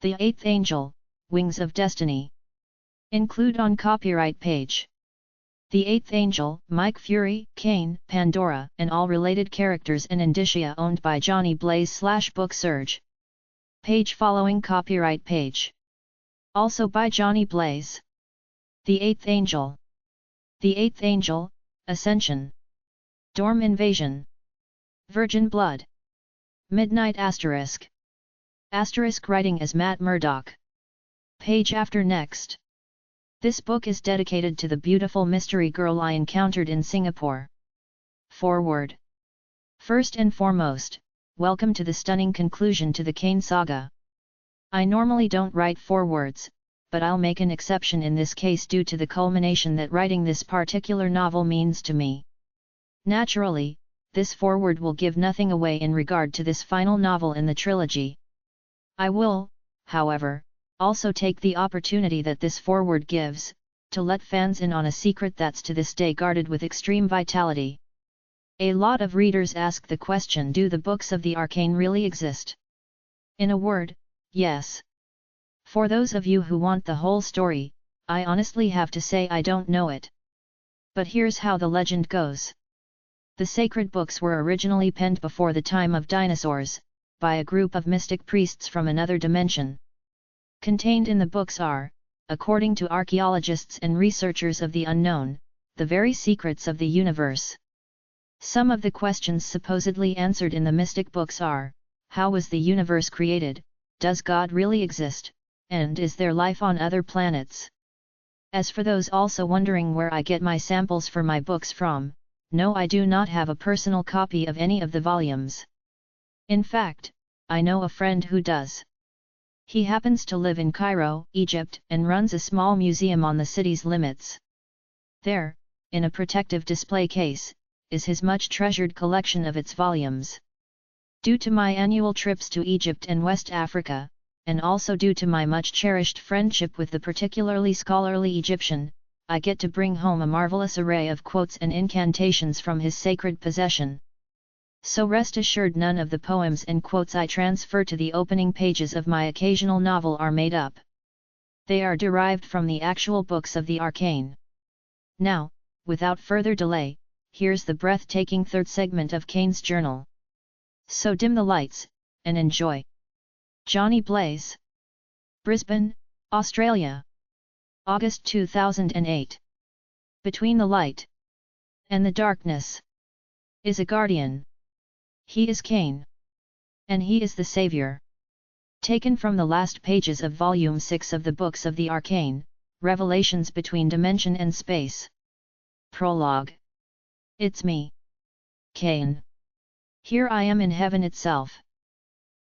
The Eighth Angel, Wings of Destiny. Include on copyright page. The Eighth Angel, Mike Fury, Kaine, Pandora, and all related characters and indicia owned by Johnny Blaze / Book Surge. Page following copyright page. Also by Johnny Blaze. The Eighth Angel. The Eighth Angel, Ascension. Dorm Invasion. Virgin Blood. Midnight Asterisk. Asterisk writing as Matt Murdock. Page after next. This book is dedicated to the beautiful mystery girl I encountered in Singapore. Foreword. First and foremost, welcome to the stunning conclusion to the Kaine saga. I normally don't write forewords, but I'll make an exception in this case due to the culmination that writing this particular novel means to me. Naturally, this foreword will give nothing away in regard to this final novel in the trilogy. I will, however, also take the opportunity that this foreword gives, to let fans in on a secret that's to this day guarded with extreme vitality. A lot of readers ask the question, do the books of the Arcane really exist? In a word, yes. For those of you who want the whole story, I honestly have to say I don't know it. But here's how the legend goes. The sacred books were originally penned before the time of dinosaurs, by a group of mystic priests from another dimension. Contained in the books are, according to archaeologists and researchers of the unknown, the very secrets of the universe. Some of the questions supposedly answered in the mystic books are, how was the universe created, does God really exist, and is there life on other planets? As for those also wondering where I get my samples for my books from, no, I do not have a personal copy of any of the volumes. In fact, I know a friend who does. He happens to live in Cairo, Egypt, and runs a small museum on the city's limits. There, in a protective display case, is his much treasured collection of its volumes. Due to my annual trips to Egypt and West Africa, and also due to my much cherished friendship with the particularly scholarly Egyptian, I get to bring home a marvelous array of quotes and incantations from his sacred possession. So rest assured none of the poems and quotes I transfer to the opening pages of my occasional novel are made up. They are derived from the actual books of the Arcane. Now, without further delay, here's the breathtaking third segment of Kaine's journal. So dim the lights, and enjoy. Johnny Blaze. Brisbane, Australia. August 2008. Between the light and the darkness is a guardian. He is Kaine. And he is the Savior. Taken from the last pages of Volume 6 of the Books of the Arcane, Revelations Between Dimension and Space. Prologue. It's me, Kaine. Here I am in heaven itself.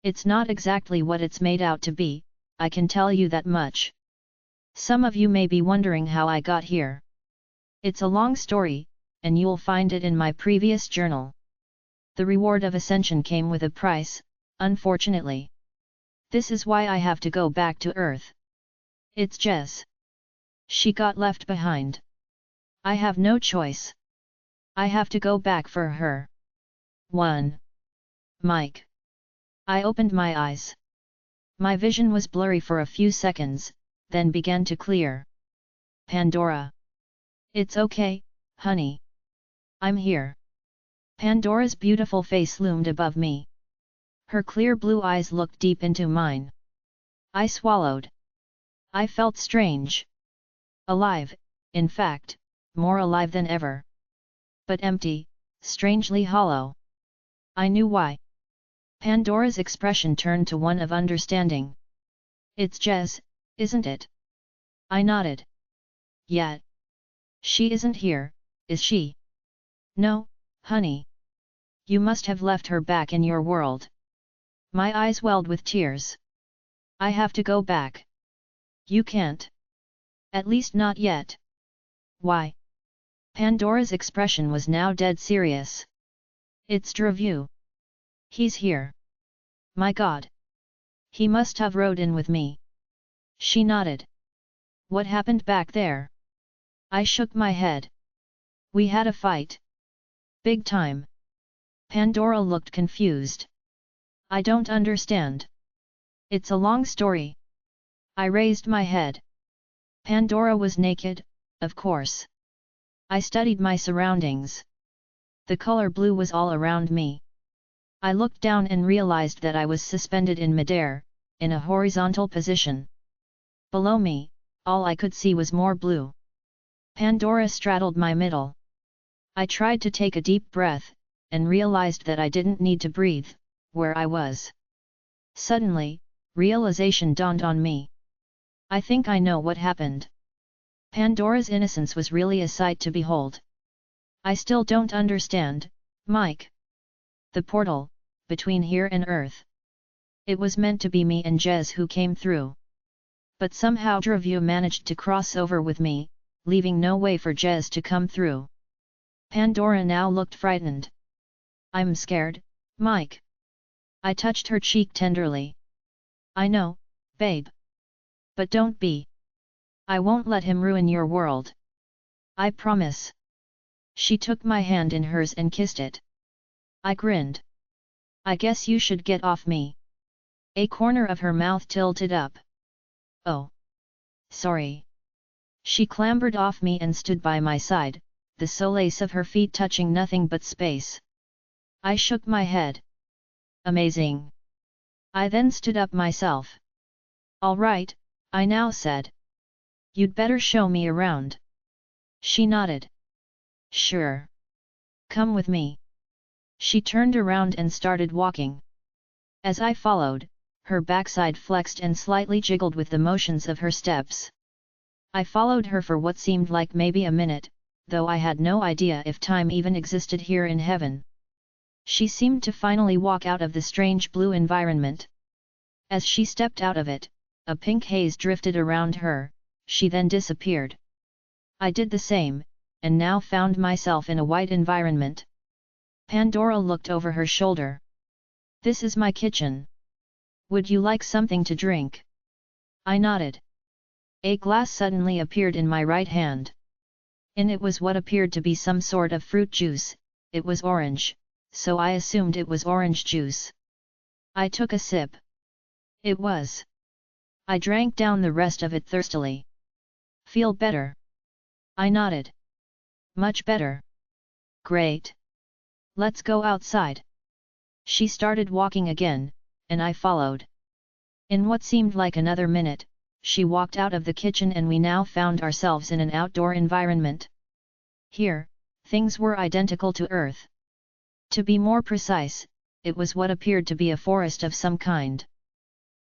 It's not exactly what it's made out to be, I can tell you that much. Some of you may be wondering how I got here. It's a long story, and you'll find it in my previous journal. The reward of ascension came with a price, unfortunately. This is why I have to go back to Earth. It's Jez. She got left behind. I have no choice. I have to go back for her. 1. Mike. I opened my eyes. My vision was blurry for a few seconds, then began to clear. Pandora. It's okay, honey. I'm here. Pandora's beautiful face loomed above me. Her clear blue eyes looked deep into mine. I swallowed. I felt strange. Alive, in fact, more alive than ever. But empty, strangely hollow. I knew why. Pandora's expression turned to one of understanding. It's Jez, isn't it? I nodded. Yet. She isn't here, is she? No, honey. You must have left her back in your world. My eyes welled with tears. I have to go back. You can't. At least not yet. Why? Pandora's expression was now dead serious. It's Dhrovu. He's here. My God. He must have rode in with me. She nodded. What happened back there? I shook my head. We had a fight. Big time. Pandora looked confused. I don't understand. It's a long story. I raised my head. Pandora was naked, of course. I studied my surroundings. The color blue was all around me. I looked down and realized that I was suspended in midair, in a horizontal position. Below me, all I could see was more blue. Pandora straddled my middle. I tried to take a deep breath, and realized that I didn't need to breathe, where I was. Suddenly, realization dawned on me. I think I know what happened. Pandora's innocence was really a sight to behold. I still don't understand, Mike. The portal, between here and Earth. It was meant to be me and Jez who came through. But somehow Dhrovu managed to cross over with me, leaving no way for Jez to come through. Pandora now looked frightened. I'm scared, Mike. I touched her cheek tenderly. I know, babe. But don't be. I won't let him ruin your world. I promise. She took my hand in hers and kissed it. I grinned. I guess you should get off me. A corner of her mouth tilted up. Oh. Sorry. She clambered off me and stood by my side, the soles of her feet touching nothing but space. I shook my head. Amazing. I then stood up myself. All right, I now said. You'd better show me around. She nodded. Sure. Come with me. She turned around and started walking. As I followed, her backside flexed and slightly jiggled with the motions of her steps. I followed her for what seemed like maybe a minute, though I had no idea if time even existed here in heaven. She seemed to finally walk out of the strange blue environment. As she stepped out of it, a pink haze drifted around her, she then disappeared. I did the same, and now found myself in a white environment. Pandora looked over her shoulder. This is my kitchen. Would you like something to drink? I nodded. A glass suddenly appeared in my right hand. In it was what appeared to be some sort of fruit juice. It was orange, so I assumed it was orange juice. I took a sip. It was. I drank down the rest of it thirstily. Feel better? I nodded. Much better. Great. Let's go outside. She started walking again, and I followed. In what seemed like another minute, she walked out of the kitchen and we now found ourselves in an outdoor environment. Here, things were identical to Earth. To be more precise, it was what appeared to be a forest of some kind.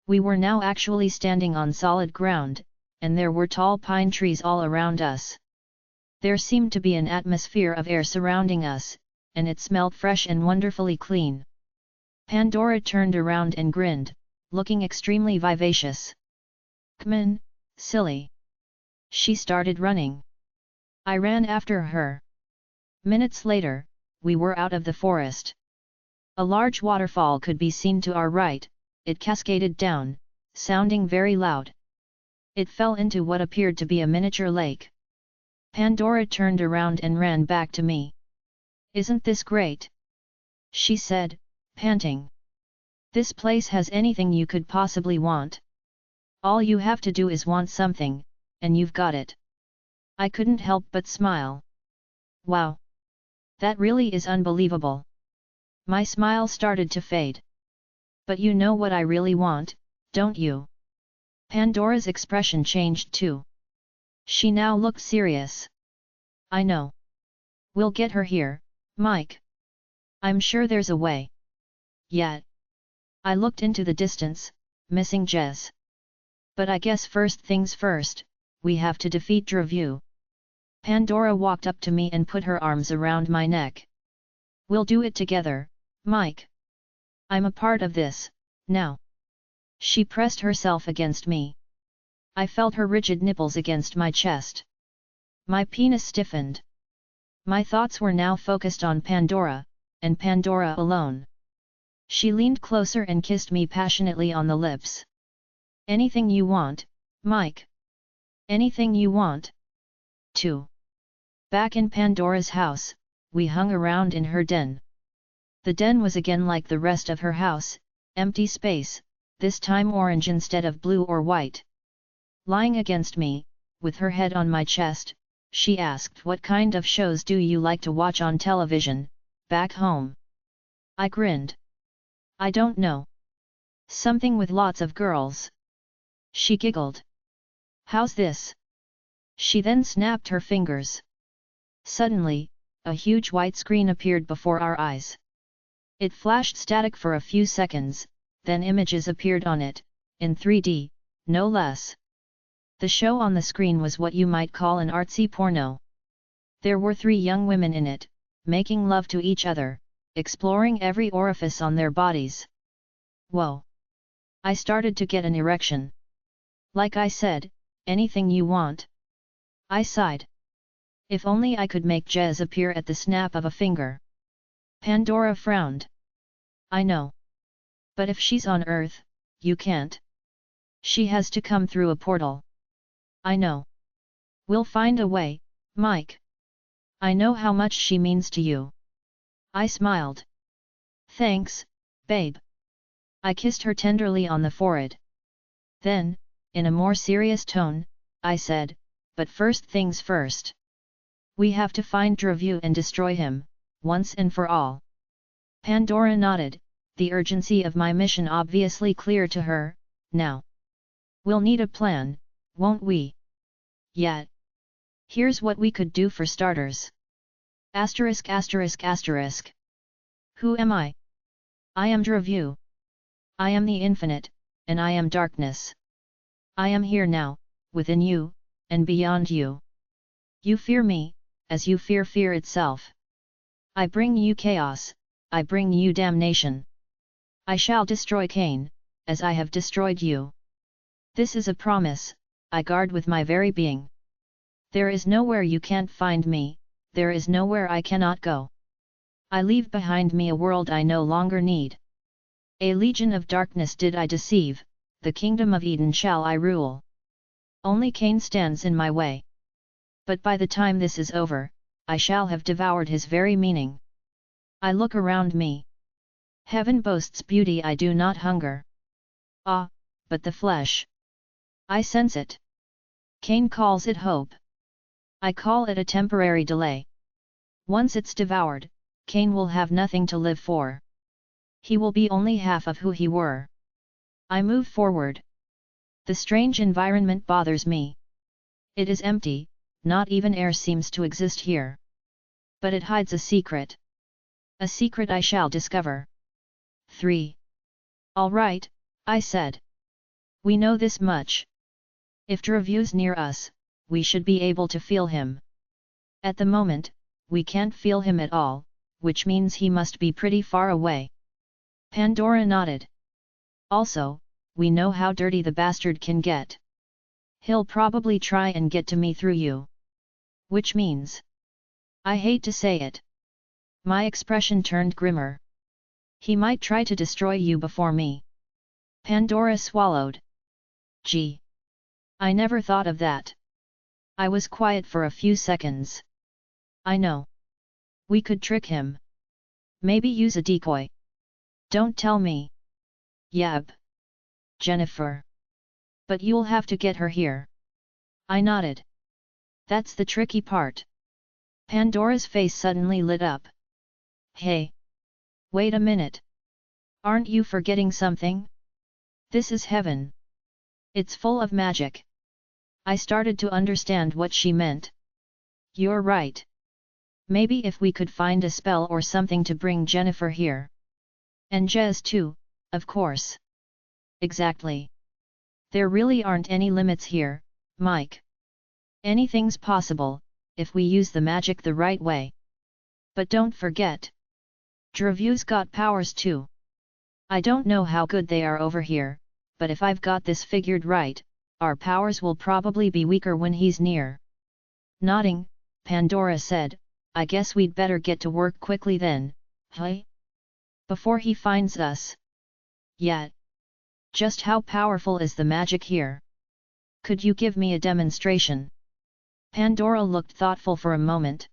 We were now actually standing on solid ground, and there were tall pine trees all around us. There seemed to be an atmosphere of air surrounding us, and it smelled fresh and wonderfully clean. Pandora turned around and grinned, looking extremely vivacious. Come in, silly. She started running. I ran after her. Minutes later, we were out of the forest. A large waterfall could be seen to our right, it cascaded down, sounding very loud. It fell into what appeared to be a miniature lake. Pandora turned around and ran back to me. Isn't this great? She said, panting. This place has anything you could possibly want. All you have to do is want something, and you've got it. I couldn't help but smile. Wow! That really is unbelievable. My smile started to fade. But you know what I really want, don't you? Pandora's expression changed too. She now looked serious. I know. We'll get her here, Mike. I'm sure there's a way. Yet. I looked into the distance, missing Jez. But I guess first things first, we have to defeat Dhrovu. Pandora walked up to me and put her arms around my neck. We'll do it together, Mike. I'm a part of this, now. She pressed herself against me. I felt her rigid nipples against my chest. My penis stiffened. My thoughts were now focused on Pandora, and Pandora alone. She leaned closer and kissed me passionately on the lips. Anything you want, Mike. Anything you want. 2. Back in Pandora's house, we hung around in her den. The den was again like the rest of her house, empty space, this time orange instead of blue or white. Lying against me, with her head on my chest, she asked, "What kind of shows do you like to watch on television, back home?" I grinned. "I don't know. Something with lots of girls." She giggled. "How's this?" She then snapped her fingers. Suddenly, a huge white screen appeared before our eyes. It flashed static for a few seconds, then images appeared on it, in 3D, no less. The show on the screen was what you might call an artsy porno. There were 3 young women in it, making love to each other, exploring every orifice on their bodies. Whoa! I started to get an erection. Like I said, anything you want. I sighed. If only I could make Jez appear at the snap of a finger. Pandora frowned. I know. But if she's on Earth, you can't. She has to come through a portal. I know. We'll find a way, Mike. I know how much she means to you. I smiled. Thanks, babe. I kissed her tenderly on the forehead. Then, in a more serious tone, I said, "But first things first. We have to find Dhrovu and destroy him, once and for all." Pandora nodded, the urgency of my mission obviously clear to her. Now. We'll need a plan, won't we? Yet. Here's what we could do for starters. Asterisk asterisk asterisk. Who am I? I am Dhrovu. I am the infinite, and I am darkness. I am here now, within you, and beyond you. You fear me, as you fear fear itself. I bring you chaos, I bring you damnation. I shall destroy Kaine, as I have destroyed you. This is a promise, I guard with my very being. There is nowhere you can't find me, there is nowhere I cannot go. I leave behind me a world I no longer need. A legion of darkness did I deceive, the kingdom of Eden shall I rule. Only Kaine stands in my way. But by the time this is over, I shall have devoured his very meaning. I look around me. Heaven boasts beauty I do not hunger. Ah, but the flesh. I sense it. Kaine calls it hope. I call it a temporary delay. Once it's devoured, Kaine will have nothing to live for. He will be only half of who he were. I move forward. The strange environment bothers me. It is empty, not even air seems to exist here. But it hides a secret. A secret I shall discover. 3. All right, I said. We know this much. If Dhrovu's near us, we should be able to feel him. At the moment, we can't feel him at all, which means he must be pretty far away. Pandora nodded. Also, we know how dirty the bastard can get. He'll probably try and get to me through you. Which means. I hate to say it. My expression turned grimmer. He might try to destroy you before me. Pandora swallowed. Gee. I never thought of that. I was quiet for a few seconds. I know. We could trick him. Maybe use a decoy. Don't tell me. Yab. Jennifer. But you'll have to get her here. I nodded. That's the tricky part. Pandora's face suddenly lit up. Hey. Wait a minute. Aren't you forgetting something? This is heaven. It's full of magic. I started to understand what she meant. You're right. Maybe if we could find a spell or something to bring Jennifer here. And Jez too, of course. Exactly. There really aren't any limits here, Mike. Anything's possible, if we use the magic the right way. But don't forget. Dhrovu's got powers too. I don't know how good they are over here, but if I've got this figured right, our powers will probably be weaker when he's near. Nodding, Pandora said, I guess we'd better get to work quickly then, huh? Before he finds us. Yet. Just how powerful is the magic here? Could you give me a demonstration? Pandora looked thoughtful for a moment.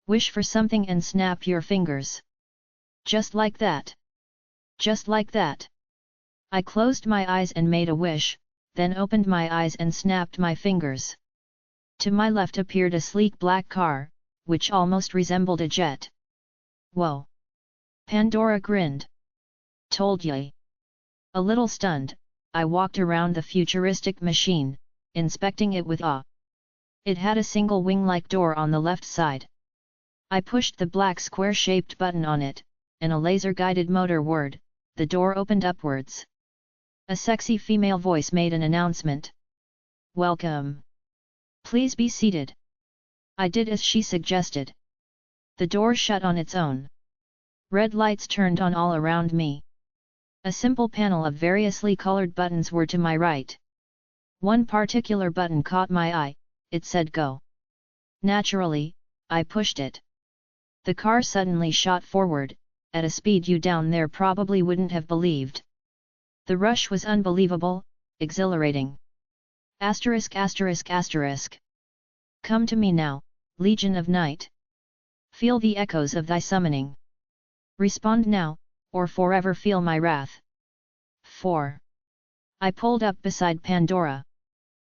Wish for something and snap your fingers. Just like that. Just like that. I closed my eyes and made a wish, then opened my eyes and snapped my fingers. To my left appeared a sleek black car, which almost resembled a jet. Whoa! Pandora grinned. Told ya. A little stunned, I walked around the futuristic machine, inspecting it with awe. It had a single wing-like door on the left side. I pushed the black square-shaped button on it, and a laser-guided motor whirred, the door opened upwards. A sexy female voice made an announcement. Welcome. Please be seated. I did as she suggested. The door shut on its own. Red lights turned on all around me. A simple panel of variously colored buttons were to my right. One particular button caught my eye, it said go. Naturally, I pushed it. The car suddenly shot forward, at a speed you down there probably wouldn't have believed. The rush was unbelievable, exhilarating. Asterisk asterisk asterisk. Come to me now, Legion of Night. Feel the echoes of thy summoning. Respond now, or forever feel my wrath. 4. I pulled up beside Pandora.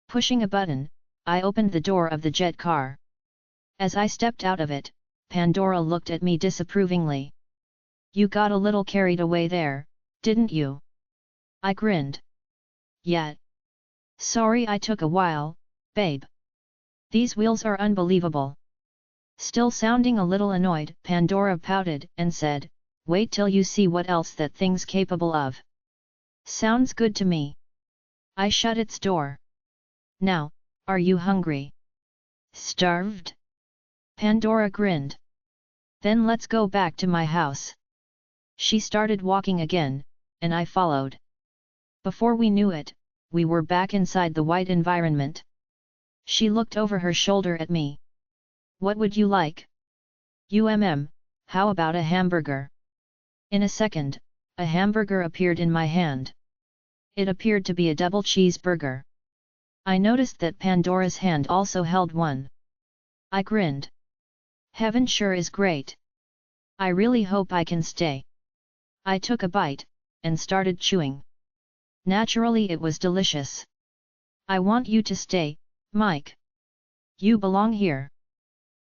Pushing a button, I opened the door of the jet car. As I stepped out of it, Pandora looked at me disapprovingly. You got a little carried away there, didn't you? I grinned. Yeah. Sorry I took a while, babe. These wheels are unbelievable. Still sounding a little annoyed, Pandora pouted and said, wait till you see what else that thing's capable of. Sounds good to me. I shut its door. Now, are you hungry? Starved? Pandora grinned. Then let's go back to my house. She started walking again, and I followed. Before we knew it, we were back inside the white environment. She looked over her shoulder at me. What would you like? How about a hamburger? In a second, a hamburger appeared in my hand. It appeared to be a double cheeseburger. I noticed that Pandora's hand also held one. I grinned. Heaven sure is great. I really hope I can stay. I took a bite, and started chewing. Naturally it was delicious. I want you to stay, Mike. You belong here.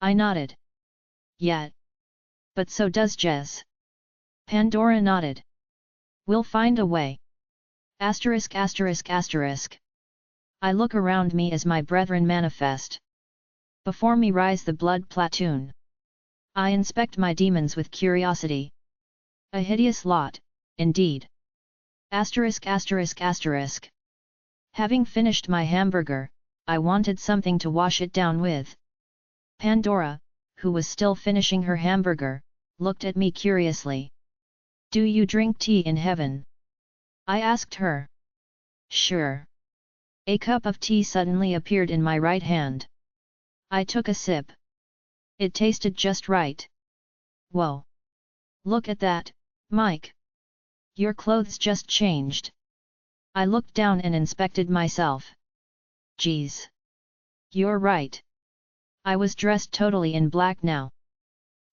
I nodded. Yeah. But so does Jez. Pandora nodded. We'll find a way. Asterisk asterisk asterisk. I look around me as my brethren manifest. Before me rise the blood platoon. I inspect my demons with curiosity. A hideous lot, indeed. Asterisk asterisk asterisk. Having finished my hamburger, I wanted something to wash it down with. Pandora, who was still finishing her hamburger, looked at me curiously. Do you drink tea in heaven? I asked her. Sure. A cup of tea suddenly appeared in my right hand. I took a sip. It tasted just right. Whoa! Look at that, Mike. Your clothes just changed. I looked down and inspected myself. Geez. You're right. I was dressed totally in black now.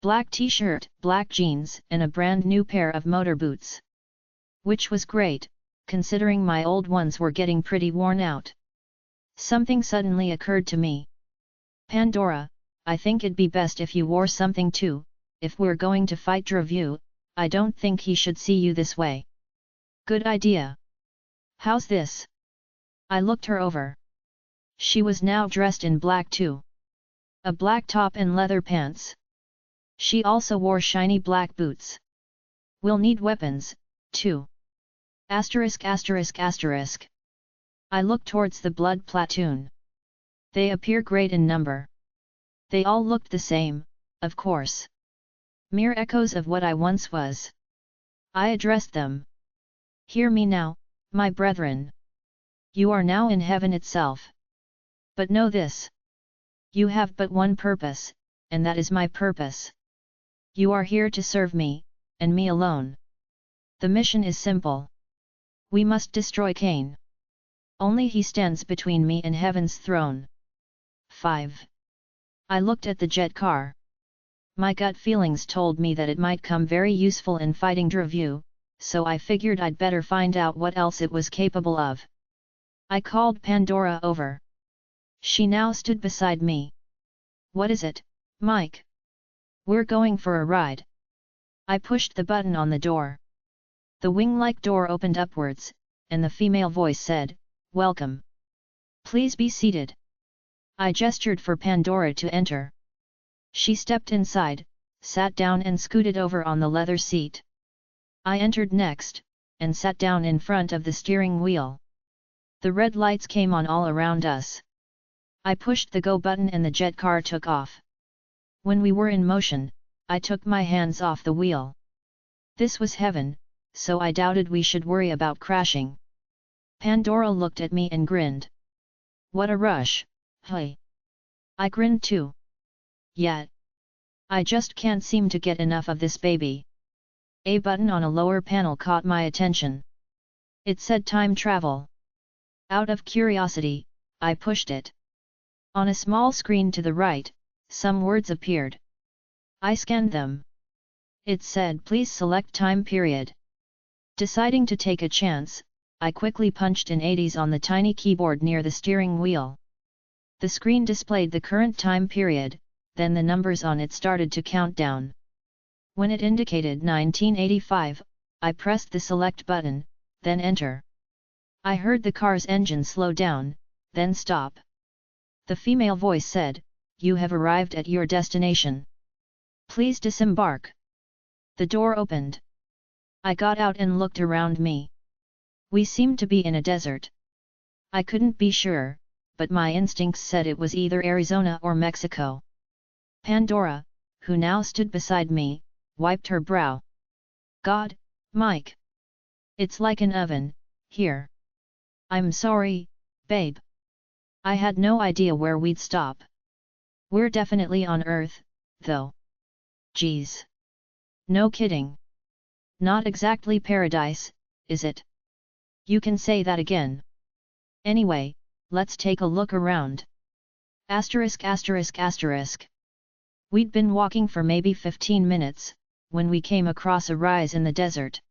Black t-shirt, black jeans, and a brand new pair of motor boots. Which was great, considering my old ones were getting pretty worn out. Something suddenly occurred to me. Pandora, I think it'd be best if you wore something too. If we're going to fight Dhrovu, I don't think he should see you this way. Good idea. How's this? I looked her over. She was now dressed in black too. A black top and leather pants. She also wore shiny black boots. We'll need weapons, too. Asterisk asterisk asterisk. I looked towards the blood platoon. They appear great in number. They all looked the same, of course. Mere echoes of what I once was. I addressed them. Hear me now, my brethren. You are now in heaven itself. But know this. You have but one purpose, and that is my purpose. You are here to serve me, and me alone. The mission is simple. We must destroy Kaine. Only he stands between me and heaven's throne. 5. I looked at the jet car. My gut feelings told me that it might come very useful in fighting Dhrovu, so I figured I'd better find out what else it was capable of. I called Pandora over. She now stood beside me. What is it, Mike? We're going for a ride. I pushed the button on the door. The wing-like door opened upwards, and the female voice said, "Welcome. Please be seated." I gestured for Pandora to enter. She stepped inside, sat down and scooted over on the leather seat. I entered next, and sat down in front of the steering wheel. The red lights came on all around us. I pushed the go button and the jet car took off. When we were in motion, I took my hands off the wheel. This was heaven, so I doubted we should worry about crashing. Pandora looked at me and grinned. What a rush, hey! I grinned too. Yet, I just can't seem to get enough of this baby. A button on a lower panel caught my attention. It said time travel. Out of curiosity, I pushed it. On a small screen to the right, some words appeared. I scanned them. It said please select time period. Deciding to take a chance, I quickly punched in 80s on the tiny keyboard near the steering wheel. The screen displayed the current time period, then the numbers on it started to count down. When it indicated 1985, I pressed the select button, then enter. I heard the car's engine slow down, then stop. The female voice said, "You have arrived at your destination. Please disembark." The door opened. I got out and looked around me. We seemed to be in a desert. I couldn't be sure, but my instincts said it was either Arizona or Mexico. Pandora, who now stood beside me, wiped her brow. God, Mike! It's like an oven, here. I'm sorry, babe. I had no idea where we'd stop. We're definitely on Earth, though. Geez. No kidding. Not exactly paradise, is it? You can say that again. Anyway, let's take a look around. Asterisk asterisk asterisk. We'd been walking for maybe 15 minutes, when we came across a rise in the desert.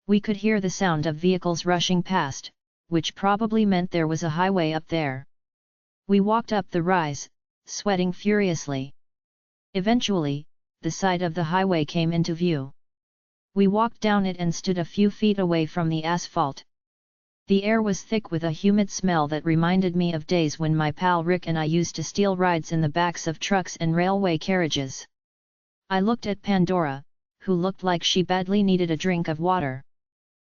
We could hear the sound of vehicles rushing past, which probably meant there was a highway up there. We walked up the rise, sweating furiously. Eventually, the side of the highway came into view. We walked down it and stood a few feet away from the asphalt. The air was thick with a humid smell that reminded me of days when my pal Rick and I used to steal rides in the backs of trucks and railway carriages. I looked at Pandora, who looked like she badly needed a drink of water.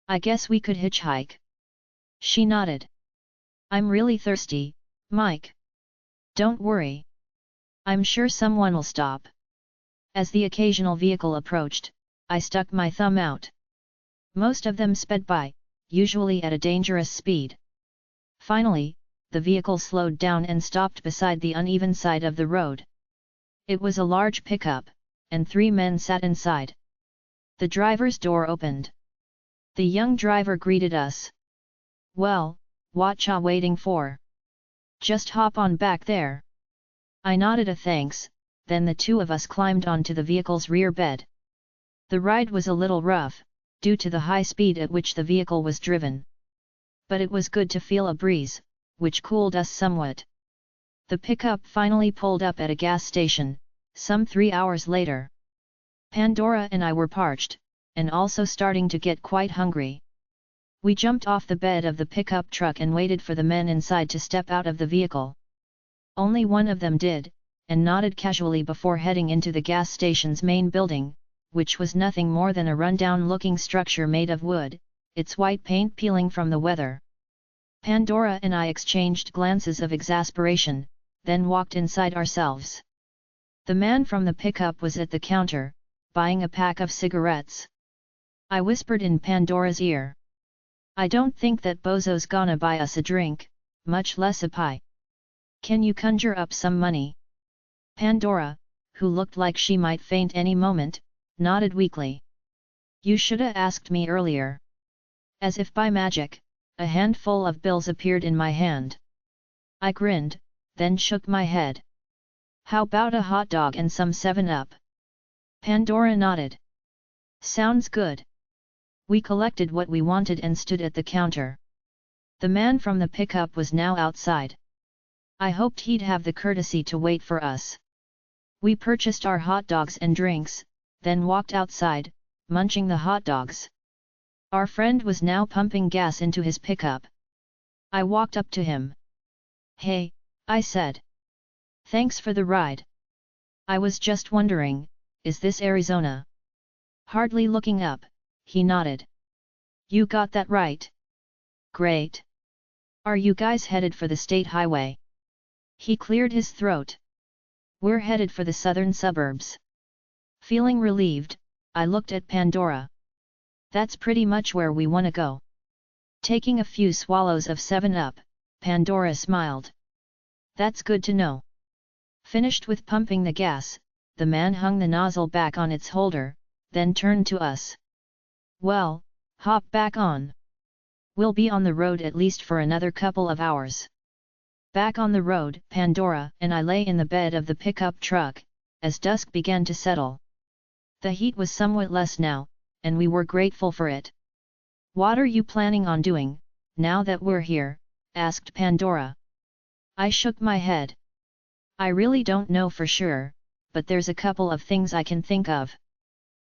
I guess we could hitchhike. She nodded. I'm really thirsty, Mike. Don't worry. I'm sure someone will stop. As the occasional vehicle approached, I stuck my thumb out. Most of them sped by, usually at a dangerous speed. Finally, the vehicle slowed down and stopped beside the uneven side of the road. It was a large pickup, and 3 men sat inside. The driver's door opened. The young driver greeted us. Well, what ya waiting for? Just hop on back there. I nodded a thanks, then the 2 of us climbed onto the vehicle's rear bed. The ride was a little rough, due to the high speed at which the vehicle was driven. But it was good to feel a breeze, which cooled us somewhat. The pickup finally pulled up at a gas station, some 3 hours later. Pandora and I were parched, and also starting to get quite hungry. We jumped off the bed of the pickup truck and waited for the men inside to step out of the vehicle. Only one of them did, and nodded casually before heading into the gas station's main building, which was nothing more than a run-down-looking structure made of wood, its white paint peeling from the weather. Pandora and I exchanged glances of exasperation, then walked inside ourselves. The man from the pickup was at the counter, buying a pack of cigarettes. I whispered in Pandora's ear. I don't think that bozo's gonna buy us a drink, much less a pie. Can you conjure up some money? Pandora, who looked like she might faint any moment, nodded weakly. You shoulda asked me earlier. As if by magic, a handful of bills appeared in my hand. I grinned, then shook my head. How about a hot dog and some 7-Up? Pandora nodded. Sounds good. We collected what we wanted and stood at the counter. The man from the pickup was now outside. I hoped he'd have the courtesy to wait for us. We purchased our hot dogs and drinks, then walked outside, munching the hot dogs. Our friend was now pumping gas into his pickup. I walked up to him. "Hey," I said. "Thanks for the ride. I was just wondering, is this Arizona?" Hardly looking up, he nodded. "You got that right. Great. Are you guys headed for the state highway?" He cleared his throat. "We're headed for the southern suburbs." Feeling relieved, I looked at Pandora. "That's pretty much where we wanna go." Taking a few swallows of 7-Up, Pandora smiled. "That's good to know." Finished with pumping the gas, the man hung the nozzle back on its holder, then turned to us. "Well, hop back on. We'll be on the road at least for another couple of hours." Back on the road, Pandora and I lay in the bed of the pickup truck, as dusk began to settle. The heat was somewhat less now, and we were grateful for it. "What are you planning on doing, now that we're here?" asked Pandora. I shook my head. "I really don't know for sure, but there's a couple of things I can think of.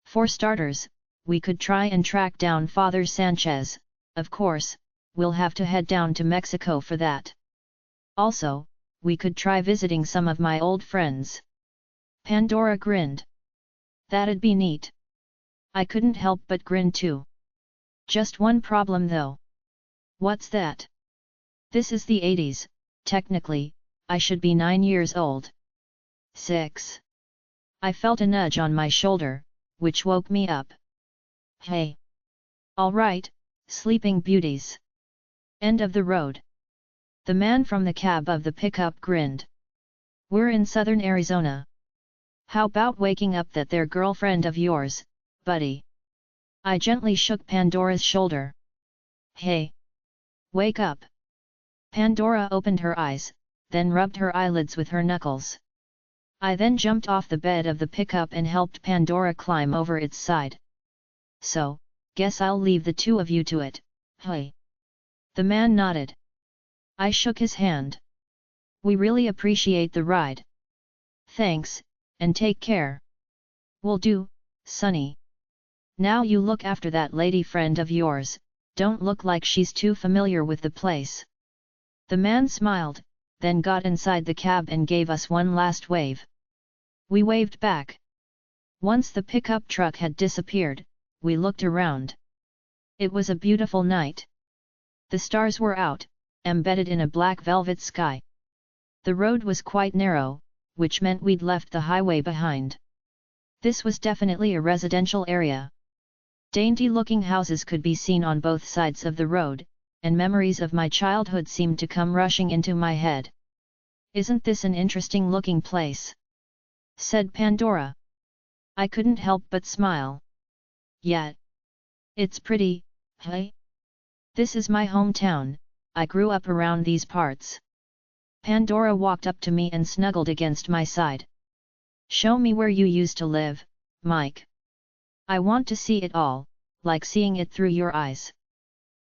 For starters, we could try and track down Father Sanchez. Of course, we'll have to head down to Mexico for that. Also, we could try visiting some of my old friends." Pandora grinned. "That'd be neat." I couldn't help but grin too. "Just one problem though." "What's that?" "This is the 80s, technically, I should be 9 years old." 6. I felt a nudge on my shoulder, which woke me up. "Hey! All right, sleeping beauties. End of the road." The man from the cab of the pickup grinned. "We're in southern Arizona. How about waking up that there girlfriend of yours, buddy?" I gently shook Pandora's shoulder. "Hey! Wake up!" Pandora opened her eyes, then rubbed her eyelids with her knuckles. I then jumped off the bed of the pickup and helped Pandora climb over its side. "So, guess I'll leave the two of you to it, hey?" The man nodded. I shook his hand. "We really appreciate the ride." "Thanks, and take care." "Will do, Sonny. Now you look after that lady friend of yours, don't look like she's too familiar with the place." The man smiled, then got inside the cab and gave us one last wave. We waved back. Once the pickup truck had disappeared, we looked around. It was a beautiful night. The stars were out, embedded in a black velvet sky. The road was quite narrow, which meant we'd left the highway behind. This was definitely a residential area. Dainty-looking houses could be seen on both sides of the road, and memories of my childhood seemed to come rushing into my head. "Isn't this an interesting-looking place?" said Pandora. I couldn't help but smile. "Yeah. It's pretty, hey? This is my hometown, I grew up around these parts." Pandora walked up to me and snuggled against my side. "Show me where you used to live, Mike. I want to see it all, like seeing it through your eyes."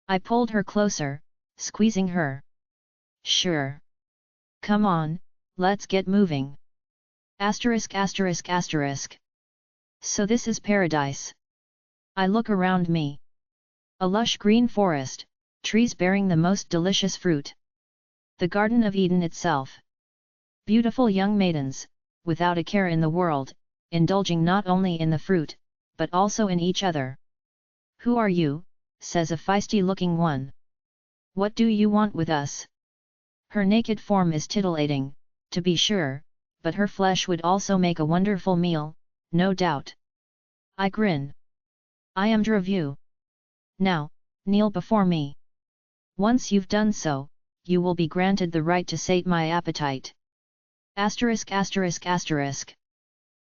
I pulled her closer, squeezing her. "Sure. Come on, let's get moving." ******. So this is paradise. I look around me. A lush green forest, trees bearing the most delicious fruit. The Garden of Eden itself. Beautiful young maidens, without a care in the world, indulging not only in the fruit, but also in each other. "Who are you?" says a feisty-looking one. "What do you want with us?" Her naked form is titillating, to be sure, but her flesh would also make a wonderful meal, no doubt. I grin. "I am Dhrovu. Now, kneel before me. Once you've done so, you will be granted the right to sate my appetite." ******.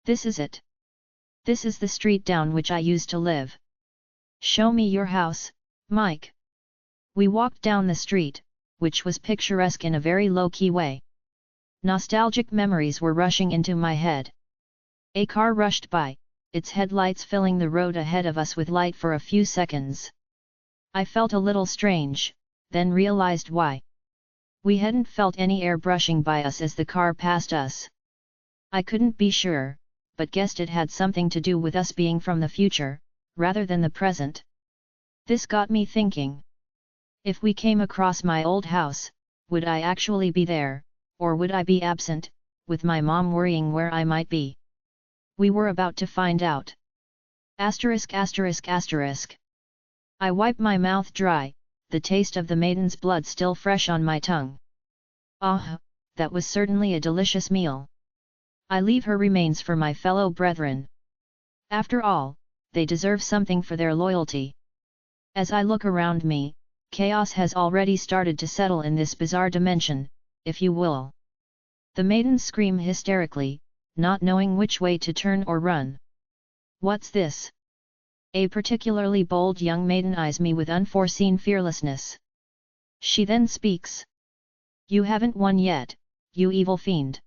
This is it. This is the street down which I used to live. Show me your house, Mike." We walked down the street, which was picturesque in a very low-key way. Nostalgic memories were rushing into my head. A car rushed by, its headlights filling the road ahead of us with light for a few seconds. I felt a little strange, then realized why. We hadn't felt any air brushing by us as the car passed us. I couldn't be sure, but guessed it had something to do with us being from the future, rather than the present. This got me thinking. If we came across my old house, would I actually be there, or would I be absent, with my mom worrying where I might be? We were about to find out. Asterisk asterisk asterisk. I wiped my mouth dry, the taste of the maiden's blood still fresh on my tongue. Ah, that was certainly a delicious meal. I leave her remains for my fellow brethren. After all, they deserve something for their loyalty. As I look around me, chaos has already started to settle in this bizarre dimension, if you will. The maidens scream hysterically, not knowing which way to turn or run. What's this? A particularly bold young maiden eyes me with unforeseen fearlessness. She then speaks. You haven't won yet, you evil fiend.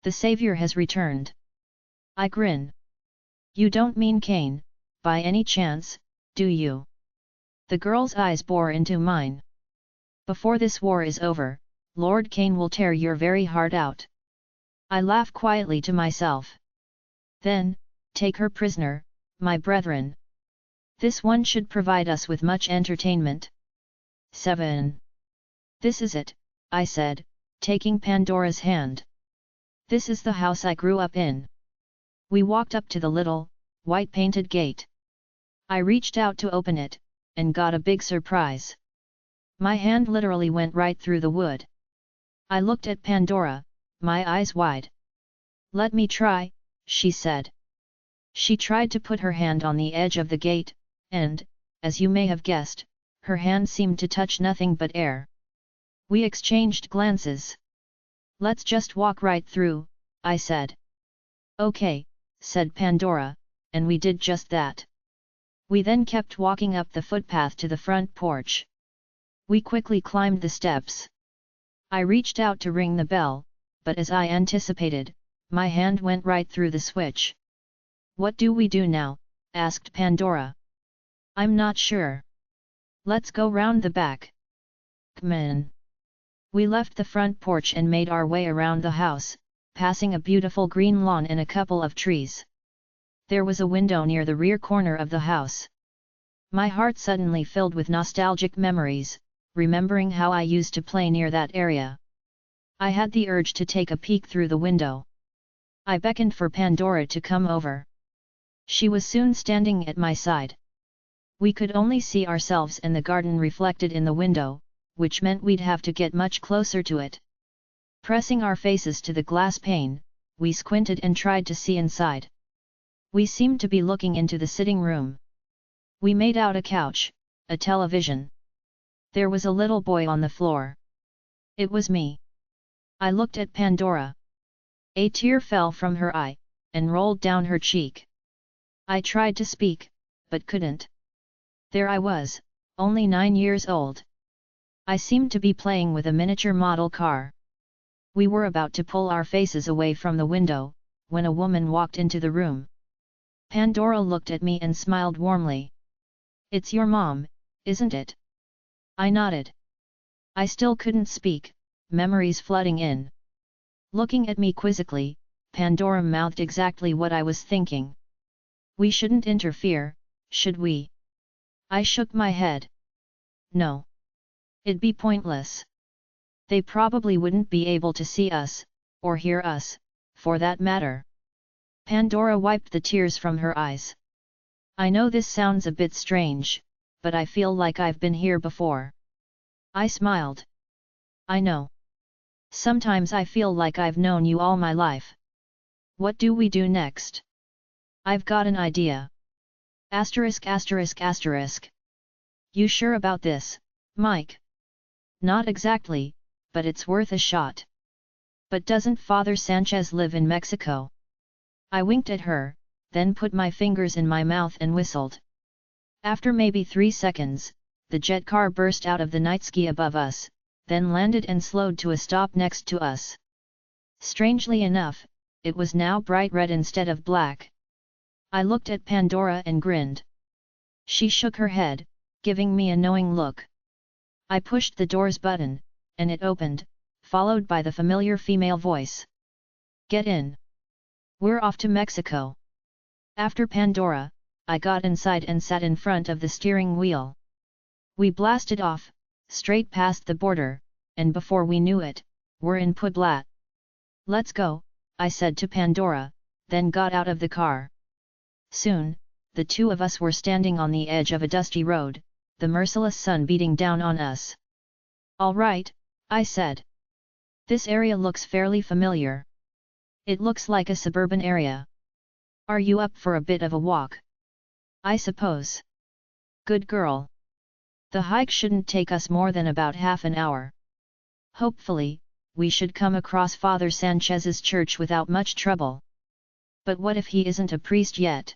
The savior has returned. I grin. You don't mean Kaine, by any chance, do you? The girl's eyes bore into mine. Before this war is over, Lord Kaine will tear your very heart out. I laugh quietly to myself. Then, take her prisoner, my brethren. This one should provide us with much entertainment. 7. This is it, I said, taking Pandora's hand. This is the house I grew up in. We walked up to the little, white-painted gate. I reached out to open it, and got a big surprise. My hand literally went right through the wood. I looked at Pandora, my eyes wide. Let me try, she said. She tried to put her hand on the edge of the gate, and, as you may have guessed, her hand seemed to touch nothing but air. We exchanged glances. Let's just walk right through, I said. Okay, said Pandora, and we did just that. We then kept walking up the footpath to the front porch. We quickly climbed the steps. I reached out to ring the bell, but as I anticipated, my hand went right through the switch. What do we do now? Asked Pandora. I'm not sure. Let's go round the back. Come in. We left the front porch and made our way around the house, passing a beautiful green lawn and a couple of trees. There was a window near the rear corner of the house. My heart suddenly filled with nostalgic memories, remembering how I used to play near that area. I had the urge to take a peek through the window. I beckoned for Pandora to come over. She was soon standing at my side. We could only see ourselves and the garden reflected in the window, which meant we'd have to get much closer to it. Pressing our faces to the glass pane, we squinted and tried to see inside. We seemed to be looking into the sitting room. We made out a couch, a television. There was a little boy on the floor. It was me. I looked at Pandora. A tear fell from her eye, and rolled down her cheek. I tried to speak, but couldn't. There I was, only 9 years old. I seemed to be playing with a miniature model car. We were about to pull our faces away from the window, when a woman walked into the room. Pandora looked at me and smiled warmly. It's your mom, isn't it? I nodded. I still couldn't speak, memories flooding in. Looking at me quizzically, Pandora mouthed exactly what I was thinking. We shouldn't interfere, should we? I shook my head. No. It'd be pointless. They probably wouldn't be able to see us, or hear us, for that matter. Pandora wiped the tears from her eyes. I know this sounds a bit strange, but I feel like I've been here before. I smiled. I know. Sometimes I feel like I've known you all my life. What do we do next? I've got an idea. Asterisk asterisk asterisk. You sure about this, Mike? Not exactly, but it's worth a shot. But doesn't Father Sanchez live in Mexico? I winked at her, then put my fingers in my mouth and whistled. After maybe 3 seconds, the jet car burst out of the night sky above us, then landed and slowed to a stop next to us. Strangely enough, it was now bright red instead of black. I looked at Pandora and grinned. She shook her head, giving me a knowing look. I pushed the door's button, and it opened, followed by the familiar female voice. Get in. We're off to Mexico. After Pandora, I got inside and sat in front of the steering wheel. We blasted off, straight past the border, and before we knew it, we're in Puebla. Let's go, I said to Pandora, then got out of the car. Soon, the two of us were standing on the edge of a dusty road, the merciless sun beating down on us. All right, I said. This area looks fairly familiar. It looks like a suburban area. Are you up for a bit of a walk? I suppose. Good girl. The hike shouldn't take us more than about half an hour. Hopefully, we should come across Father Sanchez's church without much trouble. But what if he isn't a priest yet?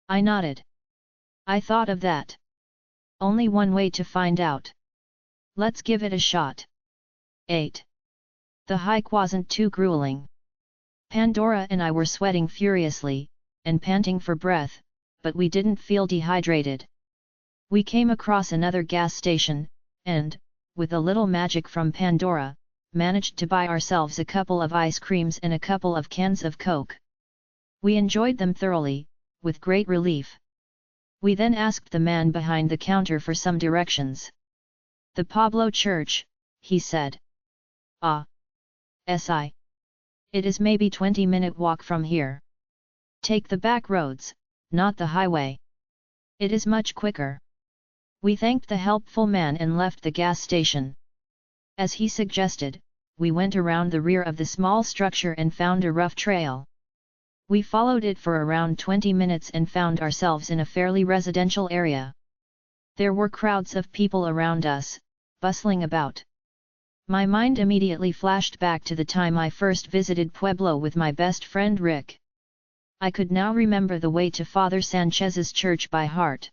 I nodded. I thought of that. Only one way to find out. Let's give it a shot. 8. The hike wasn't too grueling. Pandora and I were sweating furiously, and panting for breath, but we didn't feel dehydrated. We came across another gas station, and, with a little magic from Pandora, managed to buy ourselves a couple of ice creams and a couple of cans of Coke. We enjoyed them thoroughly, with great relief. We then asked the man behind the counter for some directions. The Pablo Church, he said. Ah. Si. It is maybe 20-minute walk from here. Take the back roads, not the highway. It is much quicker. We thanked the helpful man and left the gas station. As he suggested, we went around the rear of the small structure and found a rough trail. We followed it for around 20 minutes and found ourselves in a fairly residential area. There were crowds of people around us, bustling about. My mind immediately flashed back to the time I first visited Pueblo with my best friend Rick. I could now remember the way to Father Sanchez's church by heart.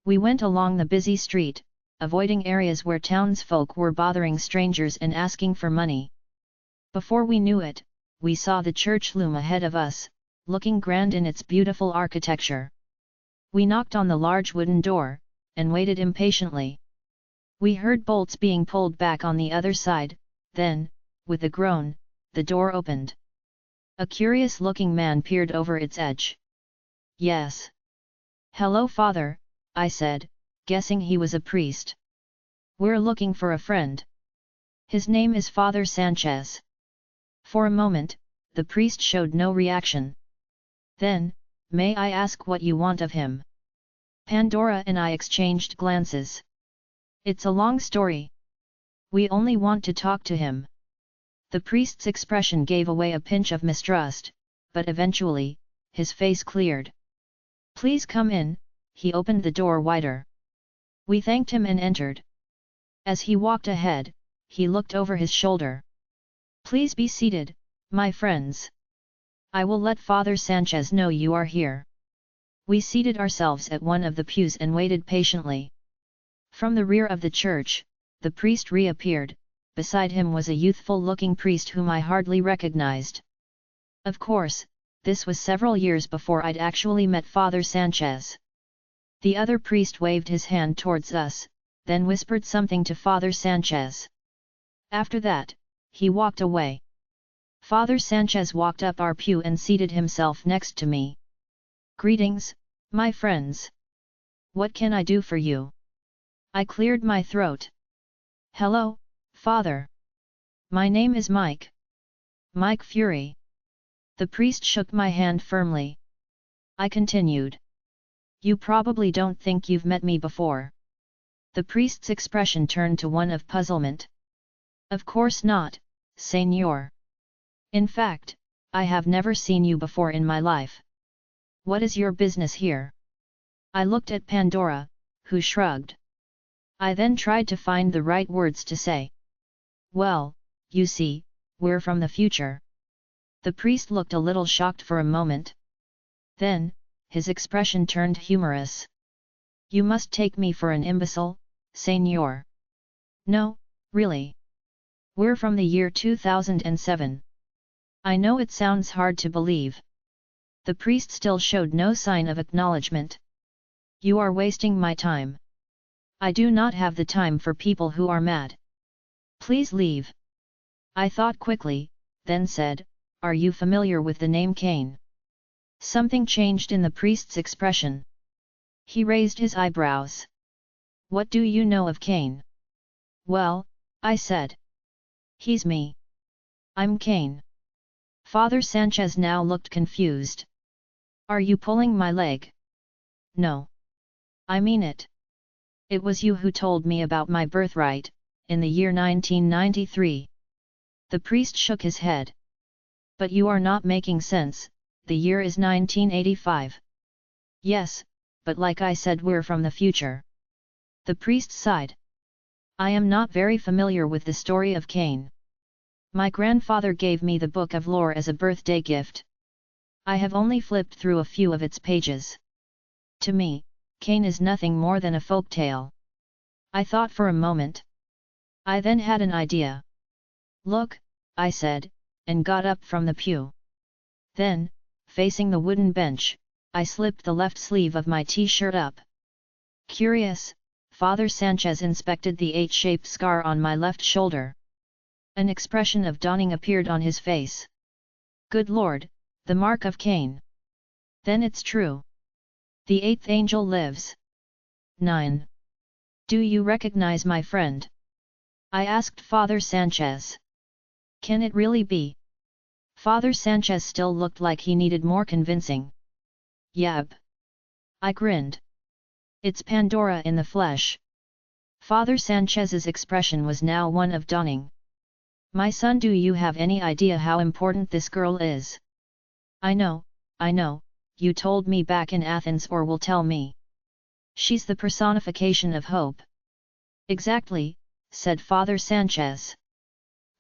We went along the busy street, avoiding areas where townsfolk were bothering strangers and asking for money. Before we knew it, we saw the church loom ahead of us, looking grand in its beautiful architecture. We knocked on the large wooden door, and waited impatiently. We heard bolts being pulled back on the other side, then, with a groan, the door opened. A curious-looking man peered over its edge. Yes. Hello, Father, I said, guessing he was a priest. We're looking for a friend. His name is Father Sanchez. For a moment, the priest showed no reaction. Then, may I ask what you want of him? Pandora and I exchanged glances. It's a long story. We only want to talk to him. The priest's expression gave away a pinch of mistrust, but eventually, his face cleared. Please come in, he opened the door wider. We thanked him and entered. As he walked ahead, he looked over his shoulder. Please be seated, my friends. I will let Father Sanchez know you are here. We seated ourselves at one of the pews and waited patiently. From the rear of the church, the priest reappeared. Beside him was a youthful-looking priest whom I hardly recognized. Of course, this was several years before I'd actually met Father Sanchez. The other priest waved his hand towards us, then whispered something to Father Sanchez. After that, he walked away. Father Sanchez walked up our pew and seated himself next to me. Greetings, my friends. What can I do for you? I cleared my throat. Hello, Father. My name is Mike. Mike Fury. The priest shook my hand firmly. I continued. You probably don't think you've met me before. The priest's expression turned to one of puzzlement. Of course not, Señor. In fact, I have never seen you before in my life. What is your business here? I looked at Pandora, who shrugged. I then tried to find the right words to say. Well, you see, we're from the future. The priest looked a little shocked for a moment. Then, his expression turned humorous. You must take me for an imbecile, Señor. No, really. We're from the year 2007. I know it sounds hard to believe. The priest still showed no sign of acknowledgement. You are wasting my time. I do not have the time for people who are mad. Please leave. I thought quickly, then said, are you familiar with the name Kaine? Something changed in the priest's expression. He raised his eyebrows. What do you know of Kaine? Well, I said. He's me. I'm Kaine. Father Sanchez now looked confused. Are you pulling my leg? No. I mean it. It was you who told me about my birthright, in the year 1993. The priest shook his head. But you are not making sense, the year is 1985. Yes, but like I said, we're from the future. The priest sighed. I am not very familiar with the story of Kaine. My grandfather gave me the book of lore as a birthday gift. I have only flipped through a few of its pages. To me, Kaine is nothing more than a folk tale. I thought for a moment. I then had an idea. Look, I said, and got up from the pew. Then, facing the wooden bench, I slipped the left sleeve of my t-shirt up. Curious, Father Sanchez inspected the H-shaped scar on my left shoulder. An expression of dawning appeared on his face. Good Lord, the mark of Kaine. Then it's true. The eighth angel lives. 9. Do you recognize my friend? I asked Father Sanchez. Can it really be? Father Sanchez still looked like he needed more convincing. Yep. I grinned. It's Pandora in the flesh. Father Sanchez's expression was now one of dawning. My son, do you have any idea how important this girl is? I know, you told me back in Athens, or will tell me. She's the personification of hope. Exactly, said Father Sanchez.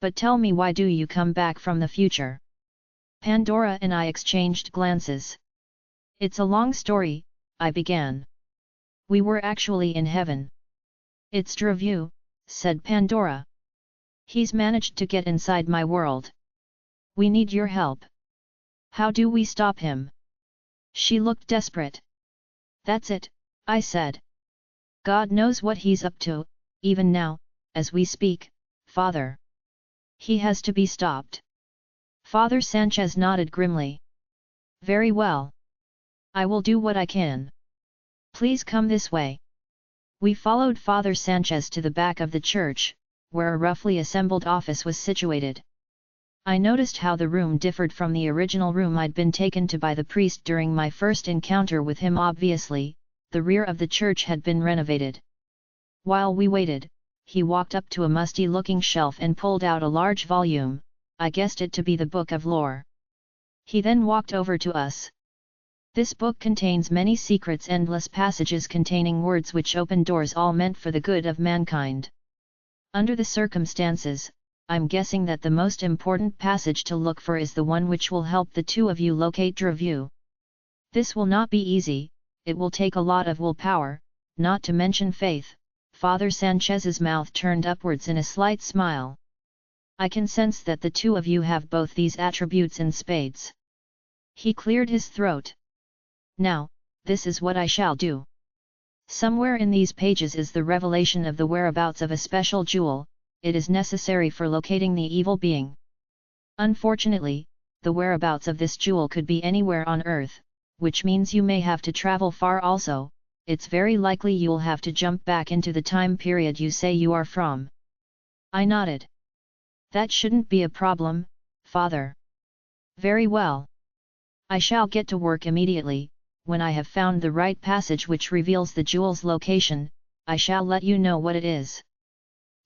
But tell me, why do you come back from the future? Pandora and I exchanged glances. It's a long story, I began. We were actually in heaven. It's Dhrovu, said Pandora. He's managed to get inside my world. We need your help. How do we stop him? She looked desperate. That's it, I said. God knows what he's up to, even now, as we speak, Father. He has to be stopped. Father Sanchez nodded grimly. Very well. I will do what I can. Please come this way. We followed Father Sanchez to the back of the church, where a roughly assembled office was situated. I noticed how the room differed from the original room I'd been taken to by the priest during my first encounter with him. Obviously, the rear of the church had been renovated. While we waited, he walked up to a musty-looking shelf and pulled out a large volume. I guessed it to be the Book of Lore. He then walked over to us. This book contains many secrets, endless passages containing words which open doors, all meant for the good of mankind. Under the circumstances, I'm guessing that the most important passage to look for is the one which will help the two of you locate Dhrovu. This will not be easy, it will take a lot of willpower, not to mention faith. Father Sanchez's mouth turned upwards in a slight smile. I can sense that the two of you have both these attributes in spades. He cleared his throat. Now, this is what I shall do. Somewhere in these pages is the revelation of the whereabouts of a special jewel. It is necessary for locating the evil being. Unfortunately, the whereabouts of this jewel could be anywhere on Earth, which means you may have to travel far also. It's very likely you'll have to jump back into the time period you say you are from. I nodded. That shouldn't be a problem, Father. Very well. I shall get to work immediately. When I have found the right passage which reveals the jewel's location, I shall let you know what it is.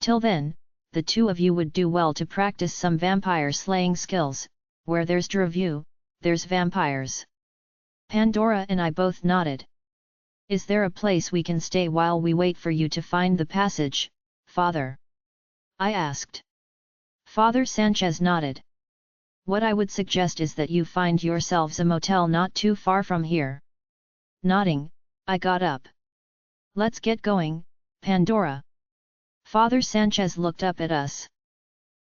Till then, the two of you would do well to practice some vampire slaying skills. Where there's Dhrovu, there's vampires. Pandora and I both nodded. Is there a place we can stay while we wait for you to find the passage, Father? I asked. Father Sanchez nodded. What I would suggest is that you find yourselves a motel not too far from here. Nodding, I got up. Let's get going, Pandora. Father Sanchez looked up at us.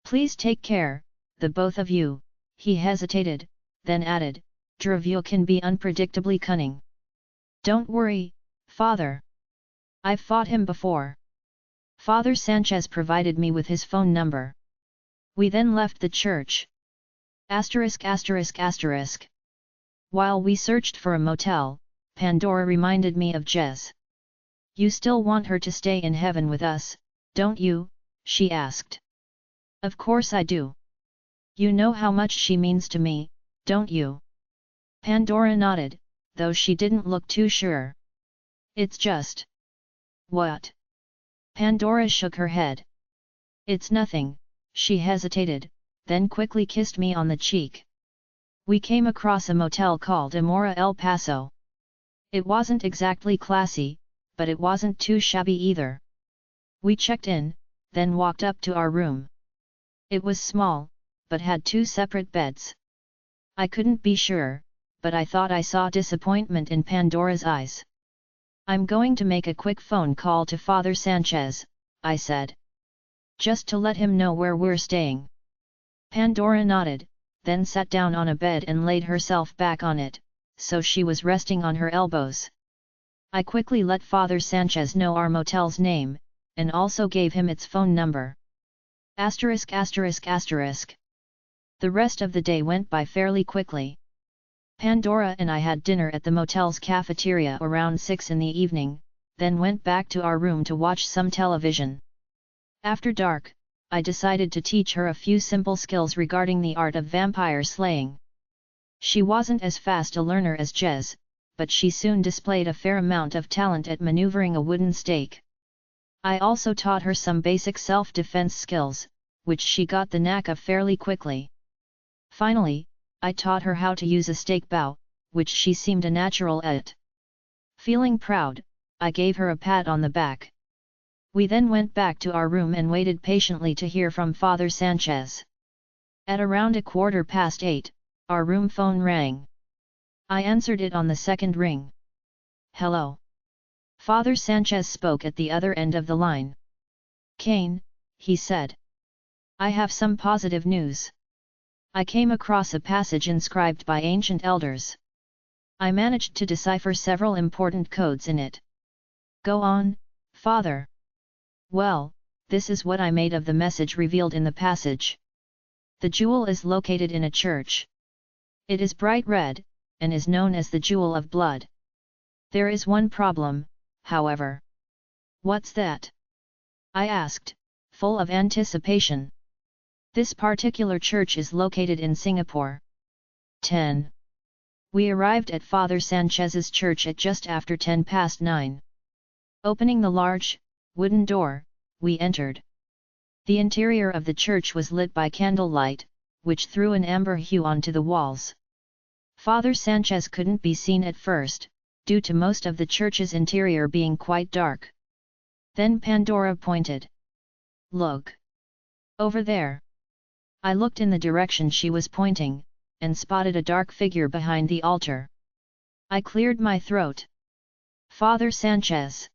Please take care, the both of you. He hesitated, then added, Dhrovu can be unpredictably cunning. Don't worry, Father. I've fought him before. Father Sanchez provided me with his phone number. We then left the church. Asterisk asterisk asterisk. While we searched for a motel, Pandora reminded me of Jez. You still want her to stay in heaven with us, don't you? She asked. Of course I do. You know how much she means to me, don't you? Pandora nodded, though she didn't look too sure. It's just... What? Pandora shook her head. It's nothing, she hesitated, then quickly kissed me on the cheek. We came across a motel called Amora El Paso. It wasn't exactly classy, but it wasn't too shabby either. We checked in, then walked up to our room. It was small, but had 2 separate beds. I couldn't be sure, but I thought I saw disappointment in Pandora's eyes. I'm going to make a quick phone call to Father Sanchez, I said. Just to let him know where we're staying. Pandora nodded, then sat down on a bed and laid herself back on it, so she was resting on her elbows. I quickly let Father Sanchez know our motel's name, and also gave him its phone number. Asterisk asterisk asterisk. The rest of the day went by fairly quickly. Pandora and I had dinner at the motel's cafeteria around 6 in the evening, then went back to our room to watch some television. After dark, I decided to teach her a few simple skills regarding the art of vampire slaying. She wasn't as fast a learner as Jez, but she soon displayed a fair amount of talent at maneuvering a wooden stake. I also taught her some basic self-defense skills, which she got the knack of fairly quickly. Finally, I taught her how to use a stake bow, which she seemed a natural at. Feeling proud, I gave her a pat on the back. We then went back to our room and waited patiently to hear from Father Sanchez. At around 8:15, our room phone rang. I answered it on the second ring. Hello. Father Sanchez spoke at the other end of the line. Kaine, he said. I have some positive news. I came across a passage inscribed by ancient elders. I managed to decipher several important codes in it. Go on, Father. Well, this is what I made of the message revealed in the passage. The jewel is located in a church. It is bright red, and is known as the Jewel of Blood. There is one problem, however. What's that? I asked, full of anticipation. This particular church is located in Singapore. 10. We arrived at Father Sanchez's church at just after 9:10. Opening the large, wooden door, we entered. The interior of the church was lit by candlelight, which threw an amber hue onto the walls. Father Sanchez couldn't be seen at first, due to most of the church's interior being quite dark. Then Pandora pointed. Look! Over there! I looked in the direction she was pointing, and spotted a dark figure behind the altar. I cleared my throat. Father Sanchez!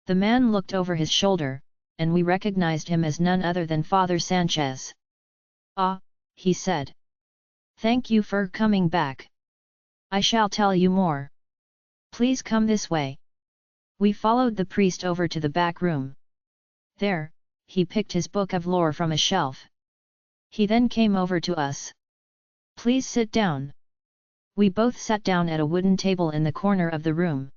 The man looked over his shoulder, and we recognized him as none other than Father Sanchez. Ah, he said. Thank you for coming back. I shall tell you more. Please come this way. We followed the priest over to the back room. There, he picked his book of lore from a shelf. He then came over to us. Please sit down. We both sat down at a wooden table in the corner of the room.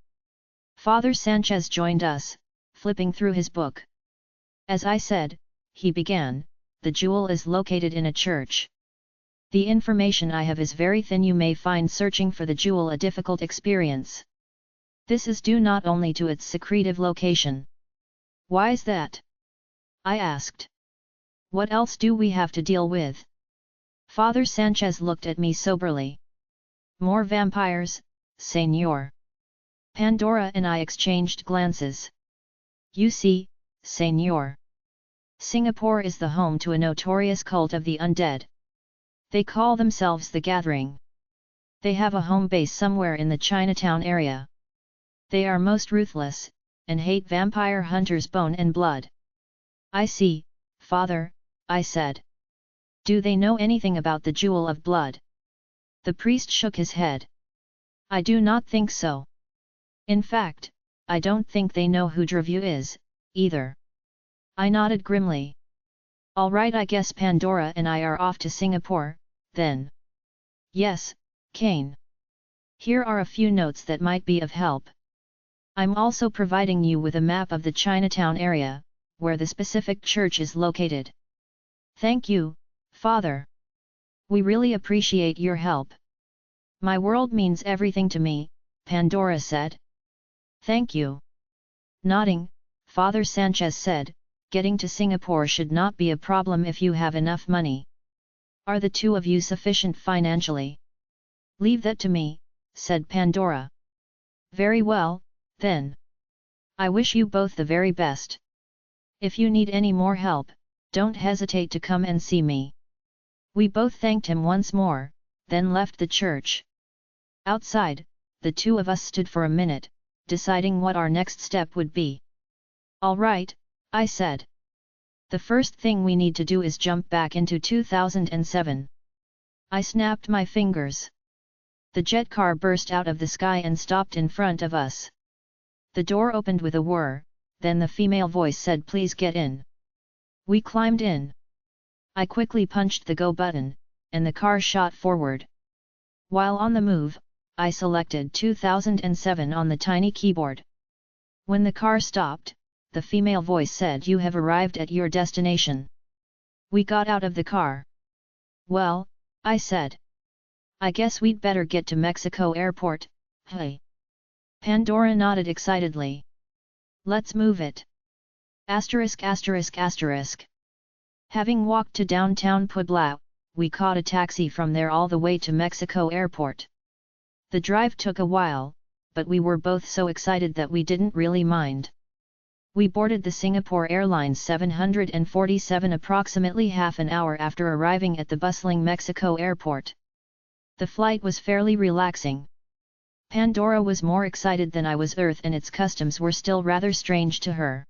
Father Sanchez joined us, flipping through his book. As I said, he began, the jewel is located in a church. The information I have is very thin. You may find searching for the jewel a difficult experience. This is due not only to its secretive location. Why's that? I asked. What else do we have to deal with? Father Sanchez looked at me soberly. More vampires, Señor. Pandora and I exchanged glances. You see, Señor. Singapore is the home to a notorious cult of the undead. They call themselves the Gathering. They have a home base somewhere in the Chinatown area. They are most ruthless, and hate vampire hunters bone and blood. I see, Father, I said. Do they know anything about the Jewel of Blood? The priest shook his head. I do not think so. In fact, I don't think they know who Dhrovu is, either. I nodded grimly. Alright, I guess Pandora and I are off to Singapore, then. Yes, Kaine. Here are a few notes that might be of help. I'm also providing you with a map of the Chinatown area, where the specific church is located. Thank you, Father. We really appreciate your help. My world means everything to me, Pandora said. Thank you. Nodding, Father Sanchez said, getting to Singapore should not be a problem if you have enough money. Are the two of you sufficient financially? Leave that to me, said Pandora. Very well, then. I wish you both the very best. If you need any more help, don't hesitate to come and see me. We both thanked him once more, then left the church. Outside, the two of us stood for a minute, deciding what our next step would be. All right, I said. The first thing we need to do is jump back into 2007. I snapped my fingers. The jet car burst out of the sky and stopped in front of us. The door opened with a whir, then the female voice said, "Please get in." We climbed in. I quickly punched the go button, and the car shot forward. While on the move, I selected 2007 on the tiny keyboard. When the car stopped, the female voice said, "You have arrived at your destination." We got out of the car. Well, I said. I guess we'd better get to Mexico Airport, hey. Pandora nodded excitedly. Let's move it. Asterisk asterisk asterisk. Having walked to downtown Puebla, we caught a taxi from there all the way to Mexico Airport. The drive took a while, but we were both so excited that we didn't really mind. We boarded the Singapore Airlines 747 approximately half an hour after arriving at the bustling Mexico Airport. The flight was fairly relaxing. Pandora was more excited than I was. Earth and its customs were still rather strange to her.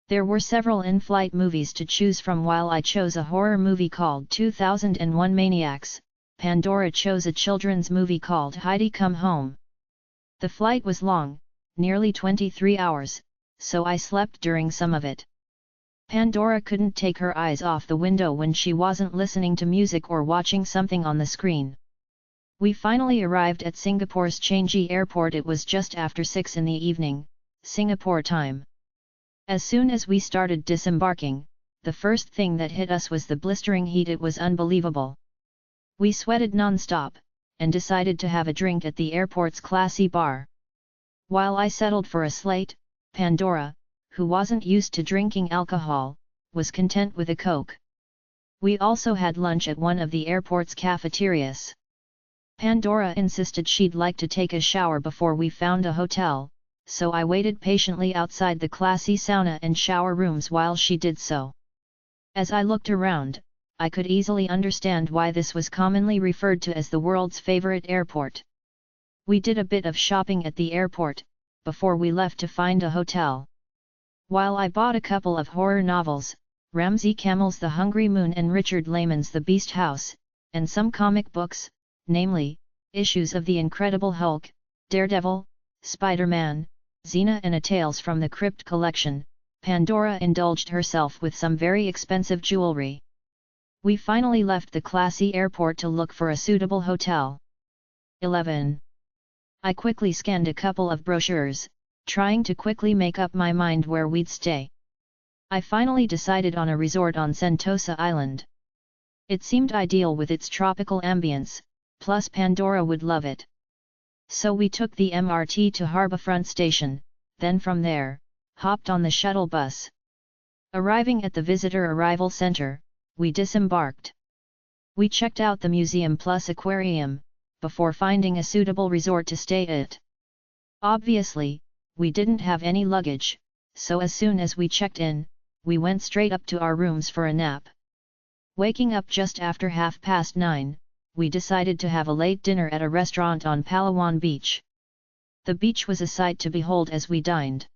There were several in-flight movies to choose from. While I chose a horror movie called 2001 Maniacs, Pandora chose a children's movie called Heidi Come Home. The flight was long, nearly 23 hours, so I slept during some of it. Pandora couldn't take her eyes off the window when she wasn't listening to music or watching something on the screen. We finally arrived at Singapore's Changi Airport. It was just after 6 in the evening, Singapore time. As soon as we started disembarking, the first thing that hit us was the blistering heat. It was unbelievable. We sweated non-stop, and decided to have a drink at the airport's classy bar. While I settled for a slate, Pandora, who wasn't used to drinking alcohol, was content with a Coke. We also had lunch at one of the airport's cafeterias. Pandora insisted she'd like to take a shower before we found a hotel, so I waited patiently outside the classy sauna and shower rooms while she did so. As I looked around, I could easily understand why this was commonly referred to as the world's favorite airport. We did a bit of shopping at the airport, before we left to find a hotel. While I bought a couple of horror novels, Ramsey Camel's The Hungry Moon and Richard Lehman's The Beast House, and some comic books, namely, issues of The Incredible Hulk, Daredevil, Spider-Man, Xena and a Tales from the Crypt collection, Pandora indulged herself with some very expensive jewelry. We finally left the classy airport to look for a suitable hotel. 11. I quickly scanned a couple of brochures, trying to quickly make up my mind where we'd stay. I finally decided on a resort on Sentosa Island. It seemed ideal with its tropical ambience, plus Pandora would love it. So we took the MRT to Harbourfront Station, then from there, hopped on the shuttle bus. Arriving at the visitor arrival center, we disembarked. We checked out the museum plus aquarium, before finding a suitable resort to stay at. Obviously, we didn't have any luggage, so as soon as we checked in, we went straight up to our rooms for a nap. Waking up just after 9:30, we decided to have a late dinner at a restaurant on Palawan Beach. The beach was a sight to behold as we dined.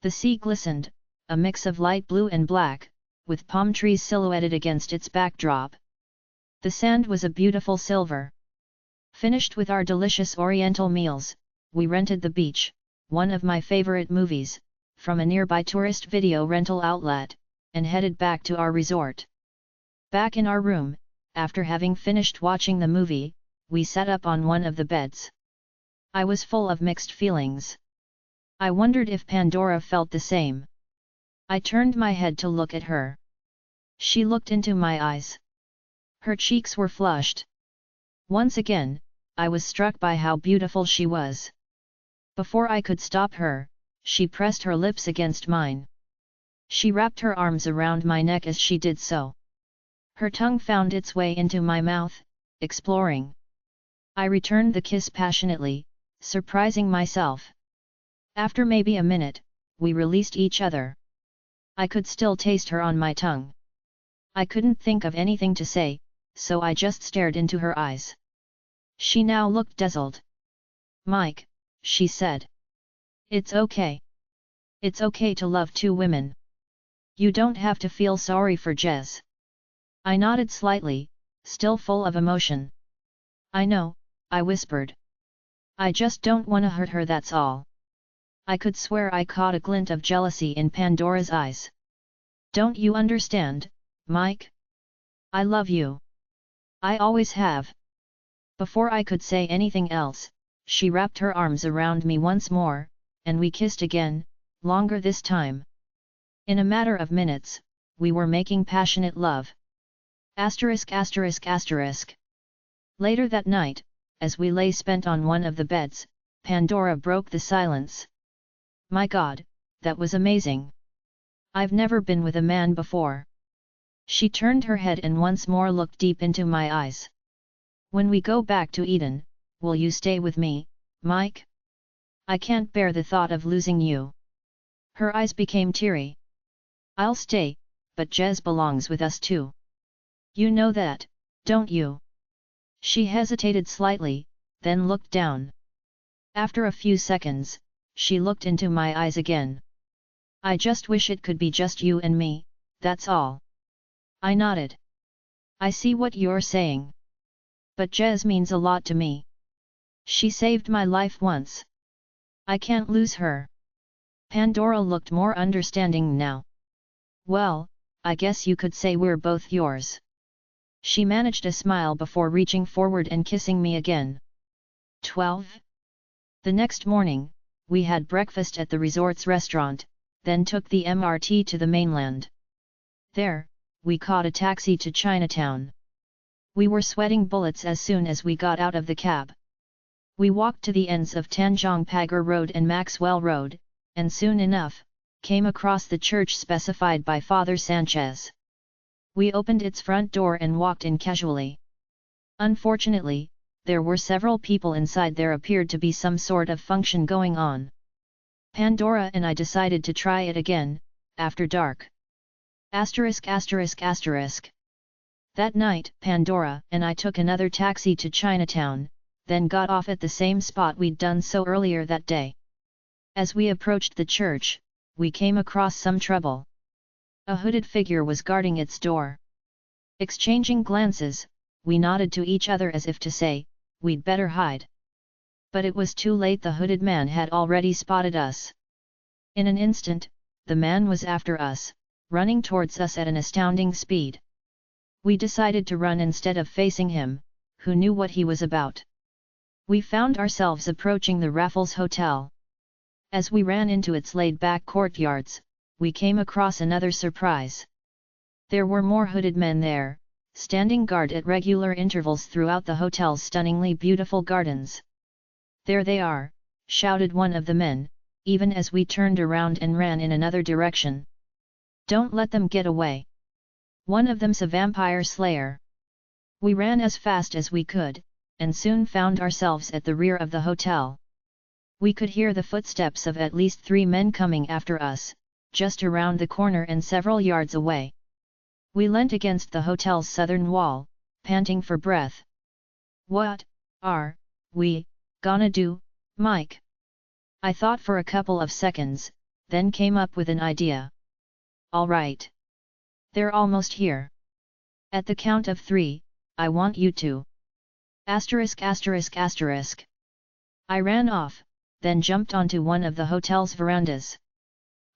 The sea glistened, a mix of light blue and black, with palm trees silhouetted against its backdrop. The sand was a beautiful silver. Finished with our delicious oriental meals, we rented the beach, one of my favorite movies, from a nearby tourist video rental outlet, and headed back to our resort. Back in our room, after having finished watching the movie, we sat up on one of the beds. I was full of mixed feelings. I wondered if Pandora felt the same. I turned my head to look at her. She looked into my eyes. Her cheeks were flushed. Once again, I was struck by how beautiful she was. Before I could stop her, she pressed her lips against mine. She wrapped her arms around my neck as she did so. Her tongue found its way into my mouth, exploring. I returned the kiss passionately, surprising myself. After maybe a minute, we released each other. I could still taste her on my tongue. I couldn't think of anything to say, so I just stared into her eyes. She now looked dazzled. "Mike," she said. "It's okay. It's okay to love two women. You don't have to feel sorry for Jez." I nodded slightly, still full of emotion. "I know," I whispered. "I just don't wanna hurt her, that's all." I could swear I caught a glint of jealousy in Pandora's eyes. "Don't you understand, Mike? I love you. I always have." Before I could say anything else, she wrapped her arms around me once more, and we kissed again, longer this time. In a matter of minutes, we were making passionate love. Asterisk asterisk asterisk. Later that night, as we lay spent on one of the beds, Pandora broke the silence. "My God, that was amazing. I've never been with a man before." She turned her head and once more looked deep into my eyes. "When we go back to Eden, will you stay with me, Mike? I can't bear the thought of losing you." Her eyes became teary. "I'll stay, but Jez belongs with us too. You know that, don't you?" She hesitated slightly, then looked down. After a few seconds, she looked into my eyes again. "I just wish it could be just you and me, that's all." I nodded. "I see what you're saying. But Jez means a lot to me. She saved my life once. I can't lose her." Pandora looked more understanding now. "Well, I guess you could say we're both yours." She managed a smile before reaching forward and kissing me again. 12. The next morning, we had breakfast at the resort's restaurant, then took the MRT to the mainland. There, we caught a taxi to Chinatown. We were sweating bullets as soon as we got out of the cab. We walked to the ends of Tanjong Pagar Road and Maxwell Road, and soon enough, came across the church specified by Father Sanchez. We opened its front door and walked in casually. Unfortunately, there were several people inside. There appeared to be some sort of function going on. Pandora and I decided to try it again, after dark. Asterisk asterisk asterisk. That night, Pandora and I took another taxi to Chinatown, then got off at the same spot we'd done so earlier that day. As we approached the church, we came across some trouble. A hooded figure was guarding its door. Exchanging glances, we nodded to each other as if to say, we'd better hide. But it was too late. The hooded man had already spotted us. In an instant, the man was after us, running towards us at an astounding speed. We decided to run instead of facing him, who knew what he was about. We found ourselves approaching the Raffles Hotel. As we ran into its laid-back courtyards, we came across another surprise. There were more hooded men there, standing guard at regular intervals throughout the hotel's stunningly beautiful gardens. "There they are," shouted one of the men, even as we turned around and ran in another direction. "Don't let them get away. One of them's a vampire slayer." We ran as fast as we could, and soon found ourselves at the rear of the hotel. We could hear the footsteps of at least 3 men coming after us, just around the corner and several yards away. We leant against the hotel's southern wall, panting for breath. "What are we gonna do, Mike?" I thought for a couple of seconds, then came up with an idea. "All right. They're almost here. At the count of 3, I want you to..." Asterisk asterisk asterisk. I ran off, then jumped onto one of the hotel's verandas.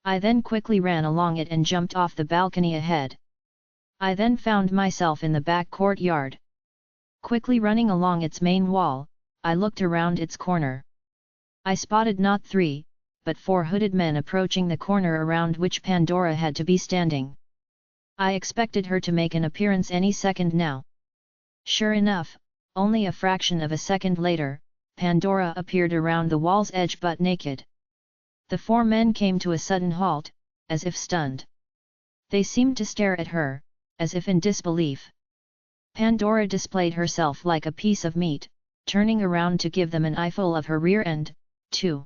I then quickly ran along it and jumped off the balcony ahead. I then found myself in the back courtyard. Quickly running along its main wall, I looked around its corner. I spotted not 3, but 4 hooded men approaching the corner around which Pandora had to be standing. I expected her to make an appearance any second now. Sure enough, only a fraction of a second later, Pandora appeared around the wall's edge butt naked. The 4 men came to a sudden halt, as if stunned. They seemed to stare at her, as if in disbelief. Pandora displayed herself like a piece of meat, turning around to give them an eyeful of her rear end, too.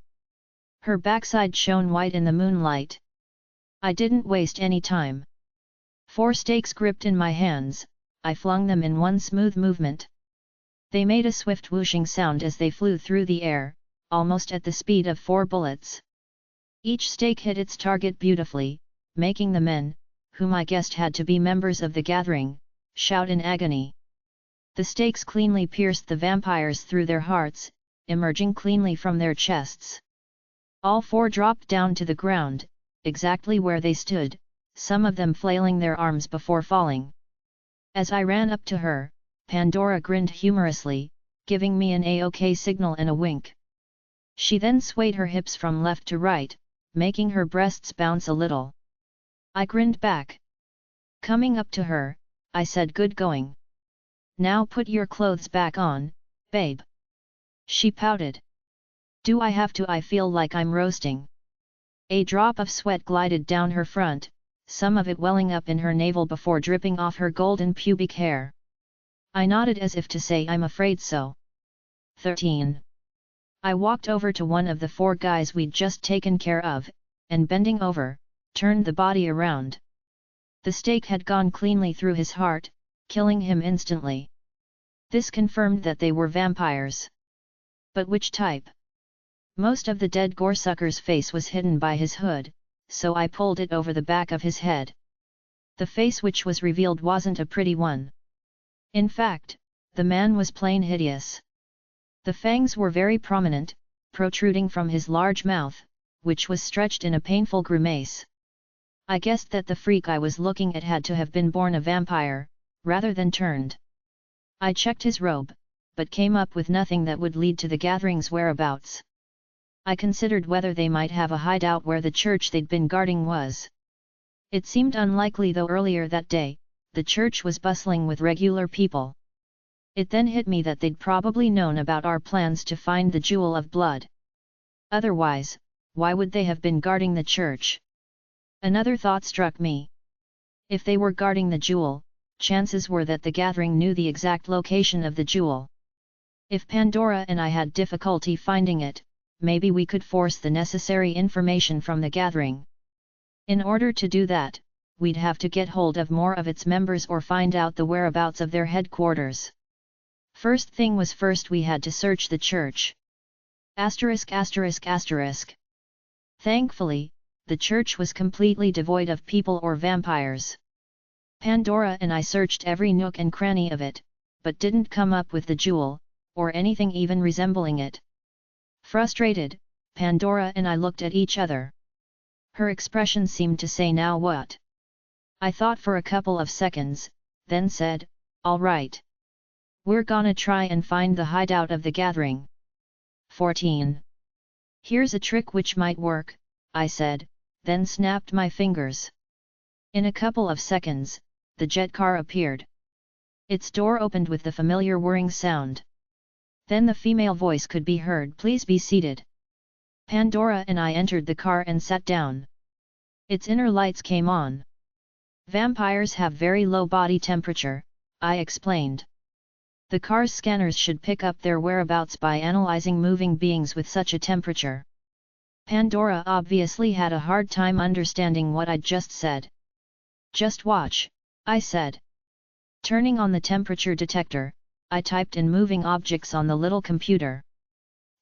Her backside shone white in the moonlight. I didn't waste any time. 4 stakes gripped in my hands, I flung them in one smooth movement. They made a swift whooshing sound as they flew through the air, almost at the speed of 4 bullets. Each stake hit its target beautifully, making the men, whom I guessed had to be members of the gathering, shout in agony. The stakes cleanly pierced the vampires through their hearts, emerging cleanly from their chests. All 4 dropped down to the ground, exactly where they stood, some of them flailing their arms before falling. As I ran up to her, Pandora grinned humorously, giving me an A-OK signal and a wink. She then swayed her hips from left to right, making her breasts bounce a little. I grinned back. Coming up to her, I said, "Good going. Now put your clothes back on, babe." She pouted. "Do I have to? I feel like I'm roasting." A drop of sweat glided down her front, some of it welling up in her navel before dripping off her golden pubic hair. I nodded as if to say, "I'm afraid so." 13. I walked over to one of the 4 guys we'd just taken care of, and bending over, turned the body around. The stake had gone cleanly through his heart, killing him instantly. This confirmed that they were vampires. But which type? Most of the dead goresucker's face was hidden by his hood, so I pulled it over the back of his head. The face which was revealed wasn't a pretty one. In fact, the man was plain hideous. The fangs were very prominent, protruding from his large mouth, which was stretched in a painful grimace. I guessed that the freak I was looking at had to have been born a vampire, rather than turned. I checked his robe, but came up with nothing that would lead to the gathering's whereabouts. I considered whether they might have a hideout where the church they'd been guarding was. It seemed unlikely, though earlier that day, the church was bustling with regular people. It then hit me that they'd probably known about our plans to find the Jewel of Blood. Otherwise, why would they have been guarding the church? Another thought struck me. If they were guarding the jewel, chances were that the gathering knew the exact location of the jewel. If Pandora and I had difficulty finding it, maybe we could force the necessary information from the gathering. In order to do that, we'd have to get hold of more of its members or find out the whereabouts of their headquarters. First thing was first, we had to search the church. ******. Thankfully, the church was completely devoid of people or vampires. Pandora and I searched every nook and cranny of it, but didn't come up with the jewel, or anything even resembling it. Frustrated, Pandora and I looked at each other. Her expression seemed to say, "Now what?" I thought for a couple of seconds, then said, "All right. We're gonna try and find the hideout of the gathering." 14. "Here's a trick which might work," I said, then snapped my fingers. In a couple of seconds, the jet car appeared. Its door opened with the familiar whirring sound. Then the female voice could be heard, "Please be seated." Pandora and I entered the car and sat down. Its inner lights came on. "Vampires have very low body temperature," I explained. "The car's scanners should pick up their whereabouts by analyzing moving beings with such a temperature." Pandora obviously had a hard time understanding what I'd just said. "Just watch," I said. Turning on the temperature detector, I typed in moving objects on the little computer.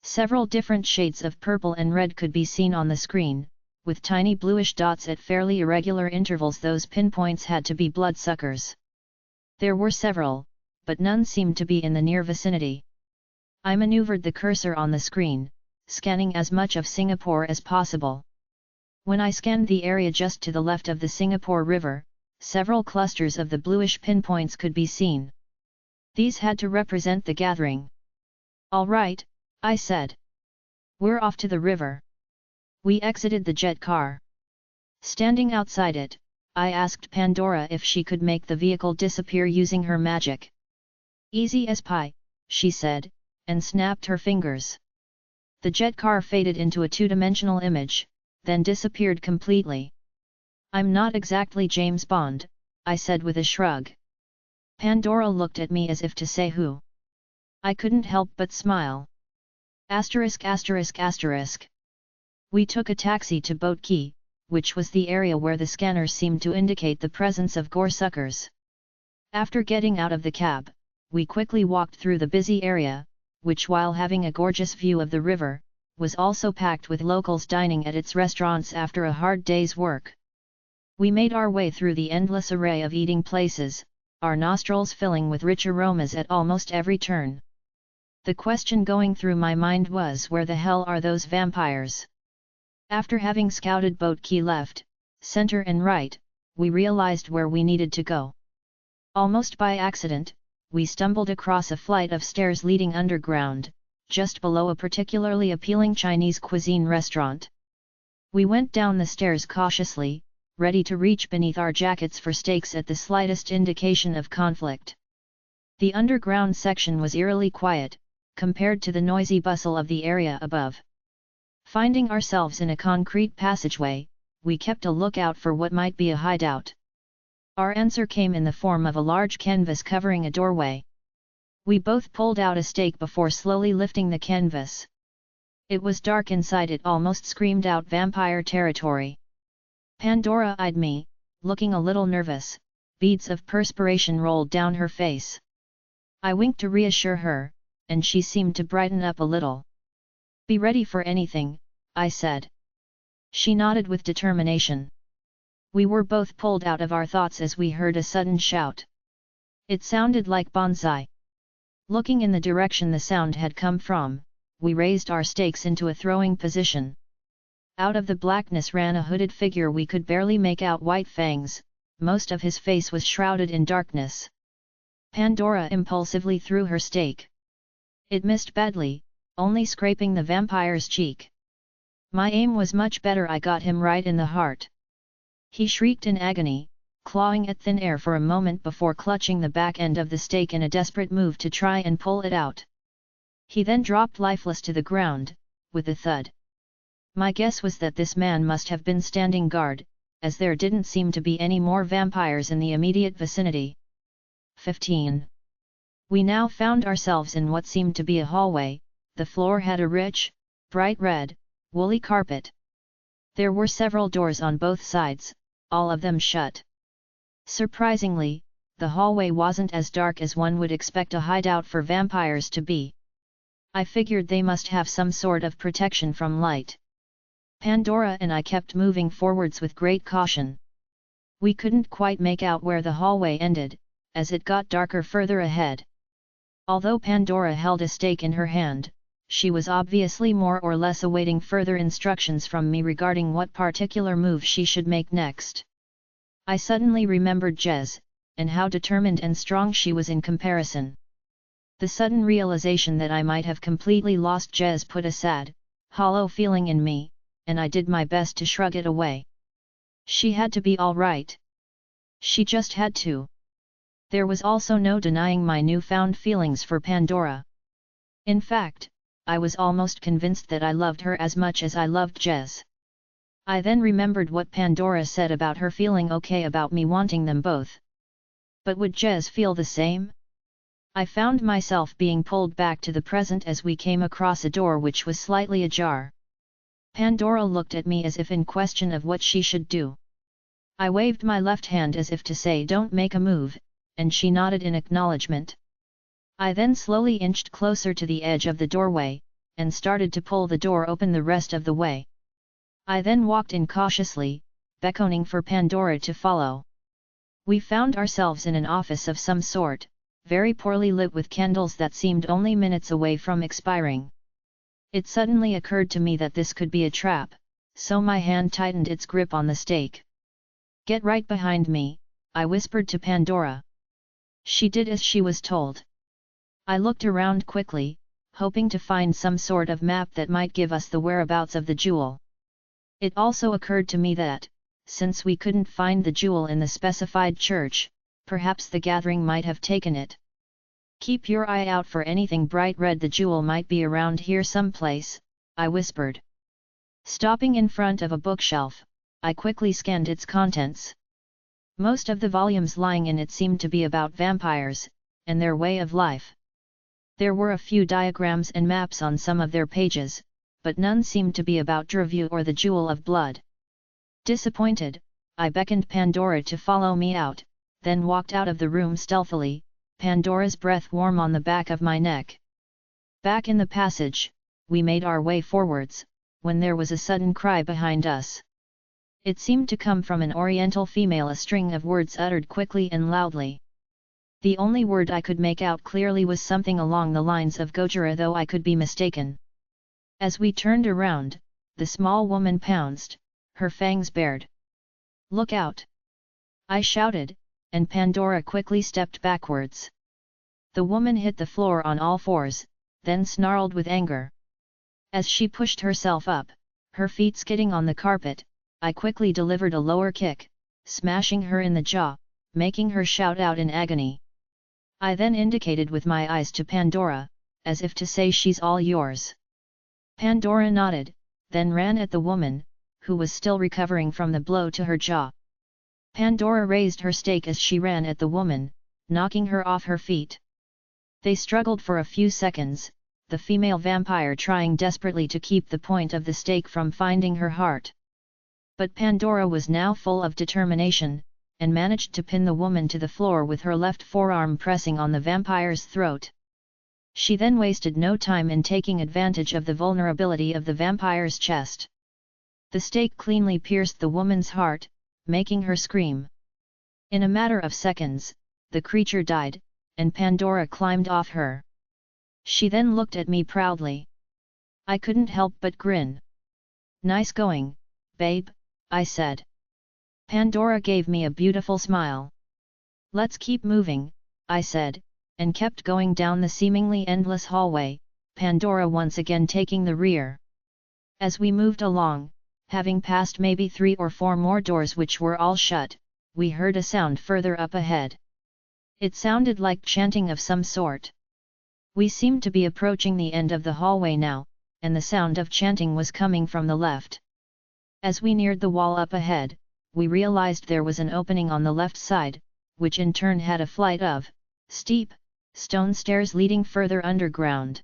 Several different shades of purple and red could be seen on the screen, with tiny bluish dots at fairly irregular intervals. Those pinpoints had to be bloodsuckers. There were several, but none seemed to be in the near vicinity. I maneuvered the cursor on the screen, scanning as much of Singapore as possible. When I scanned the area just to the left of the Singapore River, several clusters of the bluish pinpoints could be seen. These had to represent the gathering. "All right," I said. "We're off to the river." We exited the jet car. Standing outside it, I asked Pandora if she could make the vehicle disappear using her magic. "Easy as pie," she said, and snapped her fingers. The jet car faded into a two-dimensional image, then disappeared completely. "I'm not exactly James Bond," I said with a shrug. Pandora looked at me as if to say who. I couldn't help but smile. Asterisk asterisk asterisk. We took a taxi to Boat Quay, which was the area where the scanner seemed to indicate the presence of goresuckers. After getting out of the cab, we quickly walked through the busy area, which, while having a gorgeous view of the river, was also packed with locals dining at its restaurants after a hard day's work. We made our way through the endless array of eating places, our nostrils filling with rich aromas at almost every turn. The question going through my mind was, where the hell are those vampires? After having scouted Boat Quay left, center and right, we realized where we needed to go. Almost by accident, we stumbled across a flight of stairs leading underground, just below a particularly appealing Chinese cuisine restaurant. We went down the stairs cautiously, ready to reach beneath our jackets for steaks at the slightest indication of conflict. The underground section was eerily quiet, compared to the noisy bustle of the area above. Finding ourselves in a concrete passageway, we kept a lookout for what might be a hideout. Our answer came in the form of a large canvas covering a doorway. We both pulled out a stake before slowly lifting the canvas. It was dark inside. It almost screamed out vampire territory. Pandora eyed me, looking a little nervous. Beads of perspiration rolled down her face. I winked to reassure her, and she seemed to brighten up a little. "Be ready for anything," I said. She nodded with determination. We were both pulled out of our thoughts as we heard a sudden shout. It sounded like bonsai. Looking in the direction the sound had come from, we raised our stakes into a throwing position. Out of the blackness ran a hooded figure. We could barely make out white fangs, most of his face was shrouded in darkness. Pandora impulsively threw her stake. It missed badly, only scraping the vampire's cheek. My aim was much better. I got him right in the heart. He shrieked in agony, clawing at thin air for a moment before clutching the back end of the stake in a desperate move to try and pull it out. He then dropped lifeless to the ground, with a thud. My guess was that this man must have been standing guard, as there didn't seem to be any more vampires in the immediate vicinity. 15. We now found ourselves in what seemed to be a hallway. The floor had a rich, bright red, woolly carpet. There were several doors on both sides, all of them shut. Surprisingly, the hallway wasn't as dark as one would expect a hideout for vampires to be. I figured they must have some sort of protection from light. Pandora and I kept moving forwards with great caution. We couldn't quite make out where the hallway ended, as it got darker further ahead. Although Pandora held a stake in her hand, she was obviously more or less awaiting further instructions from me regarding what particular move she should make next. I suddenly remembered Jez, and how determined and strong she was in comparison. The sudden realization that I might have completely lost Jez put a sad, hollow feeling in me, and I did my best to shrug it away. She had to be all right. She just had to. There was also no denying my newfound feelings for Pandora. In fact, I was almost convinced that I loved her as much as I loved Jez. I then remembered what Pandora said about her feeling okay about me wanting them both. But would Jez feel the same? I found myself being pulled back to the present as we came across a door which was slightly ajar. Pandora looked at me as if in question of what she should do. I waved my left hand as if to say don't make a move, and she nodded in acknowledgement. I then slowly inched closer to the edge of the doorway, and started to pull the door open the rest of the way. I then walked in cautiously, beckoning for Pandora to follow. We found ourselves in an office of some sort, very poorly lit with candles that seemed only minutes away from expiring. It suddenly occurred to me that this could be a trap, so my hand tightened its grip on the stake. "Get right behind me," I whispered to Pandora. She did as she was told. I looked around quickly, hoping to find some sort of map that might give us the whereabouts of the jewel. It also occurred to me that, since we couldn't find the jewel in the specified church, perhaps the gathering might have taken it. "Keep your eye out for anything bright red, the jewel might be around here someplace," I whispered. Stopping in front of a bookshelf, I quickly scanned its contents. Most of the volumes lying in it seemed to be about vampires, and their way of life. There were a few diagrams and maps on some of their pages, but none seemed to be about Dhrovu or the Jewel of Blood. Disappointed, I beckoned Pandora to follow me out, then walked out of the room stealthily, Pandora's breath warm on the back of my neck. Back in the passage, we made our way forwards, when there was a sudden cry behind us. It seemed to come from an oriental female, a string of words uttered quickly and loudly. The only word I could make out clearly was something along the lines of Gojira, though I could be mistaken. As we turned around, the small woman pounced, her fangs bared. "Look out!" I shouted, and Pandora quickly stepped backwards. The woman hit the floor on all fours, then snarled with anger. As she pushed herself up, her feet skidding on the carpet, I quickly delivered a lower kick, smashing her in the jaw, making her shout out in agony. I then indicated with my eyes to Pandora, as if to say, "She's all yours." Pandora nodded, then ran at the woman, who was still recovering from the blow to her jaw. Pandora raised her stake as she ran at the woman, knocking her off her feet. They struggled for a few seconds, the female vampire trying desperately to keep the point of the stake from finding her heart. But Pandora was now full of determination, and managed to pin the woman to the floor with her left forearm pressing on the vampire's throat. She then wasted no time in taking advantage of the vulnerability of the vampire's chest. The stake cleanly pierced the woman's heart, making her scream. In a matter of seconds, the creature died, and Pandora climbed off her. She then looked at me proudly. I couldn't help but grin. "Nice going, babe," I said. Pandora gave me a beautiful smile. "Let's keep moving," I said, and kept going down the seemingly endless hallway, Pandora once again taking the rear. As we moved along, having passed maybe 3 or 4 more doors which were all shut, we heard a sound further up ahead. It sounded like chanting of some sort. We seemed to be approaching the end of the hallway now, and the sound of chanting was coming from the left. As we neared the wall up ahead, we realized there was an opening on the left side, which in turn had a flight of steep stone stairs leading further underground.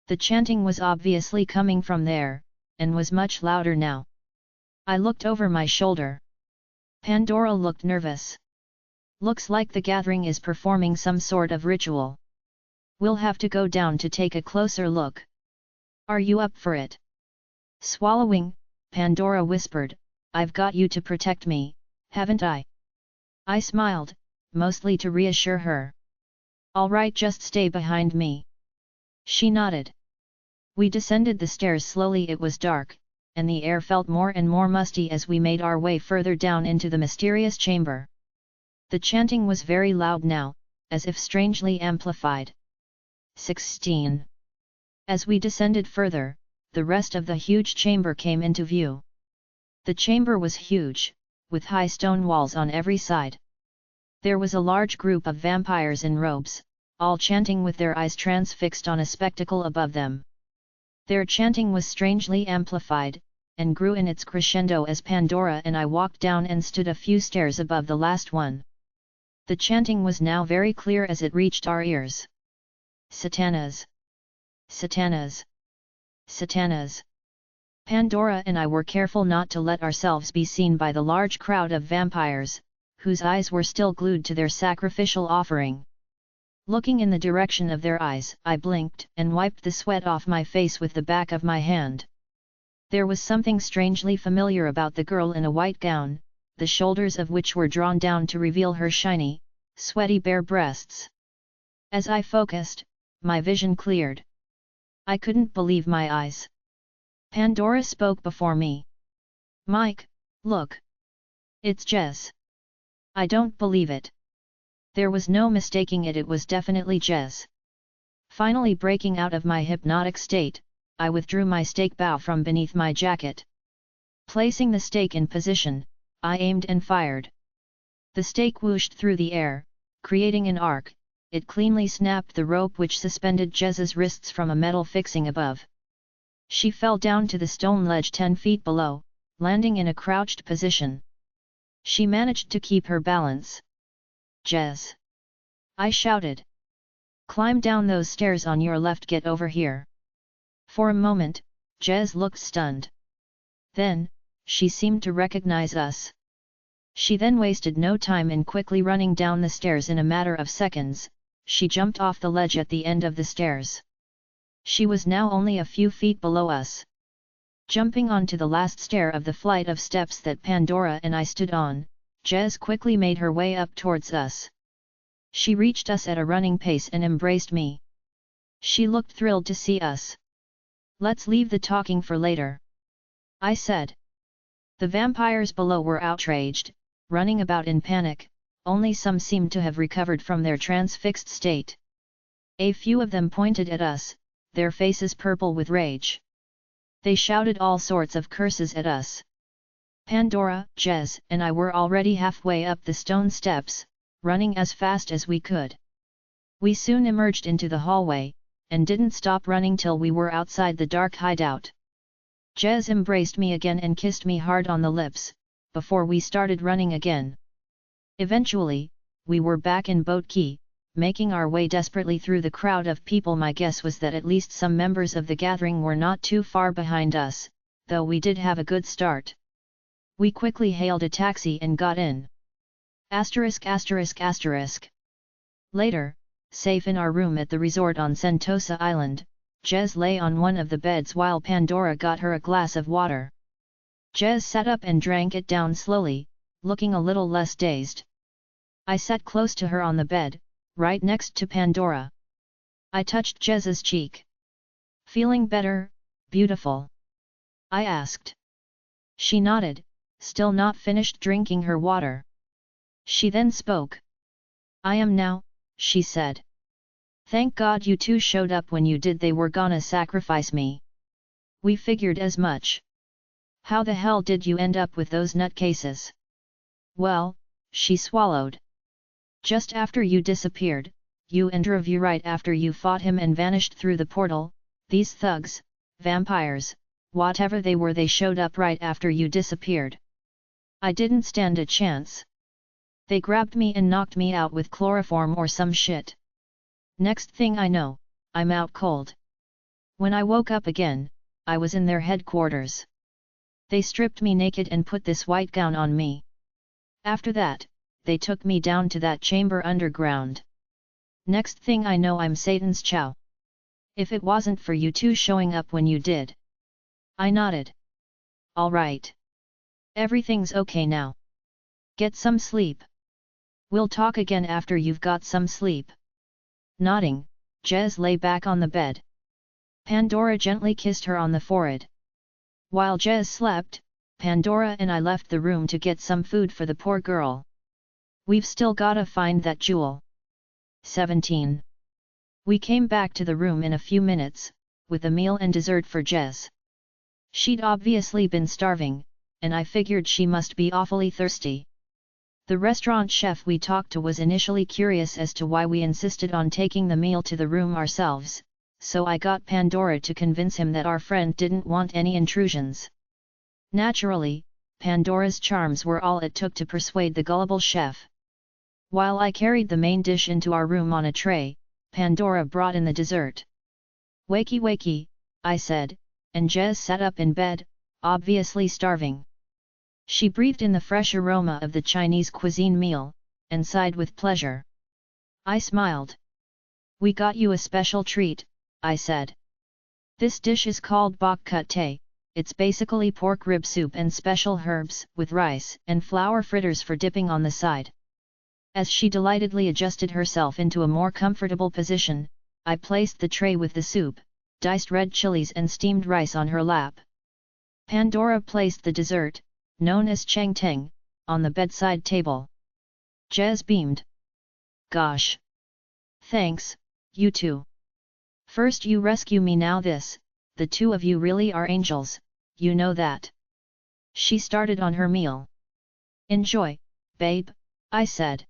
The chanting was obviously coming from there, and was much louder now. I looked over my shoulder. Pandora looked nervous. "Looks like the gathering is performing some sort of ritual. We'll have to go down to take a closer look. Are you up for it?" Swallowing, Pandora whispered, "I've got you to protect me, haven't I?" I smiled, mostly to reassure her. "All right, just stay behind me." She nodded. We descended the stairs slowly. It was dark, and the air felt more and more musty as we made our way further down into the mysterious chamber. The chanting was very loud now, as if strangely amplified. 16. As we descended further, the rest of the huge chamber came into view. The chamber was huge, with high stone walls on every side. There was a large group of vampires in robes, all chanting with their eyes transfixed on a spectacle above them. Their chanting was strangely amplified, and grew in its crescendo as Pandora and I walked down and stood a few stairs above the last one. The chanting was now very clear as it reached our ears. "Satanas! Satanas! Satanas!" Pandora and I were careful not to let ourselves be seen by the large crowd of vampires, whose eyes were still glued to their sacrificial offering. Looking in the direction of their eyes, I blinked and wiped the sweat off my face with the back of my hand. There was something strangely familiar about the girl in a white gown, the shoulders of which were drawn down to reveal her shiny, sweaty bare breasts. As I focused, my vision cleared. I couldn't believe my eyes. Pandora spoke before me. Mike, look. It's Jez. I don't believe it. There was no mistaking it, it was definitely Jez. Finally breaking out of my hypnotic state, I withdrew my stake bow from beneath my jacket. Placing the stake in position, I aimed and fired. The stake whooshed through the air, creating an arc. It cleanly snapped the rope which suspended Jez's wrists from a metal fixing above. She fell down to the stone ledge 10 feet below, landing in a crouched position. She managed to keep her balance. Jez! I shouted. Climb down those stairs on your left, get over here. For a moment, Jez looked stunned. Then, she seemed to recognize us. She then wasted no time in quickly running down the stairs. In a matter of seconds, she jumped off the ledge at the end of the stairs. She was now only a few feet below us. Jumping onto the last stair of the flight of steps that Pandora and I stood on, Jez quickly made her way up towards us. She reached us at a running pace and embraced me. She looked thrilled to see us. Let's leave the talking for later, I said. The vampires below were outraged, running about in panic. Only some seemed to have recovered from their transfixed state. A few of them pointed at us, their faces purple with rage. They shouted all sorts of curses at us. Pandora, Jez, and I were already halfway up the stone steps, running as fast as we could. We soon emerged into the hallway, and didn't stop running till we were outside the dark hideout. Jez embraced me again and kissed me hard on the lips, before we started running again. Eventually, we were back in Boat Key, making our way desperately through the crowd of people. My guess was that at least some members of the gathering were not too far behind us, though we did have a good start. We quickly hailed a taxi and got in. Later, safe in our room at the resort on Sentosa Island, Jez lay on one of the beds while Pandora got her a glass of water. Jez sat up and drank it down slowly, looking a little less dazed. I sat close to her on the bed, right next to Pandora. I touched Jez's cheek. Feeling better, beautiful? I asked. She nodded, still not finished drinking her water. She then spoke. I am now, she said. Thank God you two showed up when you did, they were gonna sacrifice me. We figured as much. How the hell did you end up with those nutcases? Well, she swallowed. Just after you disappeared, you and Dhrovu, right after you fought him and vanished through the portal, these thugs, vampires, whatever they were, they showed up right after you disappeared. I didn't stand a chance. They grabbed me and knocked me out with chloroform or some shit. Next thing I know, I'm out cold. When I woke up again, I was in their headquarters. They stripped me naked and put this white gown on me. After that, they took me down to that chamber underground. Next thing I know, I'm Satan's chow. If it wasn't for you two showing up when you did. I nodded. All right. Everything's okay now. Get some sleep. We'll talk again after you've got some sleep. Nodding, Jez lay back on the bed. Pandora gently kissed her on the forehead. While Jez slept, Pandora and I left the room to get some food for the poor girl. We've still gotta find that jewel. 17. We came back to the room in a few minutes, with a meal and dessert for Jez. She'd obviously been starving, and I figured she must be awfully thirsty. The restaurant chef we talked to was initially curious as to why we insisted on taking the meal to the room ourselves, so I got Pandora to convince him that our friend didn't want any intrusions. Naturally, Pandora's charms were all it took to persuade the gullible chef. While I carried the main dish into our room on a tray, Pandora brought in the dessert. Wakey wakey, I said, and Jez sat up in bed, obviously starving. She breathed in the fresh aroma of the Chinese cuisine meal, and sighed with pleasure. I smiled. We got you a special treat, I said. This dish is called bok kut teh. It's basically pork rib soup and special herbs, with rice and flour fritters for dipping on the side. As she delightedly adjusted herself into a more comfortable position, I placed the tray with the soup, diced red chilies and steamed rice on her lap. Pandora placed the dessert, known as Cheng Teng, on the bedside table. Jez beamed. Gosh! Thanks, you two. First you rescue me, now this, the two of you really are angels, you know that. She started on her meal. Enjoy, babe, I said.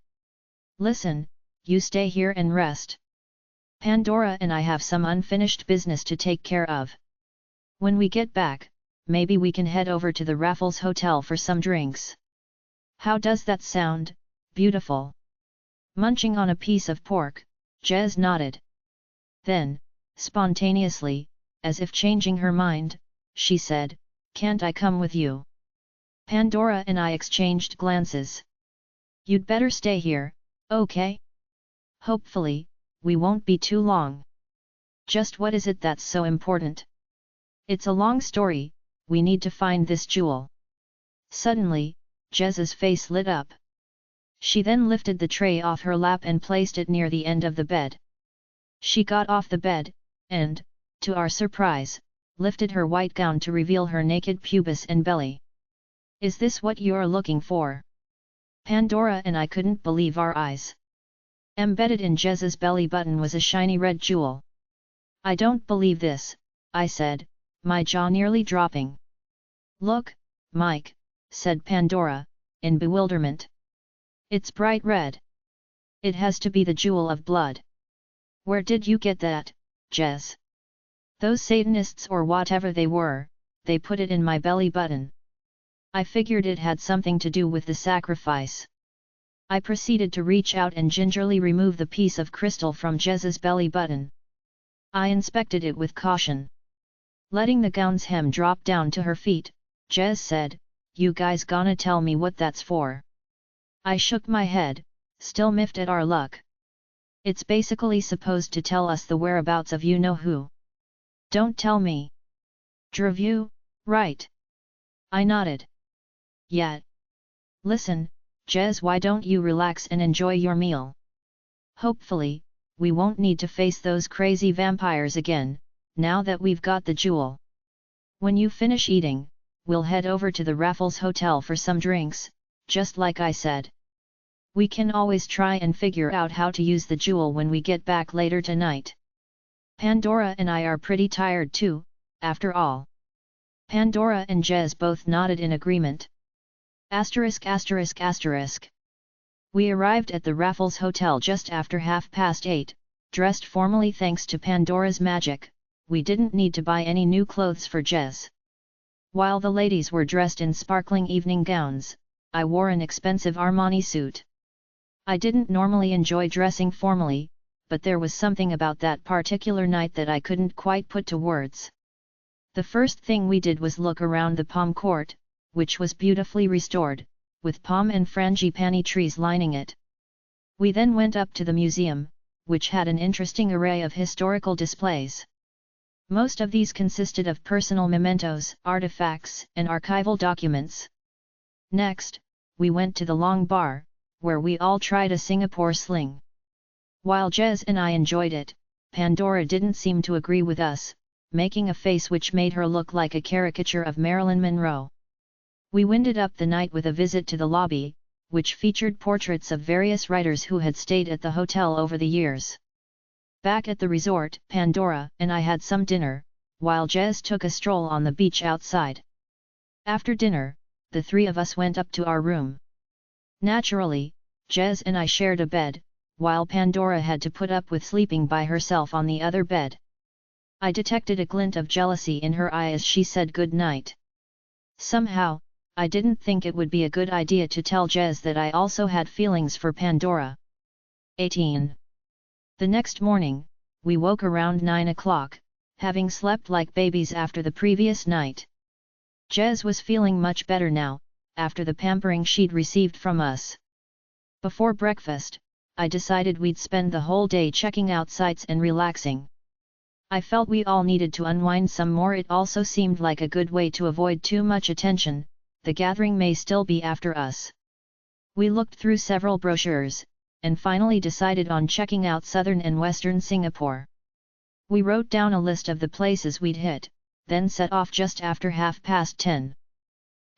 Listen, you stay here and rest. Pandora and I have some unfinished business to take care of. When we get back, maybe we can head over to the Raffles Hotel for some drinks. How does that sound, beautiful? Munching on a piece of pork, Jez nodded. Then, spontaneously, as if changing her mind, she said, "Can't I come with you?" Pandora and I exchanged glances. You'd better stay here, okay? Hopefully, we won't be too long. Just what is it that's so important? It's a long story, we need to find this jewel. Suddenly, Jez's face lit up. She then lifted the tray off her lap and placed it near the end of the bed. She got off the bed, and, to our surprise, lifted her white gown to reveal her naked pubis and belly. Is this what you're looking for? Pandora and I couldn't believe our eyes. Embedded in Jez's belly button was a shiny red jewel. I don't believe this, I said, my jaw nearly dropping. Look, Mike, said Pandora, in bewilderment. It's bright red. It has to be the jewel of blood. Where did you get that, Jez? Those Satanists or whatever they were, they put it in my belly button. I figured it had something to do with the sacrifice. I proceeded to reach out and gingerly remove the piece of crystal from Jez's belly button. I inspected it with caution. Letting the gown's hem drop down to her feet, Jez said, "You guys gonna tell me what that's for?" I shook my head, still miffed at our luck. It's basically supposed to tell us the whereabouts of you-know-who. Don't tell me. Dhrovu, right? I nodded. Yeah. Listen, Jez, why don't you relax and enjoy your meal? Hopefully, we won't need to face those crazy vampires again, now that we've got the jewel. When you finish eating, we'll head over to the Raffles Hotel for some drinks, just like I said. We can always try and figure out how to use the jewel when we get back later tonight. Pandora and I are pretty tired too, after all. Pandora and Jez both nodded in agreement. Asterisk asterisk asterisk. We arrived at the Raffles Hotel just after 8:30, dressed formally thanks to Pandora's magic. We didn't need to buy any new clothes for Jez. While the ladies were dressed in sparkling evening gowns, I wore an expensive Armani suit. I didn't normally enjoy dressing formally, but there was something about that particular night that I couldn't quite put to words. The first thing we did was look around the palm court, which was beautifully restored, with palm and frangipani trees lining it. We then went up to the museum, which had an interesting array of historical displays. Most of these consisted of personal mementos, artifacts, and archival documents. Next, we went to the Long Bar, where we all tried a Singapore sling. While Jez and I enjoyed it, Pandora didn't seem to agree with us, making a face which made her look like a caricature of Marilyn Monroe. We winded up the night with a visit to the lobby, which featured portraits of various writers who had stayed at the hotel over the years. Back at the resort, Pandora and I had some dinner, while Jez took a stroll on the beach outside. After dinner, the three of us went up to our room. Naturally, Jez and I shared a bed, while Pandora had to put up with sleeping by herself on the other bed. I detected a glint of jealousy in her eye as she said good night. Somehow, I didn't think it would be a good idea to tell Jez that I also had feelings for Pandora. 18. The next morning, we woke around 9 o'clock, having slept like babies after the previous night. Jez was feeling much better now, after the pampering she'd received from us. Before breakfast, I decided we'd spend the whole day checking out sights and relaxing. I felt we all needed to unwind some more. It also seemed like a good way to avoid too much attention. The gathering may still be after us. We looked through several brochures, and finally decided on checking out southern and western Singapore. We wrote down a list of the places we'd hit, then set off just after 10:30.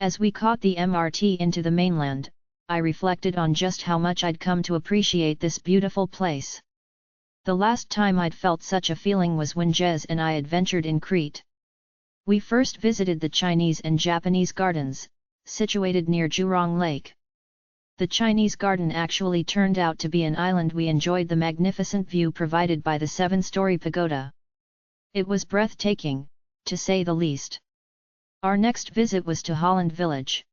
As we caught the MRT into the mainland, I reflected on just how much I'd come to appreciate this beautiful place. The last time I'd felt such a feeling was when Jez and I adventured in Crete. We first visited the Chinese and Japanese gardens, situated near Jurong Lake. The Chinese garden actually turned out to be an island. We enjoyed the magnificent view provided by the 7-story pagoda. It was breathtaking, to say the least. Our next visit was to Holland Village.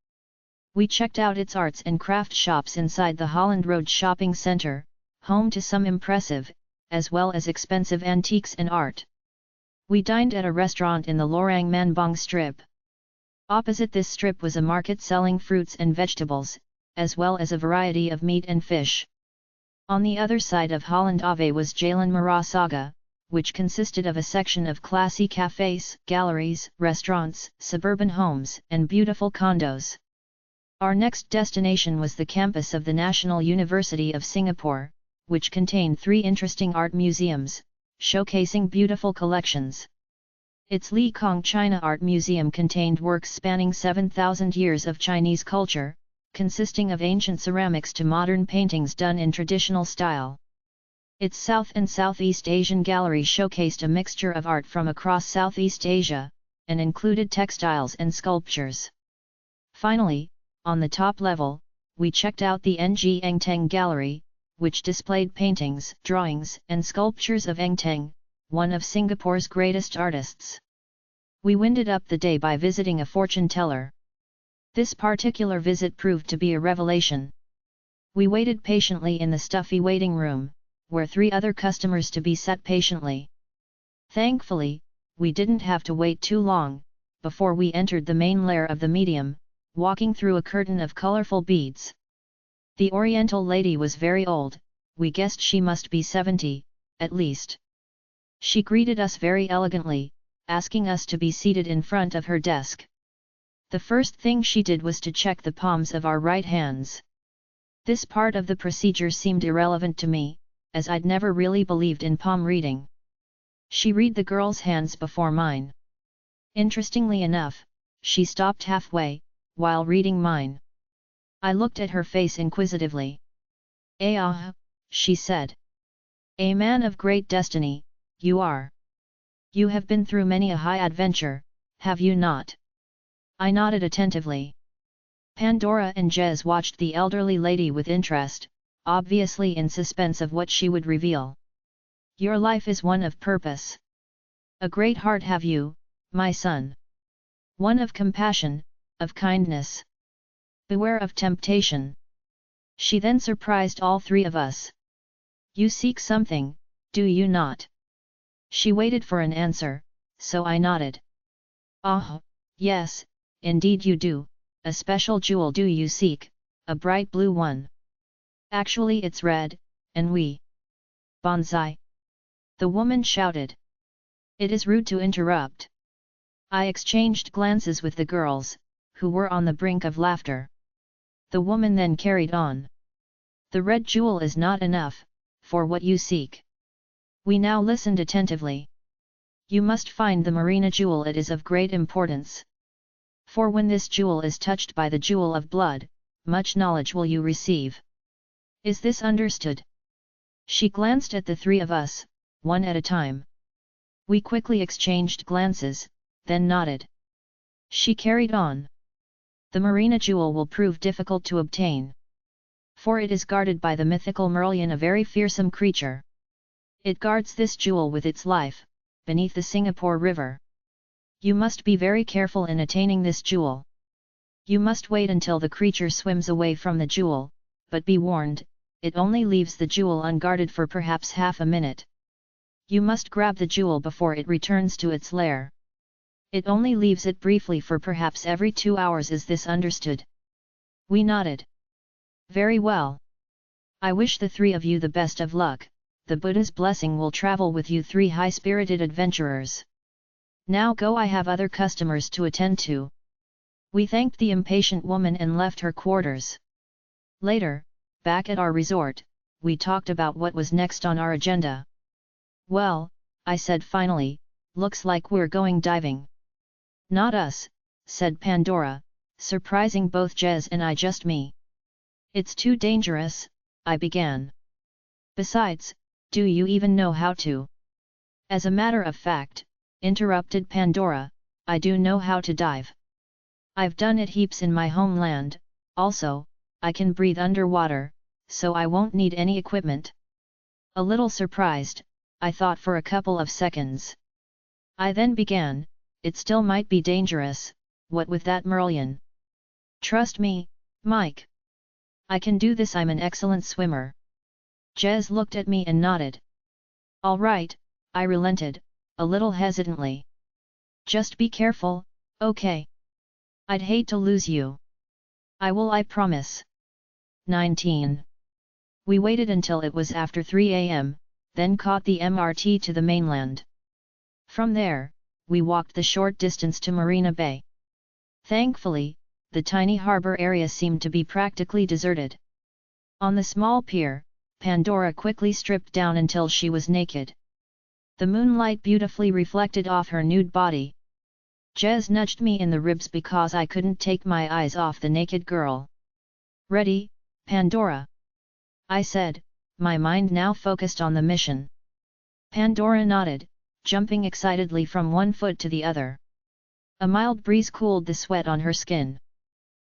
We checked out its arts and craft shops inside the Holland Road Shopping Centre, home to some impressive, as well as expensive antiques and art. We dined at a restaurant in the Lorang Manbong strip. Opposite this strip was a market selling fruits and vegetables, as well as a variety of meat and fish. On the other side of Holland Ave was Jalan Mara Saga, which consisted of a section of classy cafes, galleries, restaurants, suburban homes, and beautiful condos. Our next destination was the campus of the National University of Singapore, which contained 3 interesting art museums, showcasing beautiful collections. Its Li Kong China Art Museum contained works spanning 7,000 years of Chinese culture, consisting of ancient ceramics to modern paintings done in traditional style. Its South and Southeast Asian gallery showcased a mixture of art from across Southeast Asia, and included textiles and sculptures. Finally, on the top level, we checked out the Ng Engteng Gallery, which displayed paintings, drawings, and sculptures of Engteng, one of Singapore's greatest artists. We winded up the day by visiting a fortune teller. This particular visit proved to be a revelation. We waited patiently in the stuffy waiting room, where 3 other customers to be sat patiently. Thankfully, we didn't have to wait too long, before we entered the main lair of the medium, walking through a curtain of colorful beads. The Oriental lady was very old, we guessed she must be 70, at least. She greeted us very elegantly, asking us to be seated in front of her desk. The first thing she did was to check the palms of our right hands. This part of the procedure seemed irrelevant to me, as I'd never really believed in palm reading. She read the girl's hands before mine. Interestingly enough, she stopped halfway, while reading mine. I looked at her face inquisitively. She said. A man of great destiny, you are. You have been through many a high adventure, have you not? I nodded attentively. Pandora and Jez watched the elderly lady with interest, obviously in suspense of what she would reveal. Your life is one of purpose. A great heart have you, my son. One of compassion, of kindness. Beware of temptation. She then surprised all 3 of us. You seek something, do you not? She waited for an answer, so I nodded. Yes, indeed you do, a special jewel do you seek, a bright blue one. Actually it's red, and we... Bonsai! The woman shouted. It is rude to interrupt. I exchanged glances with the girls, who were on the brink of laughter. The woman then carried on. The red jewel is not enough, for what you seek. We now listened attentively. You must find the Marina jewel, it is of great importance. For when this jewel is touched by the jewel of blood, much knowledge will you receive. Is this understood? She glanced at the 3 of us, one at a time. We quickly exchanged glances, then nodded. She carried on. The Marina jewel will prove difficult to obtain. For it is guarded by the mythical Merlion, a very fearsome creature. It guards this jewel with its life, beneath the Singapore River. You must be very careful in attaining this jewel. You must wait until the creature swims away from the jewel, but be warned, it only leaves the jewel unguarded for perhaps half a minute. You must grab the jewel before it returns to its lair. It only leaves it briefly for perhaps every 2 hours. Is this understood? We nodded. Very well. I wish the 3 of you the best of luck, the Buddha's blessing will travel with you 3 high-spirited adventurers. Now go, I have other customers to attend to. We thanked the impatient woman and left her quarters. Later, back at our resort, we talked about what was next on our agenda. Well, I said finally, looks like we're going diving. Not us, said Pandora, surprising both Jez and I. Just me. It's too dangerous, I began. Besides, do you even know how to? As a matter of fact, interrupted Pandora, I do know how to dive. I've done it heaps in my homeland, also, I can breathe underwater, so I won't need any equipment. A little surprised, I thought for a couple of seconds. I then began, it still might be dangerous, what with that Merlion? Trust me, Mike. I can do this, I'm an excellent swimmer. Jez looked at me and nodded. All right, I relented, a little hesitantly. Just be careful, okay? I'd hate to lose you. I will, I promise. 19. We waited until it was after 3 a.m., then caught the MRT to the mainland. From there, we walked the short distance to Marina Bay. Thankfully, the tiny harbor area seemed to be practically deserted. On the small pier, Pandora quickly stripped down until she was naked. The moonlight beautifully reflected off her nude body. Jez nudged me in the ribs because I couldn't take my eyes off the naked girl. Ready, Pandora? I said, my mind now focused on the mission. Pandora nodded, jumping excitedly from one foot to the other. A mild breeze cooled the sweat on her skin.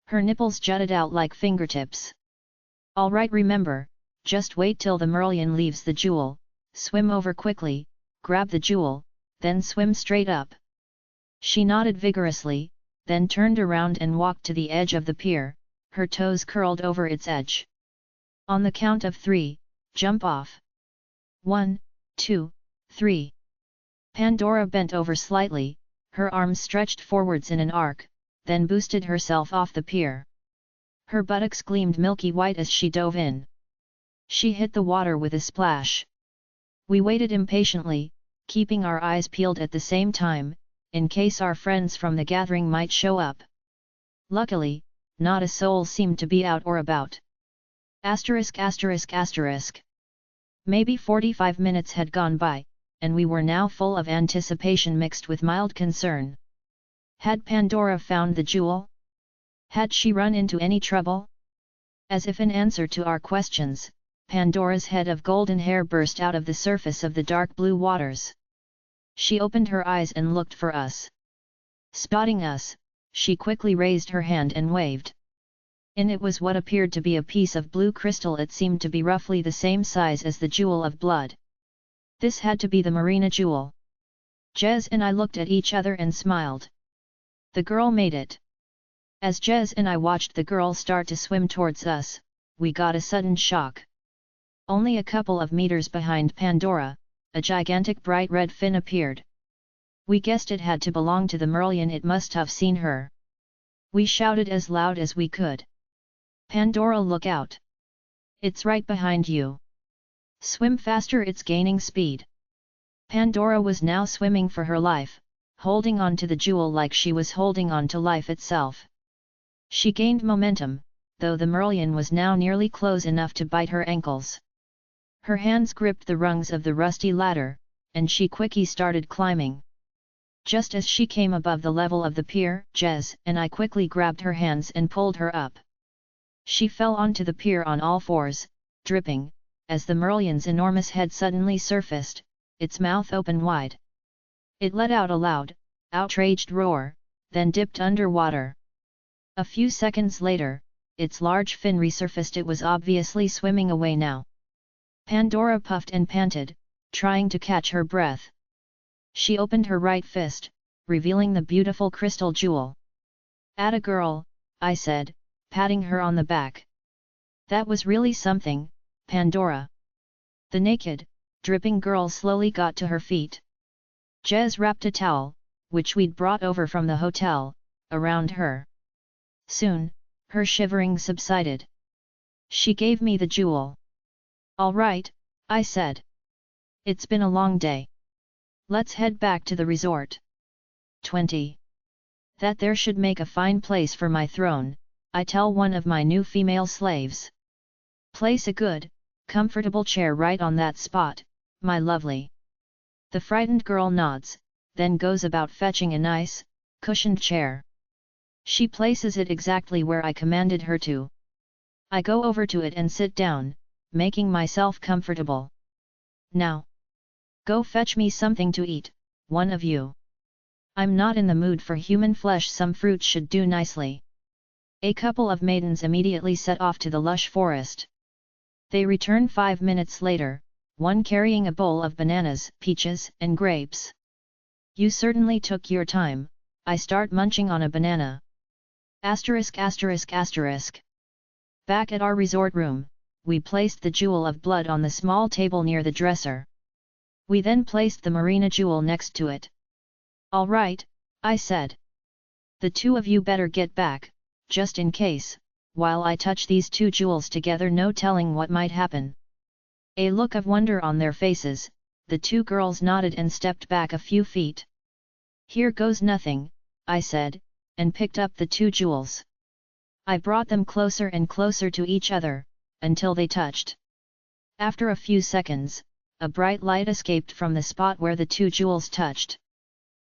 Her nipples jutted out like fingertips. All right, remember, just wait till the Merlion leaves the jewel, swim over quickly, grab the jewel, then swim straight up. She nodded vigorously, then turned around and walked to the edge of the pier, her toes curled over its edge. On the count of 3, jump off. 1, 2, 3. Pandora bent over slightly, her arms stretched forwards in an arc, then boosted herself off the pier. Her buttocks gleamed milky white as she dove in. She hit the water with a splash. We waited impatiently, keeping our eyes peeled at the same time, in case our friends from the gathering might show up. Luckily, not a soul seemed to be out or about. Maybe 45 minutes had gone by, and we were now full of anticipation mixed with mild concern. Had Pandora found the jewel? Had she run into any trouble? As if in answer to our questions, Pandora's head of golden hair burst out of the surface of the dark blue waters. She opened her eyes and looked for us. Spotting us, she quickly raised her hand and waved. In it was what appeared to be a piece of blue crystal. It seemed to be roughly the same size as the jewel of blood. This had to be the Marina jewel. Jez and I looked at each other and smiled. The girl made it. As Jez and I watched the girl start to swim towards us, we got a sudden shock. Only a couple of meters behind Pandora, a gigantic bright red fin appeared. We guessed it had to belong to the Merlion. It must have seen her. We shouted as loud as we could. Pandora, look out! It's right behind you. Swim faster, it's gaining speed. Pandora was now swimming for her life, holding on to the jewel like she was holding on to life itself. She gained momentum, though the Merlion was now nearly close enough to bite her ankles. Her hands gripped the rungs of the rusty ladder, and she quickly started climbing. Just as she came above the level of the pier, Jez and I quickly grabbed her hands and pulled her up. She fell onto the pier on all fours, dripping, as the Merlion's enormous head suddenly surfaced, its mouth open wide. It let out a loud, outraged roar, then dipped underwater. A few seconds later, its large fin resurfaced. It was obviously swimming away now. Pandora puffed and panted, trying to catch her breath. She opened her right fist, revealing the beautiful crystal jewel. "Atta girl," I said, patting her on the back. "That was really something, Pandora." The naked, dripping girl slowly got to her feet. Jez wrapped a towel, which we'd brought over from the hotel, around her. Soon, her shivering subsided. She gave me the jewel. "All right," I said. "It's been a long day. Let's head back to the resort." 20. That there should make a fine place for my throne, I tell one of my new female slaves. "Place a good, comfortable chair right on that spot, my lovely." The frightened girl nods, then goes about fetching a nice, cushioned chair. She places it exactly where I commanded her to. I go over to it and sit down, making myself comfortable. Now, go fetch me something to eat, one of you. I'm not in the mood for human flesh, some fruit should do nicely. A couple of maidens immediately set off to the lush forest. They return 5 minutes later, one carrying a bowl of bananas, peaches, and grapes. You certainly took your time. I start munching on a banana. Asterisk asterisk asterisk. Back at our resort room, we placed the jewel of blood on the small table near the dresser. We then placed the marina jewel next to it. All right, I said. The two of you better get back, just in case, while I touch these two jewels together, no telling what might happen. A look of wonder on their faces, the two girls nodded and stepped back a few feet. Here goes nothing, I said, and picked up the two jewels. I brought them closer and closer to each other, until they touched. After a few seconds, a bright light escaped from the spot where the two jewels touched.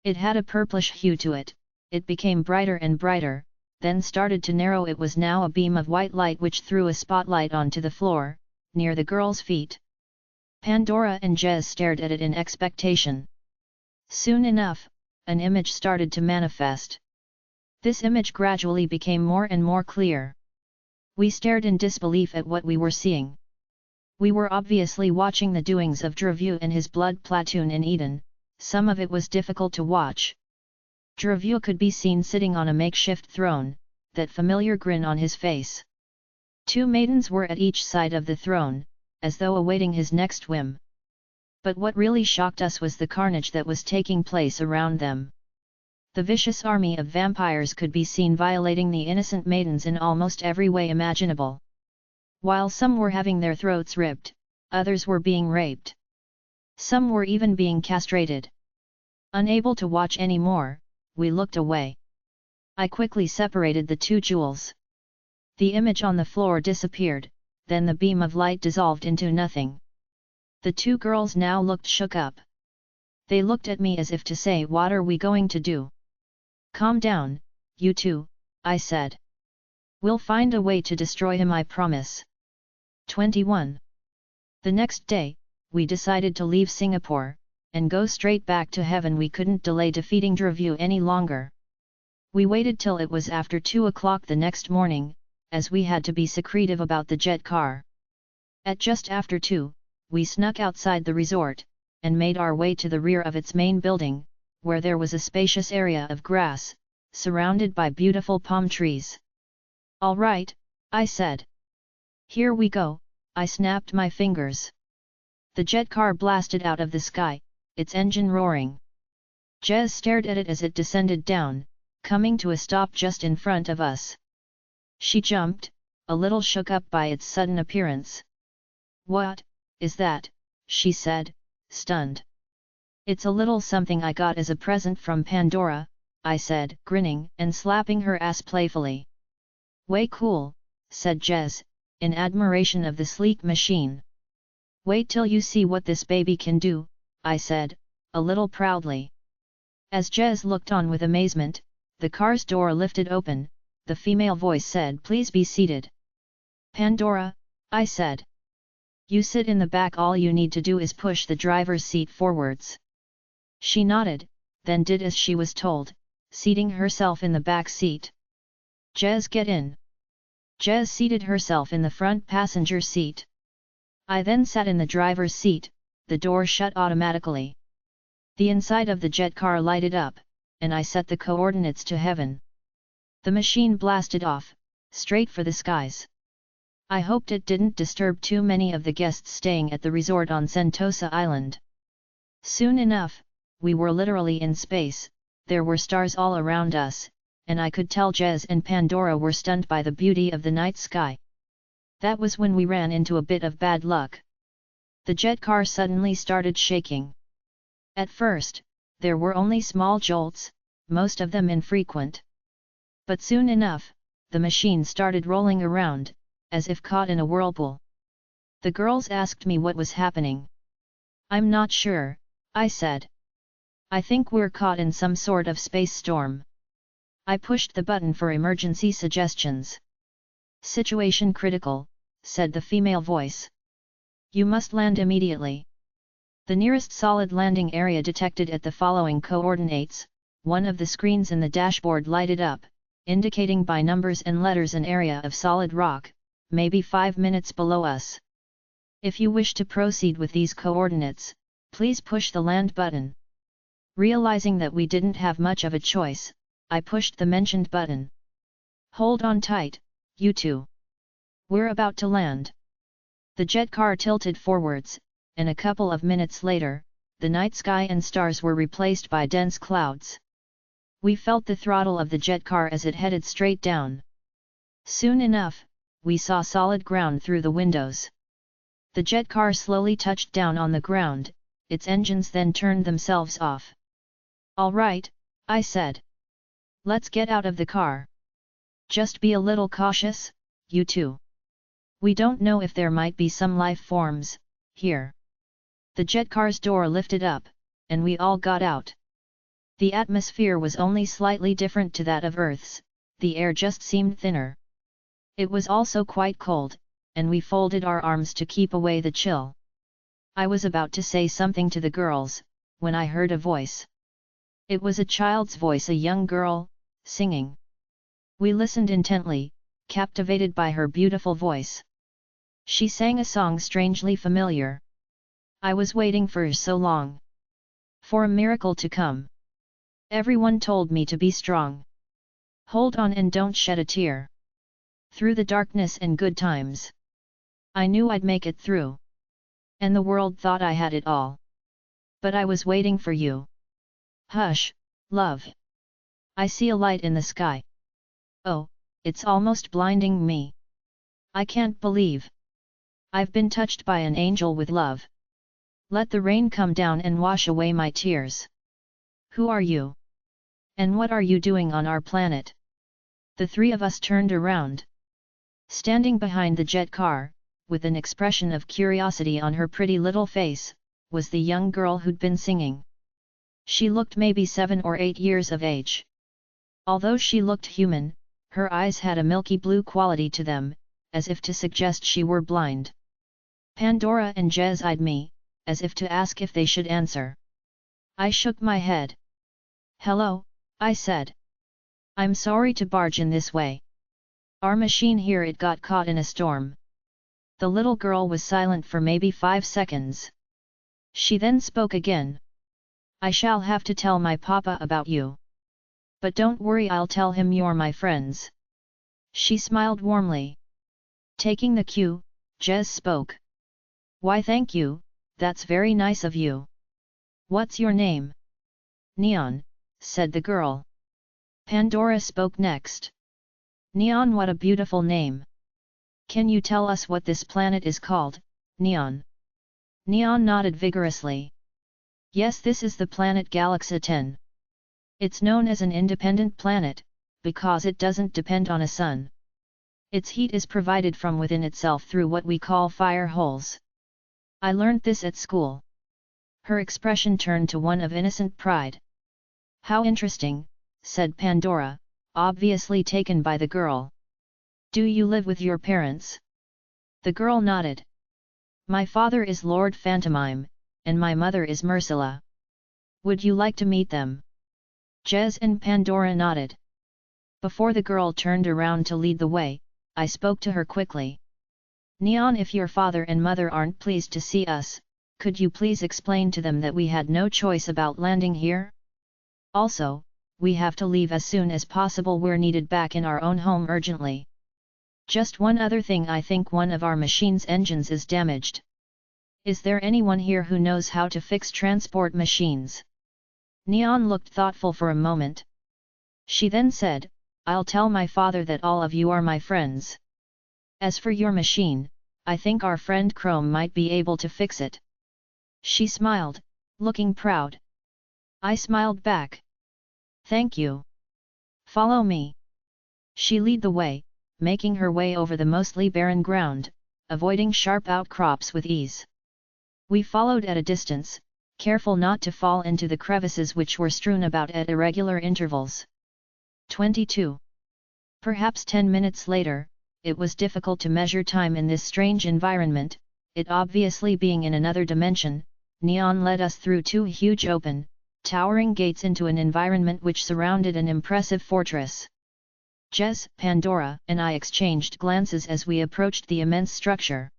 It had a purplish hue to it, it became brighter and brighter, then started to narrow. It was now a beam of white light which threw a spotlight onto the floor, near the girl's feet. Pandora and Jez stared at it in expectation. Soon enough, an image started to manifest. This image gradually became more and more clear. We stared in disbelief at what we were seeing. We were obviously watching the doings of Dhrovu and his blood platoon in Eden. Some of it was difficult to watch. Dhrovu could be seen sitting on a makeshift throne, that familiar grin on his face. Two maidens were at each side of the throne, as though awaiting his next whim. But what really shocked us was the carnage that was taking place around them. The vicious army of vampires could be seen violating the innocent maidens in almost every way imaginable. While some were having their throats ripped, others were being raped. Some were even being castrated. Unable to watch any more, we looked away. I quickly separated the two jewels. The image on the floor disappeared, then the beam of light dissolved into nothing. The two girls now looked shook up. They looked at me as if to say, "What are we going to do?" "Calm down, you two," I said. "We'll find a way to destroy him, I promise." 21. The next day, we decided to leave Singapore, and go straight back to heaven. We couldn't delay defeating Dhrovu any longer. We waited till it was after 2 o'clock the next morning, as we had to be secretive about the jet car. At just after 2, we snuck outside the resort, and made our way to the rear of its main building, where there was a spacious area of grass, surrounded by beautiful palm trees. "All right," I said. "Here we go," I snapped my fingers. The jet car blasted out of the sky, its engine roaring. Jez stared at it as it descended down, coming to a stop just in front of us. She jumped, a little shook up by its sudden appearance. "What is that?" she said, stunned. "It's a little something I got as a present from Pandora," I said, grinning and slapping her ass playfully. "Way cool," said Jez, in admiration of the sleek machine. "Wait till you see what this baby can do," I said, a little proudly. As Jez looked on with amazement, the car's door lifted open, the female voice said, "Please be seated." "Pandora," I said. "You sit in the back, all you need to do is push the driver's seat forwards." She nodded, then did as she was told, seating herself in the back seat. "Jez, get in." Jez seated herself in the front passenger seat. I then sat in the driver's seat, the door shut automatically. The inside of the jet car lighted up, and I set the coordinates to heaven. The machine blasted off, straight for the skies. I hoped it didn't disturb too many of the guests staying at the resort on Sentosa Island. Soon enough, we were literally in space, there were stars all around us, and I could tell Jez and Pandora were stunned by the beauty of the night sky. That was when we ran into a bit of bad luck. The jet car suddenly started shaking. At first, there were only small jolts, most of them infrequent. But soon enough, the machine started rolling around, as if caught in a whirlpool. The girls asked me what was happening. "I'm not sure," I said. I think we're caught in some sort of space storm. I pushed the button for emergency suggestions. Situation critical, said the female voice. You must land immediately. The nearest solid landing area detected at the following coordinates. One of the screens in the dashboard lighted up, indicating by numbers and letters an area of solid rock, maybe 5 minutes below us. If you wish to proceed with these coordinates, please push the land button. Realizing that we didn't have much of a choice, I pushed the mentioned button. Hold on tight, you two. We're about to land. The jet car tilted forwards, and a couple of minutes later, the night sky and stars were replaced by dense clouds. We felt the throttle of the jet car as it headed straight down. Soon enough, we saw solid ground through the windows. The jet car slowly touched down on the ground, its engines then turned themselves off. All right, I said. Let's get out of the car. Just be a little cautious, you two. We don't know if there might be some life forms here. The jet car's door lifted up, and we all got out. The atmosphere was only slightly different to that of Earth's, the air just seemed thinner. It was also quite cold, and we folded our arms to keep away the chill. I was about to say something to the girls, when I heard a voice. It was a child's voice, a young girl, singing. We listened intently, captivated by her beautiful voice. She sang a song strangely familiar. I was waiting for so long. For a miracle to come. Everyone told me to be strong. Hold on and don't shed a tear. Through the darkness and good times. I knew I'd make it through. And the world thought I had it all. But I was waiting for you. Hush, love. I see a light in the sky. Oh, it's almost blinding me. I can't believe. I've been touched by an angel with love. Let the rain come down and wash away my tears. Who are you? And what are you doing on our planet? The three of us turned around. Standing behind the jet car, with an expression of curiosity on her pretty little face, was the young girl who'd been singing. She looked maybe 7 or 8 years of age. Although she looked human, her eyes had a milky blue quality to them, as if to suggest she were blind. Pandora and Jez eyed me, as if to ask if they should answer. I shook my head. Hello, I said. I'm sorry to barge in this way. Our machine here, it got caught in a storm. The little girl was silent for maybe 5 seconds. She then spoke again. I shall have to tell my papa about you. But don't worry, I'll tell him you're my friends. She smiled warmly. Taking the cue, Jez spoke. Why, thank you, that's very nice of you. What's your name? Neon, said the girl. Pandora spoke next. Neon, what a beautiful name. Can you tell us what this planet is called, Neon? Neon nodded vigorously. Yes, this is the planet Galaxa-Ten. It's known as an independent planet, because it doesn't depend on a sun. Its heat is provided from within itself through what we call fire holes. I learned this at school. Her expression turned to one of innocent pride. How interesting, said Pandora, obviously taken by the girl. Do you live with your parents? The girl nodded. My father is Lord Phantomime, and my mother is Mercilla. Would you like to meet them? Jez and Pandora nodded. Before the girl turned around to lead the way, I spoke to her quickly. Neon, if your father and mother aren't pleased to see us, could you please explain to them that we had no choice about landing here? Also, we have to leave as soon as possible, we're needed back in our own home urgently. Just one other thing, I think one of our machine's engines is damaged. Is there anyone here who knows how to fix transport machines? Neon looked thoughtful for a moment. She then said, I'll tell my father that all of you are my friends. As for your machine, I think our friend Chrome might be able to fix it. She smiled, looking proud. I smiled back. Thank you. Follow me. She led the way, making her way over the mostly barren ground, avoiding sharp outcrops with ease. We followed at a distance, careful not to fall into the crevices which were strewn about at irregular intervals. 22. Perhaps 10 minutes later, it was difficult to measure time in this strange environment, it obviously being in another dimension. Neon led us through two huge open, towering gates into an environment which surrounded an impressive fortress. Jez, Pandora, and I exchanged glances as we approached the immense structure.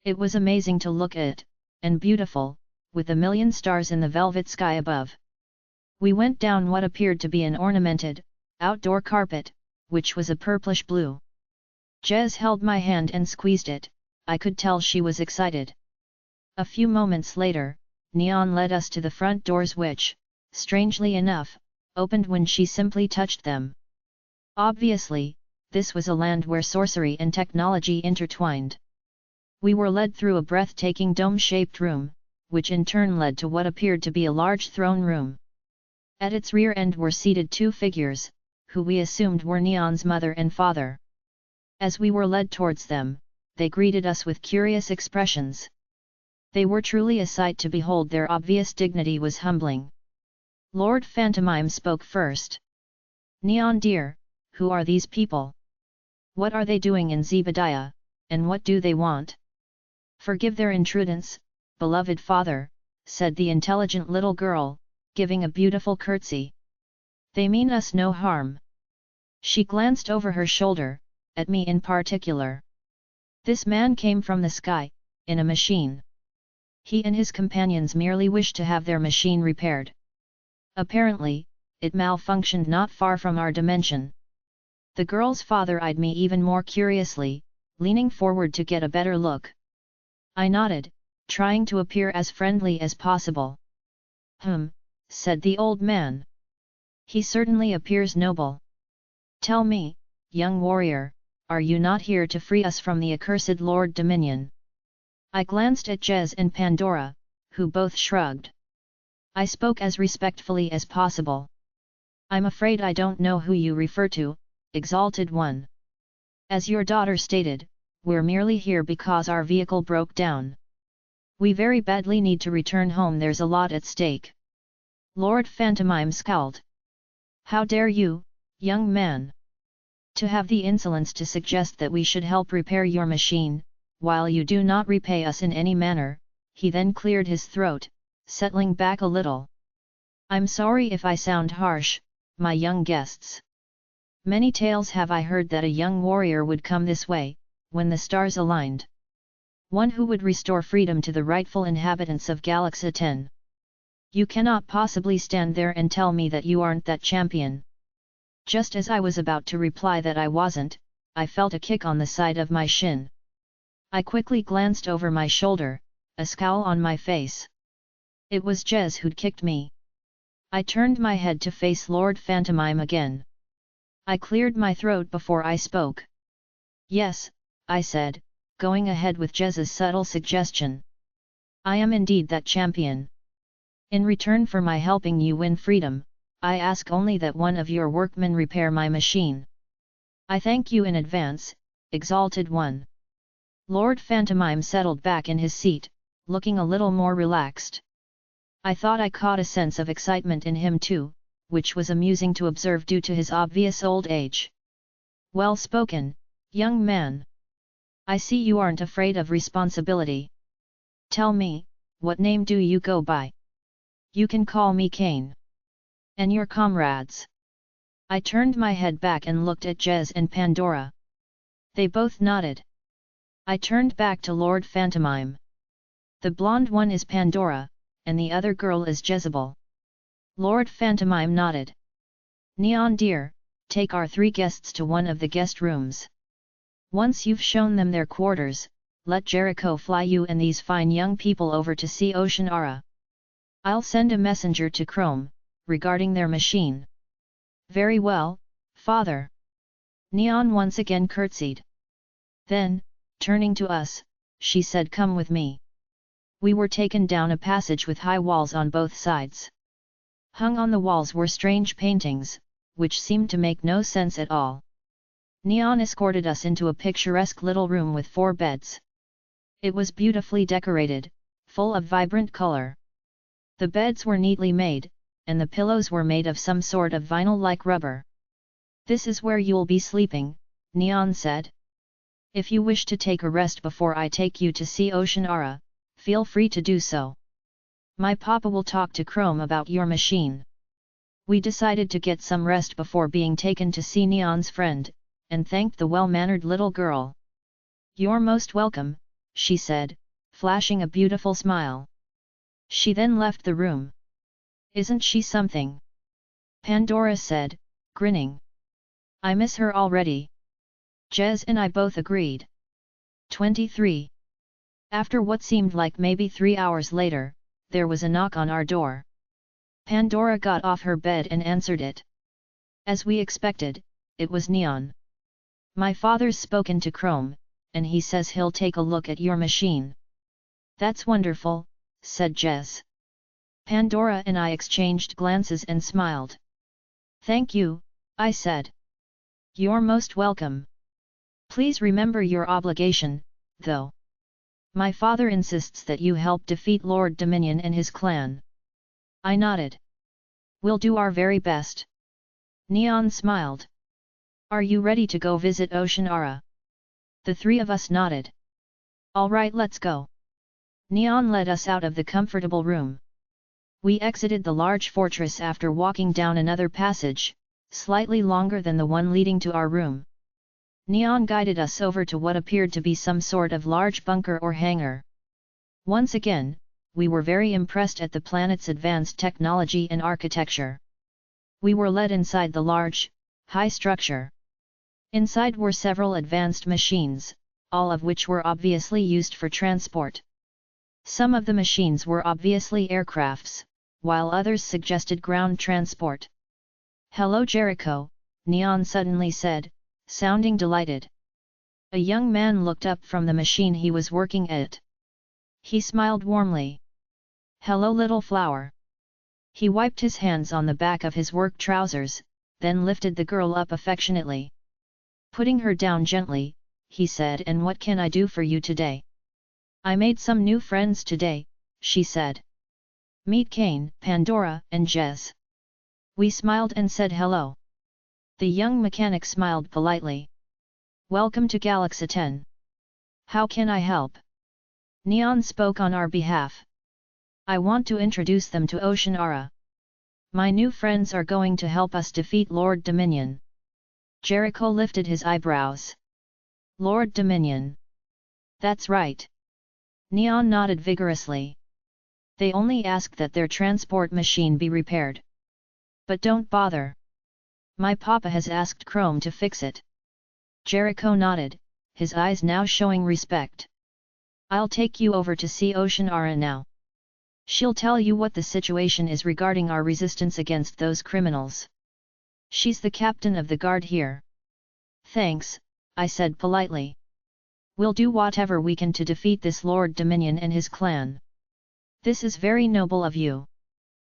It was amazing to look at, and beautiful, with a million stars in the velvet sky above. We went down what appeared to be an ornamented, outdoor carpet, which was a purplish blue. Jez held my hand and squeezed it, I could tell she was excited. A few moments later, Neon led us to the front doors which, strangely enough, opened when she simply touched them. Obviously, this was a land where sorcery and technology intertwined. We were led through a breathtaking dome-shaped room, which in turn led to what appeared to be a large throne room. At its rear end were seated two figures, who we assumed were Neon's mother and father. As we were led towards them, they greeted us with curious expressions. They were truly a sight to behold, their obvious dignity was humbling. Lord Phantomime spoke first. Neon dear, who are these people? What are they doing in Zebediah, and what do they want? Forgive their intrudence, beloved father, said the intelligent little girl, giving a beautiful curtsy. They mean us no harm. She glanced over her shoulder, at me in particular. This man came from the sky, in a machine. He and his companions merely wished to have their machine repaired. Apparently, it malfunctioned not far from our dimension. The girl's father eyed me even more curiously, leaning forward to get a better look. I nodded, trying to appear as friendly as possible. Said the old man. He certainly appears noble. Tell me, young warrior, are you not here to free us from the accursed Lord Dominion? I glanced at Jez and Pandora, who both shrugged. I spoke as respectfully as possible. I'm afraid I don't know who you refer to, Exalted One. As your daughter stated, we're merely here because our vehicle broke down. We very badly need to return home, there's a lot at stake. Lord Phantomime scowled. How dare you, young man? To have the insolence to suggest that we should help repair your machine, while you do not repay us in any manner. He then cleared his throat, settling back a little. I'm sorry if I sound harsh, my young guests. Many tales have I heard that a young warrior would come this way, when the stars aligned. One who would restore freedom to the rightful inhabitants of Galaxa-Ten. You cannot possibly stand there and tell me that you aren't that champion. Just as I was about to reply that I wasn't, I felt a kick on the side of my shin. I quickly glanced over my shoulder, a scowl on my face. It was Jez who'd kicked me. I turned my head to face Lord Phantomime again. I cleared my throat before I spoke. Yes, I said, going ahead with Jez's subtle suggestion. I am indeed that champion. In return for my helping you win freedom, I ask only that one of your workmen repair my machine. I thank you in advance, Exalted One. Lord Phantomime settled back in his seat, looking a little more relaxed. I thought I caught a sense of excitement in him too, which was amusing to observe due to his obvious old age. Well spoken, young man. I see you aren't afraid of responsibility. Tell me, what name do you go by? You can call me Kaine. And your comrades? I turned my head back and looked at Jez and Pandora. They both nodded. I turned back to Lord Phantomime. The blonde one is Pandora, and the other girl is Jezebel. Lord Phantomime nodded. Neon dear, take our 3 guests to one of the guest rooms. Once you've shown them their quarters, let Jericho fly you and these fine young people over to see Ocean Ara. I'll send a messenger to Chrome, regarding their machine. Very well, father. Neon once again curtsied. Then, turning to us, she said, come with me. We were taken down a passage with high walls on both sides. Hung on the walls were strange paintings, which seemed to make no sense at all. Neon escorted us into a picturesque little room with 4 beds. It was beautifully decorated, full of vibrant color. The beds were neatly made, and the pillows were made of some sort of vinyl-like rubber. "This is where you'll be sleeping," Neon said. "If you wish to take a rest before I take you to see Oceanara, feel free to do so. My papa will talk to Chrome about your machine." We decided to get some rest before being taken to see Neon's friend, and thanked the well-mannered little girl. "You're most welcome," she said, flashing a beautiful smile. She then left the room. "Isn't she something?" Pandora said, grinning. "I miss her already." Jez and I both agreed. 23. After what seemed like maybe 3 hours later, there was a knock on our door. Pandora got off her bed and answered it. As we expected, it was Neon. "My father's spoken to Chrome, and he says he'll take a look at your machine." "That's wonderful," said Jez. Pandora and I exchanged glances and smiled. "Thank you," I said. "You're most welcome. Please remember your obligation, though. My father insists that you help defeat Lord Dominion and his clan." I nodded. "We'll do our very best." Neon smiled. "Are you ready to go visit Oceanara?" The three of us nodded. "All right, let's go." Neon led us out of the comfortable room. We exited the large fortress after walking down another passage, slightly longer than the one leading to our room. Neon guided us over to what appeared to be some sort of large bunker or hangar. Once again, we were very impressed at the planet's advanced technology and architecture. We were led inside the large, high structure. Inside were several advanced machines, all of which were obviously used for transport. Some of the machines were obviously aircrafts, while others suggested ground transport. "Hello Jericho," Neon suddenly said, sounding delighted. A young man looked up from the machine he was working at. He smiled warmly. "Hello little flower." He wiped his hands on the back of his work trousers, then lifted the girl up affectionately. Putting her down gently, he said, "And what can I do for you today?" "I made some new friends today," she said. "Meet Kaine, Pandora and Jez." We smiled and said hello. The young mechanic smiled politely. "Welcome to Galaxa-Ten. How can I help?" Neon spoke on our behalf. "I want to introduce them to Oceanara. My new friends are going to help us defeat Lord Dominion." Jericho lifted his eyebrows. "Lord Dominion. That's right." Neon nodded vigorously. "They only ask that their transport machine be repaired. But don't bother. My papa has asked Chrome to fix it." Jericho nodded, his eyes now showing respect. "I'll take you over to see Oceanara now. She'll tell you what the situation is regarding our resistance against those criminals. She's the captain of the guard here." "Thanks," I said politely. "We'll do whatever we can to defeat this Lord Dominion and his clan." "This is very noble of you.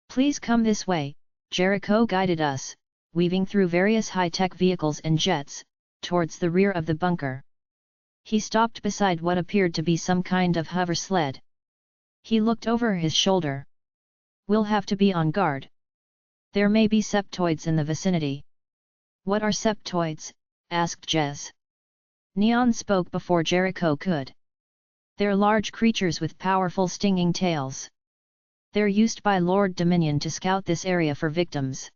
Please come this way." Jericho guided us, weaving through various high-tech vehicles and jets, towards the rear of the bunker. He stopped beside what appeared to be some kind of hover sled. He looked over his shoulder. "We'll have to be on guard. There may be septoids in the vicinity." "What are septoids?" asked Jez. Neon spoke before Jericho could. "They're large creatures with powerful stinging tails. They're used by Lord Dominion to scout this area for victims."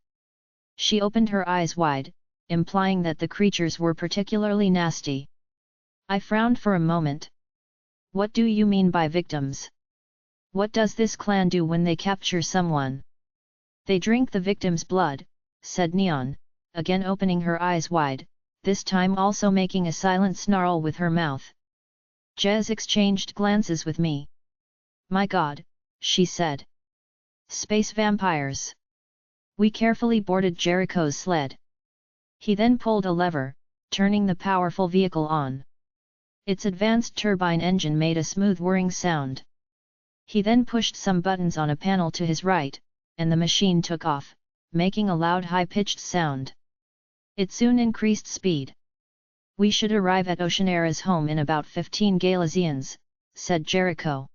She opened her eyes wide, implying that the creatures were particularly nasty. I frowned for a moment. "What do you mean by victims? What does this clan do when they capture someone?" "They drink the victim's blood," said Neon, again opening her eyes wide, this time also making a silent snarl with her mouth. Jez exchanged glances with me. "My God," she said. "Space vampires." We carefully boarded Jericho's sled. He then pulled a lever, turning the powerful vehicle on. Its advanced turbine engine made a smooth whirring sound. He then pushed some buttons on a panel to his right, and the machine took off, making a loud high-pitched sound. It soon increased speed. "We should arrive at Oceanara's home in about 15 Galaxians," said Jericho.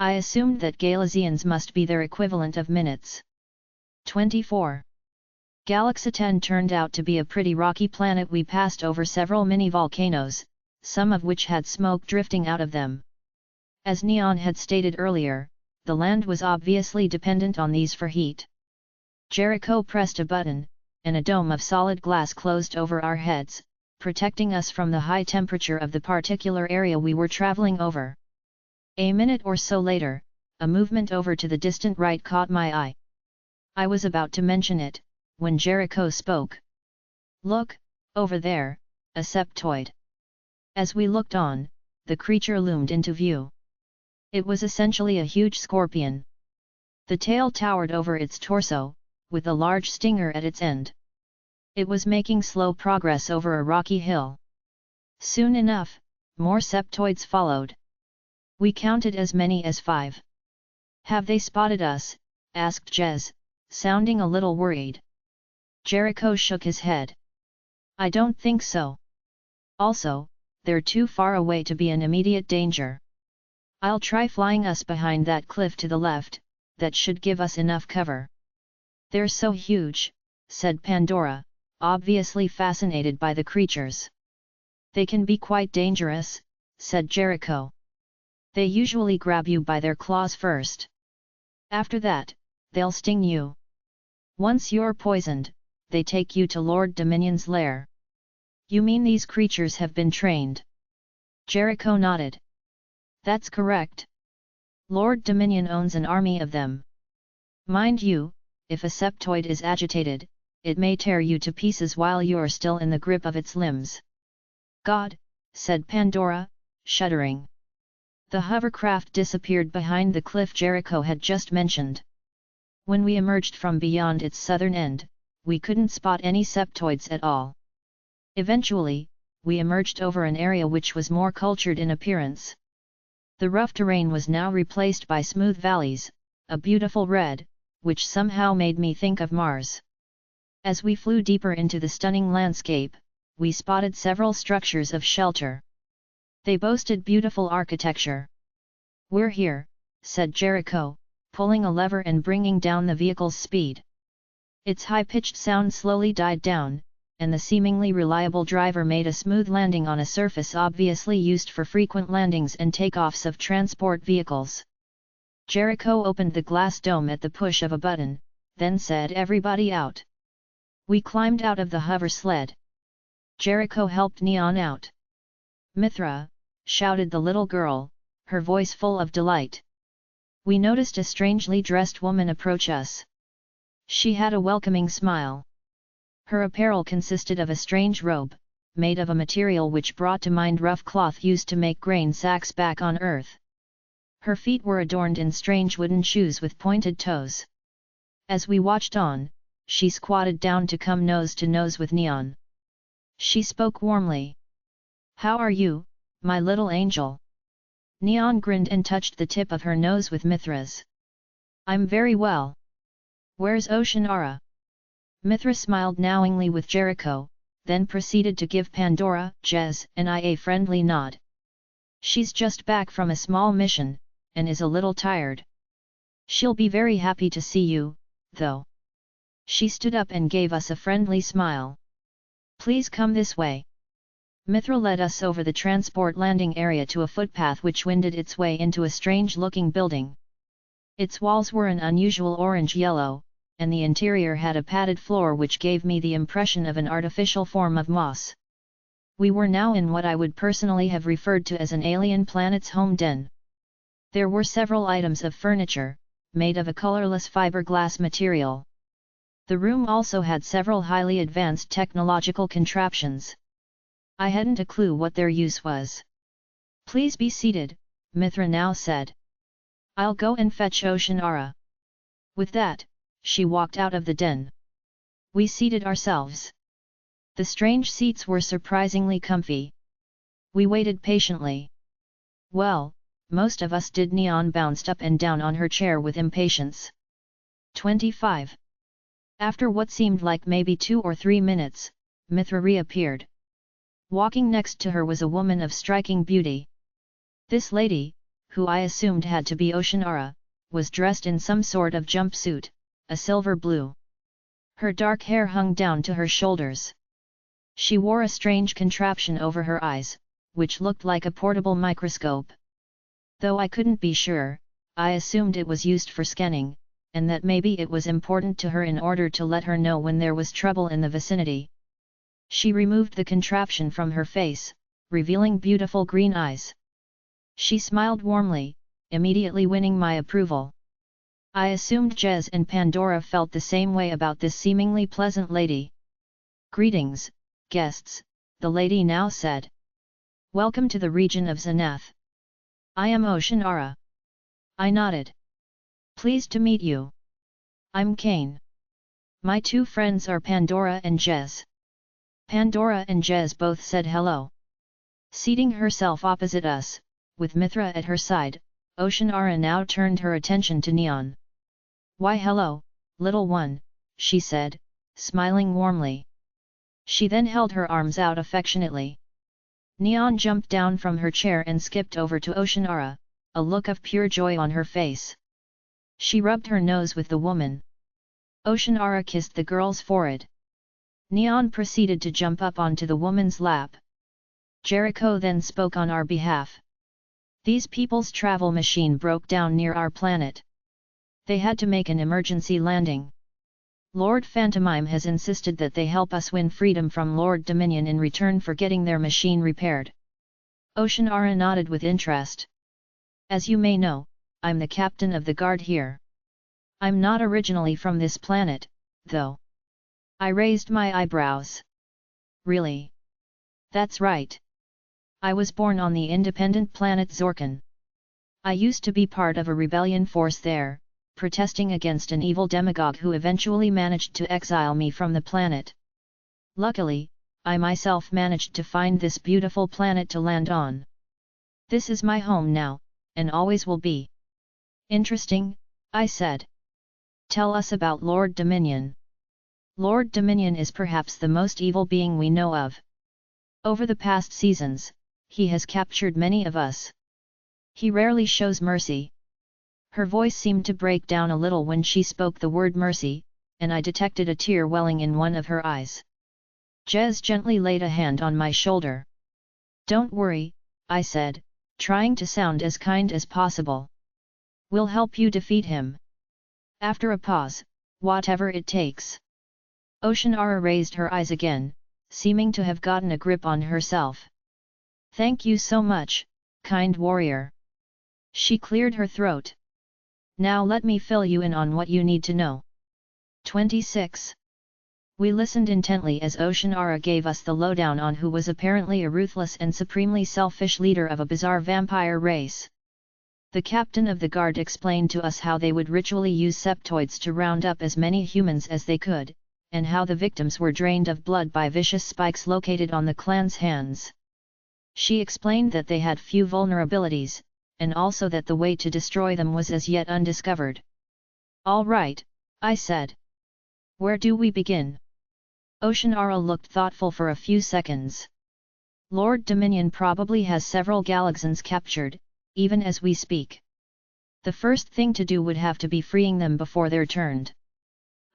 I assumed that Galaxians must be their equivalent of minutes. 24. Galaxa-Ten turned out to be a pretty rocky planet. We passed over several mini-volcanoes, some of which had smoke drifting out of them. As Neon had stated earlier, the land was obviously dependent on these for heat. Jericho pressed a button, and a dome of solid glass closed over our heads, protecting us from the high temperature of the particular area we were traveling over. A minute or so later, a movement over to the distant right caught my eye. I was about to mention it, when Jericho spoke. "Look, over there, a septoid." As we looked on, the creature loomed into view. It was essentially a huge scorpion. The tail towered over its torso, with a large stinger at its end. It was making slow progress over a rocky hill. Soon enough, more septoids followed. We counted as many as 5. "Have they spotted us?" asked Jez, sounding a little worried. Jericho shook his head. "I don't think so. Also, they're too far away to be an immediate danger. I'll try flying us behind that cliff to the left, that should give us enough cover." "They're so huge," said Pandora, obviously fascinated by the creatures. "They can be quite dangerous," said Jericho. "They usually grab you by their claws first. After that, they'll sting you. Once you're poisoned, they take you to Lord Dominion's lair." "You mean these creatures have been trained?" Jericho nodded. "That's correct. Lord Dominion owns an army of them. Mind you, if a septoid is agitated, it may tear you to pieces while you're still in the grip of its limbs." "God," said Pandora, shuddering. The hovercraft disappeared behind the cliff Jericho had just mentioned. When we emerged from beyond its southern end, we couldn't spot any septoids at all. Eventually, we emerged over an area which was more cultured in appearance. The rough terrain was now replaced by smooth valleys, a beautiful red, which somehow made me think of Mars. As we flew deeper into the stunning landscape, we spotted several structures of shelter. They boasted beautiful architecture. "We're here," said Jericho, pulling a lever and bringing down the vehicle's speed. Its high-pitched sound slowly died down, and the seemingly reliable driver made a smooth landing on a surface obviously used for frequent landings and takeoffs of transport vehicles. Jericho opened the glass dome at the push of a button, then said, "Everybody out." We climbed out of the hover sled. Jericho helped Neon out. "Mithra!" shouted the little girl, her voice full of delight. We noticed a strangely dressed woman approach us. She had a welcoming smile. Her apparel consisted of a strange robe, made of a material which brought to mind rough cloth used to make grain sacks back on Earth. Her feet were adorned in strange wooden shoes with pointed toes. As we watched on, she squatted down to come nose to nose with Neon. She spoke warmly. "How are you, my little angel?" Neon grinned and touched the tip of her nose with Mithra's. "I'm very well. Where's Oceanara?" Mithra smiled knowingly with Jericho, then proceeded to give Pandora, Jez, and I a friendly nod. "She's just back from a small mission, and is a little tired. She'll be very happy to see you, though." She stood up and gave us a friendly smile. "Please come this way." Mithra led us over the transport landing area to a footpath which winded its way into a strange-looking building. Its walls were an unusual orange-yellow, and the interior had a padded floor which gave me the impression of an artificial form of moss. We were now in what I would personally have referred to as an alien planet's home den. There were several items of furniture, made of a colorless fiberglass material. The room also had several highly advanced technological contraptions. I hadn't a clue what their use was. "Please be seated," Mithra now said. "I'll go and fetch Oceanara." With that, she walked out of the den. We seated ourselves. The strange seats were surprisingly comfy. We waited patiently. "Well, most of us did." Neon bounced up and down on her chair with impatience. 25. After what seemed like maybe 2 or 3 minutes, Mithra reappeared. Walking next to her was a woman of striking beauty. "This lady," who I assumed had to be Oceanara, was dressed in some sort of jumpsuit, a silver blue. Her dark hair hung down to her shoulders. She wore a strange contraption over her eyes, which looked like a portable microscope. Though I couldn't be sure, I assumed it was used for scanning, and that maybe it was important to her in order to let her know when there was trouble in the vicinity. She removed the contraption from her face, revealing beautiful green eyes. She smiled warmly, immediately winning my approval. I assumed Jez and Pandora felt the same way about this seemingly pleasant lady. "Greetings, guests," the lady now said. "Welcome to the region of Xanath. I am Oceanara." I nodded. "Pleased to meet you. I'm Kaine. My two friends are Pandora and Jez." Pandora and Jez both said hello. Seating herself opposite us, with Mithra at her side, Oceanara now turned her attention to Neon. "Why hello, little one," she said, smiling warmly. She then held her arms out affectionately. Neon jumped down from her chair and skipped over to Oceanara, a look of pure joy on her face. She rubbed her nose with the woman. Oceanara kissed the girl's forehead. Neon proceeded to jump up onto the woman's lap. Jericho then spoke on our behalf. "These people's travel machine broke down near our planet. They had to make an emergency landing. Lord Phantomime has insisted that they help us win freedom from Lord Dominion in return for getting their machine repaired." Oceanara nodded with interest. "As you may know, I'm the captain of the guard here. I'm not originally from this planet, though." I raised my eyebrows. "Really?" "That's right. I was born on the independent planet Zorkan. I used to be part of a rebellion force there, protesting against an evil demagogue who eventually managed to exile me from the planet. Luckily, I myself managed to find this beautiful planet to land on. This is my home now, and always will be." "Interesting," I said. "Tell us about Lord Dominion." "Lord Dominion is perhaps the most evil being we know of. Over the past seasons, he has captured many of us. He rarely shows mercy." Her voice seemed to break down a little when she spoke the word mercy, and I detected a tear welling in one of her eyes. Jez gently laid a hand on my shoulder. "Don't worry," I said, trying to sound as kind as possible. "We'll help you defeat him. After a pause, whatever it takes." Oceanara raised her eyes again, seeming to have gotten a grip on herself. "Thank you so much, kind warrior." She cleared her throat. "Now let me fill you in on what you need to know." 26. We listened intently as Oceanara gave us the lowdown on who was apparently a ruthless and supremely selfish leader of a bizarre vampire race. The captain of the guard explained to us how they would ritually use septoids to round up as many humans as they could, and how the victims were drained of blood by vicious spikes located on the clan's hands. She explained that they had few vulnerabilities, and also that the way to destroy them was as yet undiscovered. "All right," I said. "Where do we begin?" Oceanara looked thoughtful for a few seconds. "Lord Dominion probably has several Galaxans captured, even as we speak. The first thing to do would have to be freeing them before they're turned."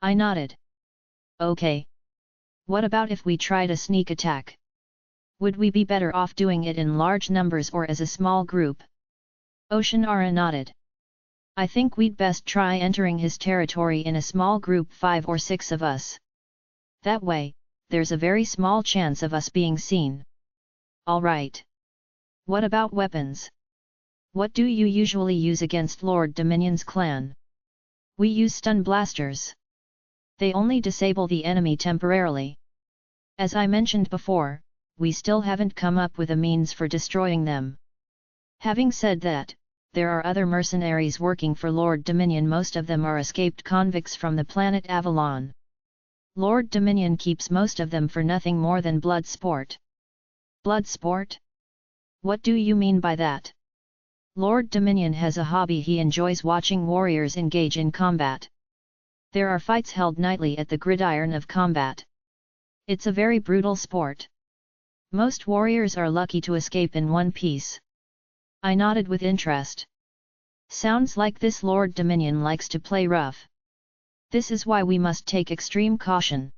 I nodded. "Okay. What about if we tried a sneak attack? Would we be better off doing it in large numbers or as a small group?" Oceanara nodded. "I think we'd best try entering his territory in a small group, 5 or 6 of us. That way, there's a very small chance of us being seen." "All right. What about weapons? What do you usually use against Lord Dominion's clan?" "We use stun blasters. They only disable the enemy temporarily. As I mentioned before, we still haven't come up with a means for destroying them. Having said that, there are other mercenaries working for Lord Dominion. Most of them are escaped convicts from the planet Avalon. Lord Dominion keeps most of them for nothing more than blood sport." "Blood sport? What do you mean by that?" "Lord Dominion has a hobby. He enjoys watching warriors engage in combat. There are fights held nightly at the Gridiron of Combat. It's a very brutal sport. Most warriors are lucky to escape in one piece. I nodded with interest. Sounds like this Lord Dominion likes to play rough. This is why we must take extreme caution.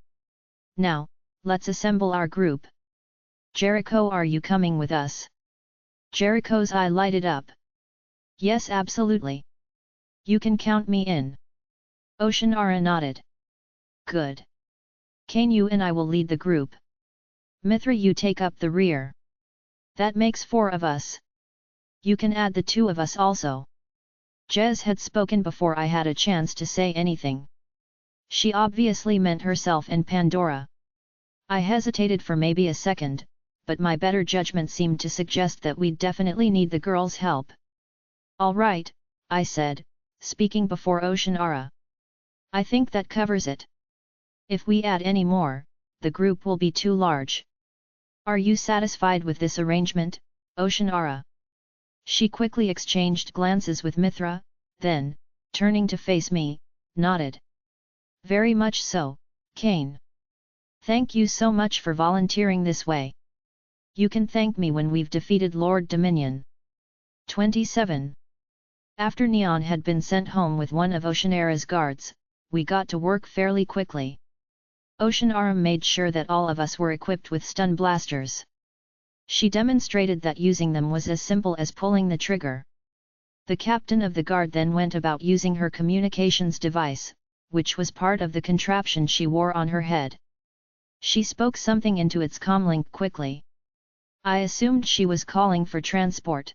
Now, let's assemble our group. Jericho, are you coming with us? Jericho's eye lighted up. Yes, absolutely. You can count me in. Oceanara nodded. Good. Kaine, you and I will lead the group. Mithra, you take up the rear. That makes 4 of us. You can add the 2 of us also. Jez had spoken before I had a chance to say anything. She obviously meant herself and Pandora. I hesitated for maybe a second, but my better judgment seemed to suggest that we'd definitely need the girls' help. All right, I said, speaking before Oceanara. I think that covers it. If we add any more, the group will be too large. Are you satisfied with this arrangement, Oceanara? She quickly exchanged glances with Mithra, then, turning to face me, nodded. Very much so, Kaine. Thank you so much for volunteering this way. You can thank me when we've defeated Lord Dominion. 27. After Neon had been sent home with one of Oceanara's guards, we got to work fairly quickly. Oceanara made sure that all of us were equipped with stun blasters. She demonstrated that using them was as simple as pulling the trigger. The captain of the guard then went about using her communications device, which was part of the contraption she wore on her head. She spoke something into its comlink quickly. I assumed she was calling for transport.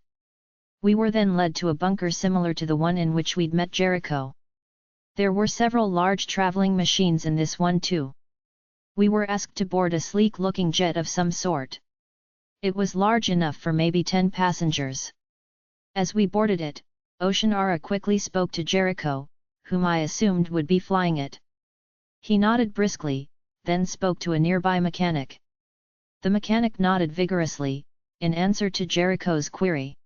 We were then led to a bunker similar to the one in which we'd met Jericho. There were several large traveling machines in this one too. We were asked to board a sleek-looking jet of some sort. It was large enough for maybe 10 passengers. As we boarded it, Oceanara quickly spoke to Jericho, whom I assumed would be flying it. He nodded briskly, then spoke to a nearby mechanic. The mechanic nodded vigorously, in answer to Jericho's query.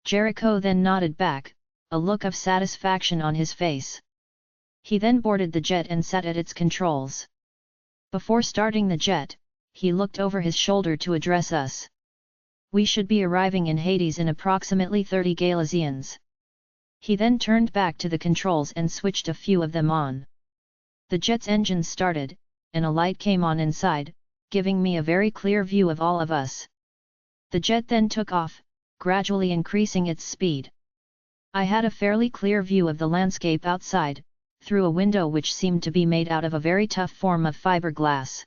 Jericho then nodded back, a look of satisfaction on his face. He then boarded the jet and sat at its controls. Before starting the jet, he looked over his shoulder to address us. We should be arriving in Hades in approximately 30 Galaxians. He then turned back to the controls and switched a few of them on. The jet's engines started, and a light came on inside, giving me a very clear view of all of us. The jet then took off, gradually increasing its speed. I had a fairly clear view of the landscape outside, through a window which seemed to be made out of a very tough form of fiberglass.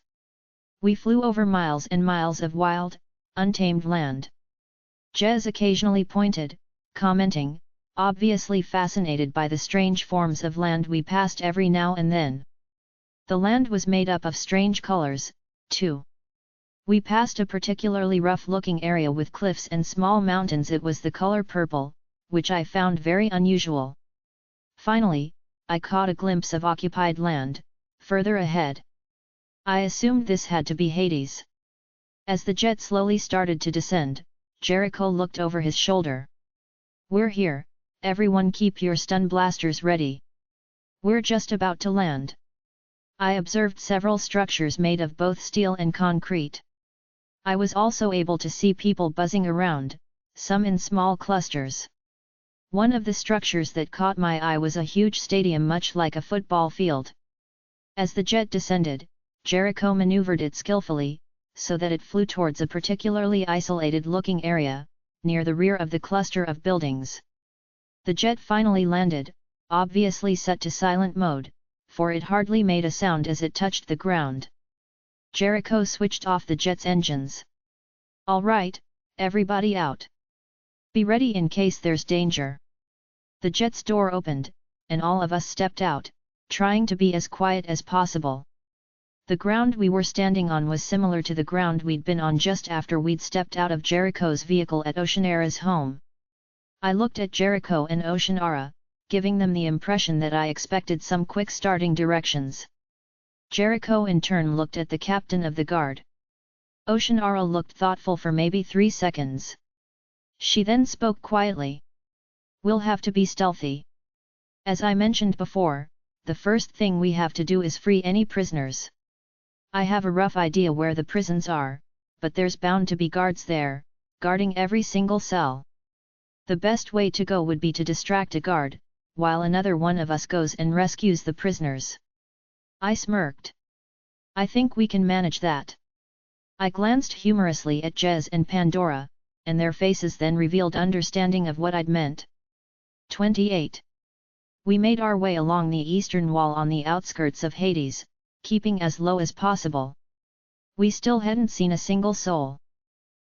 We flew over miles and miles of wild, untamed land. Jez occasionally pointed, commenting, obviously fascinated by the strange forms of land we passed every now and then. The land was made up of strange colors, too. We passed a particularly rough-looking area with cliffs and small mountains. It was the color purple, which I found very unusual. Finally, I caught a glimpse of occupied land, further ahead. I assumed this had to be Hades. As the jet slowly started to descend, Jericho looked over his shoulder. We're here, everyone keep your stun blasters ready. We're just about to land. I observed several structures made of both steel and concrete. I was also able to see people buzzing around, some in small clusters. One of the structures that caught my eye was a huge stadium much like a football field. As the jet descended, Jericho maneuvered it skillfully, so that it flew towards a particularly isolated-looking area, near the rear of the cluster of buildings. The jet finally landed, obviously set to silent mode, for it hardly made a sound as it touched the ground. Jericho switched off the jet's engines. All right, everybody out. Be ready in case there's danger. The jet's door opened, and all of us stepped out, trying to be as quiet as possible. The ground we were standing on was similar to the ground we'd been on just after we'd stepped out of Jericho's vehicle at Oceanara's home. I looked at Jericho and Oceanara, giving them the impression that I expected some quick starting directions. Jericho in turn looked at the captain of the guard. Oceanara looked thoughtful for maybe 3 seconds. She then spoke quietly. We'll have to be stealthy. As I mentioned before, the first thing we have to do is free any prisoners. I have a rough idea where the prisons are, but there's bound to be guards there, guarding every single cell. The best way to go would be to distract a guard, while another one of us goes and rescues the prisoners. I smirked. I think we can manage that. I glanced humorously at Jez and Pandora, and their faces then revealed understanding of what I'd meant. 28. We made our way along the eastern wall on the outskirts of Hades, keeping as low as possible. We still hadn't seen a single soul.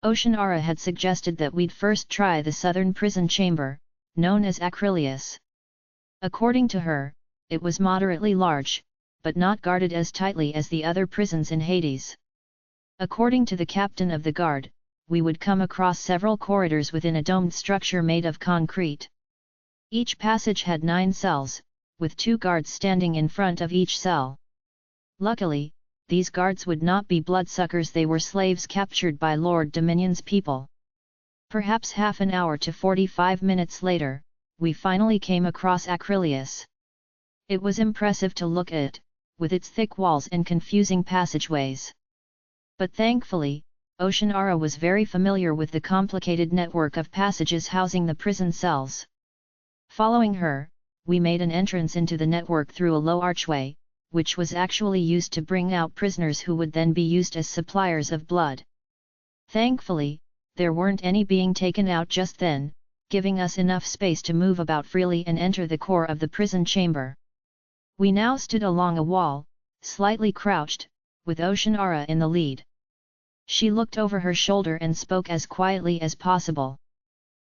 Oceanara had suggested that we'd first try the southern prison chamber, known as Acrylius. According to her, it was moderately large, but not guarded as tightly as the other prisons in Hades. According to the captain of the guard, we would come across several corridors within a domed structure made of concrete. Each passage had 9 cells, with 2 guards standing in front of each cell. Luckily, these guards would not be bloodsuckers, they were slaves captured by Lord Dominion's people. Perhaps half an hour to 45 minutes later, we finally came across Acrylius. It was impressive to look at, with its thick walls and confusing passageways. But thankfully, Oceanara was very familiar with the complicated network of passages housing the prison cells. Following her, we made an entrance into the network through a low archway, which was actually used to bring out prisoners who would then be used as suppliers of blood. Thankfully, there weren't any being taken out just then, giving us enough space to move about freely and enter the core of the prison chamber. We now stood along a wall, slightly crouched, with Oceanara in the lead. She looked over her shoulder and spoke as quietly as possible.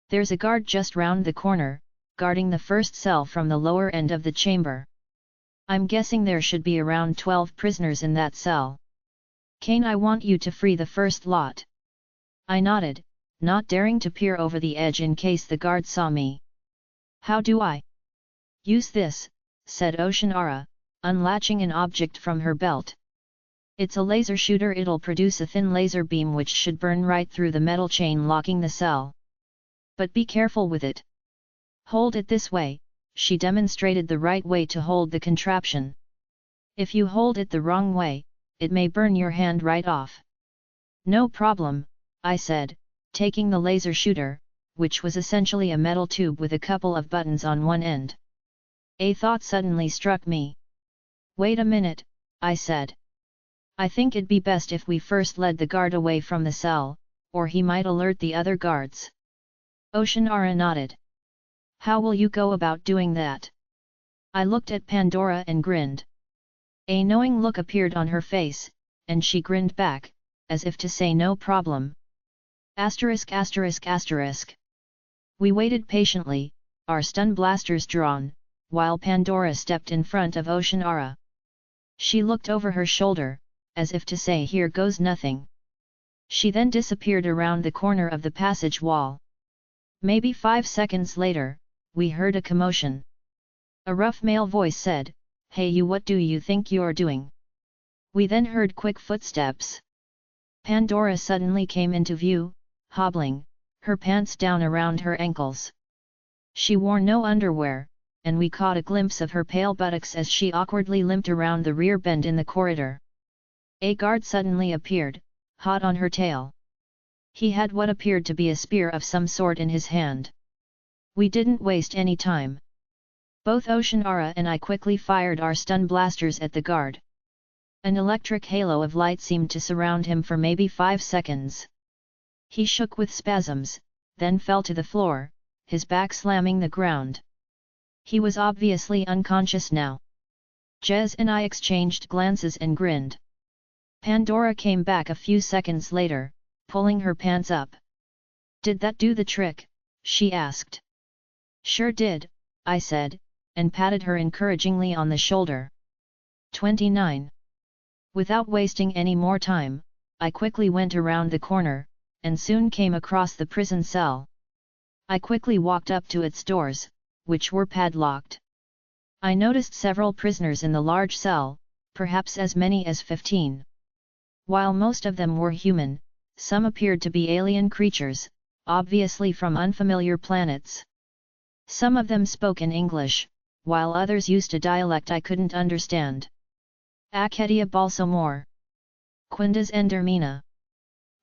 "There's a guard just round the corner, guarding the first cell from the lower end of the chamber. I'm guessing there should be around 12 prisoners in that cell. Kaine, I want you to free the first lot." I nodded, not daring to peer over the edge in case the guard saw me. "How do I?" "Use this," said Oceanara, unlatching an object from her belt. "It's a laser shooter. It'll produce a thin laser beam which should burn right through the metal chain locking the cell. But be careful with it. Hold it this way." She demonstrated the right way to hold the contraption. "If you hold it the wrong way, it may burn your hand right off." "No problem," I said, taking the laser shooter, which was essentially a metal tube with a couple of buttons on one end. A thought suddenly struck me. "Wait a minute," I said. "I think it'd be best if we first led the guard away from the cell, or he might alert the other guards." Oceanara nodded. "How will you go about doing that?" I looked at Pandora and grinned. A knowing look appeared on her face, and she grinned back, as if to say no problem. Asterisk asterisk asterisk. We waited patiently, our stun blasters drawn, while Pandora stepped in front of Oceanara. She looked over her shoulder, as if to say here goes nothing. She then disappeared around the corner of the passage wall. Maybe 5 seconds later, we heard a commotion. A rough male voice said, "Hey you, what do you think you're doing?" We then heard quick footsteps. Pandora suddenly came into view, hobbling, her pants down around her ankles. She wore no underwear, and we caught a glimpse of her pale buttocks as she awkwardly limped around the rear bend in the corridor. A guard suddenly appeared, hot on her tail. He had what appeared to be a spear of some sort in his hand. We didn't waste any time. Both Oceanara and I quickly fired our stun blasters at the guard. An electric halo of light seemed to surround him for maybe 5 seconds. He shook with spasms, then fell to the floor, his back slamming the ground. He was obviously unconscious now. Jez and I exchanged glances and grinned. Pandora came back a few seconds later, pulling her pants up. "Did that do the trick?" she asked. "Sure did," I said, and patted her encouragingly on the shoulder. 29. Without wasting any more time, I quickly went around the corner, and soon came across the prison cell. I quickly walked up to its doors, which were padlocked. I noticed several prisoners in the large cell, perhaps as many as 15. While most of them were human, some appeared to be alien creatures, obviously from unfamiliar planets. Some of them spoke in English, while others used a dialect I couldn't understand. Aketia Balsamor. Quindas Endermina.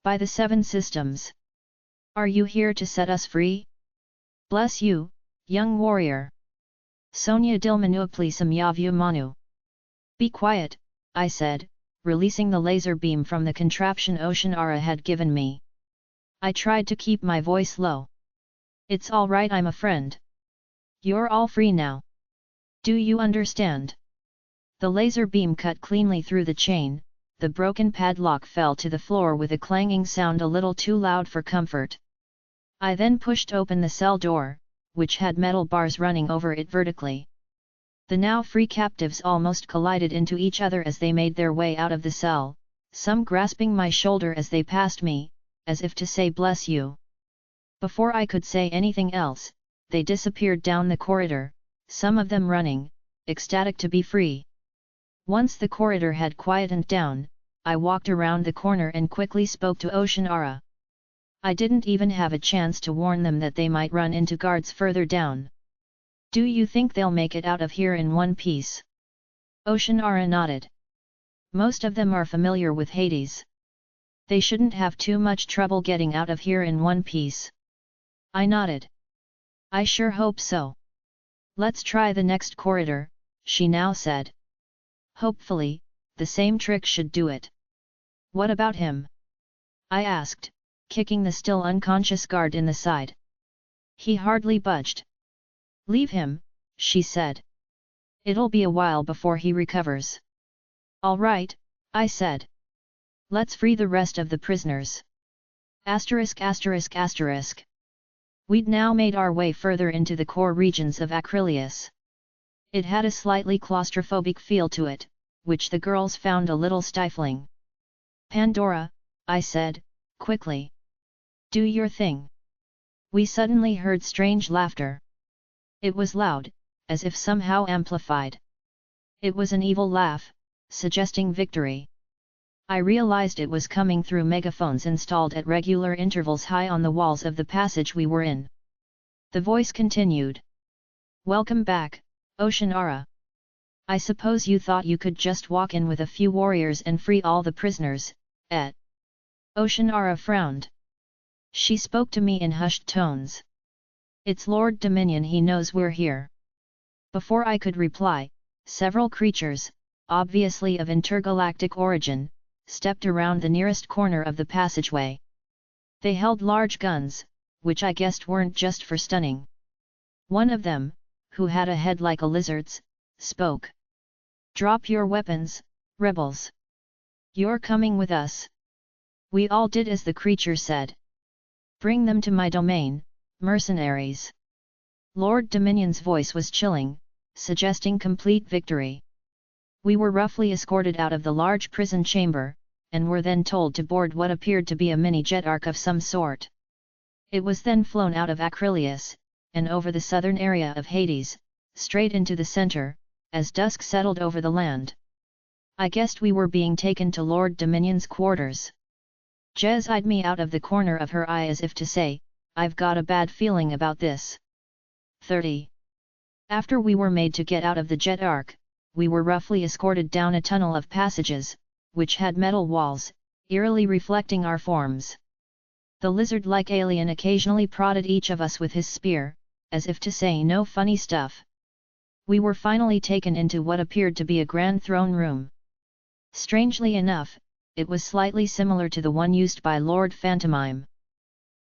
By the 7 systems. Are you here to set us free? Bless you, young warrior. Sonia Dilmanupli Samyavu Manu. Be quiet, I said, releasing the laser beam from the contraption Oceanara had given me. I tried to keep my voice low. It's all right, I'm a friend. You're all free now. Do you understand? The laser beam cut cleanly through the chain, the broken padlock fell to the floor with a clanging sound a little too loud for comfort. I then pushed open the cell door, which had metal bars running over it vertically. The now free captives almost collided into each other as they made their way out of the cell, some grasping my shoulder as they passed me, as if to say bless you. Before I could say anything else, they disappeared down the corridor, some of them running, ecstatic to be free. Once the corridor had quietened down, I walked around the corner and quickly spoke to Oceanara. I didn't even have a chance to warn them that they might run into guards further down. Do you think they'll make it out of here in one piece? Oceanara nodded. Most of them are familiar with Hades. They shouldn't have too much trouble getting out of here in one piece. I nodded. I sure hope so. Let's try the next corridor, she now said. Hopefully, the same trick should do it. What about him? I asked, kicking the still unconscious guard in the side. He hardly budged. Leave him, she said. It'll be a while before he recovers. All right, I said. Let's free the rest of the prisoners. Asterisk asterisk asterisk. We'd now made our way further into the core regions of Acrylius. It had a slightly claustrophobic feel to it, which the girls found a little stifling. Pandora, I said, quickly. Do your thing. We suddenly heard strange laughter. It was loud, as if somehow amplified. It was an evil laugh, suggesting victory. I realized it was coming through megaphones installed at regular intervals high on the walls of the passage we were in. The voice continued. Welcome back, Oceanara. I suppose you thought you could just walk in with a few warriors and free all the prisoners, eh? Oceanara frowned. She spoke to me in hushed tones. It's Lord Dominion, he knows we're here. Before I could reply, several creatures, obviously of intergalactic origin, stepped around the nearest corner of the passageway. They held large guns, which I guessed weren't just for stunning. One of them, who had a head like a lizard's, spoke. Drop your weapons, rebels. You're coming with us. We all did as the creature said. Bring them to my domain, mercenaries. Lord Dominion's voice was chilling, suggesting complete victory. We were roughly escorted out of the large prison chamber, and were then told to board what appeared to be a mini-jet arc of some sort. It was then flown out of Acrylius, and over the southern area of Hades, straight into the center, as dusk settled over the land. I guessed we were being taken to Lord Dominion's quarters. Jez eyed me out of the corner of her eye as if to say, I've got a bad feeling about this. 30. After we were made to get out of the jet arc, we were roughly escorted down a tunnel of passages, which had metal walls, eerily reflecting our forms. The lizard-like alien occasionally prodded each of us with his spear, as if to say no funny stuff. We were finally taken into what appeared to be a grand throne room. Strangely enough, it was slightly similar to the one used by Lord Phantomime.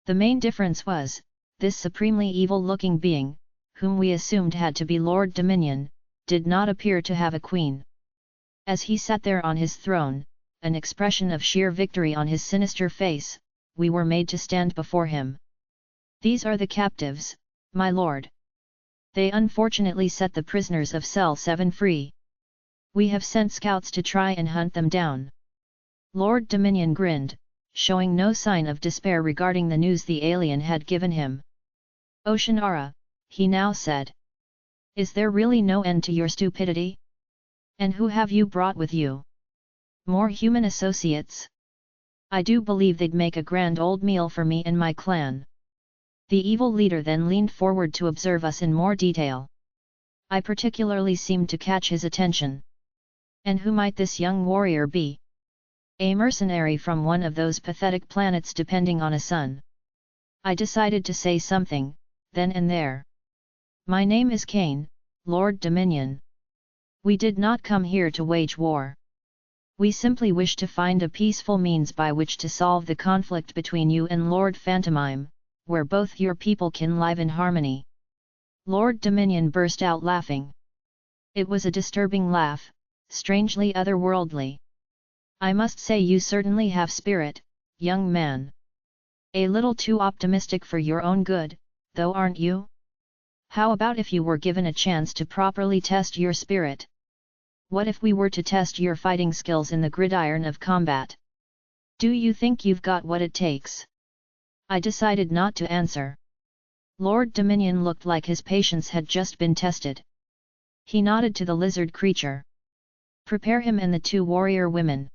The main difference was, this supremely evil-looking being, whom we assumed had to be Lord Dominion, did not appear to have a queen. As he sat there on his throne, an expression of sheer victory on his sinister face, we were made to stand before him. These are the captives, my lord. They unfortunately set the prisoners of Cell 7 free. We have sent scouts to try and hunt them down. Lord Dominion grinned, showing no sign of despair regarding the news the alien had given him. Oceanara, he now said. Is there really no end to your stupidity? And who have you brought with you? More human associates? I do believe they'd make a grand old meal for me and my clan. The evil leader then leaned forward to observe us in more detail. I particularly seemed to catch his attention. And who might this young warrior be? A mercenary from one of those pathetic planets depending on a sun. I decided to say something, then and there. My name is Kaine, Lord Dominion. We did not come here to wage war. We simply wish to find a peaceful means by which to solve the conflict between you and Lord Phantomime, where both your people can live in harmony. Lord Dominion burst out laughing. It was a disturbing laugh, strangely otherworldly. I must say you certainly have spirit, young man. A little too optimistic for your own good, though, aren't you? How about if you were given a chance to properly test your spirit? What if we were to test your fighting skills in the Gridiron of Combat? Do you think you've got what it takes? I decided not to answer. Lord Dominion looked like his patience had just been tested. He nodded to the lizard creature. Prepare him and the two warrior women.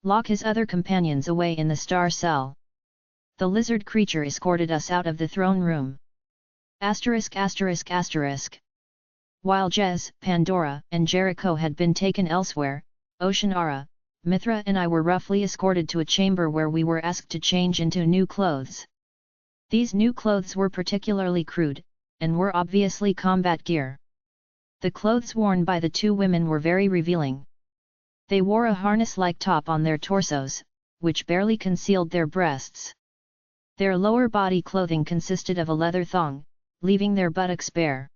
Lock his other companions away in the star cell. The lizard creature escorted us out of the throne room. Asterisk asterisk asterisk. While Jez, Pandora, and Jericho had been taken elsewhere, Oceanara, Mithra and I were roughly escorted to a chamber where we were asked to change into new clothes. These new clothes were particularly crude, and were obviously combat gear. The clothes worn by the two women were very revealing. They wore a harness-like top on their torsos, which barely concealed their breasts. Their lower body clothing consisted of a leather thong, leaving their buttocks bare.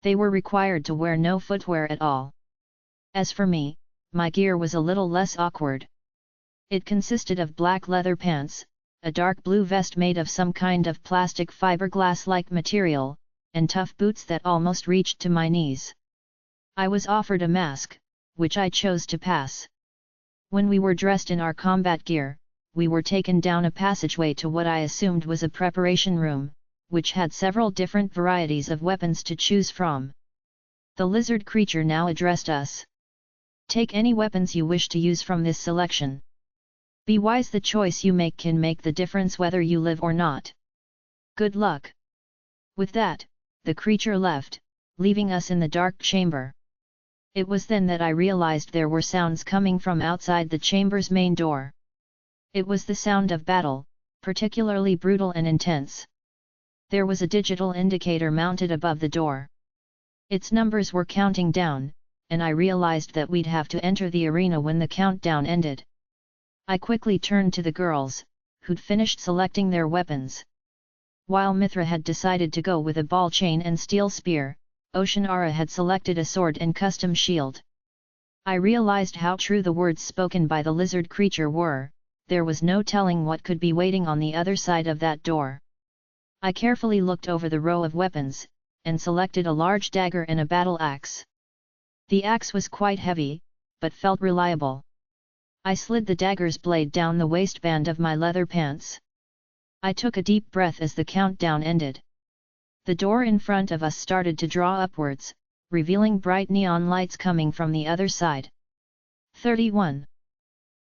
They were required to wear no footwear at all. As for me, my gear was a little less awkward. It consisted of black leather pants, a dark blue vest made of some kind of plastic fiberglass-like material, and tough boots that almost reached to my knees. I was offered a mask, which I chose to pass. When we were dressed in our combat gear, we were taken down a passageway to what I assumed was a preparation room, which had several different varieties of weapons to choose from. The lizard creature now addressed us. Take any weapons you wish to use from this selection. Be wise, the choice you make can make the difference whether you live or not. Good luck. With that, the creature left, leaving us in the dark chamber. It was then that I realized there were sounds coming from outside the chamber's main door. It was the sound of battle, particularly brutal and intense. There was a digital indicator mounted above the door. Its numbers were counting down, and I realized that we'd have to enter the arena when the countdown ended. I quickly turned to the girls, who'd finished selecting their weapons. While Mithra had decided to go with a ball chain and steel spear, Oceanara had selected a sword and custom shield. I realized how true the words spoken by the lizard creature were. There was no telling what could be waiting on the other side of that door. I carefully looked over the row of weapons, and selected a large dagger and a battle axe. The axe was quite heavy, but felt reliable. I slid the dagger's blade down the waistband of my leather pants. I took a deep breath as the countdown ended. The door in front of us started to draw upwards, revealing bright neon lights coming from the other side. 31.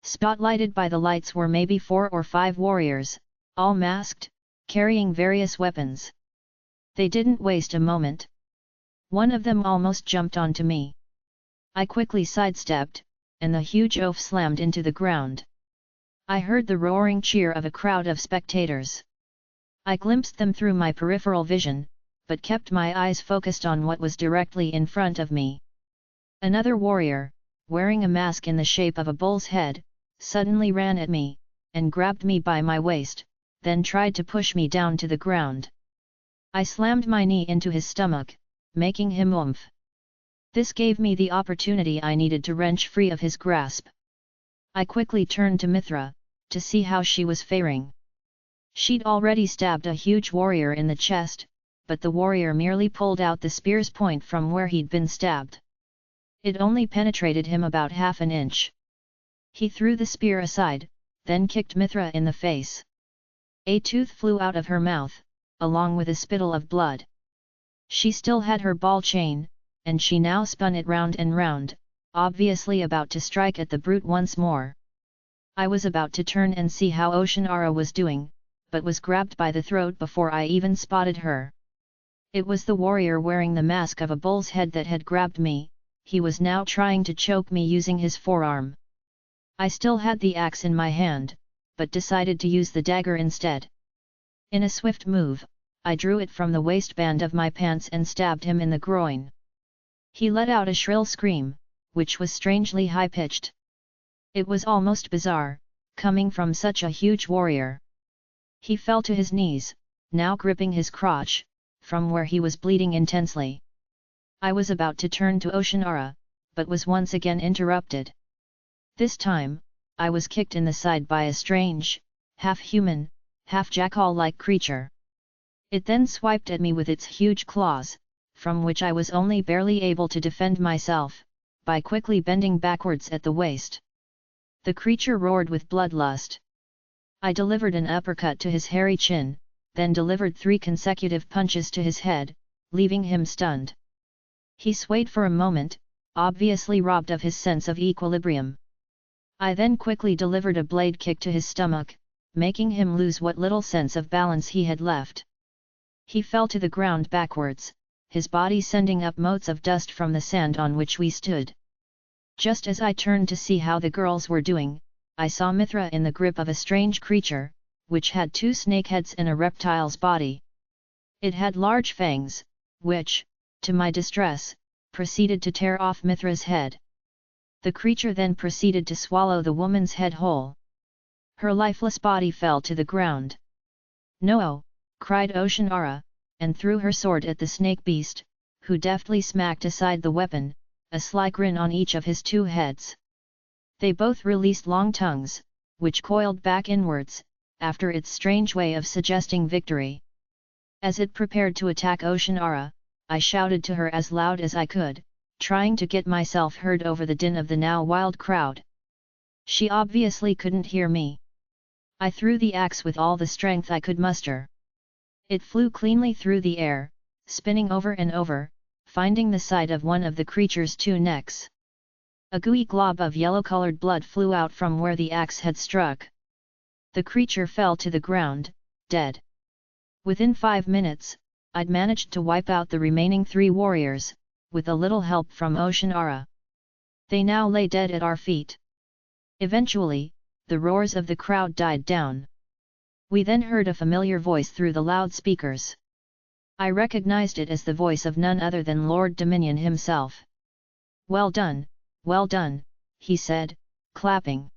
Spotlighted by the lights were maybe 4 or 5 warriors, all masked, carrying various weapons. They didn't waste a moment. One of them almost jumped onto me. I quickly sidestepped, and the huge oaf slammed into the ground. I heard the roaring cheer of a crowd of spectators. I glimpsed them through my peripheral vision, but kept my eyes focused on what was directly in front of me. Another warrior, wearing a mask in the shape of a bull's head, suddenly ran at me, and grabbed me by my waist, then tried to push me down to the ground. I slammed my knee into his stomach, making him oomph. This gave me the opportunity I needed to wrench free of his grasp. I quickly turned to Mithra, to see how she was faring. She'd already stabbed a huge warrior in the chest, but the warrior merely pulled out the spear's point from where he'd been stabbed. It only penetrated him about half an inch. He threw the spear aside, then kicked Mithra in the face. A tooth flew out of her mouth, along with a spittle of blood. She still had her ball chain, and she now spun it round and round, obviously about to strike at the brute once more. I was about to turn and see how Oceanara was doing, but was grabbed by the throat before I even spotted her. It was the warrior wearing the mask of a bull's head that had grabbed me. He was now trying to choke me using his forearm. I still had the axe in my hand, but decided to use the dagger instead. In a swift move, I drew it from the waistband of my pants and stabbed him in the groin. He let out a shrill scream, which was strangely high-pitched. It was almost bizarre, coming from such a huge warrior. He fell to his knees, now gripping his crotch, from where he was bleeding intensely. I was about to turn to Oceanara, but was once again interrupted. This time, I was kicked in the side by a strange, half-human, half-jackal-like creature. It then swiped at me with its huge claws, from which I was only barely able to defend myself, by quickly bending backwards at the waist. The creature roared with bloodlust. I delivered an uppercut to his hairy chin, then delivered 3 consecutive punches to his head, leaving him stunned. He swayed for a moment, obviously robbed of his sense of equilibrium. I then quickly delivered a blade kick to his stomach, making him lose what little sense of balance he had left. He fell to the ground backwards, his body sending up motes of dust from the sand on which we stood. Just as I turned to see how the girls were doing, I saw Mithra in the grip of a strange creature, which had 2 snake heads and a reptile's body. It had large fangs, which, to my distress, proceeded to tear off Mithra's head. The creature then proceeded to swallow the woman's head whole. Her lifeless body fell to the ground. "No!" cried Oceanara, and threw her sword at the snake beast, who deftly smacked aside the weapon, a sly grin on each of his 2 heads. They both released long tongues, which coiled back inwards, after its strange way of suggesting victory. As it prepared to attack Oceanara, I shouted to her as loud as I could, trying to get myself heard over the din of the now wild crowd. She obviously couldn't hear me. I threw the axe with all the strength I could muster. It flew cleanly through the air, spinning over and over, finding the side of one of the creature's 2 necks. A gooey glob of yellow-colored blood flew out from where the axe had struck. The creature fell to the ground, dead. Within 5 minutes, I'd managed to wipe out the remaining 3 warriors, with a little help from Oceanara. They now lay dead at our feet. Eventually, the roars of the crowd died down. We then heard a familiar voice through the loudspeakers. I recognized it as the voice of none other than Lord Dominion himself. Well done," he said, clapping.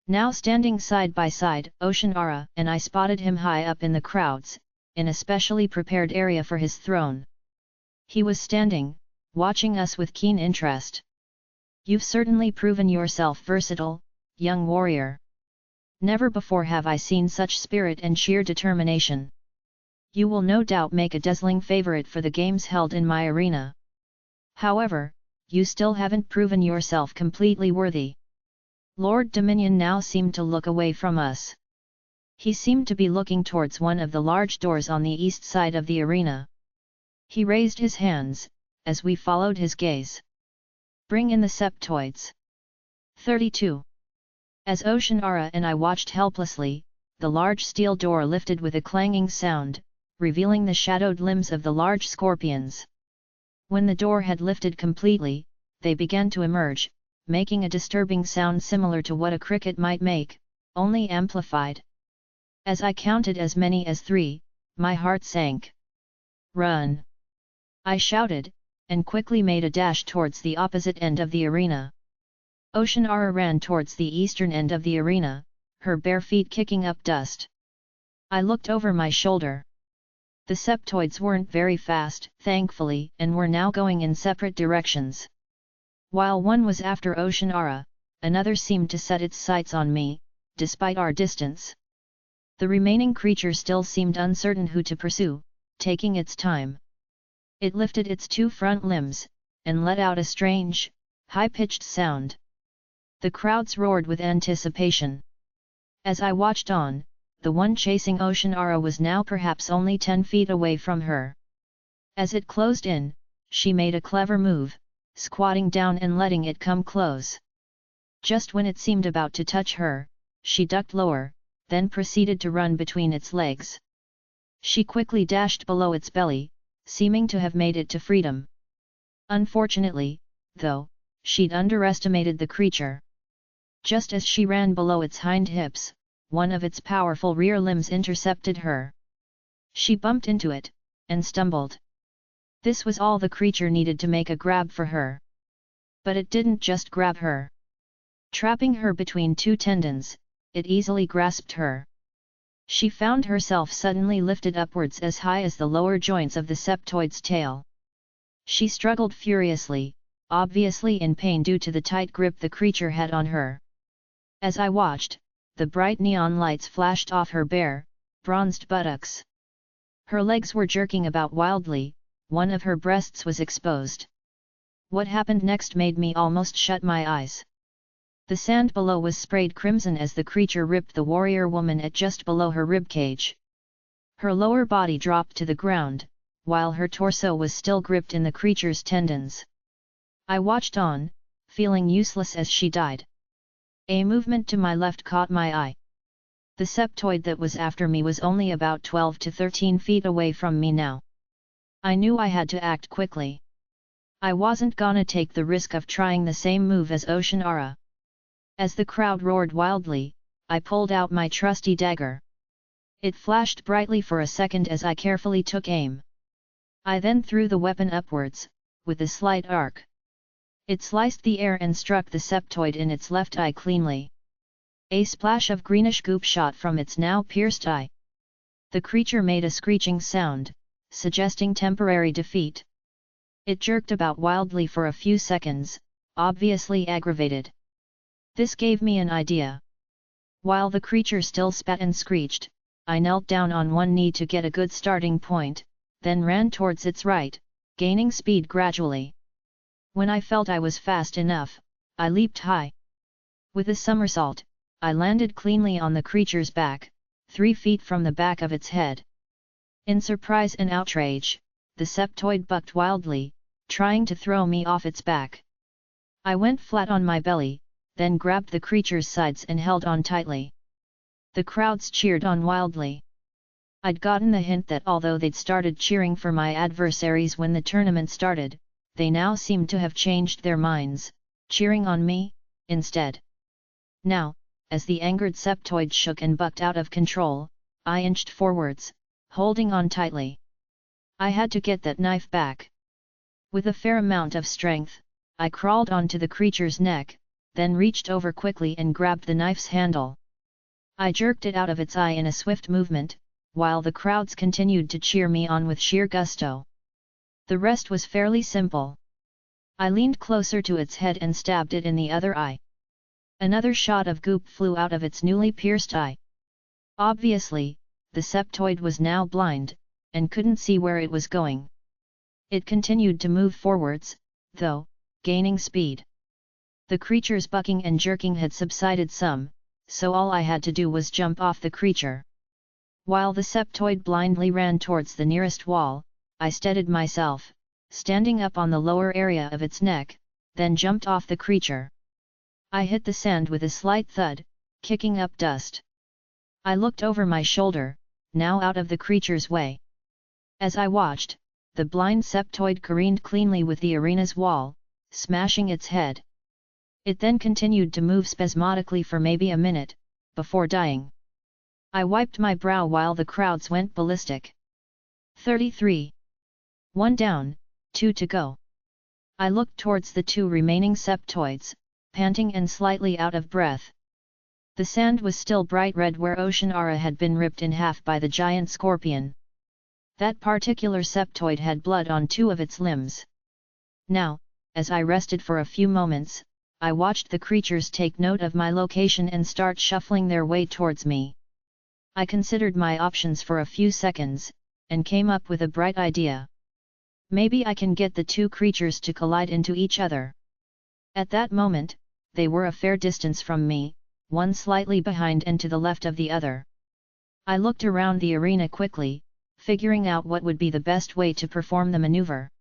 Now standing side by side, Oceanara and I spotted him high up in the crowds, in a specially prepared area for his throne. He was standing, watching us with keen interest. "You've certainly proven yourself versatile, young warrior. Never before have I seen such spirit and sheer determination. You will no doubt make a dazzling favorite for the games held in my arena. However, you still haven't proven yourself completely worthy." Lord Dominion now seemed to look away from us. He seemed to be looking towards one of the large doors on the east side of the arena. He raised his hands, as we followed his gaze. "Bring in the septoids." 32. As Oceanara and I watched helplessly, the large steel door lifted with a clanging sound, revealing the shadowed limbs of the large scorpions. When the door had lifted completely, they began to emerge, making a disturbing sound similar to what a cricket might make, only amplified. As I counted as many as 3, my heart sank. "Run!" I shouted, and quickly made a dash towards the opposite end of the arena. Oceanara ran towards the eastern end of the arena, her bare feet kicking up dust. I looked over my shoulder. The septoids weren't very fast, thankfully, and were now going in separate directions. While one was after Oceanara, another seemed to set its sights on me, despite our distance. The remaining creature still seemed uncertain who to pursue, taking its time. It lifted its 2 front limbs, and let out a strange, high-pitched sound. The crowds roared with anticipation. As I watched on, the one chasing Oceanara was now perhaps only 10 feet away from her. As it closed in, she made a clever move, squatting down and letting it come close. Just when it seemed about to touch her, she ducked lower, then proceeded to run between its legs. She quickly dashed below its belly, seeming to have made it to freedom. Unfortunately, though, she'd underestimated the creature. Just as she ran below its hind hips, one of its powerful rear limbs intercepted her. She bumped into it, and stumbled. This was all the creature needed to make a grab for her. But it didn't just grab her. Trapping her between two tendons, it easily grasped her. She found herself suddenly lifted upwards as high as the lower joints of the septoid's tail. She struggled furiously, obviously in pain due to the tight grip the creature had on her. As I watched, the bright neon lights flashed off her bare, bronzed buttocks. Her legs were jerking about wildly, one of her breasts was exposed. What happened next made me almost shut my eyes. The sand below was sprayed crimson as the creature ripped the warrior woman at just below her ribcage. Her lower body dropped to the ground, while her torso was still gripped in the creature's tendons. I watched on, feeling useless as she died. A movement to my left caught my eye. The septoid that was after me was only about 12 to 13 feet away from me now. I knew I had to act quickly. I wasn't gonna take the risk of trying the same move as Ocean Aura. As the crowd roared wildly, I pulled out my trusty dagger. It flashed brightly for a second as I carefully took aim. I then threw the weapon upwards, with a slight arc. It sliced the air and struck the septoid in its left eye cleanly. A splash of greenish goop shot from its now pierced eye. The creature made a screeching sound, suggesting temporary defeat. It jerked about wildly for a few seconds, obviously aggravated. This gave me an idea. While the creature still spat and screeched, I knelt down on one knee to get a good starting point, then ran towards its right, gaining speed gradually. When I felt I was fast enough, I leaped high. With a somersault, I landed cleanly on the creature's back, 3 feet from the back of its head. In surprise and outrage, the septoid bucked wildly, trying to throw me off its back. I went flat on my belly, then grabbed the creature's sides and held on tightly. The crowds cheered on wildly. I'd gotten the hint that although they'd started cheering for my adversaries when the tournament started, they now seemed to have changed their minds, cheering on me, instead. Now, as the angered septoid shook and bucked out of control, I inched forwards, holding on tightly. I had to get that knife back. With a fair amount of strength, I crawled onto the creature's neck, then reached over quickly and grabbed the knife's handle. I jerked it out of its eye in a swift movement, while the crowds continued to cheer me on with sheer gusto. The rest was fairly simple. I leaned closer to its head and stabbed it in the other eye. Another shot of goop flew out of its newly pierced eye. Obviously, the septoid was now blind, and couldn't see where it was going. It continued to move forwards, though, gaining speed. The creature's bucking and jerking had subsided some, so all I had to do was jump off the creature. While the septoid blindly ran towards the nearest wall, I steadied myself, standing up on the lower area of its neck, then jumped off the creature. I hit the sand with a slight thud, kicking up dust. I looked over my shoulder, now out of the creature's way. As I watched, the blind septoid careened cleanly with the arena's wall, smashing its head. It then continued to move spasmodically for maybe a minute, before dying. I wiped my brow while the crowds went ballistic. 33. 1 down, 2 to go. I looked towards the 2 remaining septoids, panting and slightly out of breath. The sand was still bright red where Ocean Aura had been ripped in half by the giant scorpion. That particular septoid had blood on 2 of its limbs. Now, as I rested for a few moments, I watched the creatures take note of my location and start shuffling their way towards me. I considered my options for a few seconds, and came up with a bright idea. Maybe I can get the 2 creatures to collide into each other. At that moment, they were a fair distance from me, one slightly behind and to the left of the other. I looked around the arena quickly, figuring out what would be the best way to perform the maneuver.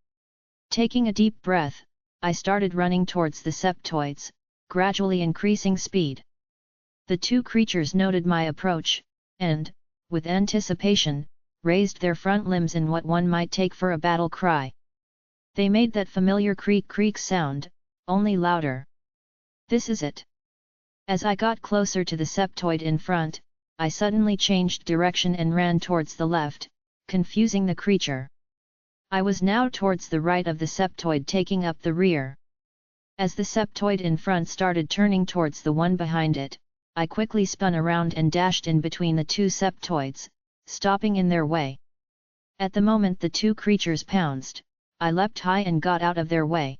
Taking a deep breath, I started running towards the septoids, gradually increasing speed. The 2 creatures noted my approach, and, with anticipation, raised their front limbs in what one might take for a battle cry. They made that familiar creak-creak sound, only louder. This is it. As I got closer to the septoid in front, I suddenly changed direction and ran towards the left, confusing the creature. I was now towards the right of the septoid, taking up the rear. As the septoid in front started turning towards the one behind it, I quickly spun around and dashed in between the two septoids, stopping in their way. At the moment the two creatures pounced, I leapt high and got out of their way.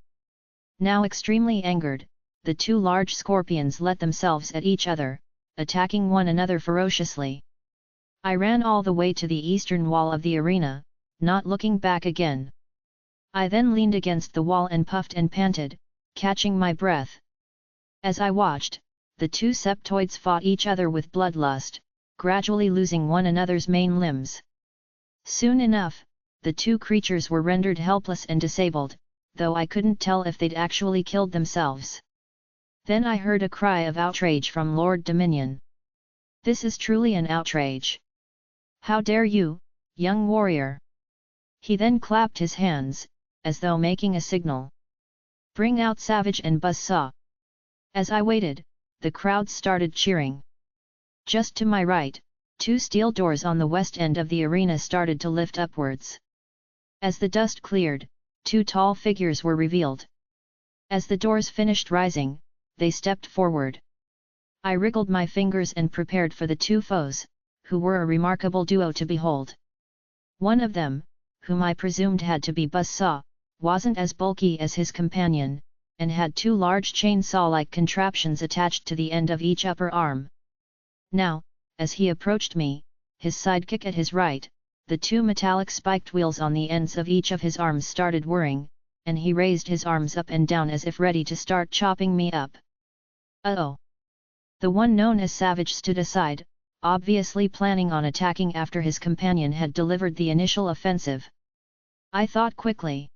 Now extremely angered, the two large scorpions let themselves at each other, attacking one another ferociously. I ran all the way to the eastern wall of the arena, not looking back again. I then leaned against the wall and puffed and panted, catching my breath. As I watched, the two septoids fought each other with bloodlust, gradually losing one another's main limbs. Soon enough, the two creatures were rendered helpless and disabled, though I couldn't tell if they'd actually killed themselves. Then I heard a cry of outrage from Lord Dominion. "This is truly an outrage! How dare you, young warrior!" He then clapped his hands, as though making a signal. "Bring out Savage and Buzzsaw." As I waited, the crowd started cheering. Just to my right, two steel doors on the west end of the arena started to lift upwards. As the dust cleared, two tall figures were revealed. As the doors finished rising, they stepped forward. I wriggled my fingers and prepared for the two foes, who were a remarkable duo to behold. One of them, whom I presumed had to be Buzzsaw, wasn't as bulky as his companion, and had two large chainsaw-like contraptions attached to the end of each upper arm. Now, as he approached me, his sidekick at his right, the two metallic spiked wheels on the ends of each of his arms started whirring, and he raised his arms up and down as if ready to start chopping me up. Uh-oh! The one known as Savage stood aside, obviously planning on attacking after his companion had delivered the initial offensive. I thought quickly.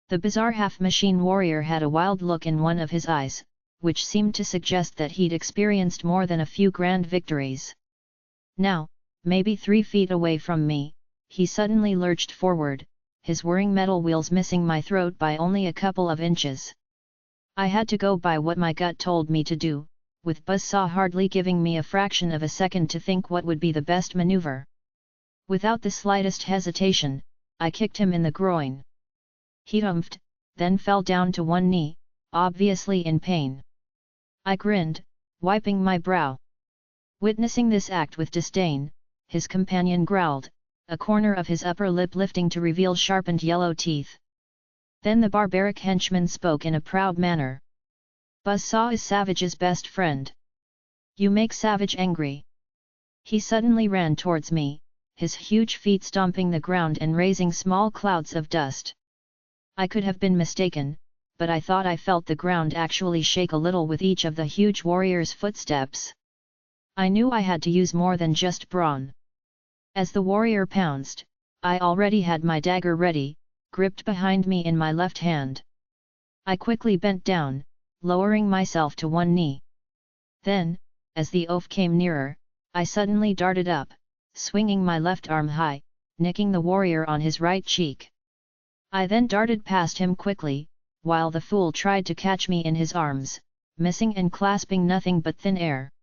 The bizarre half-machine warrior had a wild look in one of his eyes, which seemed to suggest that he'd experienced more than a few grand victories. Now, maybe 3 feet away from me, he suddenly lurched forward, his whirring metal wheels missing my throat by only a couple of inches. I had to go by what my gut told me to do, with Buzzsaw hardly giving me a fraction of a second to think what would be the best maneuver. Without the slightest hesitation, I kicked him in the groin. He humphed, then fell down to one knee, obviously in pain. I grinned, wiping my brow. Witnessing this act with disdain, his companion growled, a corner of his upper lip lifting to reveal sharpened yellow teeth. Then the barbaric henchman spoke in a proud manner. "Buzzsaw is Savage's best friend. You make Savage angry." He suddenly ran towards me, his huge feet stomping the ground and raising small clouds of dust. I could have been mistaken, but I thought I felt the ground actually shake a little with each of the huge warrior's footsteps. I knew I had to use more than just brawn. As the warrior pounced, I already had my dagger ready, gripped behind me in my left hand. I quickly bent down, lowering myself to one knee. Then, as the oaf came nearer, I suddenly darted up, swinging my left arm high, nicking the warrior on his right cheek. I then darted past him quickly, while the fool tried to catch me in his arms, missing and clasping nothing but thin air.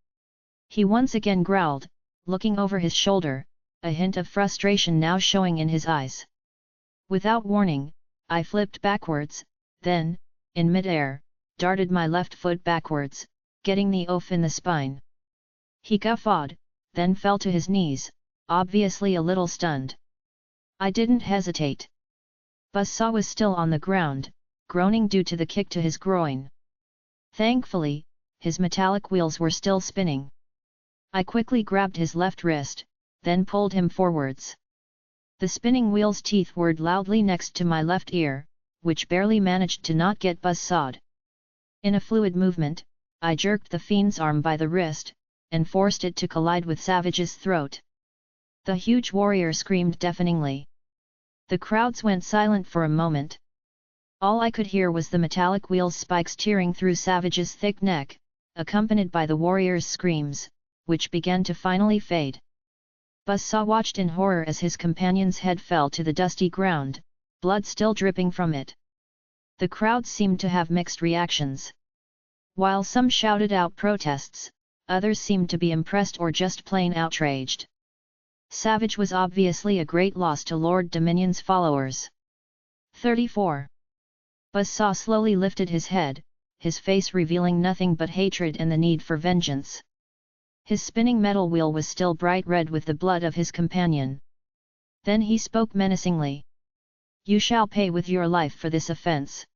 He once again growled, looking over his shoulder, a hint of frustration now showing in his eyes. Without warning, I flipped backwards, then, in mid-air, darted my left foot backwards, getting the oaf in the spine. He guffawed, then fell to his knees, obviously a little stunned. I didn't hesitate. Buzzsaw was still on the ground, groaning due to the kick to his groin. Thankfully, his metallic wheels were still spinning. I quickly grabbed his left wrist, then pulled him forwards. The spinning wheel's teeth whirred loudly next to my left ear, which barely managed to not get buzzsawed. In a fluid movement, I jerked the fiend's arm by the wrist, and forced it to collide with Savage's throat. The huge warrior screamed deafeningly. The crowds went silent for a moment. All I could hear was the metallic wheel's spikes tearing through Savage's thick neck, accompanied by the warrior's screams, which began to finally fade. Buzzsaw watched in horror as his companion's head fell to the dusty ground, blood still dripping from it. The crowd seemed to have mixed reactions. While some shouted out protests, others seemed to be impressed or just plain outraged. Savage was obviously a great loss to Lord Dominion's followers. 34. Buzzsaw slowly lifted his head, his face revealing nothing but hatred and the need for vengeance. His spinning metal wheel was still bright red with the blood of his companion. Then he spoke menacingly. You shall pay with your life for this offense.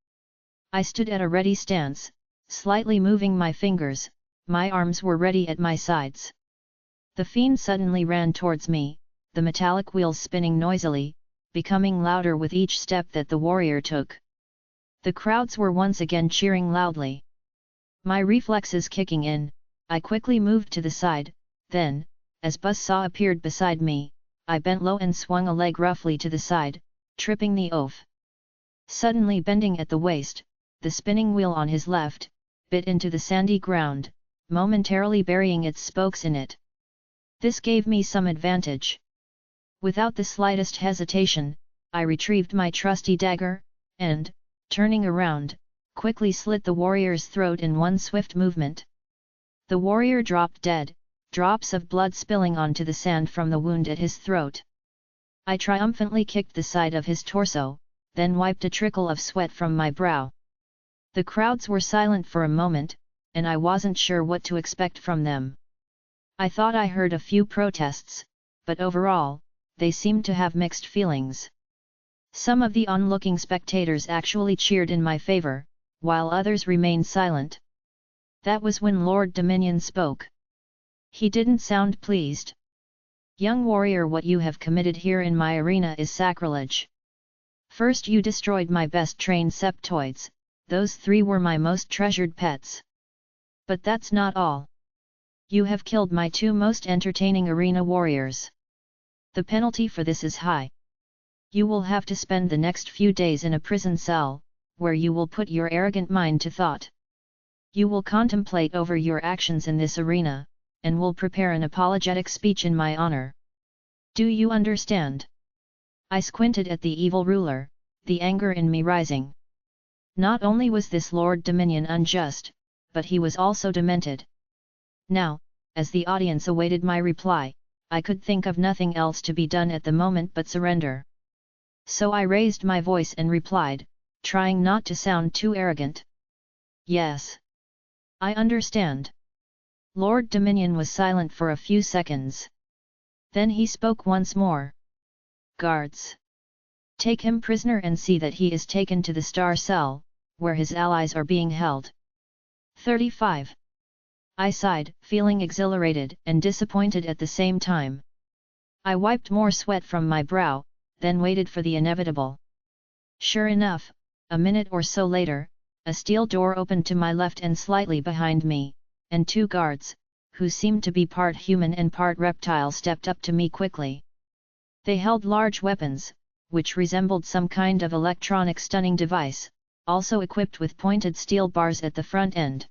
I stood at a ready stance, slightly moving my fingers, my arms were ready at my sides. The fiend suddenly ran towards me, the metallic wheels spinning noisily, becoming louder with each step that the warrior took. The crowds were once again cheering loudly. My reflexes kicking in, I quickly moved to the side, then, as Buzzsaw appeared beside me, I bent low and swung a leg roughly to the side, tripping the oaf. Suddenly bending at the waist, the spinning wheel on his left, bit into the sandy ground, momentarily burying its spokes in it. This gave me some advantage. Without the slightest hesitation, I retrieved my trusty dagger, and, turning around, quickly slit the warrior's throat in one swift movement. The warrior dropped dead, drops of blood spilling onto the sand from the wound at his throat. I triumphantly kicked the side of his torso, then wiped a trickle of sweat from my brow. The crowds were silent for a moment, and I wasn't sure what to expect from them. I thought I heard a few protests, but overall, they seemed to have mixed feelings. Some of the onlooking spectators actually cheered in my favor, while others remained silent. That was when Lord Dominion spoke. He didn't sound pleased. Young warrior, what you have committed here in my arena is sacrilege. First you destroyed my best trained septoids, those 3 were my most treasured pets. But that's not all. You have killed my 2 most entertaining arena warriors. The penalty for this is high. You will have to spend the next few days in a prison cell, where you will put your arrogant mind to thought. You will contemplate over your actions in this arena, and will prepare an apologetic speech in my honor. Do you understand? I squinted at the evil ruler, the anger in me rising. Not only was this Lord Dominion unjust, but he was also demented. Now, as the audience awaited my reply, I could think of nothing else to be done at the moment but surrender. So I raised my voice and replied, trying not to sound too arrogant. Yes. I understand. Lord Dominion was silent for a few seconds. Then he spoke once more. Guards! Take him prisoner and see that he is taken to the Star Cell, where his allies are being held. 35. I sighed, feeling exhilarated and disappointed at the same time. I wiped more sweat from my brow, then waited for the inevitable. Sure enough, a minute or so later, a steel door opened to my left and slightly behind me, and 2 guards, who seemed to be part human and part reptile, stepped up to me quickly. They held large weapons, which resembled some kind of electronic stunning device, also equipped with pointed steel bars at the front end.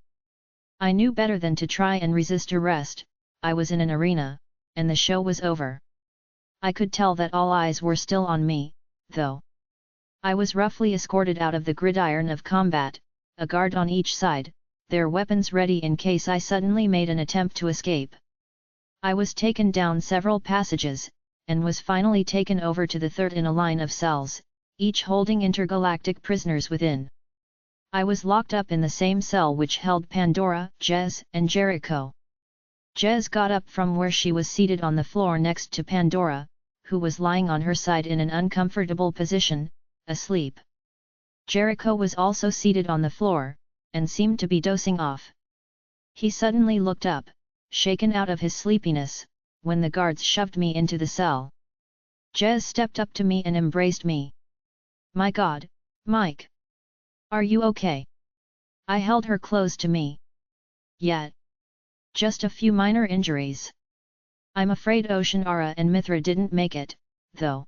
I knew better than to try and resist arrest. I was in an arena, and the show was over. I could tell that all eyes were still on me, though. I was roughly escorted out of the Gridiron of Combat, a guard on each side, their weapons ready in case I suddenly made an attempt to escape. I was taken down several passages, and was finally taken over to the third in a line of cells, each holding intergalactic prisoners within. I was locked up in the same cell which held Pandora, Jez, and Jericho. Jez got up from where she was seated on the floor next to Pandora, who was lying on her side in an uncomfortable position, asleep. Jericho was also seated on the floor, and seemed to be dozing off. He suddenly looked up, shaken out of his sleepiness, when the guards shoved me into the cell. Jez stepped up to me and embraced me. My God, Mike! Are you okay? I held her close to me. Yet. Just a few minor injuries. I'm afraid Oceanara and Mithra didn't make it, though.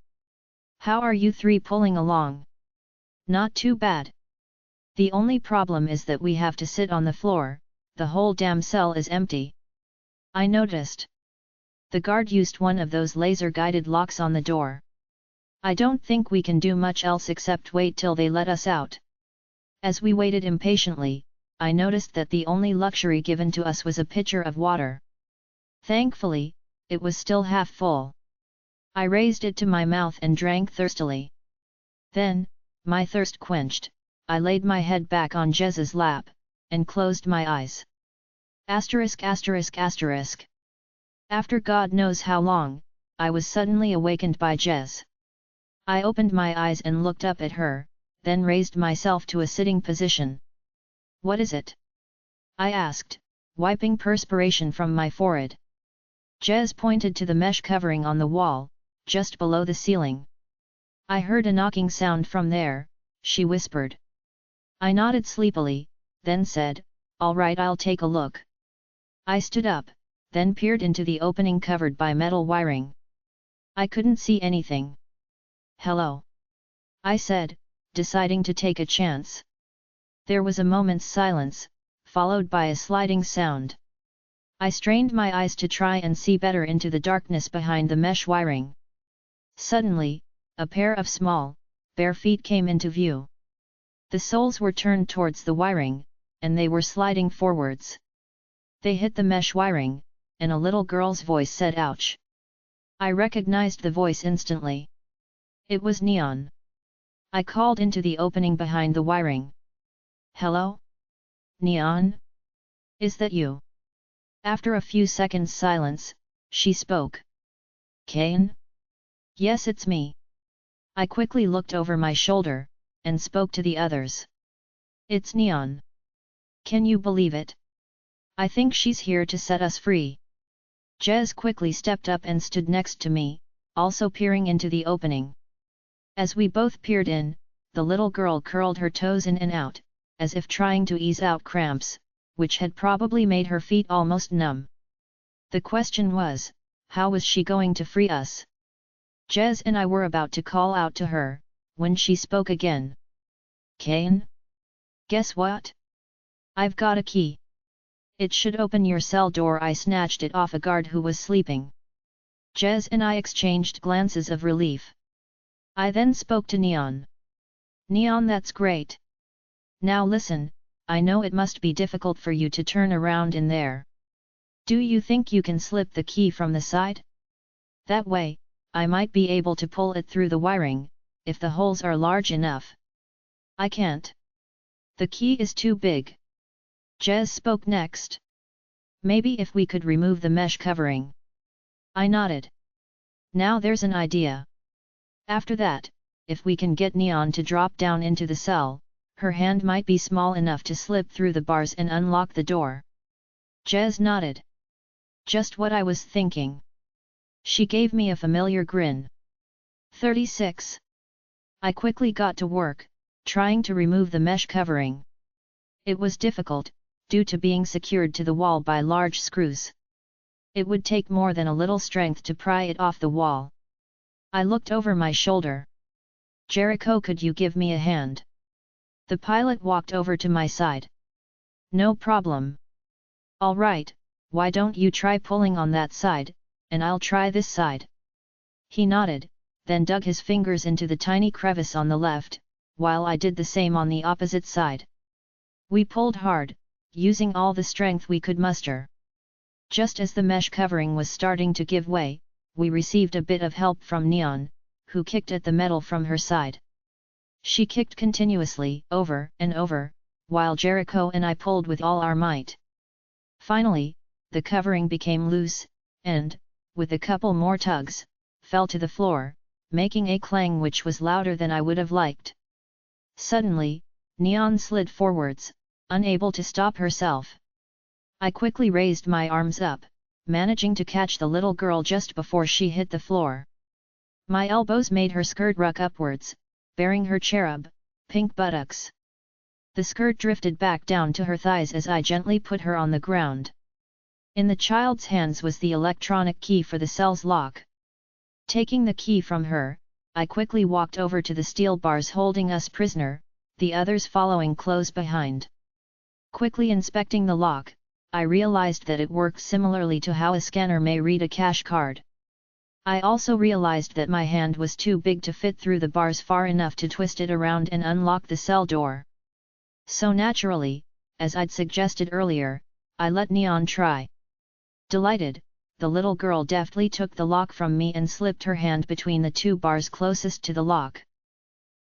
How are you 3 pulling along? Not too bad. The only problem is that we have to sit on the floor, the whole damn cell is empty. I noticed. The guard used one of those laser-guided locks on the door. I don't think we can do much else except wait till they let us out. As we waited impatiently, I noticed that the only luxury given to us was a pitcher of water. Thankfully, it was still half full. I raised it to my mouth and drank thirstily. Then, my thirst quenched, I laid my head back on Jez's lap, and closed my eyes. Asterisk asterisk asterisk. After God knows how long, I was suddenly awakened by Jez. I opened my eyes and looked up at her, then raised myself to a sitting position. What is it? I asked, wiping perspiration from my forehead. Jez pointed to the mesh covering on the wall, just below the ceiling. I heard a knocking sound from there, she whispered. I nodded sleepily, then said, all right, I'll take a look. I stood up, then peered into the opening covered by metal wiring. I couldn't see anything. Hello? I said, deciding to take a chance. There was a moment's silence, followed by a sliding sound. I strained my eyes to try and see better into the darkness behind the mesh wiring. Suddenly, a pair of small, bare feet came into view. The soles were turned towards the wiring, and they were sliding forwards. They hit the mesh wiring, and a little girl's voice said ouch. I recognized the voice instantly. It was Neon. I called into the opening behind the wiring. Hello? Neon? Is that you? After a few seconds' silence, she spoke. Kaine? Yes, it's me. I quickly looked over my shoulder, and spoke to the others. It's Neon. Can you believe it? I think she's here to set us free. Jez quickly stepped up and stood next to me, also peering into the opening. As we both peered in, the little girl curled her toes in and out, as if trying to ease out cramps, which had probably made her feet almost numb. The question was, how was she going to free us? Jez and I were about to call out to her, when she spoke again. Kaine? Guess what? I've got a key. It should open your cell door. I snatched it off a guard who was sleeping. Jez and I exchanged glances of relief. I then spoke to Neon. Neon, that's great. Now listen, I know it must be difficult for you to turn around in there. Do you think you can slip the key from the side? That way, I might be able to pull it through the wiring, if the holes are large enough. I can't. The key is too big. Jez spoke next. Maybe if we could remove the mesh covering. I nodded. Now there's an idea. After that, if we can get Neon to drop down into the cell, her hand might be small enough to slip through the bars and unlock the door. Jez nodded. Just what I was thinking. She gave me a familiar grin. 36. I quickly got to work, trying to remove the mesh covering. It was difficult, due to being secured to the wall by large screws. It would take more than a little strength to pry it off the wall. I looked over my shoulder. Jericho, could you give me a hand? The pilot walked over to my side. No problem. All right, why don't you try pulling on that side, and I'll try this side. He nodded, then dug his fingers into the tiny crevice on the left, while I did the same on the opposite side. We pulled hard, using all the strength we could muster. Just as the mesh covering was starting to give way, we received a bit of help from Neon, who kicked at the metal from her side. She kicked continuously, over and over, while Jericho and I pulled with all our might. Finally, the covering became loose, and, with a couple more tugs, fell to the floor, making a clang which was louder than I would have liked. Suddenly, Neon slid forwards, unable to stop herself. I quickly raised my arms up, managing to catch the little girl just before she hit the floor. My elbows made her skirt ruck upwards, baring her cherub, pink buttocks. The skirt drifted back down to her thighs as I gently put her on the ground. In the child's hands was the electronic key for the cell's lock. Taking the key from her, I quickly walked over to the steel bars holding us prisoner, the others following close behind. Quickly inspecting the lock, I realized that it worked similarly to how a scanner may read a cash card. I also realized that my hand was too big to fit through the bars far enough to twist it around and unlock the cell door. So naturally, as I'd suggested earlier, I let Neon try. Delighted, the little girl deftly took the lock from me and slipped her hand between the two bars closest to the lock.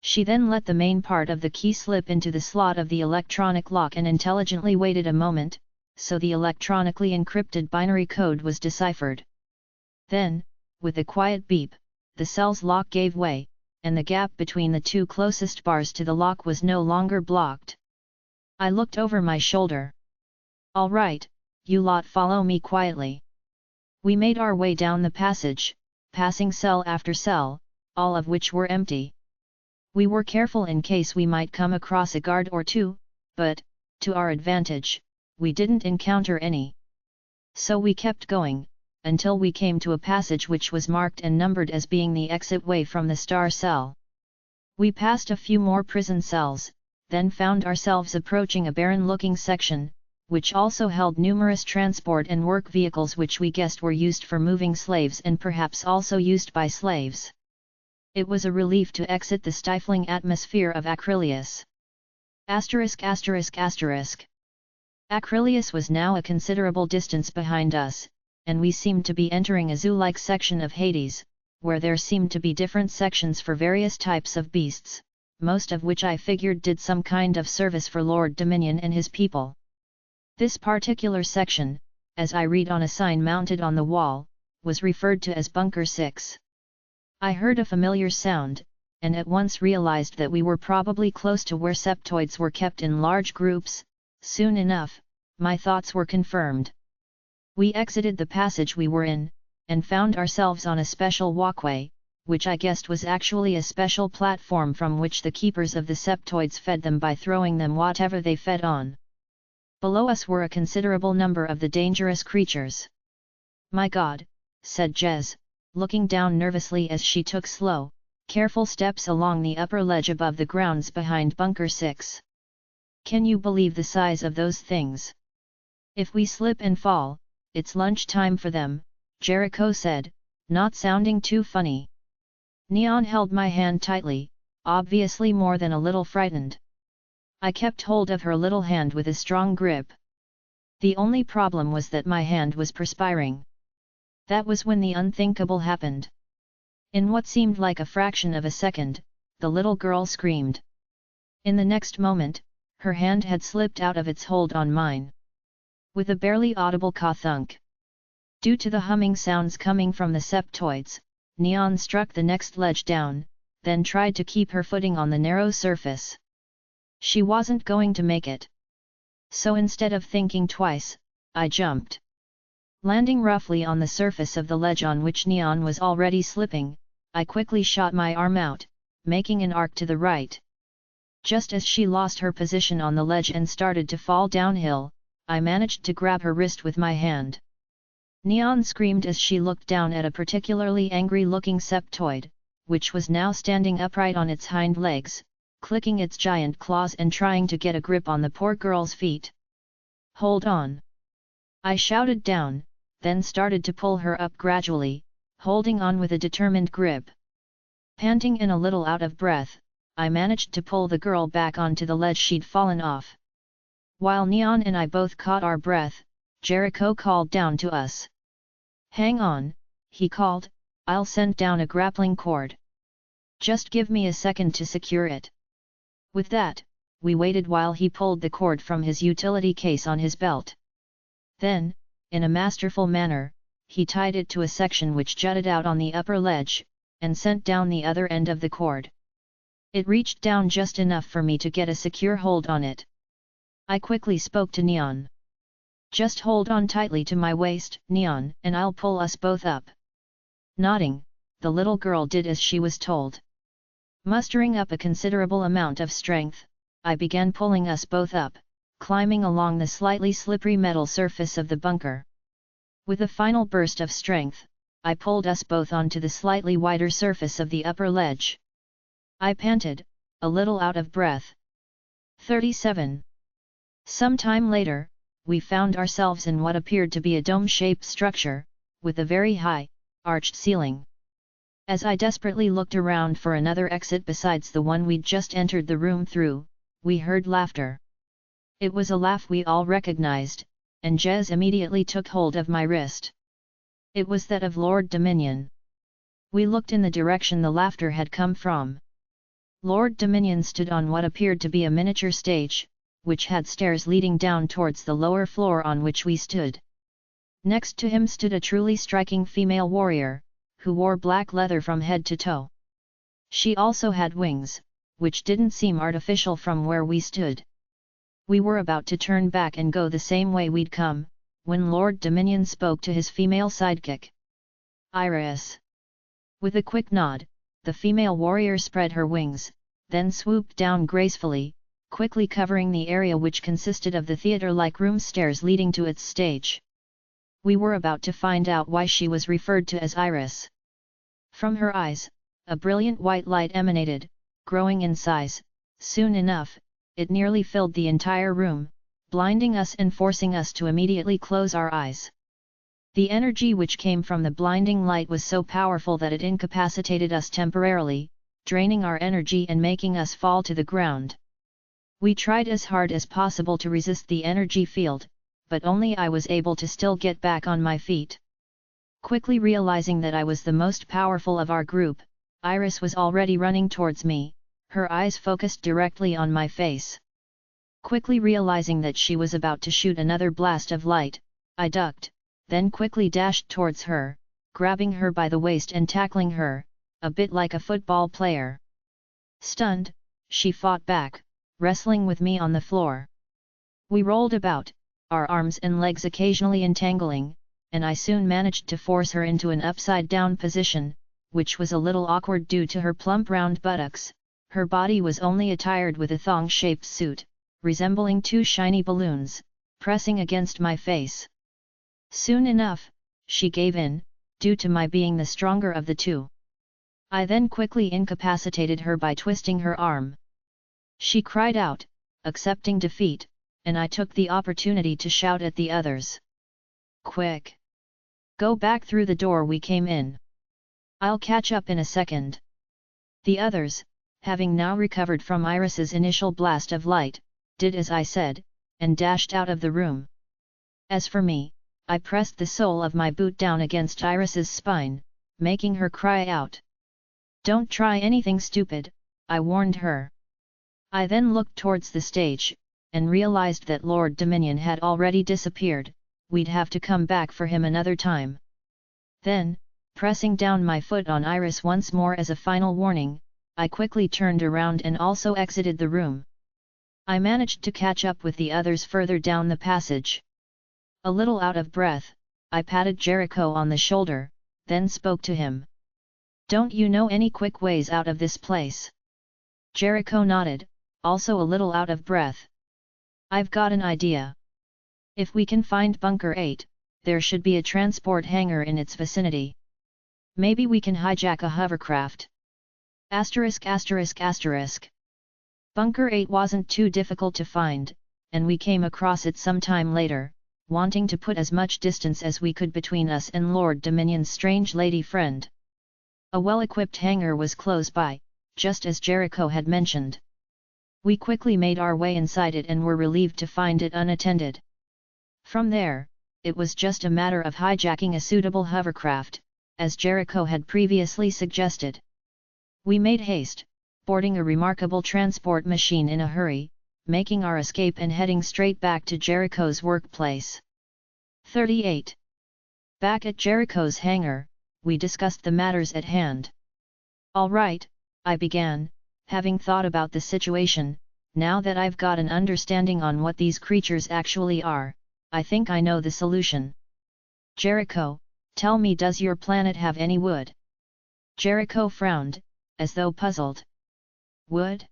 She then let the main part of the key slip into the slot of the electronic lock and intelligently waited a moment, so the electronically encrypted binary code was deciphered. Then, with a quiet beep, the cell's lock gave way, and the gap between the two closest bars to the lock was no longer blocked. I looked over my shoulder. "All right, you lot follow me quietly." We made our way down the passage, passing cell after cell, all of which were empty. We were careful in case we might come across a guard or two, but, to our advantage, we didn't encounter any. So we kept going, until we came to a passage which was marked and numbered as being the exit way from the star cell. We passed a few more prison cells, then found ourselves approaching a barren-looking section, which also held numerous transport and work vehicles which we guessed were used for moving slaves and perhaps also used by slaves. It was a relief to exit the stifling atmosphere of Acrylius. Acrylius was now a considerable distance behind us, and we seemed to be entering a zoo-like section of Hades, where there seemed to be different sections for various types of beasts, most of which I figured did some kind of service for Lord Dominion and his people. This particular section, as I read on a sign mounted on the wall, was referred to as Bunker 6. I heard a familiar sound, and at once realized that we were probably close to where septoids were kept in large groups. Soon enough, my thoughts were confirmed. We exited the passage we were in, and found ourselves on a special walkway, which I guessed was actually a special platform from which the keepers of the septoids fed them by throwing them whatever they fed on. Below us were a considerable number of the dangerous creatures. "My God," said Jez, looking down nervously as she took slow, careful steps along the upper ledge above the grounds behind Bunker 6. "Can you believe the size of those things? If we slip and fall, it's lunch time for them," Jericho said, not sounding too funny. Neon held my hand tightly, obviously more than a little frightened. I kept hold of her little hand with a strong grip. The only problem was that my hand was perspiring. That was when the unthinkable happened. In what seemed like a fraction of a second, the little girl screamed. In the next moment, her hand had slipped out of its hold on mine. With a barely audible ka-thunk. Due to the humming sounds coming from the septoids, Neon struck the next ledge down, then tried to keep her footing on the narrow surface. She wasn't going to make it. So instead of thinking twice, I jumped. Landing roughly on the surface of the ledge on which Neon was already slipping, I quickly shot my arm out, making an arc to the right. Just as she lost her position on the ledge and started to fall downhill, I managed to grab her wrist with my hand. Neon screamed as she looked down at a particularly angry-looking septoid, which was now standing upright on its hind legs, clicking its giant claws and trying to get a grip on the poor girl's feet. "Hold on!" I shouted down, then started to pull her up gradually, holding on with a determined grip. Panting and a little out of breath, I managed to pull the girl back onto the ledge she'd fallen off. While Neon and I both caught our breath, Jericho called down to us. "Hang on," he called, "I'll send down a grappling cord. Just give me a second to secure it." With that, we waited while he pulled the cord from his utility case on his belt. Then, in a masterful manner, he tied it to a section which jutted out on the upper ledge, and sent down the other end of the cord. It reached down just enough for me to get a secure hold on it. I quickly spoke to Neon. "Just hold on tightly to my waist, Neon, and I'll pull us both up." Nodding, the little girl did as she was told. Mustering up a considerable amount of strength, I began pulling us both up, climbing along the slightly slippery metal surface of the bunker. With a final burst of strength, I pulled us both onto the slightly wider surface of the upper ledge. I panted, a little out of breath. 37. Some time later, we found ourselves in what appeared to be a dome-shaped structure, with a very high, arched ceiling. As I desperately looked around for another exit besides the one we'd just entered the room through, we heard laughter. It was a laugh we all recognized, and Jez immediately took hold of my wrist. It was that of Lord Dominion. We looked in the direction the laughter had come from. Lord Dominion stood on what appeared to be a miniature stage, which had stairs leading down towards the lower floor on which we stood. Next to him stood a truly striking female warrior, who wore black leather from head to toe. She also had wings, which didn't seem artificial from where we stood. We were about to turn back and go the same way we'd come, when Lord Dominion spoke to his female sidekick. Iris. With a quick nod, the female warrior spread her wings, then swooped down gracefully, quickly covering the area which consisted of the theatre-like room stairs leading to its stage. We were about to find out why she was referred to as Iris. From her eyes, a brilliant white light emanated, growing in size. Soon enough, it nearly filled the entire room, blinding us and forcing us to immediately close our eyes. The energy which came from the blinding light was so powerful that it incapacitated us temporarily, draining our energy and making us fall to the ground. We tried as hard as possible to resist the energy field, but only I was able to still get back on my feet. Quickly realizing that I was the most powerful of our group, Iris was already running towards me, her eyes focused directly on my face. Quickly realizing that she was about to shoot another blast of light, I ducked, then quickly dashed towards her, grabbing her by the waist and tackling her, a bit like a football player. Stunned, she fought back, wrestling with me on the floor. We rolled about, our arms and legs occasionally entangling, and I soon managed to force her into an upside-down position, which was a little awkward due to her plump round buttocks. Her body was only attired with a thong-shaped suit, resembling two shiny balloons, pressing against my face. Soon enough, she gave in, due to my being the stronger of the two. I then quickly incapacitated her by twisting her arm. She cried out, accepting defeat, and I took the opportunity to shout at the others. "Quick! Go back through the door we came in. I'll catch up in a second." The others, having now recovered from Iris's initial blast of light, did as I said, and dashed out of the room. As for me, I pressed the sole of my boot down against Iris's spine, making her cry out. "Don't try anything stupid," I warned her. I then looked towards the stage, and realized that Lord Dominion had already disappeared. We'd have to come back for him another time. Then, pressing down my foot on Iris once more as a final warning, I quickly turned around and also exited the room. I managed to catch up with the others further down the passage. A little out of breath, I patted Jericho on the shoulder, then spoke to him. "Don't you know any quick ways out of this place?" Jericho nodded, also a little out of breath. "I've got an idea. If we can find Bunker 8, there should be a transport hangar in its vicinity. Maybe we can hijack a hovercraft. ******. Bunker 8 wasn't too difficult to find, and we came across it some time later, wanting to put as much distance as we could between us and Lord Dominion's strange lady friend. A well-equipped hangar was close by, just as Jericho had mentioned. We quickly made our way inside it and were relieved to find it unattended. From there, it was just a matter of hijacking a suitable hovercraft, as Jericho had previously suggested. We made haste, boarding a remarkable transport machine in a hurry, making our escape and heading straight back to Jericho's workplace. 38. Back at Jericho's hangar, we discussed the matters at hand. "All right," I began, having thought about the situation. "Now that I've got an understanding on what these creatures actually are, I think I know the solution. Jericho, tell me, does your planet have any wood?" Jericho frowned, as though puzzled. "Wood?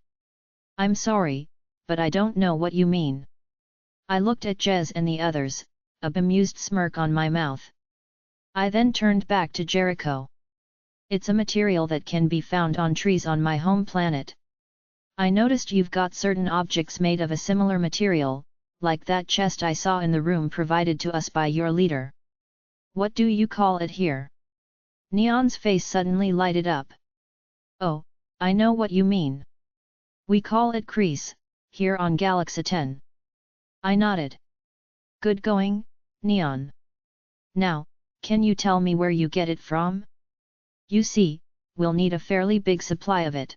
I'm sorry, but I don't know what you mean." I looked at Jez and the others, a bemused smirk on my mouth. I then turned back to Jericho. "It's a material that can be found on trees on my home planet. I noticed you've got certain objects made of a similar material, like that chest I saw in the room provided to us by your leader. What do you call it here?" Neon's face suddenly lighted up. "Oh, I know what you mean. We call it crease, here on Galaxa-Ten." I nodded. "Good going, Neon. Now, Can you tell me where you get it from? You see, we'll need a fairly big supply of it.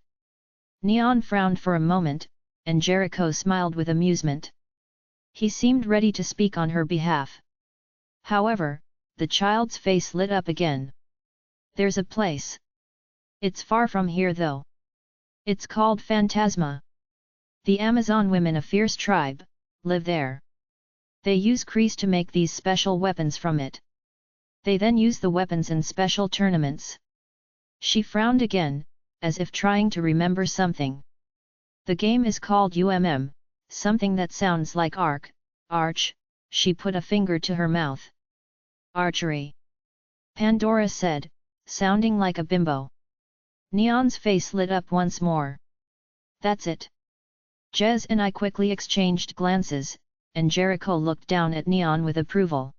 Neon frowned for a moment, and Jericho smiled with amusement. He seemed ready to speak on her behalf. However, the child's face lit up again. There's a place. It's far from here though. It's called Phantasma. The Amazon women, a fierce tribe, live there. They use Kreese to make these special weapons from it. They then use the weapons in special tournaments. She frowned again, as if trying to remember something. The game is called something that sounds like arch, she put a finger to her mouth. Archery. Pandora said, sounding like a bimbo. Neon's face lit up once more. That's it. Jez and I quickly exchanged glances, and Jericho looked down at Neon with approval.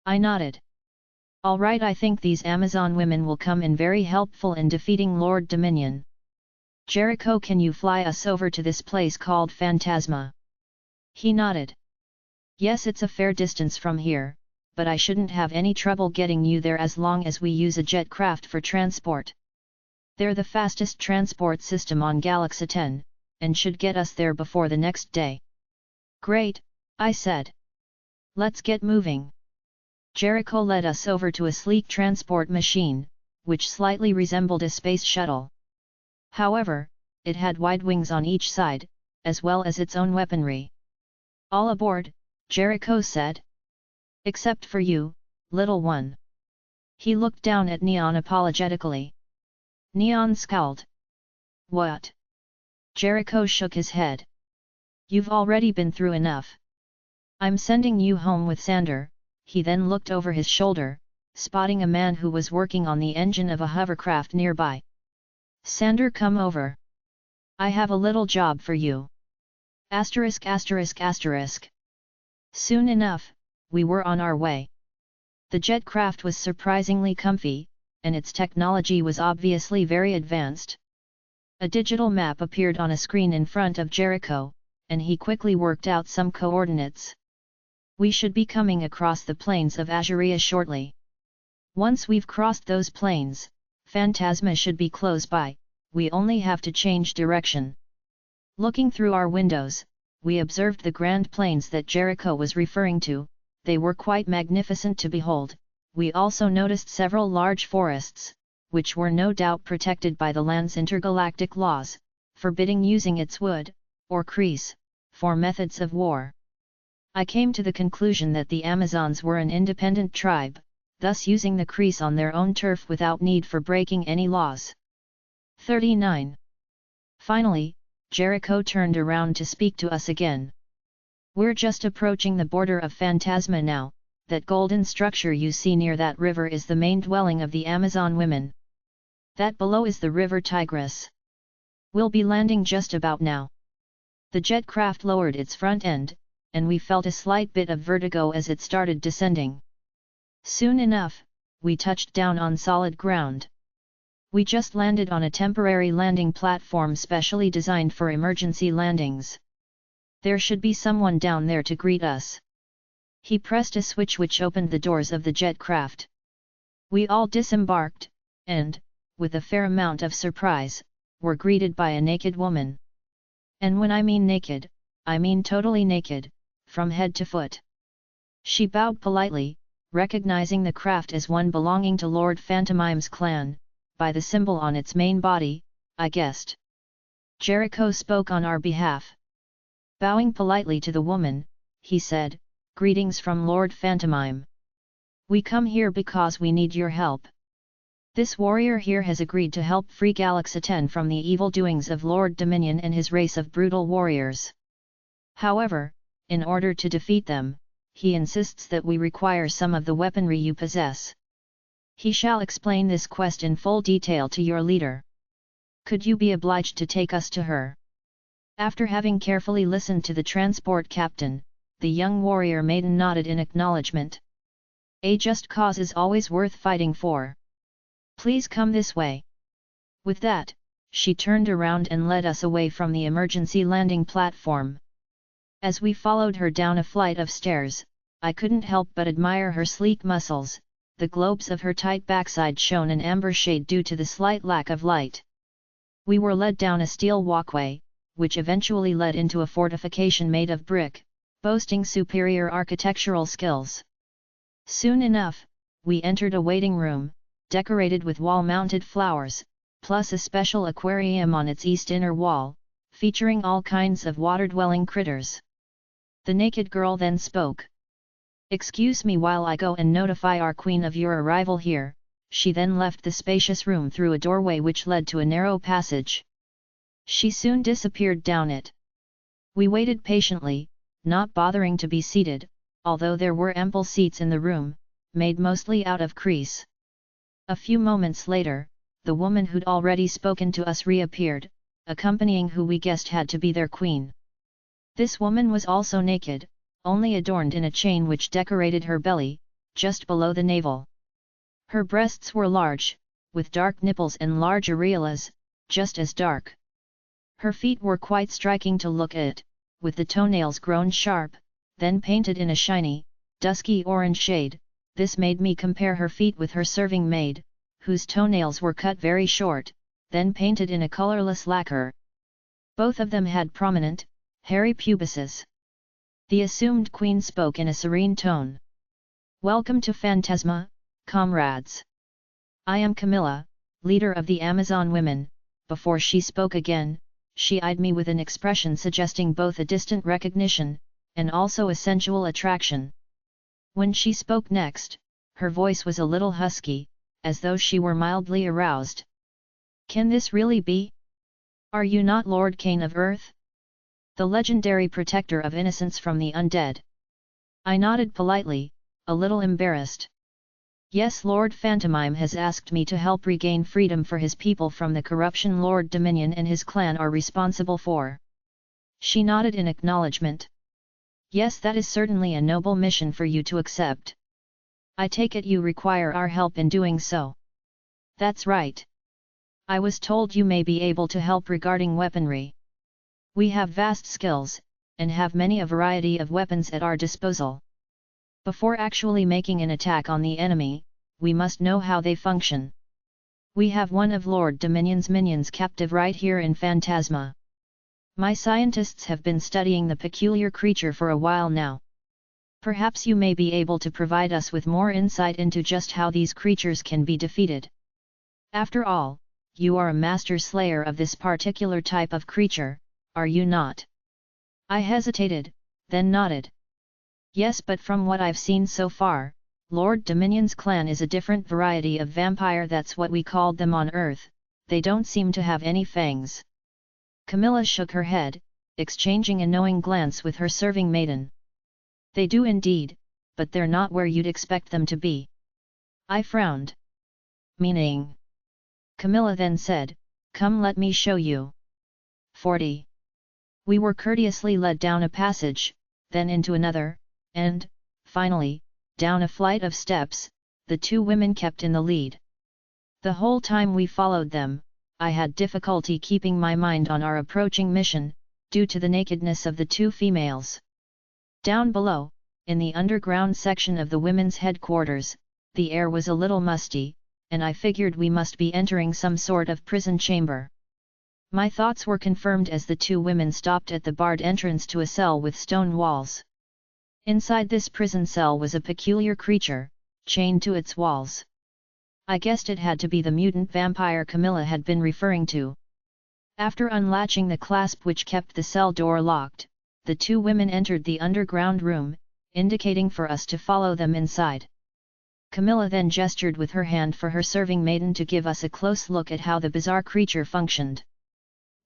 I nodded. All right, I think these Amazon women will come in very helpful in defeating Lord Dominion. Jericho, can you fly us over to this place called Phantasma? He nodded. Yes, it's a fair distance from here, but I shouldn't have any trouble getting you there as long as we use a jet craft for transport. They're the fastest transport system on Galaxa-Ten, and should get us there before the next day. Great, I said. Let's get moving. Jericho led us over to a sleek transport machine, which slightly resembled a space shuttle. However, it had wide wings on each side, as well as its own weaponry. All aboard, Jericho said. Except for you, little one. He looked down at Neon apologetically. Neon scowled. What? Jericho shook his head. You've already been through enough. I'm sending you home with Sander. He then looked over his shoulder, spotting a man who was working on the engine of a hovercraft nearby. Sander, come over. I have a little job for you. Asterisk asterisk asterisk. Soon enough, we were on our way. The jet craft was surprisingly comfy, and its technology was obviously very advanced. A digital map appeared on a screen in front of Jericho, and he quickly worked out some coordinates. We should be coming across the plains of Azuria shortly. Once we've crossed those plains, Phantasma should be close by, we only have to change direction. Looking through our windows, we observed the grand plains that Jericho was referring to. They were quite magnificent to behold. We also noticed several large forests, which were no doubt protected by the land's intergalactic laws, forbidding using its wood, or Kreese, for methods of war. I came to the conclusion that the Amazons were an independent tribe, thus using the Kreese on their own turf without need for breaking any laws. 39. Finally, Jericho turned around to speak to us again. We're just approaching the border of Phantasma now. That golden structure you see near that river is the main dwelling of the Amazon women. That below is the river Tigris. We'll be landing just about now. The jet craft lowered its front end, and we felt a slight bit of vertigo as it started descending. Soon enough, we touched down on solid ground. We just landed on a temporary landing platform specially designed for emergency landings. There should be someone down there to greet us. He pressed a switch which opened the doors of the jet craft. We all disembarked, and, with a fair amount of surprise, were greeted by a naked woman. And when I mean naked, I mean totally naked, from head to foot. She bowed politely, recognizing the craft as one belonging to Lord Phantomime's clan, by the symbol on its main body, I guessed. Jericho spoke on our behalf. Bowing politely to the woman, he said, "Greetings from Lord Phantomime. We come here because we need your help. This warrior here has agreed to help free Galaxa-Ten from the evil doings of Lord Dominion and his race of brutal warriors. However, in order to defeat them, he insists that we require some of the weaponry you possess. He shall explain this quest in full detail to your leader. Could you be obliged to take us to her?" After having carefully listened to the transport captain, the young warrior maiden nodded in acknowledgement. A just cause is always worth fighting for. Please come this way. With that, she turned around and led us away from the emergency landing platform. As we followed her down a flight of stairs, I couldn't help but admire her sleek muscles, the globes of her tight backside shone an amber shade due to the slight lack of light. We were led down a steel walkway, which eventually led into a fortification made of brick, boasting superior architectural skills. Soon enough, we entered a waiting room, decorated with wall-mounted flowers, plus a special aquarium on its east inner wall, featuring all kinds of water-dwelling critters. The naked girl then spoke. "Excuse me while I go and notify our queen of your arrival here." She then left the spacious room through a doorway which led to a narrow passage. She soon disappeared down it. We waited patiently, not bothering to be seated, although there were ample seats in the room, made mostly out of crease. A few moments later, the woman who'd already spoken to us reappeared, accompanying who we guessed had to be their queen. This woman was also naked, only adorned in a chain which decorated her belly, just below the navel. Her breasts were large, with dark nipples and large areolas, just as dark. Her feet were quite striking to look at, with the toenails grown sharp, then painted in a shiny, dusky orange shade. This made me compare her feet with her serving maid, whose toenails were cut very short, then painted in a colorless lacquer. Both of them had prominent, hairy pubises. The assumed queen spoke in a serene tone. "Welcome to Phantasma, comrades. I am Camilla, leader of the Amazon women." Before she spoke again, she eyed me with an expression suggesting both a distant recognition, and also a sensual attraction. When she spoke next, her voice was a little husky, as though she were mildly aroused. "Can this really be? Are you not Lord Kaine of Earth? The legendary protector of innocence from the undead?" I nodded politely, a little embarrassed. "Yes, Lord Phantomime has asked me to help regain freedom for his people from the corruption Lord Dominion and his clan are responsible for." She nodded in acknowledgement. "Yes, that is certainly a noble mission for you to accept. I take it you require our help in doing so." "That's right. I was told you may be able to help regarding weaponry. We have vast skills, and have many a variety of weapons at our disposal. Before actually making an attack on the enemy, we must know how they function. We have one of Lord Dominion's minions captive right here in Phantasma. My scientists have been studying the peculiar creature for a while now. Perhaps you may be able to provide us with more insight into just how these creatures can be defeated. After all, you are a master slayer of this particular type of creature, are you not?" I hesitated, then nodded. "Yes, but from what I've seen so far, Lord Dominion's clan is a different variety of vampire. That's what we called them on Earth. They don't seem to have any fangs." Camilla shook her head, exchanging a knowing glance with her serving maiden. "They do indeed, but they're not where you'd expect them to be." I frowned. "Meaning?" Camilla then said, "Come, let me show you." 40. We were courteously led down a passage, then into another, and, finally, down a flight of steps. The two women kept in the lead. The whole time we followed them, I had difficulty keeping my mind on our approaching mission, due to the nakedness of the two females. Down below, in the underground section of the women's headquarters, the air was a little musty, and I figured we must be entering some sort of prison chamber. My thoughts were confirmed as the two women stopped at the barred entrance to a cell with stone walls. Inside this prison cell was a peculiar creature, chained to its walls. I guessed it had to be the mutant vampire Camilla had been referring to. After unlatching the clasp which kept the cell door locked, the two women entered the underground room, indicating for us to follow them inside. Camilla then gestured with her hand for her serving maiden to give us a close look at how the bizarre creature functioned.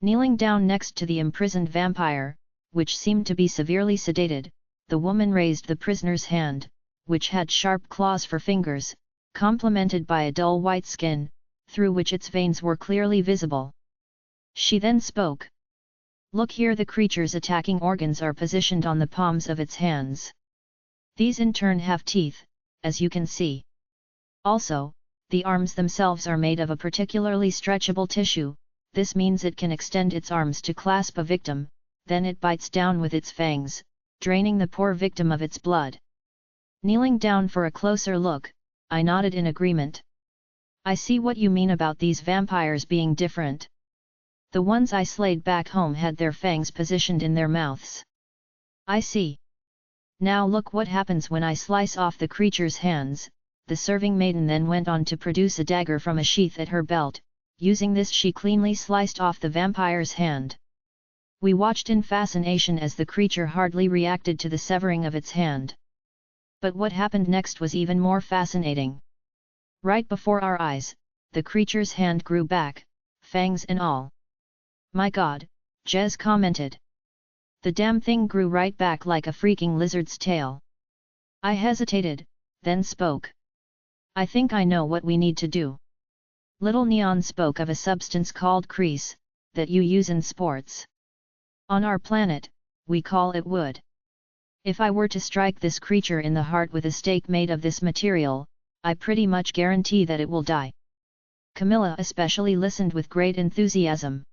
Kneeling down next to the imprisoned vampire, which seemed to be severely sedated, the woman raised the prisoner's hand, which had sharp claws for fingers, complemented by a dull white skin, through which its veins were clearly visible. She then spoke. "Look here, the creature's attacking organs are positioned on the palms of its hands. These in turn have teeth, as you can see. Also, the arms themselves are made of a particularly stretchable tissue. This means it can extend its arms to clasp a victim, then it bites down with its fangs, draining the poor victim of its blood." Kneeling down for a closer look, I nodded in agreement. I see what you mean about these vampires being different. The ones I slayed back home had their fangs positioned in their mouths. I see. Now look what happens when I slice off the creature's hands. The serving maiden then went on to produce a dagger from a sheath at her belt. Using this she cleanly sliced off the vampire's hand. We watched in fascination as the creature hardly reacted to the severing of its hand. But what happened next was even more fascinating. Right before our eyes, the creature's hand grew back, fangs and all. My God, Jez commented. The damn thing grew right back like a freaking lizard's tail. I hesitated, then spoke. I think I know what we need to do. Little Neon spoke of a substance called grease, that you use in sports. On our planet, we call it wood. If I were to strike this creature in the heart with a stake made of this material, I pretty much guarantee that it will die. Camilla especially listened with great enthusiasm.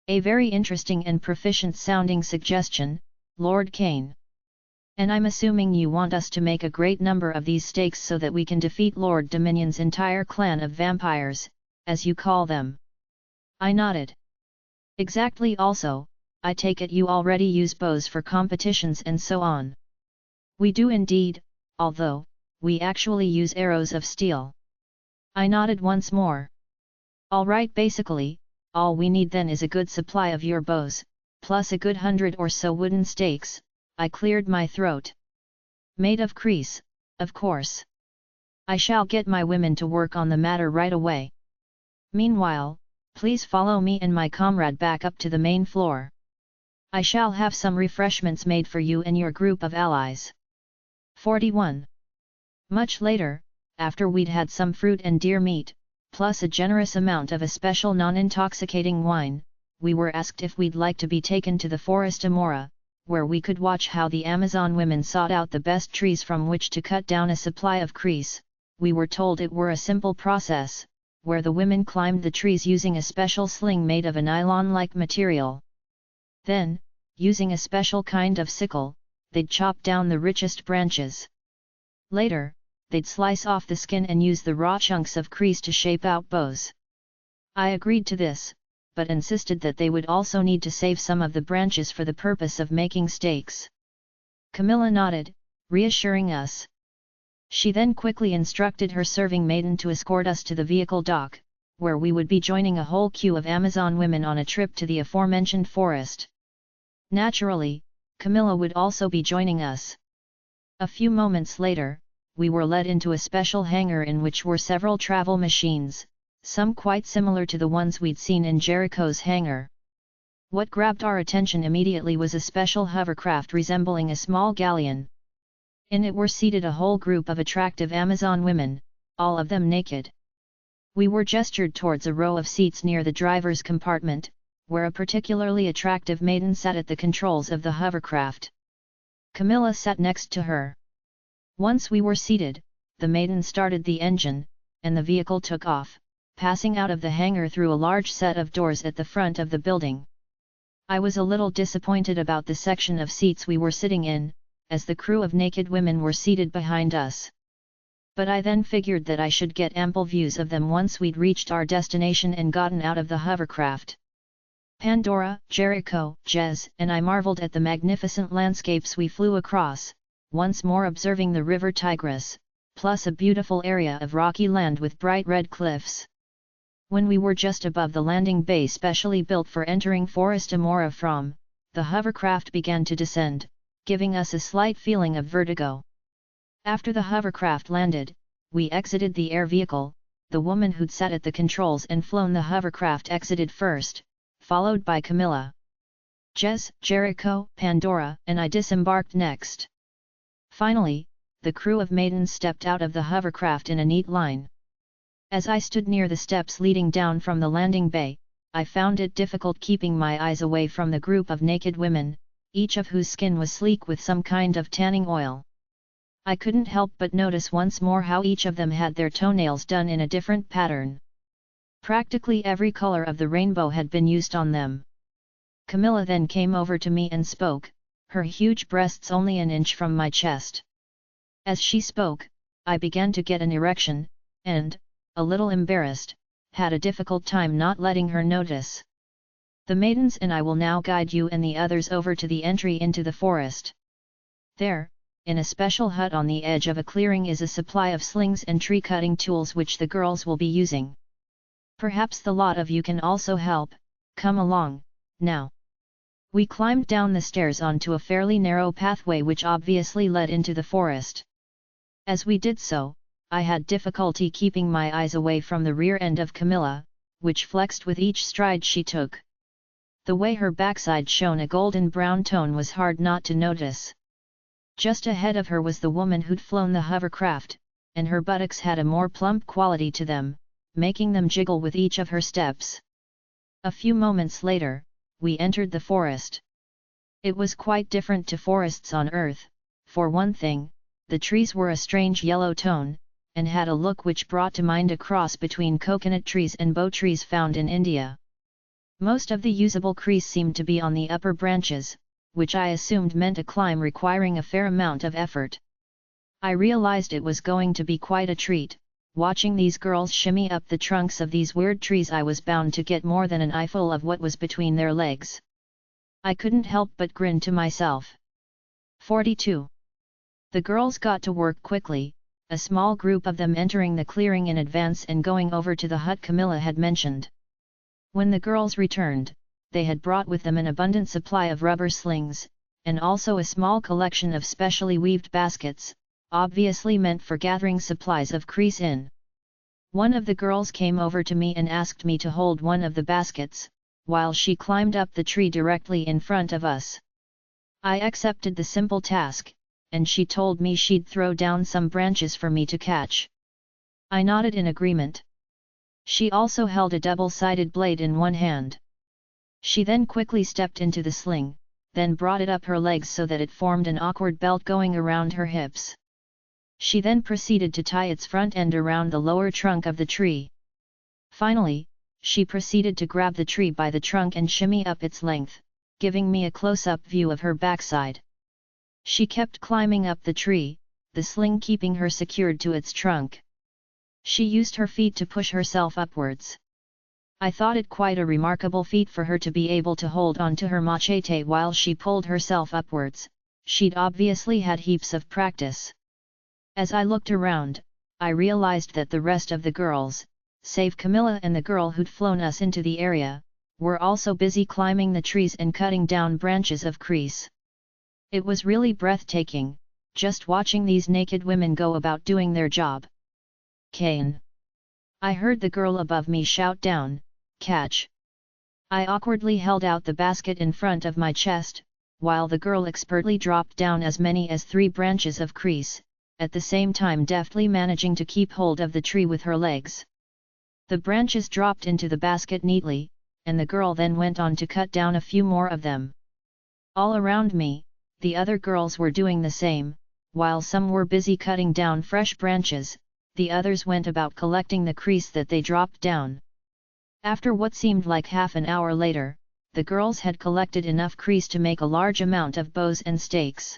A very interesting and proficient-sounding suggestion, Lord Kaine. And I'm assuming you want us to make a great number of these stakes so that we can defeat Lord Dominion's entire clan of vampires, as you call them. I nodded. Exactly. Also, I take it you already use bows for competitions and so on. We do indeed, although, we actually use arrows of steel. I nodded once more. Alright, basically, all we need then is a good supply of your bows, plus a good 100 or so wooden stakes. I cleared my throat. Made of grease, of course. I shall get my women to work on the matter right away. Meanwhile, please follow me and my comrade back up to the main floor. I shall have some refreshments made for you and your group of allies. 41. Much later, after we'd had some fruit and deer meat, plus a generous amount of a special non-intoxicating wine, we were asked if we'd like to be taken to the forest Amora, where we could watch how the Amazon women sought out the best trees from which to cut down a supply of grease. We were told it were a simple process, where the women climbed the trees using a special sling made of a nylon-like material. Then, using a special kind of sickle, they'd chop down the richest branches. Later, they'd slice off the skin and use the raw chunks of grease to shape out bows. I agreed to this, but insisted that they would also need to save some of the branches for the purpose of making stakes. Camilla nodded, reassuring us. She then quickly instructed her serving maiden to escort us to the vehicle dock, where we would be joining a whole queue of Amazon women on a trip to the aforementioned forest. Naturally, Camilla would also be joining us. A few moments later, we were led into a special hangar in which were several travel machines, some quite similar to the ones we'd seen in Jericho's hangar. What grabbed our attention immediately was a special hovercraft resembling a small galleon. In it were seated a whole group of attractive Amazon women, all of them naked. We were gestured towards a row of seats near the driver's compartment, where a particularly attractive maiden sat at the controls of the hovercraft. Camilla sat next to her. Once we were seated, the maiden started the engine, and the vehicle took off, passing out of the hangar through a large set of doors at the front of the building. I was a little disappointed about the section of seats we were sitting in, as the crew of naked women were seated behind us. But I then figured that I should get ample views of them once we'd reached our destination and gotten out of the hovercraft. Pandora, Jericho, Jez, and I marveled at the magnificent landscapes we flew across, once more observing the river Tigris, plus a beautiful area of rocky land with bright red cliffs. When we were just above the landing bay specially built for entering Forest Amora from, the hovercraft began to descend, giving us a slight feeling of vertigo. After the hovercraft landed, we exited the air vehicle. The woman who'd sat at the controls and flown the hovercraft exited first, followed by Camilla. Jez, Jericho, Pandora, and I disembarked next. Finally, the crew of maidens stepped out of the hovercraft in a neat line. As I stood near the steps leading down from the landing bay, I found it difficult keeping my eyes away from the group of naked women, each of whose skin was sleek with some kind of tanning oil. I couldn't help but notice once more how each of them had their toenails done in a different pattern. Practically every color of the rainbow had been used on them. Camilla then came over to me and spoke, her huge breasts only an inch from my chest. As she spoke, I began to get an erection, and, a little embarrassed, had a difficult time not letting her notice. The maidens and I will now guide you and the others over to the entry into the forest. There, in a special hut on the edge of a clearing is a supply of slings and tree-cutting tools which the girls will be using. Perhaps the lot of you can also help, come along, now. We climbed down the stairs onto a fairly narrow pathway which obviously led into the forest. As we did so, I had difficulty keeping my eyes away from the rear end of Camilla, which flexed with each stride she took. The way her backside shone a golden brown tone was hard not to notice. Just ahead of her was the woman who'd flown the hovercraft, and her buttocks had a more plump quality to them, making them jiggle with each of her steps. A few moments later, we entered the forest. It was quite different to forests on Earth. For one thing, the trees were a strange yellow tone, and had a look which brought to mind a cross between coconut trees and bo trees found in India. Most of the usable trees seemed to be on the upper branches, which I assumed meant a climb requiring a fair amount of effort. I realized it was going to be quite a treat. Watching these girls shimmy up the trunks of these weird trees, I was bound to get more than an eyeful of what was between their legs. I couldn't help but grin to myself. 42. The girls got to work quickly, a small group of them entering the clearing in advance and going over to the hut Camilla had mentioned. When the girls returned, they had brought with them an abundant supply of rubber slings, and also a small collection of specially weaved baskets, obviously meant for gathering supplies of crease in. One of the girls came over to me and asked me to hold one of the baskets, while she climbed up the tree directly in front of us. I accepted the simple task, and she told me she'd throw down some branches for me to catch. I nodded in agreement. She also held a double-sided blade in one hand. She then quickly stepped into the sling, then brought it up her legs so that it formed an awkward belt going around her hips. She then proceeded to tie its front end around the lower trunk of the tree. Finally, she proceeded to grab the tree by the trunk and shimmy up its length, giving me a close-up view of her backside. She kept climbing up the tree, the sling keeping her secured to its trunk. She used her feet to push herself upwards. I thought it quite a remarkable feat for her to be able to hold on to her machete while she pulled herself upwards. She'd obviously had heaps of practice. As I looked around, I realized that the rest of the girls, save Camilla and the girl who'd flown us into the area, were also busy climbing the trees and cutting down branches of crease. It was really breathtaking, just watching these naked women go about doing their job. Kaine! I heard the girl above me shout down, "Catch!" I awkwardly held out the basket in front of my chest, while the girl expertly dropped down as many as 3 branches of crease, at the same time deftly managing to keep hold of the tree with her legs. The branches dropped into the basket neatly, and the girl then went on to cut down a few more of them. All around me, the other girls were doing the same. While some were busy cutting down fresh branches, the others went about collecting the crease that they dropped down. After what seemed like half an hour later, the girls had collected enough crease to make a large amount of bows and stakes.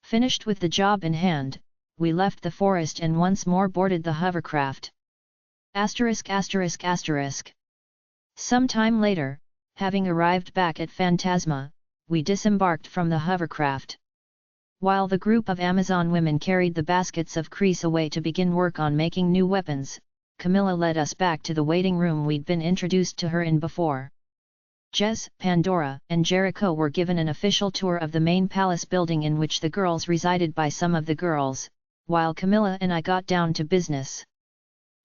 Finished with the job in hand, we left the forest and once more boarded the hovercraft. Some time later, having arrived back at Phantasma, we disembarked from the hovercraft. While the group of Amazon women carried the baskets of crease away to begin work on making new weapons, Camilla led us back to the waiting room we'd been introduced to her in before. Jez, Pandora, and Jericho were given an official tour of the main palace building in which the girls resided by some of the girls, while Camilla and I got down to business.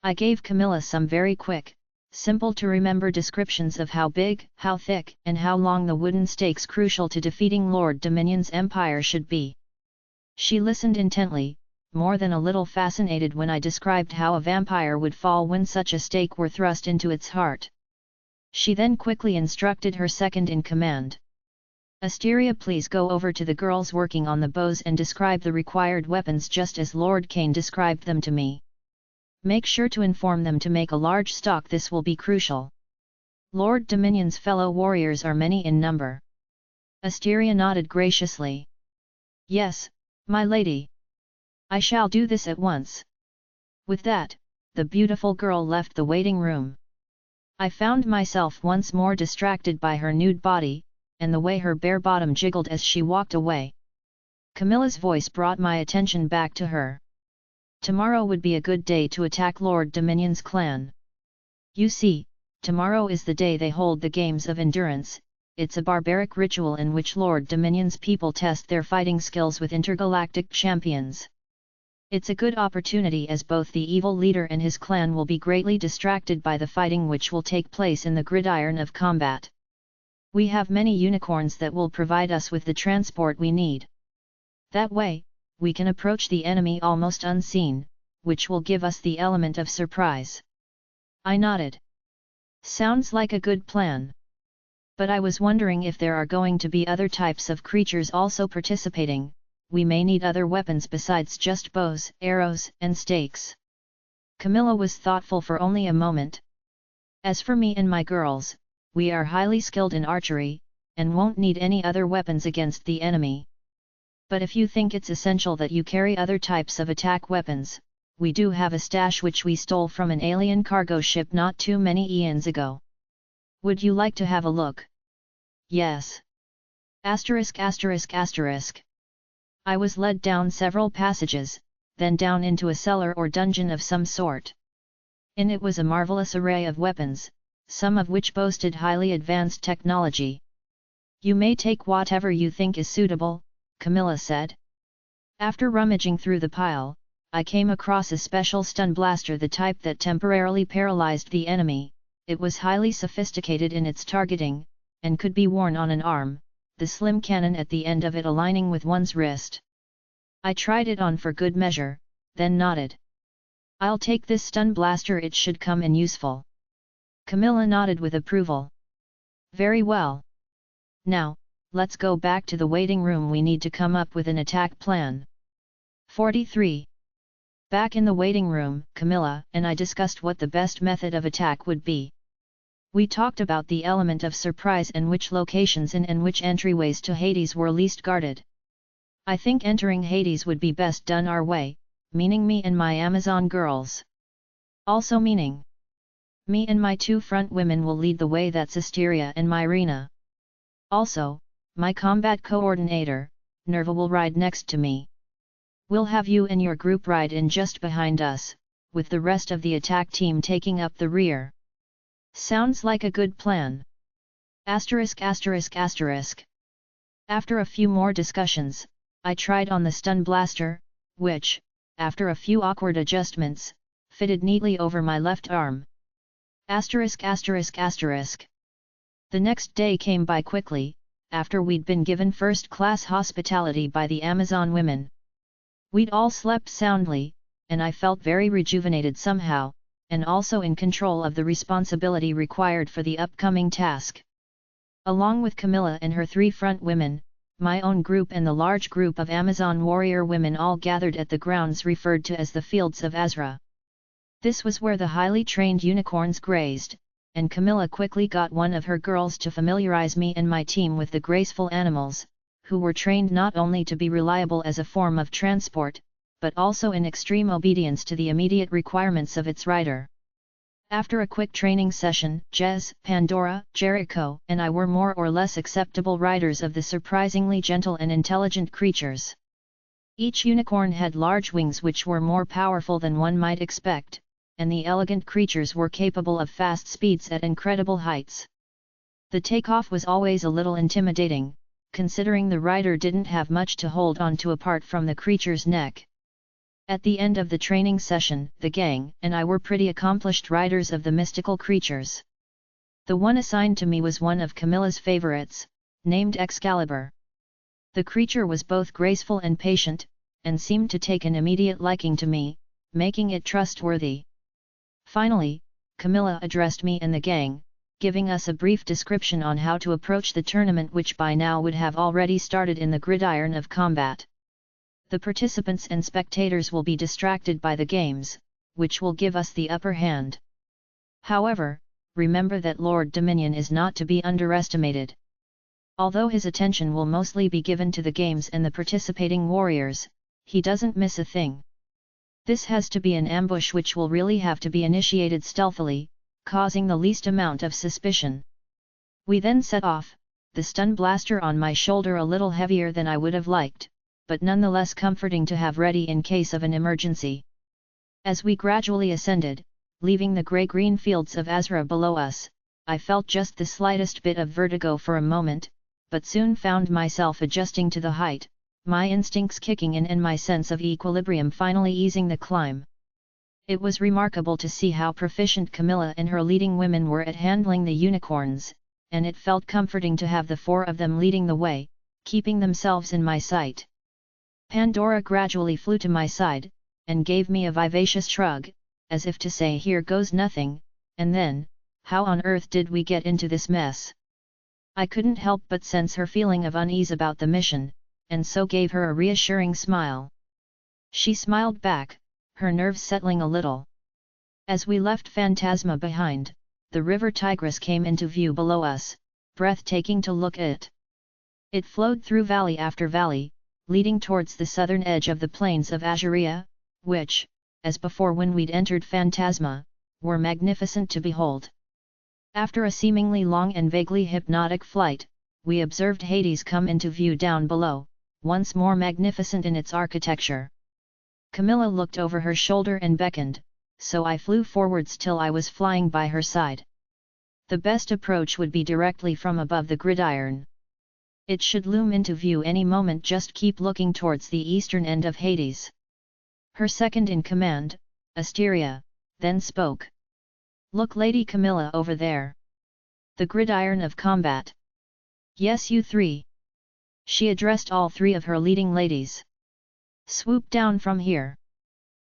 I gave Camilla some very quick, simple-to-remember descriptions of how big, how thick, and how long the wooden stakes crucial to defeating Lord Dominion's empire should be. She listened intently, more than a little fascinated when I described how a vampire would fall when such a stake were thrust into its heart. She then quickly instructed her second-in-command. "Asteria, please go over to the girls working on the bows and describe the required weapons just as Lord Kaine described them to me. Make sure to inform them to make a large stock, this will be crucial. Lord Dominion's fellow warriors are many in number." Asteria nodded graciously. "Yes, my lady." I shall do this at once. With that, the beautiful girl left the waiting room. I found myself once more distracted by her nude body, and the way her bare bottom jiggled as she walked away. Camilla's voice brought my attention back to her. Tomorrow would be a good day to attack Lord Dominion's clan. You see, tomorrow is the day they hold the Games of Endurance. It's a barbaric ritual in which Lord Dominion's people test their fighting skills with intergalactic champions. It's a good opportunity as both the evil leader and his clan will be greatly distracted by the fighting which will take place in the Gridiron of Combat. We have many unicorns that will provide us with the transport we need. That way, we can approach the enemy almost unseen, which will give us the element of surprise. I nodded. Sounds like a good plan. But I was wondering if there are going to be other types of creatures also participating. We may need other weapons besides just bows, arrows, and stakes. Camilla was thoughtful for only a moment. As for me and my girls, we are highly skilled in archery, and won't need any other weapons against the enemy. But if you think it's essential that you carry other types of attack weapons, we do have a stash which we stole from an alien cargo ship not too many eons ago. Would you like to have a look? Yes. Asterisk asterisk asterisk. I was led down several passages, then down into a cellar or dungeon of some sort. In it was a marvelous array of weapons, some of which boasted highly advanced technology. You may take whatever you think is suitable, Camilla said. After rummaging through the pile, I came across a special stun blaster, the type that temporarily paralyzed the enemy. It was highly sophisticated in its targeting, and could be worn on an arm, the slim cannon at the end of it aligning with one's wrist. I tried it on for good measure, then nodded. I'll take this stun blaster, it should come in useful. Camilla nodded with approval. Very well. Now, let's go back to the waiting room, we need to come up with an attack plan. 43. Back in the waiting room, Camilla and I discussed what the best method of attack would be. We talked about the element of surprise and which locations and which entryways to Hades were least guarded. I think entering Hades would be best done our way, meaning me and my Amazon girls. Also meaning me and my two front women will lead the way, that's Asteria and Myrina. Also, my combat coordinator, Dhrovu, will ride next to me. We'll have you and your group ride in just behind us, with the rest of the attack team taking up the rear. Sounds like a good plan. Asterisk asterisk asterisk. After a few more discussions, I tried on the stun blaster, which, after a few awkward adjustments, fitted neatly over my left arm. Asterisk asterisk asterisk. The next day came by quickly, after we'd been given first-class hospitality by the Amazon women. We'd all slept soundly, and I felt very rejuvenated somehow, and also in control of the responsibility required for the upcoming task. Along with Camilla and her three front women, my own group and the large group of Amazon warrior women all gathered at the grounds referred to as the Fields of Azra. This was where the highly trained unicorns grazed, and Camilla quickly got one of her girls to familiarize me and my team with the graceful animals, who were trained not only to be reliable as a form of transport, but also in extreme obedience to the immediate requirements of its rider. After a quick training session, Jez, Pandora, Jericho, and I were more or less acceptable riders of the surprisingly gentle and intelligent creatures. Each unicorn had large wings which were more powerful than one might expect, and the elegant creatures were capable of fast speeds at incredible heights. The takeoff was always a little intimidating, considering the rider didn't have much to hold on to apart from the creature's neck. At the end of the training session, the gang and I were pretty accomplished riders of the mystical creatures. The one assigned to me was one of Camilla's favorites, named Excalibur. The creature was both graceful and patient, and seemed to take an immediate liking to me, making it trustworthy. Finally, Camilla addressed me and the gang, giving us a brief description on how to approach the tournament, which by now would have already started in the Gridiron of Combat. The participants and spectators will be distracted by the games, which will give us the upper hand. However, remember that Lord Dominion is not to be underestimated. Although his attention will mostly be given to the games and the participating warriors, he doesn't miss a thing. This has to be an ambush which will really have to be initiated stealthily, causing the least amount of suspicion. We then set off, the stun blaster on my shoulder a little heavier than I would have liked, but nonetheless comforting to have ready in case of an emergency. As we gradually ascended, leaving the grey-green fields of Azra below us, I felt just the slightest bit of vertigo for a moment, but soon found myself adjusting to the height, my instincts kicking in and my sense of equilibrium finally easing the climb. It was remarkable to see how proficient Camilla and her leading women were at handling the unicorns, and it felt comforting to have the four of them leading the way, keeping themselves in my sight. Pandora gradually flew to my side, and gave me a vivacious shrug, as if to say here goes nothing, and then, how on earth did we get into this mess? I couldn't help but sense her feeling of unease about the mission, and so gave her a reassuring smile. She smiled back, her nerves settling a little. As we left Phantasma behind, the river Tigris came into view below us, breathtaking to look at. It flowed through valley after valley, leading towards the southern edge of the plains of Azuria, which, as before when we'd entered Phantasma, were magnificent to behold. After a seemingly long and vaguely hypnotic flight, we observed Hades come into view down below, once more magnificent in its architecture. Camilla looked over her shoulder and beckoned, so I flew forwards till I was flying by her side. The best approach would be directly from above the gridiron. It should loom into view any moment. Just keep looking towards the eastern end of Hades. Her second in command, Asteria, then spoke. Look, Lady Camilla, over there. The Gridiron of Combat. Yes, you three. She addressed all three of her leading ladies. Swoop down from here.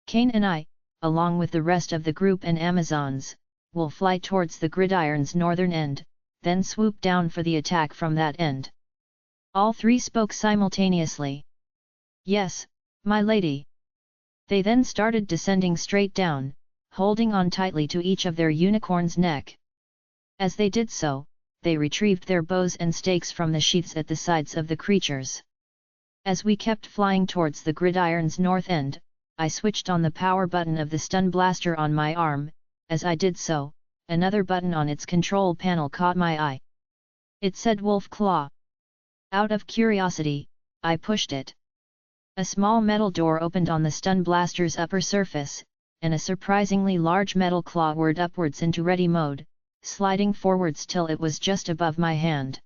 Kaine and I, along with the rest of the group and Amazons, will fly towards the gridiron's northern end, then swoop down for the attack from that end. All three spoke simultaneously. Yes, my lady. They then started descending straight down, holding on tightly to each of their unicorn's neck. As they did so, they retrieved their bows and stakes from the sheaths at the sides of the creatures. As we kept flying towards the gridiron's north end, I switched on the power button of the stun blaster on my arm. As I did so, another button on its control panel caught my eye. It said Wolf Claw. Out of curiosity, I pushed it. A small metal door opened on the stun blaster's upper surface, and a surprisingly large metal claw whirred upwards into ready mode, sliding forwards till it was just above my hand.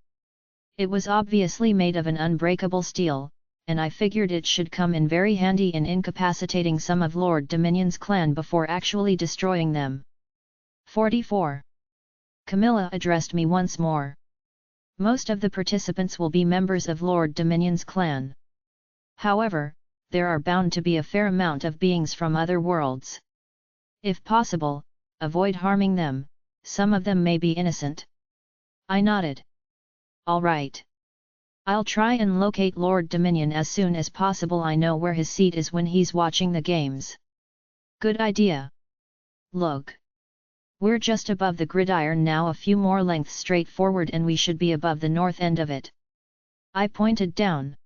It was obviously made of an unbreakable steel, and I figured it should come in very handy in incapacitating some of Lord Dominion's clan before actually destroying them. 44. Camilla addressed me once more. Most of the participants will be members of Lord Dominion's clan. However, there are bound to be a fair amount of beings from other worlds. If possible, avoid harming them, some of them may be innocent. I nodded. All right. I'll try and locate Lord Dominion as soon as possible. I know where his seat is when he's watching the games. Good idea. Look. We're just above the gridiron now, a few more lengths straight forward and we should be above the north end of it. I pointed down.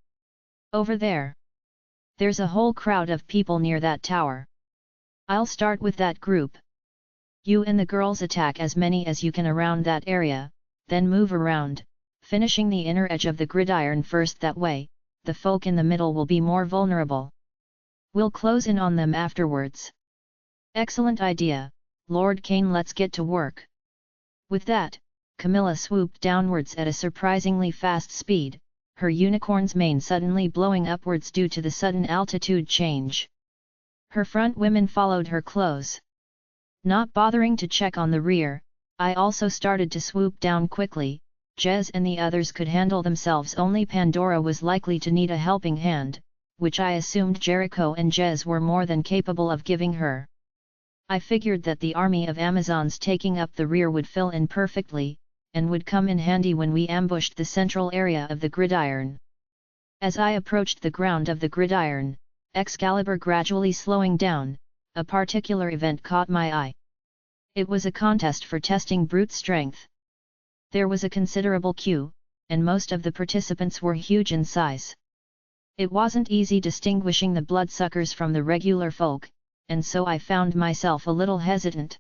Over there. There's a whole crowd of people near that tower. I'll start with that group. You and the girls attack as many as you can around that area, then move around, finishing the inner edge of the gridiron first. That way, the folk in the middle will be more vulnerable. We'll close in on them afterwards. Excellent idea, Lord Kaine, let's get to work. With that, Camilla swooped downwards at a surprisingly fast speed, her unicorn's mane suddenly blowing upwards due to the sudden altitude change. Her front women followed her close. Not bothering to check on the rear, I also started to swoop down quickly. Jez and the others could handle themselves, only Pandora was likely to need a helping hand, which I assumed Jericho and Jez were more than capable of giving her. I figured that the army of Amazons taking up the rear would fill in perfectly, and would come in handy when we ambushed the central area of the gridiron. As I approached the ground of the gridiron, Excalibur gradually slowing down, a particular event caught my eye. It was a contest for testing brute strength. There was a considerable queue, and most of the participants were huge in size. It wasn't easy distinguishing the bloodsuckers from the regular folk, and so I found myself a little hesitant.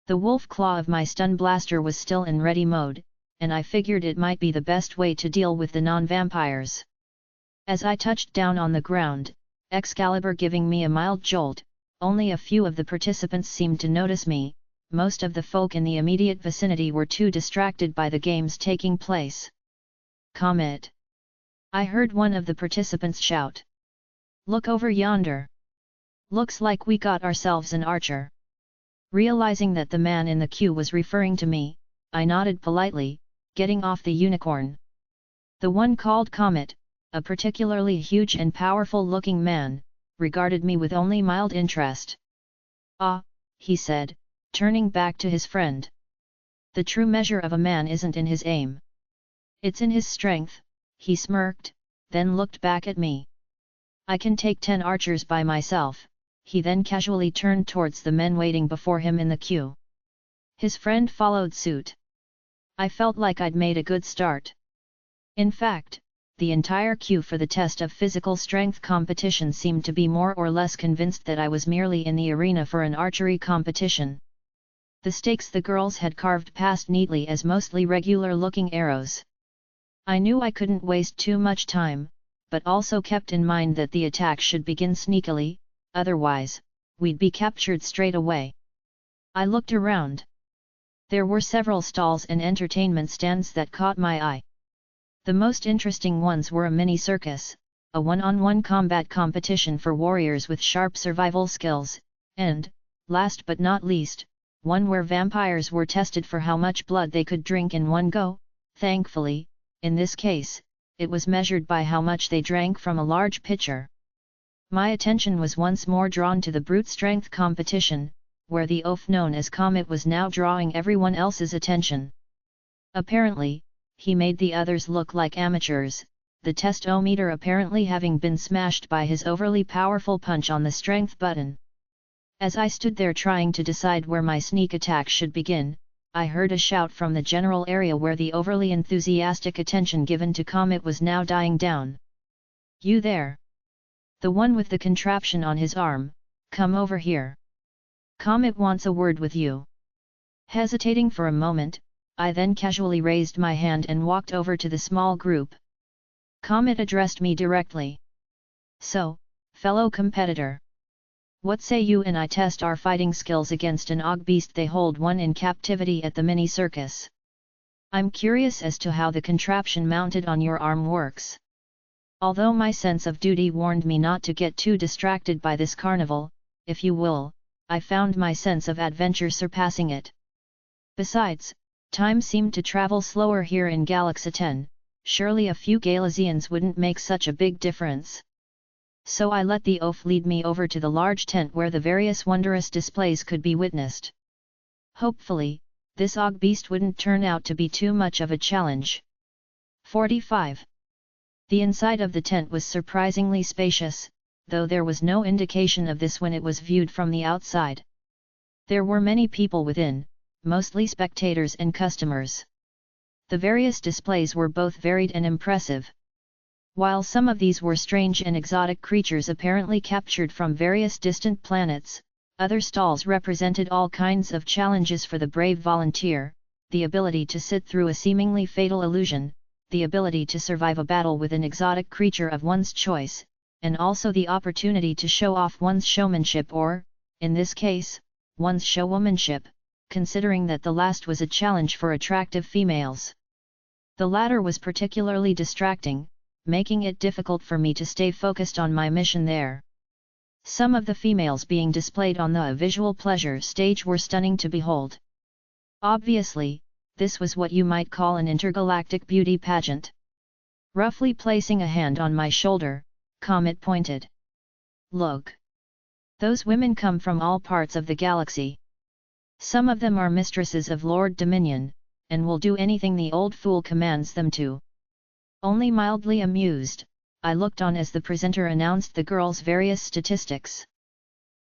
The wolf claw of my stun blaster was still in ready mode, and I figured it might be the best way to deal with the non-vampires. As I touched down on the ground, Excalibur giving me a mild jolt, only a few of the participants seemed to notice me. Most of the folk in the immediate vicinity were too distracted by the games taking place. Comet! I heard one of the participants shout. Look over yonder! Looks like we got ourselves an archer. Realizing that the man in the queue was referring to me, I nodded politely, getting off the unicorn. The one called Comet, a particularly huge and powerful-looking man, regarded me with only mild interest. Ah, he said, turning back to his friend. The true measure of a man isn't in his aim. It's in his strength, he smirked, then looked back at me. I can take 10 archers by myself, he then casually turned towards the men waiting before him in the queue. His friend followed suit. I felt like I'd made a good start. In fact, the entire queue for the test of physical strength competition seemed to be more or less convinced that I was merely in the arena for an archery competition. The stakes the girls had carved passed neatly as mostly regular-looking arrows. I knew I couldn't waste too much time, but also kept in mind that the attack should begin sneakily, otherwise, we'd be captured straight away. I looked around. There were several stalls and entertainment stands that caught my eye. The most interesting ones were a mini circus, a one-on-one combat competition for warriors with sharp survival skills, and, last but not least, one where vampires were tested for how much blood they could drink in one go. Thankfully, in this case, it was measured by how much they drank from a large pitcher. My attention was once more drawn to the brute strength competition, where the oaf known as Comet was now drawing everyone else's attention. Apparently, he made the others look like amateurs, the test-o-meter apparently having been smashed by his overly powerful punch on the strength button. As I stood there trying to decide where my sneak attack should begin, I heard a shout from the general area where the overly enthusiastic attention given to Comet was now dying down. You there! The one with the contraption on his arm, come over here. Comet wants a word with you. Hesitating for a moment, I then casually raised my hand and walked over to the small group. Comet addressed me directly. So, fellow competitor. What say you and I test our fighting skills against an og beast they hold one in captivity at the mini circus? I'm curious as to how the contraption mounted on your arm works. Although my sense of duty warned me not to get too distracted by this carnival, if you will, I found my sense of adventure surpassing it. Besides, time seemed to travel slower here in Galaxa-Ten, surely a few Galaxians wouldn't make such a big difference. So I let the oaf lead me over to the large tent where the various wondrous displays could be witnessed. Hopefully, this og beast wouldn't turn out to be too much of a challenge. 45. The inside of the tent was surprisingly spacious, though there was no indication of this when it was viewed from the outside. There were many people within, mostly spectators and customers. The various displays were both varied and impressive. While some of these were strange and exotic creatures apparently captured from various distant planets, other stalls represented all kinds of challenges for the brave volunteer, the ability to sit through a seemingly fatal illusion, the ability to survive a battle with an exotic creature of one's choice, and also the opportunity to show off one's showmanship or, in this case, one's showwomanship, considering that the last was a challenge for attractive females. The latter was particularly distracting, making it difficult for me to stay focused on my mission there. Some of the females being displayed on the visual pleasure stage were stunning to behold. Obviously, this was what you might call an intergalactic beauty pageant. Roughly placing a hand on my shoulder, Comet pointed. Look! Those women come from all parts of the galaxy. Some of them are mistresses of Lord Dominion, and will do anything the old fool commands them to. Only mildly amused, I looked on as the presenter announced the girls' various statistics.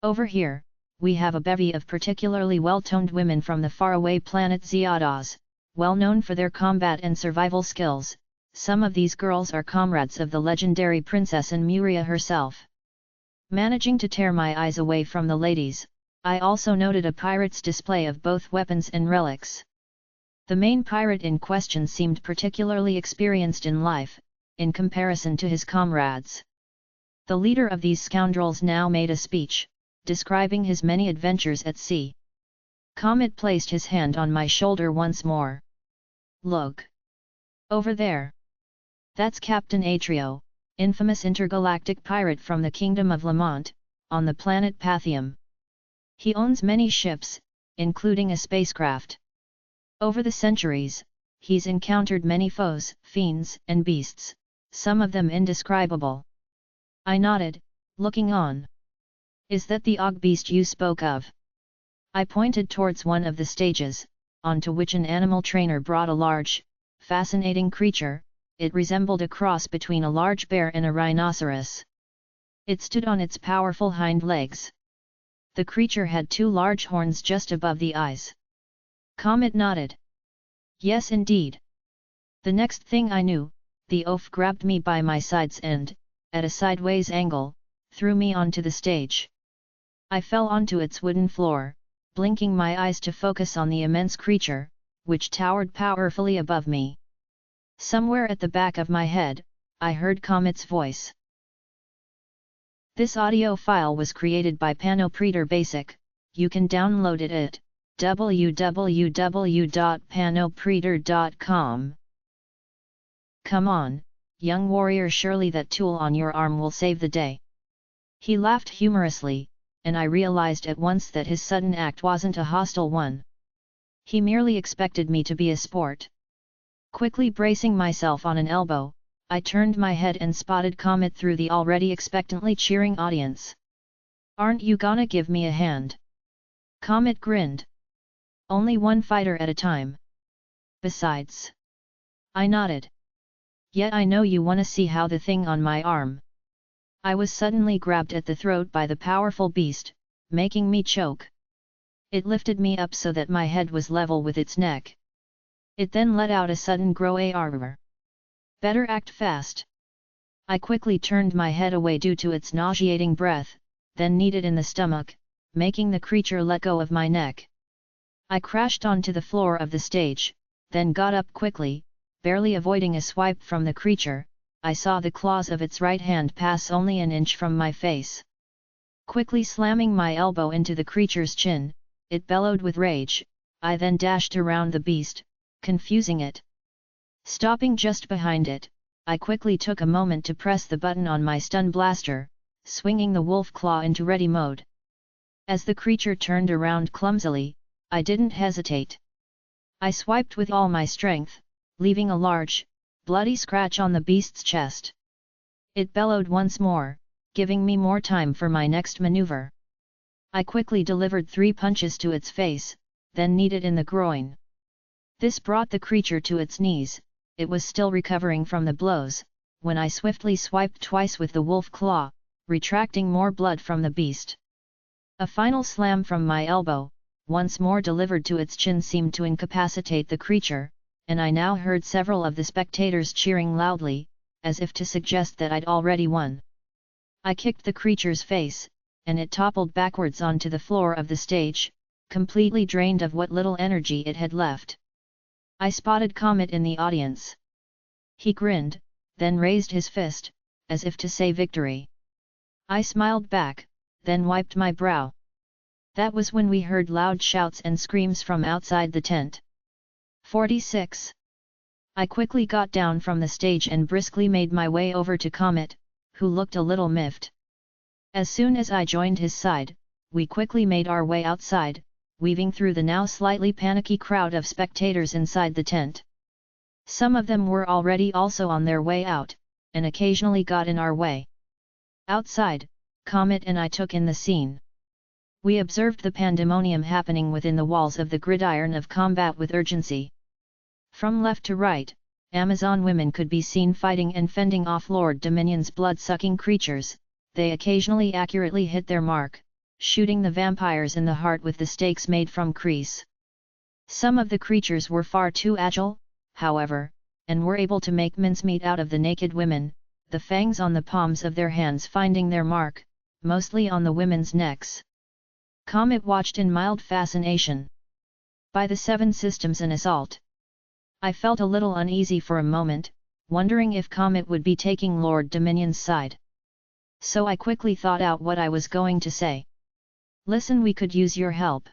Over here, we have a bevy of particularly well-toned women from the faraway planet Zeodos, well known for their combat and survival skills, some of these girls are comrades of the legendary Princess Muria herself. Managing to tear my eyes away from the ladies, I also noted a pirate's display of both weapons and relics. The main pirate in question seemed particularly experienced in life, in comparison to his comrades. The leader of these scoundrels now made a speech, describing his many adventures at sea. Comet placed his hand on my shoulder once more. "Look! Over there! That's Captain Atrio, infamous intergalactic pirate from the Kingdom of Lamont, on the planet Pathium. He owns many ships, including a spacecraft. Over the centuries, he's encountered many foes, fiends and beasts, some of them indescribable." I nodded, looking on. "Is that the Og beast you spoke of?" I pointed towards one of the stages, onto which an animal trainer brought a large, fascinating creature. It resembled a cross between a large bear and a rhinoceros. It stood on its powerful hind legs. The creature had two large horns just above the eyes. Comet nodded. "Yes indeed." The next thing I knew, the oaf grabbed me by my sides and, at a sideways angle, threw me onto the stage. I fell onto its wooden floor, blinking my eyes to focus on the immense creature, which towered powerfully above me. Somewhere at the back of my head, I heard Comet's voice. This audio file was created by Panopreter Basic. You can download it at www.panopreter.com. "Come on, young warrior, surely that tool on your arm will save the day." He laughed humorously, and I realized at once that his sudden act wasn't a hostile one. He merely expected me to be a sport. Quickly bracing myself on an elbow, I turned my head and spotted Comet through the already expectantly cheering audience. "Aren't you gonna give me a hand?" Comet grinned. "Only one fighter at a time. Besides." I nodded. "Yet I know you wanna see how the thing on my arm." I was suddenly grabbed at the throat by the powerful beast, making me choke. It lifted me up so that my head was level with its neck. It then let out a sudden groar. "Better act fast." I quickly turned my head away due to its nauseating breath, then kneed it in the stomach, making the creature let go of my neck. I crashed onto the floor of the stage, then got up quickly, barely avoiding a swipe from the creature. I saw the claws of its right hand pass only an inch from my face. Quickly slamming my elbow into the creature's chin, it bellowed with rage. I then dashed around the beast, confusing it. Stopping just behind it, I quickly took a moment to press the button on my stun blaster, swinging the wolf claw into ready mode. As the creature turned around clumsily, I didn't hesitate. I swiped with all my strength, leaving a large, bloody scratch on the beast's chest. It bellowed once more, giving me more time for my next maneuver. I quickly delivered 3 punches to its face, then kneed it in the groin. This brought the creature to its knees. It was still recovering from the blows, when I swiftly swiped twice with the wolf claw, retracting more blood from the beast. A final slam from my elbow, once more delivered to its chin, seemed to incapacitate the creature, and I now heard several of the spectators cheering loudly, as if to suggest that I'd already won. I kicked the creature's face, and it toppled backwards onto the floor of the stage, completely drained of what little energy it had left. I spotted Comet in the audience. He grinned, then raised his fist, as if to say victory. I smiled back, then wiped my brow. That was when we heard loud shouts and screams from outside the tent. 46. I quickly got down from the stage and briskly made my way over to Comet, who looked a little miffed. As soon as I joined his side, we quickly made our way outside, weaving through the now slightly panicky crowd of spectators inside the tent. Some of them were already also on their way out, and occasionally got in our way. Outside, Comet and I took in the scene. We observed the pandemonium happening within the walls of the Gridiron of Combat with urgency. From left to right, Amazon women could be seen fighting and fending off Lord Dominion's blood-sucking creatures. They occasionally accurately hit their mark, shooting the vampires in the heart with the stakes made from grease. Some of the creatures were far too agile, however, and were able to make mincemeat out of the naked women, the fangs on the palms of their hands finding their mark, mostly on the women's necks. Comet watched in mild fascination. By the 7 systems an assault. I felt a little uneasy for a moment, wondering if Comet would be taking Lord Dominion's side. So I quickly thought out what I was going to say. Listen, we could use your help.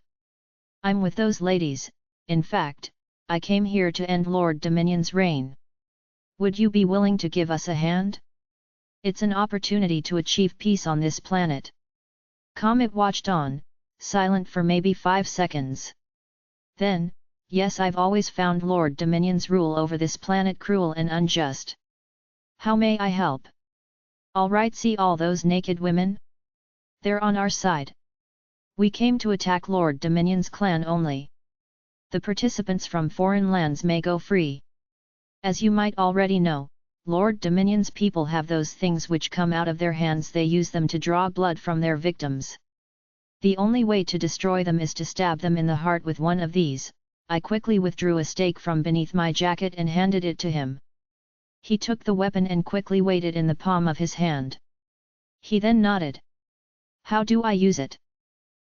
I'm with those ladies, in fact, I came here to end Lord Dominion's reign. Would you be willing to give us a hand? It's an opportunity to achieve peace on this planet. Comet watched on, silent for maybe 5 seconds. Then, yes, I've always found Lord Dominion's rule over this planet cruel and unjust. How may I help? Alright, see all those naked women? They're on our side. We came to attack Lord Dominion's clan only. The participants from foreign lands may go free. As you might already know, Lord Dominion's people have those things which come out of their hands. They use them to draw blood from their victims. The only way to destroy them is to stab them in the heart with one of these. I quickly withdrew a stake from beneath my jacket and handed it to him. He took the weapon and quickly weighed it in the palm of his hand. He then nodded. How do I use it?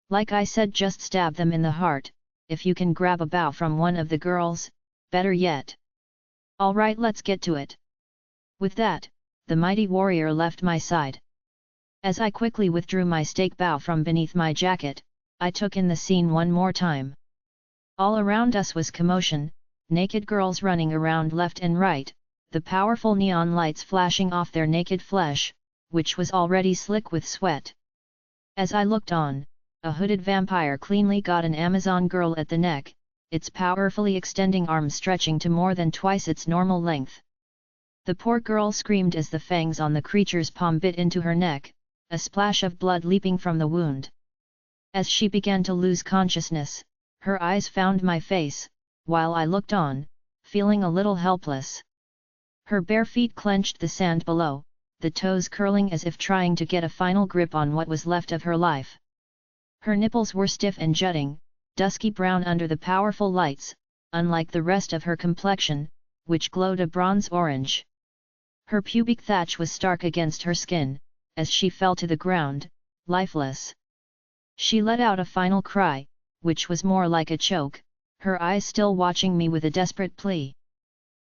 Like I said, just stab them in the heart. If you can grab a bow from one of the girls, better yet. Alright, let's get to it. With that, the mighty warrior left my side. As I quickly withdrew my stake bow from beneath my jacket, I took in the scene one more time. All around us was commotion, naked girls running around left and right, the powerful neon lights flashing off their naked flesh, which was already slick with sweat. As I looked on, a hooded vampire cleanly got an Amazon girl at the neck, its powerfully extending arms stretching to more than twice its normal length. The poor girl screamed as the fangs on the creature's palm bit into her neck, a splash of blood leaping from the wound. As she began to lose consciousness, her eyes found my face, while I looked on, feeling a little helpless. Her bare feet clenched the sand below, the toes curling as if trying to get a final grip on what was left of her life. Her nipples were stiff and jutting, dusky brown under the powerful lights, unlike the rest of her complexion, which glowed a bronze orange. Her pubic thatch was stark against her skin, as she fell to the ground, lifeless. She let out a final cry, which was more like a choke, her eyes still watching me with a desperate plea.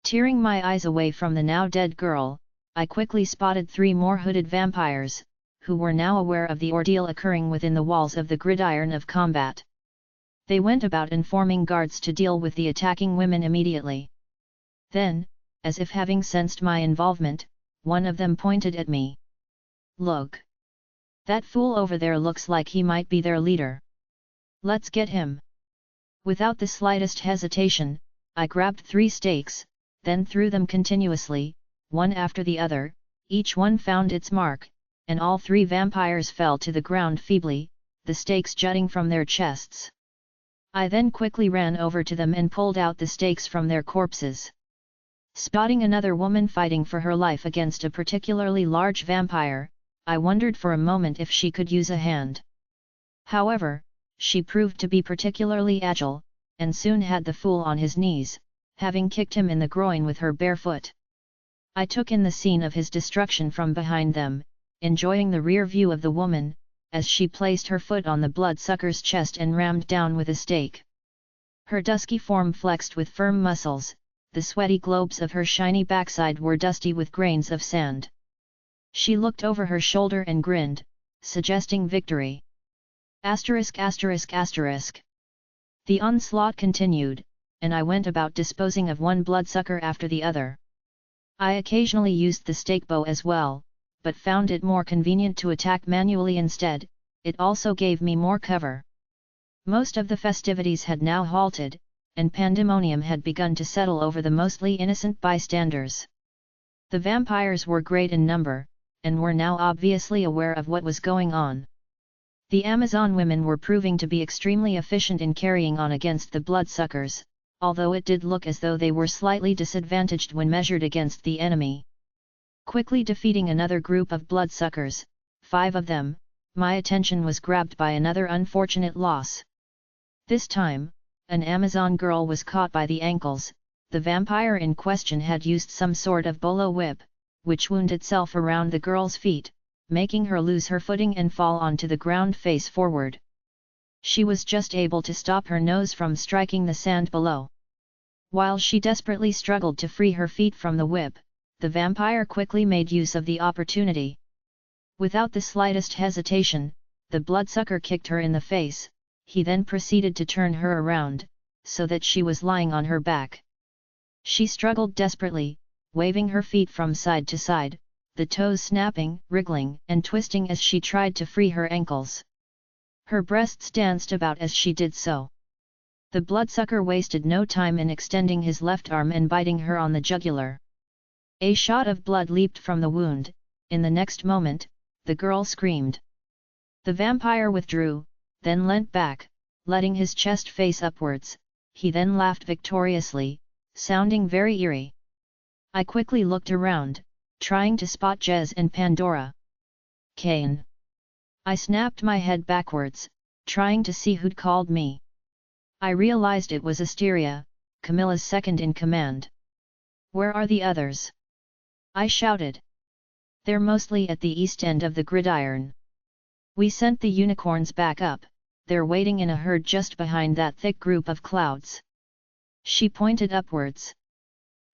Tearing my eyes away from the now dead girl, I quickly spotted 3 more hooded vampires, who were now aware of the ordeal occurring within the walls of the Gridiron of Combat. They went about informing guards to deal with the attacking women immediately. Then, as if having sensed my involvement, one of them pointed at me. Look! That fool over there looks like he might be their leader. Let's get him! Without the slightest hesitation, I grabbed 3 stakes, then threw them continuously, one after the other, each one found its mark, and all 3 vampires fell to the ground feebly, the stakes jutting from their chests. I then quickly ran over to them and pulled out the stakes from their corpses. Spotting another woman fighting for her life against a particularly large vampire, I wondered for a moment if she could use a hand. However, she proved to be particularly agile, and soon had the fool on his knees, having kicked him in the groin with her bare foot. I took in the scene of his destruction from behind them, enjoying the rear view of the woman, as she placed her foot on the bloodsucker's chest and rammed down with a stake. Her dusky form flexed with firm muscles, the sweaty globes of her shiny backside were dusty with grains of sand. She looked over her shoulder and grinned, suggesting victory. ******. The onslaught continued, and I went about disposing of one bloodsucker after the other. I occasionally used the stake bow as well, but found it more convenient to attack manually instead. It also gave me more cover. Most of the festivities had now halted, and pandemonium had begun to settle over the mostly innocent bystanders. The vampires were great in number, and were now obviously aware of what was going on. The Amazon women were proving to be extremely efficient in carrying on against the bloodsuckers, although it did look as though they were slightly disadvantaged when measured against the enemy. Quickly defeating another group of bloodsuckers, 5 of them, my attention was grabbed by another unfortunate loss. This time, an Amazon girl was caught by the ankles, the vampire in question had used some sort of bolo whip, which wound itself around the girl's feet, making her lose her footing and fall onto the ground face forward. She was just able to stop her nose from striking the sand below. While she desperately struggled to free her feet from the whip, the vampire quickly made use of the opportunity. Without the slightest hesitation, the bloodsucker kicked her in the face. He then proceeded to turn her around, so that she was lying on her back. She struggled desperately, waving her feet from side to side, the toes snapping, wriggling, and twisting as she tried to free her ankles. Her breasts danced about as she did so. The bloodsucker wasted no time in extending his left arm and biting her on the jugular. A shot of blood leaped from the wound. In the next moment, the girl screamed. The vampire withdrew, then leant back, letting his chest face upwards. He then laughed victoriously, sounding very eerie. I quickly looked around, trying to spot Jez and Pandora. Kaine. I snapped my head backwards, trying to see who'd called me. I realized it was Asteria, Camilla's second in command. Where are the others? I shouted. They're mostly at the east end of the gridiron. We sent the unicorns back up, they're waiting in a herd just behind that thick group of clouds. She pointed upwards.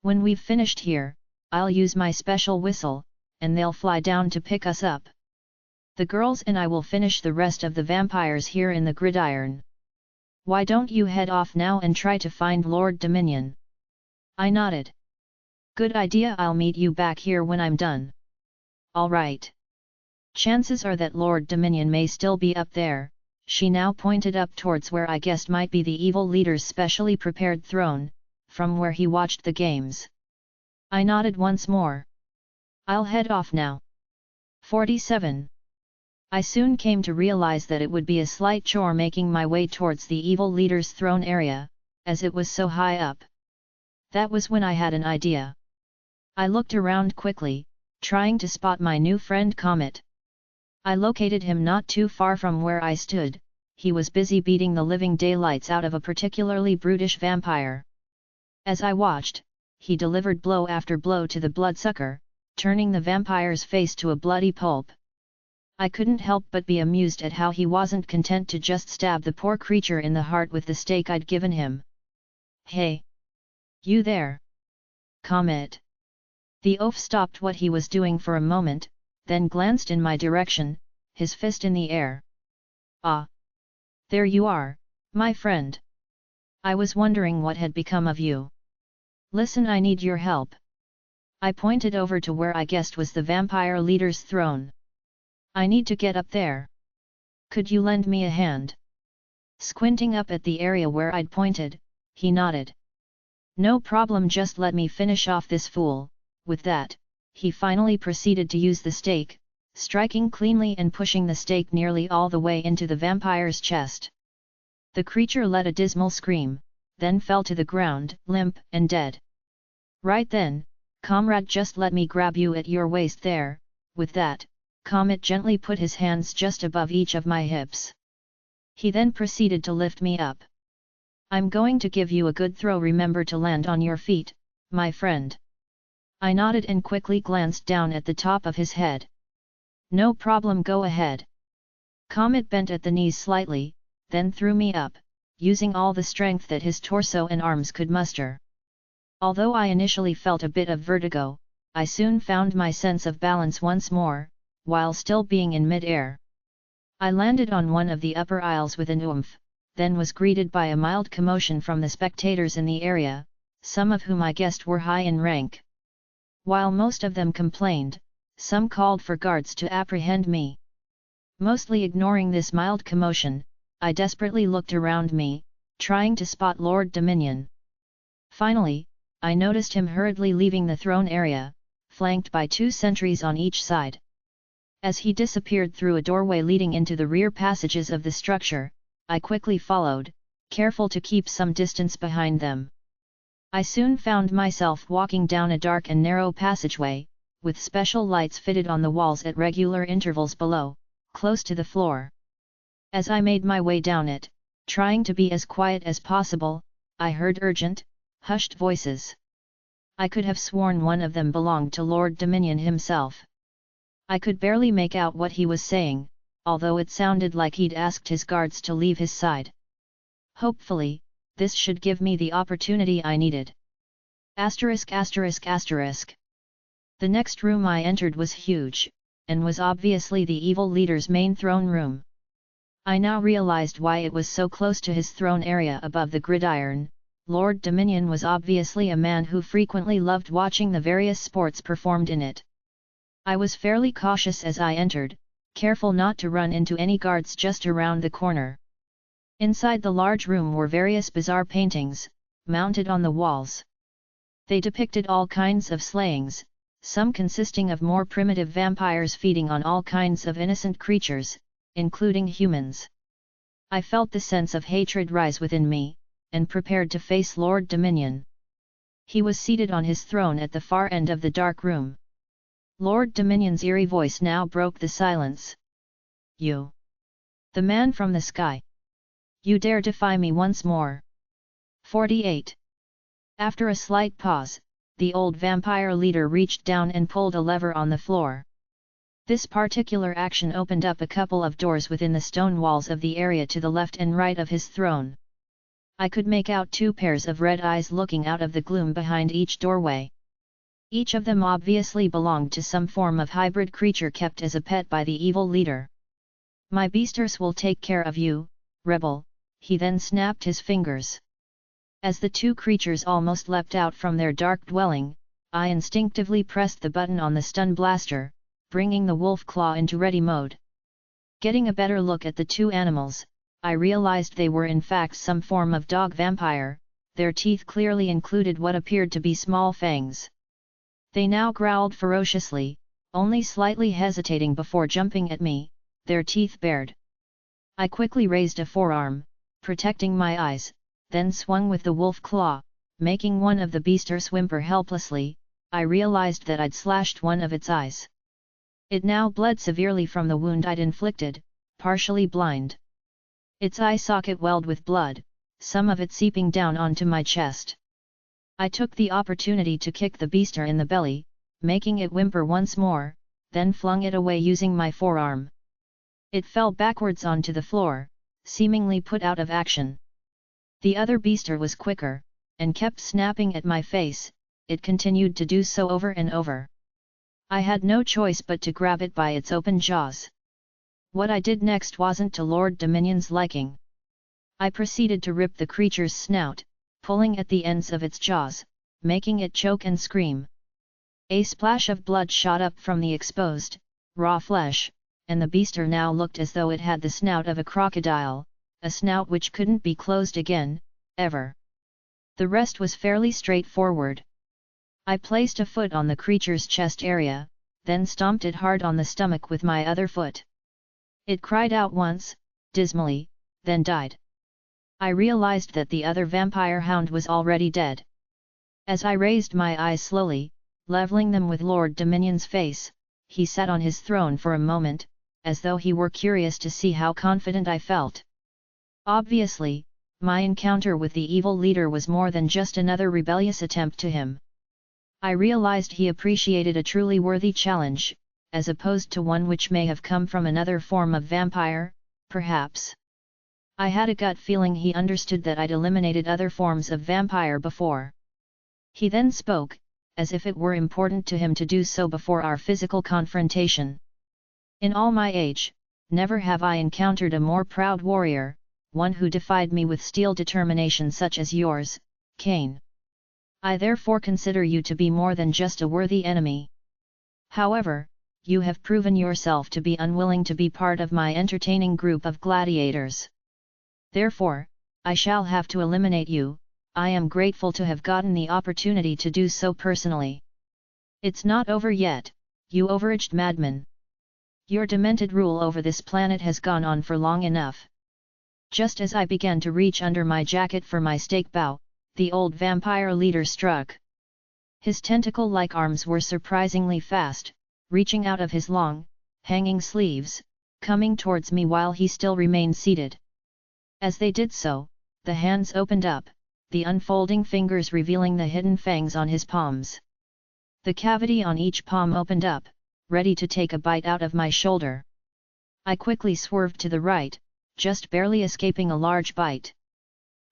When we've finished here, I'll use my special whistle, and they'll fly down to pick us up. The girls and I will finish the rest of the vampires here in the gridiron. Why don't you head off now and try to find Lord Dominion? I nodded. Good idea, I'll meet you back here when I'm done. All right. Chances are that Lord Dominion may still be up there. She now pointed up towards where I guessed might be the evil leader's specially prepared throne, from where he watched the games. I nodded once more. I'll head off now. 47. I soon came to realize that it would be a slight chore making my way towards the evil leader's throne area, as it was so high up. That was when I had an idea. I looked around quickly, trying to spot my new friend Comet. I located him not too far from where I stood. He was busy beating the living daylights out of a particularly brutish vampire. As I watched, he delivered blow after blow to the bloodsucker, turning the vampire's face to a bloody pulp. I couldn't help but be amused at how he wasn't content to just stab the poor creature in the heart with the stake I'd given him. Hey! You there! Comet! The oaf stopped what he was doing for a moment, then glanced in my direction, his fist in the air. Ah! There you are, my friend! I was wondering what had become of you. Listen, I need your help. I pointed over to where I guessed was the vampire leader's throne. I need to get up there. Could you lend me a hand? Squinting up at the area where I'd pointed, he nodded. No problem, just let me finish off this fool. With that, he finally proceeded to use the stake, striking cleanly and pushing the stake nearly all the way into the vampire's chest. The creature let a dismal scream, then fell to the ground, limp and dead. Right then, comrade, just let me grab you at your waist there. With that, Comet gently put his hands just above each of my hips. He then proceeded to lift me up. I'm going to give you a good throw, remember to land on your feet, my friend. I nodded and quickly glanced down at the top of his head. No problem, go ahead. Comet bent at the knees slightly, then threw me up, using all the strength that his torso and arms could muster. Although I initially felt a bit of vertigo, I soon found my sense of balance once more, while still being in mid-air. I landed on one of the upper aisles with an oomph, then was greeted by a mild commotion from the spectators in the area, some of whom I guessed were high in rank. While most of them complained, some called for guards to apprehend me. Mostly ignoring this mild commotion, I desperately looked around me, trying to spot Lord Dominion. Finally, I noticed him hurriedly leaving the throne area, flanked by 2 sentries on each side. As he disappeared through a doorway leading into the rear passages of the structure, I quickly followed, careful to keep some distance behind them. I soon found myself walking down a dark and narrow passageway, with special lights fitted on the walls at regular intervals below, close to the floor. As I made my way down it, trying to be as quiet as possible, I heard urgent, hushed voices. I could have sworn one of them belonged to Lord Dominion himself. I could barely make out what he was saying, although it sounded like he'd asked his guards to leave his side. Hopefully, this should give me the opportunity I needed. ******. The next room I entered was huge, and was obviously the evil leader's main throne room. I now realized why it was so close to his throne area above the gridiron. Lord Dominion was obviously a man who frequently loved watching the various sports performed in it. I was fairly cautious as I entered, careful not to run into any guards just around the corner. Inside the large room were various bizarre paintings, mounted on the walls. They depicted all kinds of slayings, some consisting of more primitive vampires feeding on all kinds of innocent creatures, including humans. I felt the sense of hatred rise within me, and prepared to face Lord Dominion. He was seated on his throne at the far end of the dark room. Lord Dominion's eerie voice now broke the silence. "You! The man from the sky! You dare defy me once more!" 48. After a slight pause, the old vampire leader reached down and pulled a lever on the floor. This particular action opened up a couple of doors within the stone walls of the area to the left and right of his throne. I could make out two pairs of red eyes looking out of the gloom behind each doorway. Each of them obviously belonged to some form of hybrid creature kept as a pet by the evil leader. "My beasters will take care of you, rebel," he then snapped his fingers. As the two creatures almost leapt out from their dark dwelling, I instinctively pressed the button on the stun blaster, bringing the wolf claw into ready mode. Getting a better look at the two animals, I realized they were in fact some form of dog vampire. Their teeth clearly included what appeared to be small fangs. They now growled ferociously, only slightly hesitating before jumping at me, their teeth bared. I quickly raised a forearm, protecting my eyes, then swung with the wolf claw, making one of the beasters whimper helplessly. I realized that I'd slashed one of its eyes. It now bled severely from the wound I'd inflicted, partially blind. Its eye socket welled with blood, some of it seeping down onto my chest. I took the opportunity to kick the beaster in the belly, making it whimper once more, then flung it away using my forearm. It fell backwards onto the floor, seemingly put out of action. The other beaster was quicker, and kept snapping at my face. It continued to do so over and over. I had no choice but to grab it by its open jaws. What I did next wasn't to Lord Dominion's liking. I proceeded to rip the creature's snout, pulling at the ends of its jaws, making it choke and scream. A splash of blood shot up from the exposed, raw flesh, and the beaster now looked as though it had the snout of a crocodile, a snout which couldn't be closed again, ever. The rest was fairly straightforward. I placed a foot on the creature's chest area, then stomped it hard on the stomach with my other foot. It cried out once, dismally, then died. I realized that the other vampire hound was already dead. As I raised my eyes slowly, leveling them with Lord Dominion's face, he sat on his throne for a moment, as though he were curious to see how confident I felt. Obviously, my encounter with the evil leader was more than just another rebellious attempt to him. I realized he appreciated a truly worthy challenge, as opposed to one which may have come from another form of vampire, perhaps. I had a gut feeling he understood that I'd eliminated other forms of vampire before. He then spoke, as if it were important to him to do so before our physical confrontation. "In all my age, never have I encountered a more proud warrior, one who defied me with steel determination such as yours, Kaine. I therefore consider you to be more than just a worthy enemy. However, you have proven yourself to be unwilling to be part of my entertaining group of gladiators. Therefore, I shall have to eliminate you. I am grateful to have gotten the opportunity to do so personally. It's not over yet, you overaged madman. Your demented rule over this planet has gone on for long enough." Just as I began to reach under my jacket for my stake bow, the old vampire leader struck. His tentacle-like arms were surprisingly fast, reaching out of his long, hanging sleeves, coming towards me while he still remained seated. As they did so, the hands opened up, the unfolding fingers revealing the hidden fangs on his palms. The cavity on each palm opened up, ready to take a bite out of my shoulder. I quickly swerved to the right, just barely escaping a large bite.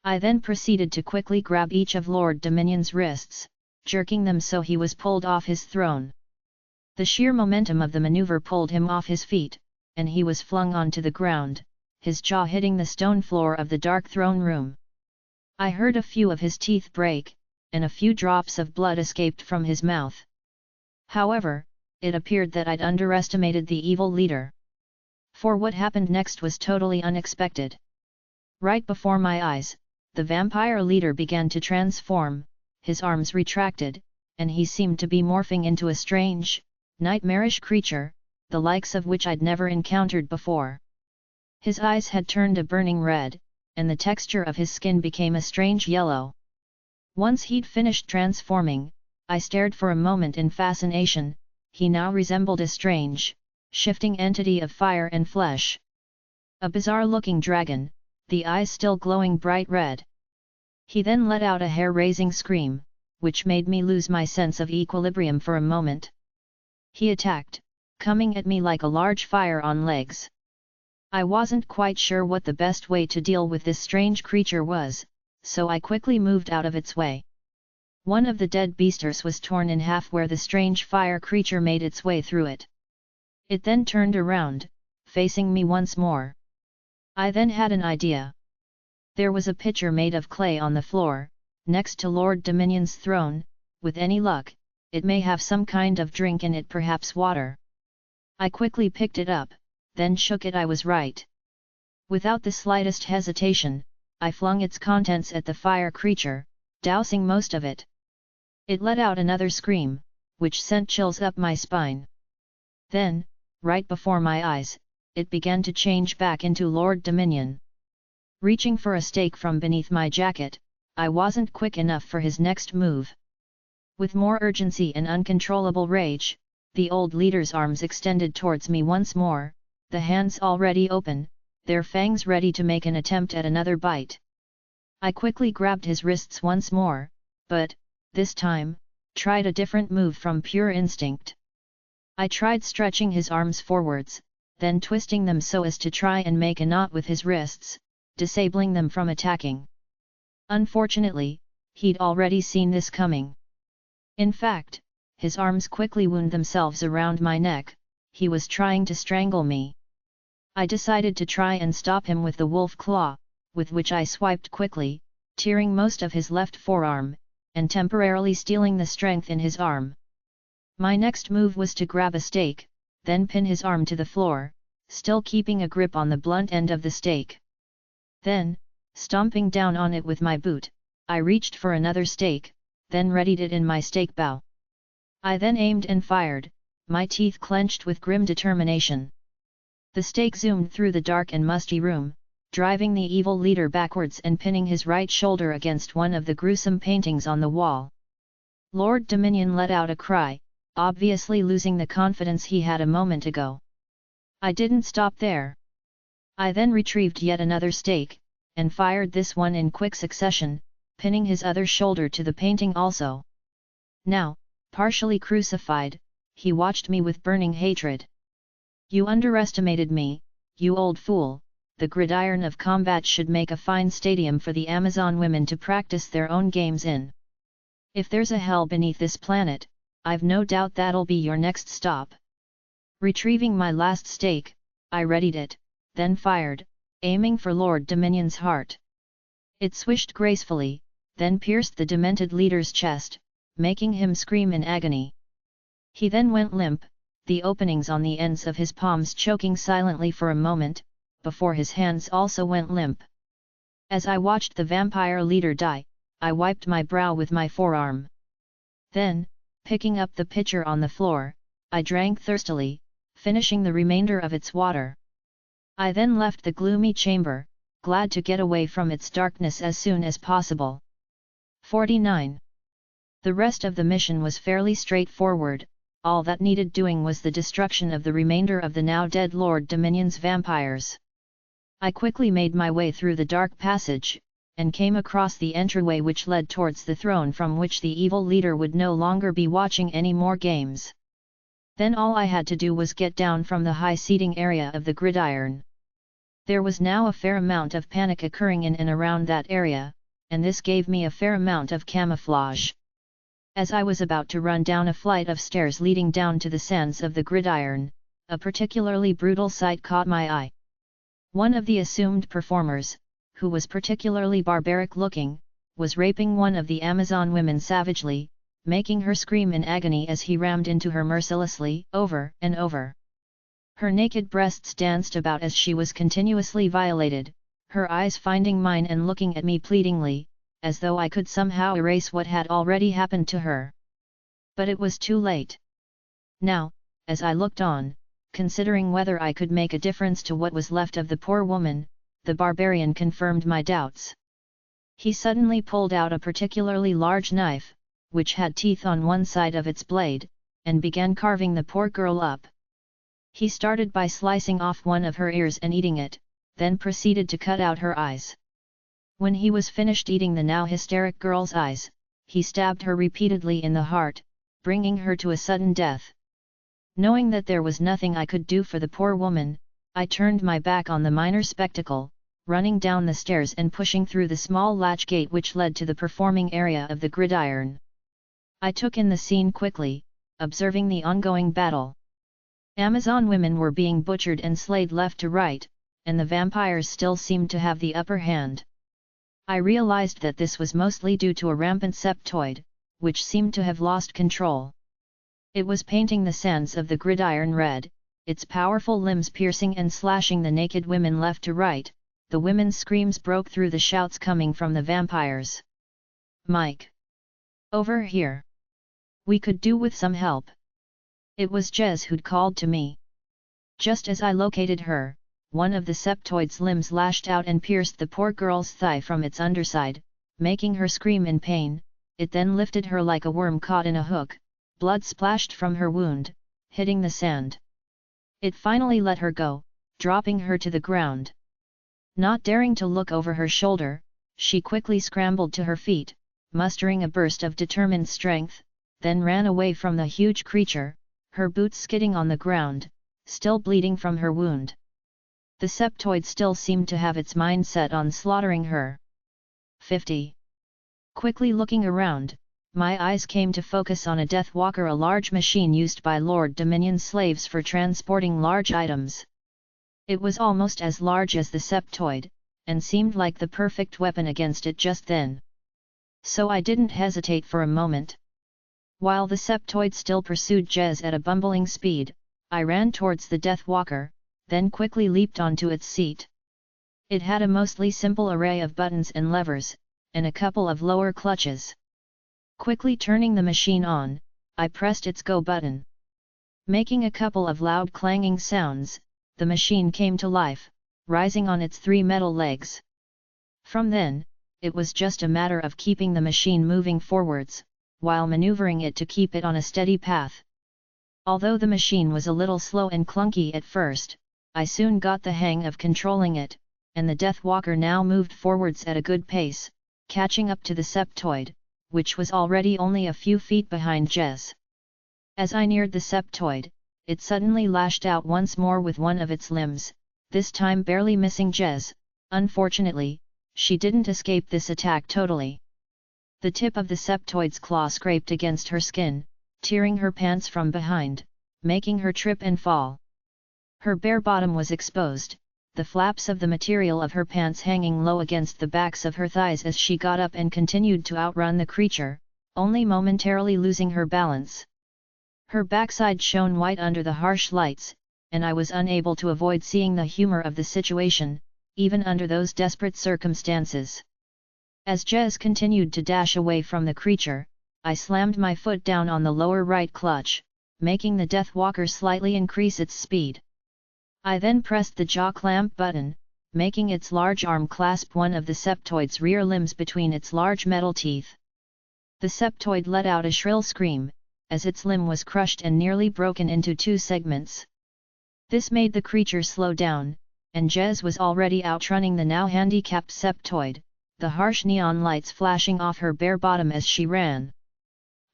I then proceeded to quickly grab each of Lord Dominion's wrists, jerking them so he was pulled off his throne. The sheer momentum of the maneuver pulled him off his feet, and he was flung onto the ground, his jaw hitting the stone floor of the dark throne room. I heard a few of his teeth break, and a few drops of blood escaped from his mouth. However, it appeared that I'd underestimated the evil leader. For what happened next was totally unexpected. Right before my eyes, the vampire leader began to transform, his arms retracted, and he seemed to be morphing into a strange, nightmarish creature, the likes of which I'd never encountered before. His eyes had turned a burning red, and the texture of his skin became a strange yellow. Once he'd finished transforming, I stared for a moment in fascination. He now resembled a strange, shifting entity of fire and flesh. A bizarre-looking dragon, the eyes still glowing bright red. He then let out a hair-raising scream, which made me lose my sense of equilibrium for a moment. He attacked, coming at me like a large fire on legs. I wasn't quite sure what the best way to deal with this strange creature was, so I quickly moved out of its way. One of the dead beasters was torn in half where the strange fire creature made its way through it. It then turned around, facing me once more. I then had an idea. There was a pitcher made of clay on the floor, next to Lord Dominion's throne. With any luck, it may have some kind of drink in it, perhaps water. I quickly picked it up, then shook it. I was right. Without the slightest hesitation, I flung its contents at the fire creature, dousing most of it. It let out another scream, which sent chills up my spine. Then, right before my eyes, it began to change back into Lord Dominion. Reaching for a stake from beneath my jacket, I wasn't quick enough for his next move. With more urgency and uncontrollable rage, the old leader's arms extended towards me once more, the hands already open, their fangs ready to make an attempt at another bite. I quickly grabbed his wrists once more, but, this time, tried a different move from pure instinct. I tried stretching his arms forwards, then twisting them so as to try and make a knot with his wrists, disabling them from attacking. Unfortunately, he'd already seen this coming. In fact, his arms quickly wound themselves around my neck. He was trying to strangle me. I decided to try and stop him with the wolf claw, with which I swiped quickly, tearing most of his left forearm, and temporarily stealing the strength in his arm. My next move was to grab a stake, then pin his arm to the floor, still keeping a grip on the blunt end of the stake. Then, stomping down on it with my boot, I reached for another stake, then readied it in my stake bow. I then aimed and fired, my teeth clenched with grim determination. The stake zoomed through the dark and musty room, driving the evil leader backwards and pinning his right shoulder against one of the gruesome paintings on the wall. Lord Dominion let out a cry, obviously losing the confidence he had a moment ago. I didn't stop there. I then retrieved yet another stake, and fired this one in quick succession, pinning his other shoulder to the painting also. Now, partially crucified, he watched me with burning hatred. "You underestimated me, you old fool. The Gridiron of Combat should make a fine stadium for the Amazon women to practice their own games in. If there's a hell beneath this planet, I've no doubt that'll be your next stop." Retrieving my last stake, I readied it, then fired, aiming for Lord Dominion's heart. It swished gracefully, then pierced the demented leader's chest, making him scream in agony. He then went limp, the openings on the ends of his palms choking silently for a moment, before his hands also went limp. As I watched the vampire leader die, I wiped my brow with my forearm. Then, picking up the pitcher on the floor, I drank thirstily, finishing the remainder of its water. I then left the gloomy chamber, glad to get away from its darkness as soon as possible. 49. The rest of the mission was fairly straightforward. All that needed doing was the destruction of the remainder of the now dead Lord Dominion's vampires. I quickly made my way through the dark passage, and came across the entryway which led towards the throne from which the evil leader would no longer be watching any more games. Then all I had to do was get down from the high seating area of the gridiron. There was now a fair amount of panic occurring in and around that area, and this gave me a fair amount of camouflage. As I was about to run down a flight of stairs leading down to the sands of the gridiron, a particularly brutal sight caught my eye. One of the assumed performers, who was particularly barbaric looking, was raping one of the Amazon women savagely, making her scream in agony as he rammed into her mercilessly, over and over. Her naked breasts danced about as she was continuously violated, her eyes finding mine and looking at me pleadingly, as though I could somehow erase what had already happened to her. But it was too late. Now, as I looked on, considering whether I could make a difference to what was left of the poor woman, the barbarian confirmed my doubts. He suddenly pulled out a particularly large knife, which had teeth on one side of its blade, and began carving the poor girl up. He started by slicing off one of her ears and eating it, then proceeded to cut out her eyes. When he was finished eating the now hysteric girl's eyes, he stabbed her repeatedly in the heart, bringing her to a sudden death. Knowing that there was nothing I could do for the poor woman, I turned my back on the minor spectacle, running down the stairs and pushing through the small latch gate which led to the performing area of the gridiron. I took in the scene quickly, observing the ongoing battle. Amazon women were being butchered and slayed left to right, and the vampires still seemed to have the upper hand. I realized that this was mostly due to a rampant septoid, which seemed to have lost control. It was painting the sands of the gridiron red, its powerful limbs piercing and slashing the naked women left to right. The women's screams broke through the shouts coming from the vampires. "Mike! Over here! We could do with some help." It was Jez who'd called to me. Just as I located her, one of the septoid's limbs lashed out and pierced the poor girl's thigh from its underside, making her scream in pain. It then lifted her like a worm caught in a hook, blood splashed from her wound, hitting the sand. It finally let her go, dropping her to the ground. Not daring to look over her shoulder, she quickly scrambled to her feet, mustering a burst of determined strength, then ran away from the huge creature, her boots skidding on the ground, still bleeding from her wound. The septoid still seemed to have its mind set on slaughtering her. 50. Quickly looking around, my eyes came to focus on a Death Walker, a large machine used by Lord Dominion's slaves for transporting large items. It was almost as large as the septoid, and seemed like the perfect weapon against it just then. So I didn't hesitate for a moment. While the septoid still pursued Jez at a bumbling speed, I ran towards the Death Walker, then quickly leaped onto its seat. It had a mostly simple array of buttons and levers, and a couple of lower clutches. Quickly turning the machine on, I pressed its go button. Making a couple of loud clanging sounds, the machine came to life, rising on its 3 metal legs. From then, it was just a matter of keeping the machine moving forwards, while maneuvering it to keep it on a steady path. Although the machine was a little slow and clunky at first, I soon got the hang of controlling it, and the Death Walker now moved forwards at a good pace, catching up to the septoid, which was already only a few feet behind Jez. As I neared the septoid, it suddenly lashed out once more with one of its limbs, this time barely missing Jez. Unfortunately, she didn't escape this attack totally. The tip of the septoid's claw scraped against her skin, tearing her pants from behind, making her trip and fall. Her bare bottom was exposed, the flaps of the material of her pants hanging low against the backs of her thighs as she got up and continued to outrun the creature, only momentarily losing her balance. Her backside shone white under the harsh lights, and I was unable to avoid seeing the humor of the situation, even under those desperate circumstances. As Jez continued to dash away from the creature, I slammed my foot down on the lower right clutch, making the Death Walker slightly increase its speed. I then pressed the jaw clamp button, making its large arm clasp one of the septoid's rear limbs between its large metal teeth. The septoid let out a shrill scream, as its limb was crushed and nearly broken into 2 segments. This made the creature slow down, and Jez was already outrunning the now handicapped septoid, the harsh neon lights flashing off her bare bottom as she ran.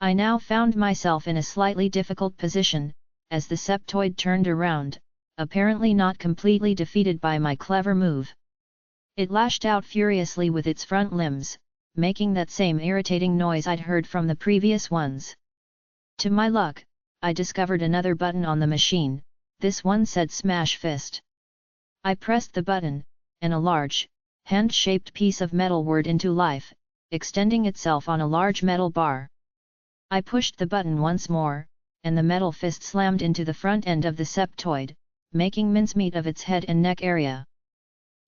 I now found myself in a slightly difficult position, as the septoid turned around, apparently not completely defeated by my clever move. It lashed out furiously with its front limbs, making that same irritating noise I'd heard from the previous ones. To my luck, I discovered another button on the machine. This one said Smash Fist. I pressed the button, and a large, hand-shaped piece of metal whirred into life, extending itself on a large metal bar. I pushed the button once more, and the metal fist slammed into the front end of the septoid, making mincemeat of its head and neck area.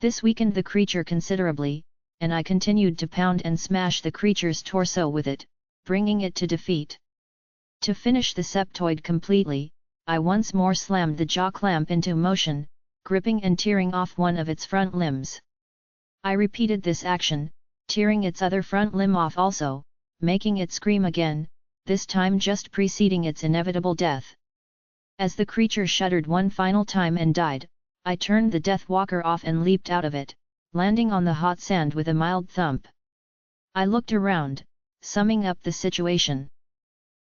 This weakened the creature considerably, and I continued to pound and smash the creature's torso with it, bringing it to defeat. To finish the septoid completely, I once more slammed the jaw clamp into motion, gripping and tearing off one of its front limbs. I repeated this action, tearing its other front limb off also, making it scream again, this time just preceding its inevitable death. As the creature shuddered one final time and died, I turned the Death Walker off and leaped out of it, landing on the hot sand with a mild thump. I looked around, summing up the situation.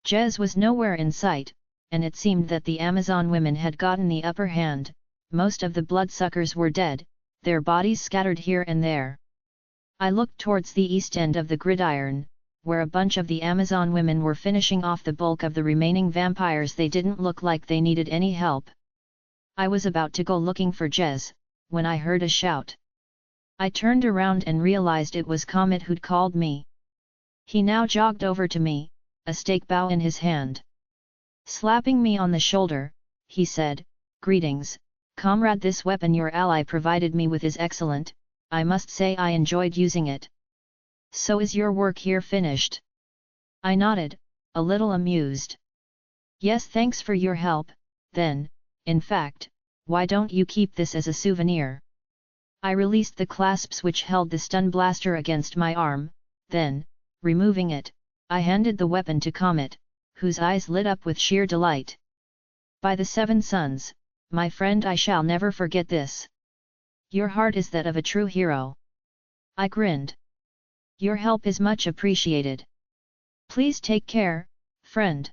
Jez was nowhere in sight, and it seemed that the Amazon women had gotten the upper hand. Most of the bloodsuckers were dead, their bodies scattered here and there. I looked towards the east end of the gridiron, where a bunch of the Amazon women were finishing off the bulk of the remaining vampires. They didn't look like they needed any help. I was about to go looking for Jez, when I heard a shout. I turned around and realized it was Comet who'd called me. He now jogged over to me, a stake bow in his hand. Slapping me on the shoulder, he said, "Greetings, comrade. This weapon your ally provided me with is excellent. I must say I enjoyed using it. So is your work here finished?" I nodded, a little amused. "Yes, thanks for your help, then. In fact, why don't you keep this as a souvenir?" I released the clasps which held the stun blaster against my arm, then, removing it, I handed the weapon to Comet, whose eyes lit up with sheer delight. "By the Seven Suns, my friend, I shall never forget this. Your heart is that of a true hero." I grinned. "Your help is much appreciated. Please take care, friend."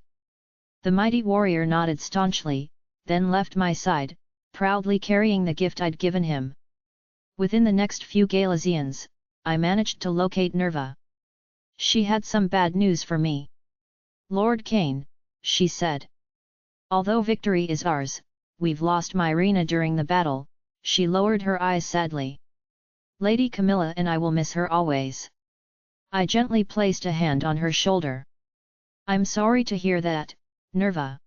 The mighty warrior nodded staunchly, then left my side, proudly carrying the gift I'd given him. Within the next few Galaxians, I managed to locate Nerva. She had some bad news for me. "Lord Kaine," she said. "Although victory is ours, we've lost Myrina during the battle." She lowered her eyes sadly. "Lady Camilla and I will miss her always." I gently placed a hand on her shoulder. "I'm sorry to hear that, Nerva.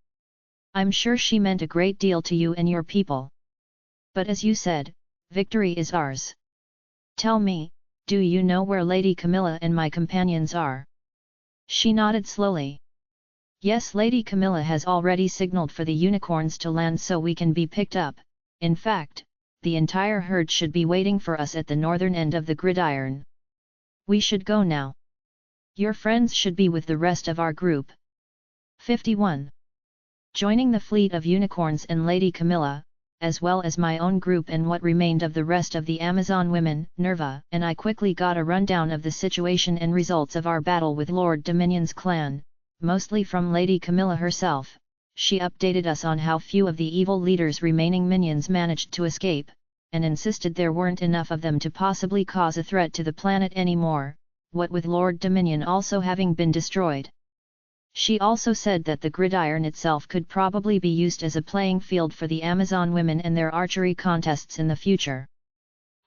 I'm sure she meant a great deal to you and your people. But as you said, victory is ours. Tell me, do you know where Lady Camilla and my companions are?" She nodded slowly. "Yes, Lady Camilla has already signaled for the unicorns to land so we can be picked up. In fact, the entire herd should be waiting for us at the northern end of the gridiron. We should go now. Your friends should be with the rest of our group." 51. Joining the fleet of unicorns and Lady Camilla, as well as my own group and what remained of the rest of the Amazon women, Nerva and I quickly got a rundown of the situation and results of our battle with Lord Dominion's clan, mostly from Lady Camilla herself. She updated us on how few of the evil leader's remaining minions managed to escape, and insisted there weren't enough of them to possibly cause a threat to the planet anymore, what with Lord Dominion also having been destroyed. She also said that the gridiron itself could probably be used as a playing field for the Amazon women and their archery contests in the future.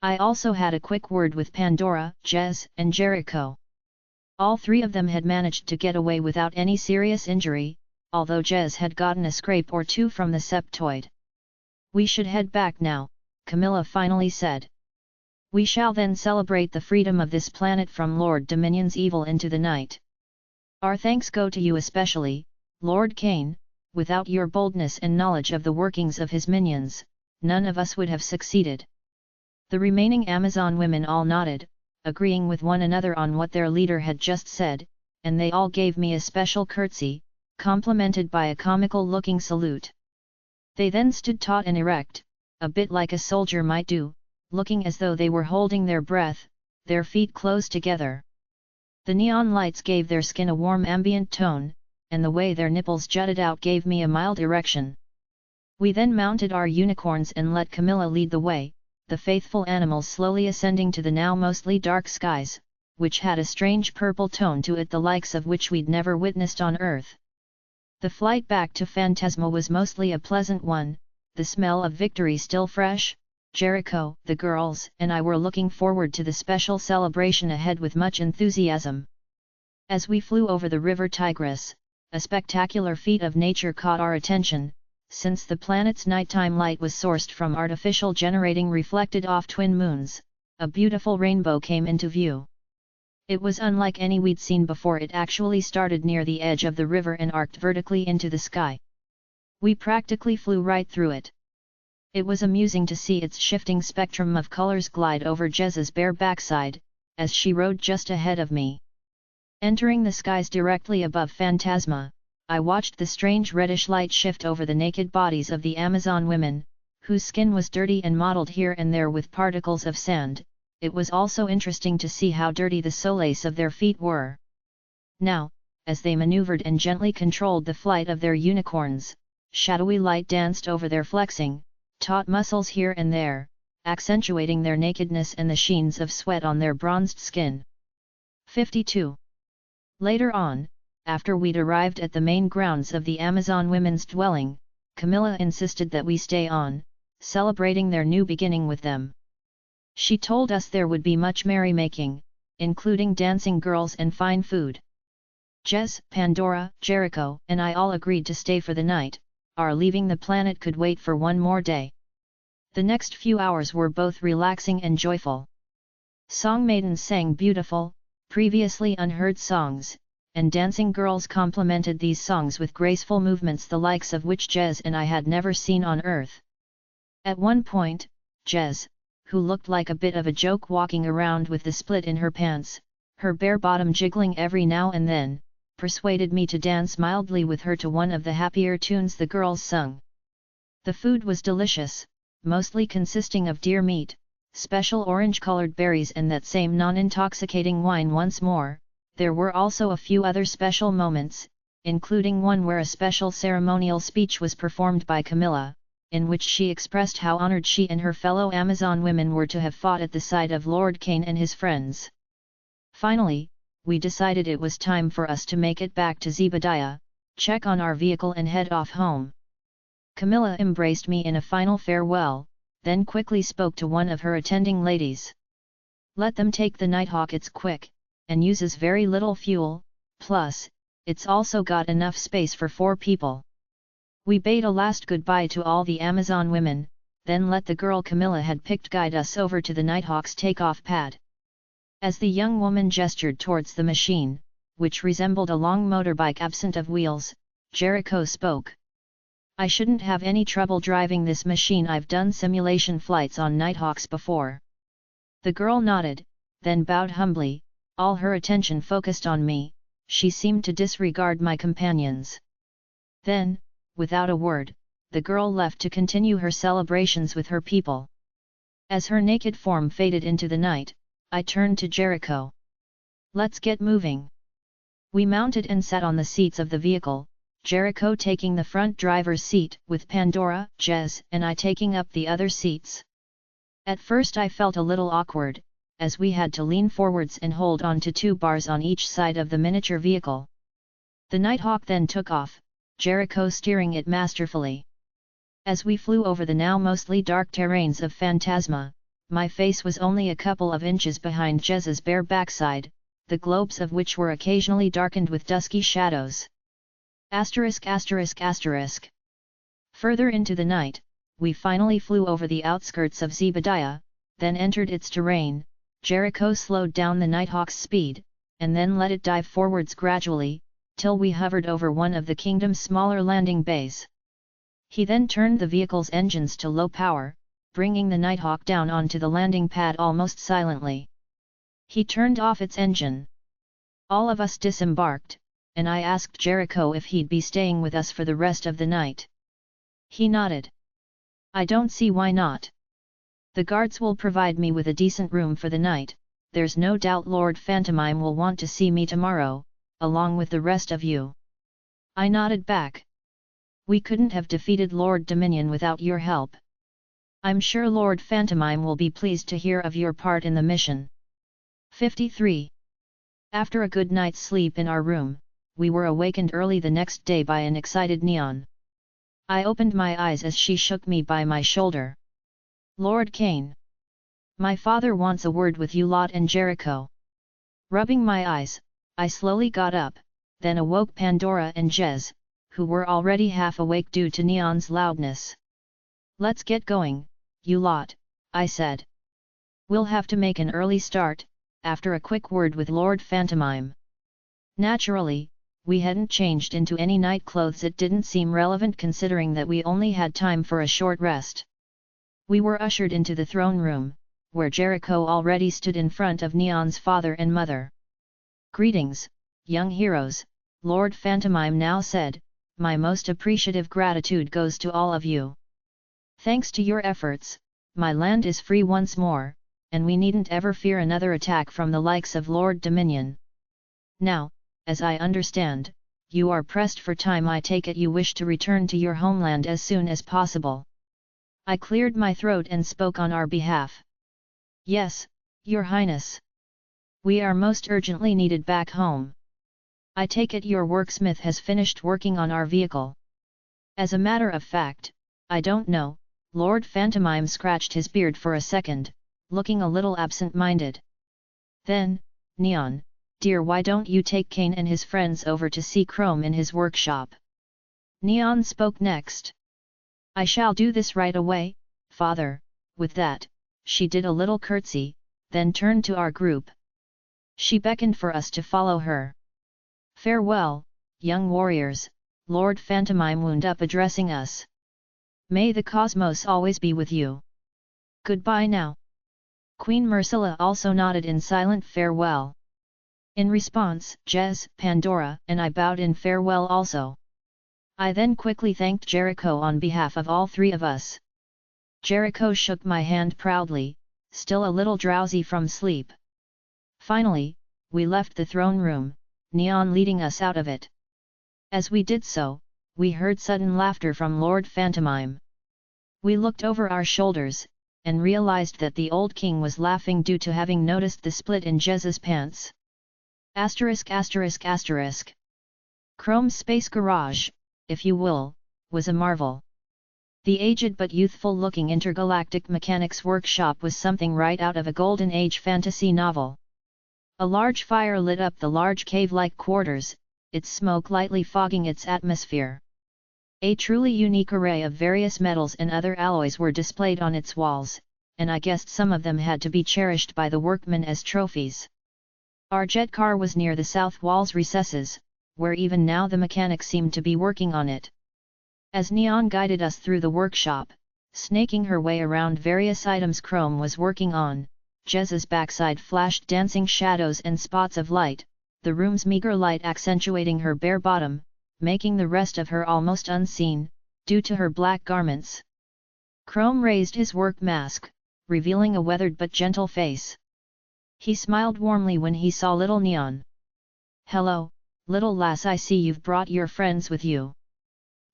I also had a quick word with Pandora, Jez, and Jericho. All three of them had managed to get away without any serious injury, although Jez had gotten a scrape or two from the septoid. "We should head back now," Camilla finally said. "We shall then celebrate the freedom of this planet from Lord Dominion's evil into the night. Our thanks go to you especially, Lord Kaine. Without your boldness and knowledge of the workings of his minions, none of us would have succeeded." The remaining Amazon women all nodded, agreeing with one another on what their leader had just said, and they all gave me a special curtsy, complemented by a comical-looking salute. They then stood taut and erect, a bit like a soldier might do, looking as though they were holding their breath, their feet close together. The neon lights gave their skin a warm ambient tone, and the way their nipples jutted out gave me a mild erection. We then mounted our unicorns and let Camilla lead the way, the faithful animals slowly ascending to the now mostly dark skies, which had a strange purple tone to it, the likes of which we'd never witnessed on Earth. The flight back to Phantasma was mostly a pleasant one, the smell of victory still fresh. Jericho, the girls, and I were looking forward to the special celebration ahead with much enthusiasm. As we flew over the river Tigris, a spectacular feat of nature caught our attention, since the planet's nighttime light was sourced from artificial generating reflected off twin moons. A beautiful rainbow came into view. It was unlike any we'd seen before. It actually started near the edge of the river and arced vertically into the sky. We practically flew right through it. It was amusing to see its shifting spectrum of colors glide over Jez's bare backside, as she rode just ahead of me. Entering the skies directly above Phantasma, I watched the strange reddish light shift over the naked bodies of the Amazon women, whose skin was dirty and mottled here and there with particles of sand. It was also interesting to see how dirty the soles of their feet were. Now, as they maneuvered and gently controlled the flight of their unicorns, shadowy light danced over their flexing, taut muscles here and there, accentuating their nakedness and the sheens of sweat on their bronzed skin. 52. Later on, after we'd arrived at the main grounds of the Amazon women's dwelling, Camilla insisted that we stay on, celebrating their new beginning with them. She told us there would be much merrymaking, including dancing girls and fine food. Jez, Pandora, Jericho, and I all agreed to stay for the night. Our leaving the planet could wait for one more day. The next few hours were both relaxing and joyful. Song maidens sang beautiful, previously unheard songs, and dancing girls complemented these songs with graceful movements the likes of which Jez and I had never seen on Earth. At one point, Jez, who looked like a bit of a joke walking around with the split in her pants, her bare bottom jiggling every now and then, persuaded me to dance mildly with her to one of the happier tunes the girls sung. The food was delicious, mostly consisting of deer meat, special orange-colored berries and that same non-intoxicating wine once more. There were also a few other special moments, including one where a special ceremonial speech was performed by Camilla, in which she expressed how honored she and her fellow Amazon women were to have fought at the side of Lord Kaine and his friends. Finally, we decided it was time for us to make it back to Zebediah, check on our vehicle and head off home. Camilla embraced me in a final farewell, then quickly spoke to one of her attending ladies. "Let them take the Nighthawk, it's quick, and uses very little fuel, plus, it's also got enough space for 4 people. We bade a last goodbye to all the Amazon women, then let the girl Camilla had picked guide us over to the Nighthawk's takeoff pad. As the young woman gestured towards the machine, which resembled a long motorbike absent of wheels, Jericho spoke. "I shouldn't have any trouble driving this machine. I've done simulation flights on Nighthawks before." The girl nodded, then bowed humbly, all her attention focused on me. She seemed to disregard my companions. Then, without a word, the girl left to continue her celebrations with her people. As her naked form faded into the night, I turned to Jericho. "Let's get moving." We mounted and sat on the seats of the vehicle, Jericho taking the front driver's seat, with Pandora, Jez, and I taking up the other seats. At first I felt a little awkward, as we had to lean forwards and hold on to 2 bars on each side of the miniature vehicle. The Nighthawk then took off, Jericho steering it masterfully. As we flew over the now mostly dark terrains of Phantasma, my face was only a couple of inches behind Jez's bare backside, the globes of which were occasionally darkened with dusky shadows. ******. Further into the night, we finally flew over the outskirts of Zebediah, then entered its terrain. Jericho slowed down the Nighthawk's speed, and then let it dive forwards gradually, till we hovered over one of the kingdom's smaller landing bays. He then turned the vehicle's engines to low power, bringing the Nighthawk down onto the landing pad almost silently. He turned off its engine. All of us disembarked, and I asked Jericho if he'd be staying with us for the rest of the night. He nodded. "I don't see why not. The guards will provide me with a decent room for the night, there's no doubt Lord Phantomime will want to see me tomorrow, along with the rest of you. I nodded back. We couldn't have defeated Lord Dominion without your help. I'm sure Lord Phantomime will be pleased to hear of your part in the mission. 53. After a good night's sleep in our room, we were awakened early the next day by an excited Neon. I opened my eyes as she shook me by my shoulder. Lord Kaine. My father wants a word with you lot and Jericho. Rubbing my eyes, I slowly got up, then awoke Pandora and Jez, who were already half awake due to Neon's loudness. Let's get going, you lot, I said. We'll have to make an early start, after a quick word with Lord Phantomime. Naturally, we hadn't changed into any night clothes. It didn't seem relevant considering that we only had time for a short rest. We were ushered into the throne room, where Jericho already stood in front of Neon's father and mother. Greetings, young heroes, Lord Phantomime now said, my most appreciative gratitude goes to all of you. Thanks to your efforts, my land is free once more, and we needn't ever fear another attack from the likes of Lord Dominion. Now, as I understand, you are pressed for time. I take it you wish to return to your homeland as soon as possible. I cleared my throat and spoke on our behalf. Yes, Your Highness. We are most urgently needed back home. I take it your worksmith has finished working on our vehicle. As a matter of fact, I don't know. Lord Phantomime scratched his beard for a second, looking a little absent-minded. Then, Neon, dear, why don't you take Kaine and his friends over to see Chrome in his workshop? Neon spoke next. I shall do this right away, father. With that, she did a little curtsy, then turned to our group. She beckoned for us to follow her. Farewell, young warriors, Lord Phantomime wound up addressing us. May the cosmos always be with you. Goodbye now. Queen Mercilla also nodded in silent farewell. In response, Jez, Pandora, and I bowed in farewell also. I then quickly thanked Jericho on behalf of all three of us. Jericho shook my hand proudly, still a little drowsy from sleep. Finally, we left the throne room, Neon leading us out of it. As we did so, we heard sudden laughter from Lord Phantomime. We looked over our shoulders, and realized that the old king was laughing due to having noticed the split in Jez's pants. ******. Chrome's space garage, if you will, was a marvel. The aged but youthful-looking intergalactic mechanics workshop was something right out of a Golden Age fantasy novel. A large fire lit up the large cave-like quarters, its smoke lightly fogging its atmosphere. A truly unique array of various metals and other alloys were displayed on its walls, and I guessed some of them had to be cherished by the workmen as trophies. Our jet car was near the south wall's recesses, where even now the mechanics seemed to be working on it. As Neon guided us through the workshop, snaking her way around various items Chrome was working on, Jez's backside flashed dancing shadows and spots of light, the room's meager light accentuating her bare bottom, making the rest of her almost unseen, due to her black garments. Chrome raised his work mask, revealing a weathered but gentle face. He smiled warmly when he saw little Neon. "Hello, little lass, I see you've brought your friends with you."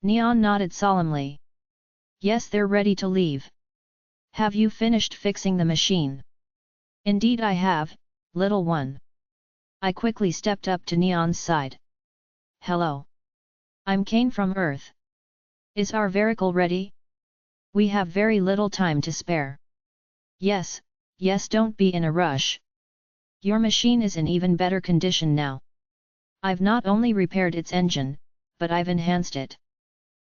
Neon nodded solemnly. "Yes, they're ready to leave." "Have you finished fixing the machine?" "Indeed I have, little one." I quickly stepped up to Neon's side. "Hello. I'm Kaine from Earth. Is our vehicle ready? We have very little time to spare." Yes, don't be in a rush. Your machine is in even better condition now. I've not only repaired its engine, but I've enhanced it.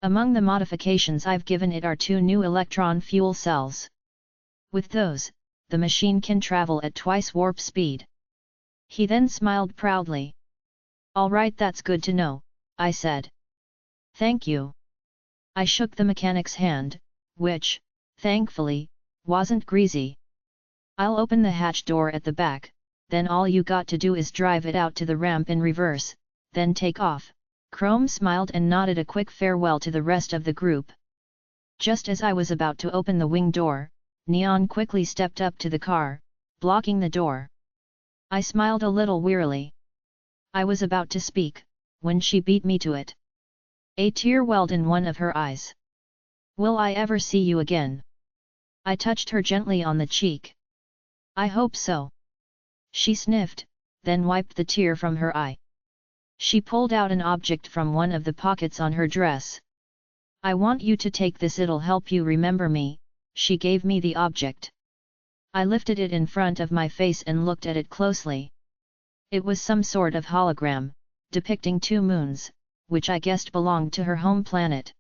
Among the modifications I've given it are 2 new electron fuel cells. With those, the machine can travel at twice warp speed." He then smiled proudly. "All right, that's good to know," I said. "Thank you." I shook the mechanic's hand, which, thankfully, wasn't greasy. "I'll open the hatch door at the back, then all you got to do is drive it out to the ramp in reverse, then take off." Chrome smiled and nodded a quick farewell to the rest of the group. Just as I was about to open the wing door, Neon quickly stepped up to the car, blocking the door. I smiled a little wearily. I was about to speak, when she beat me to it. A tear welled in one of her eyes. Will I ever see you again? I touched her gently on the cheek. I hope so. She sniffed, then wiped the tear from her eye. She pulled out an object from one of the pockets on her dress. I want you to take this, it'll help you remember me. She gave me the object. I lifted it in front of my face and looked at it closely. It was some sort of hologram, depicting two moons, which I guessed belonged to her home planet.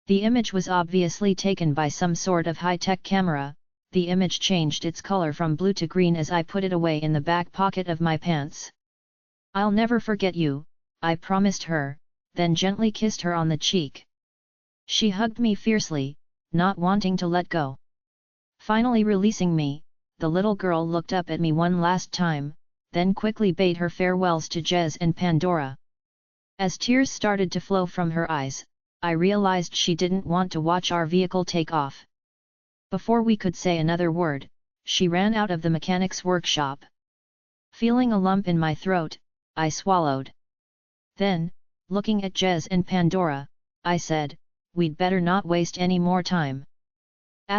The image was obviously taken by some sort of high-tech camera. The image changed its color from blue to green as I put it away in the back pocket of my pants. I'll never forget you, I promised her, then gently kissed her on the cheek. She hugged me fiercely, not wanting to let go. Finally releasing me, the little girl looked up at me one last time, then quickly bade her farewells to Jez and Pandora. As tears started to flow from her eyes, I realized she didn't want to watch our vehicle take off. Before we could say another word, she ran out of the mechanic's workshop. Feeling a lump in my throat, I swallowed. Then, looking at Jez and Pandora, I said, we'd better not waste any more time. ******.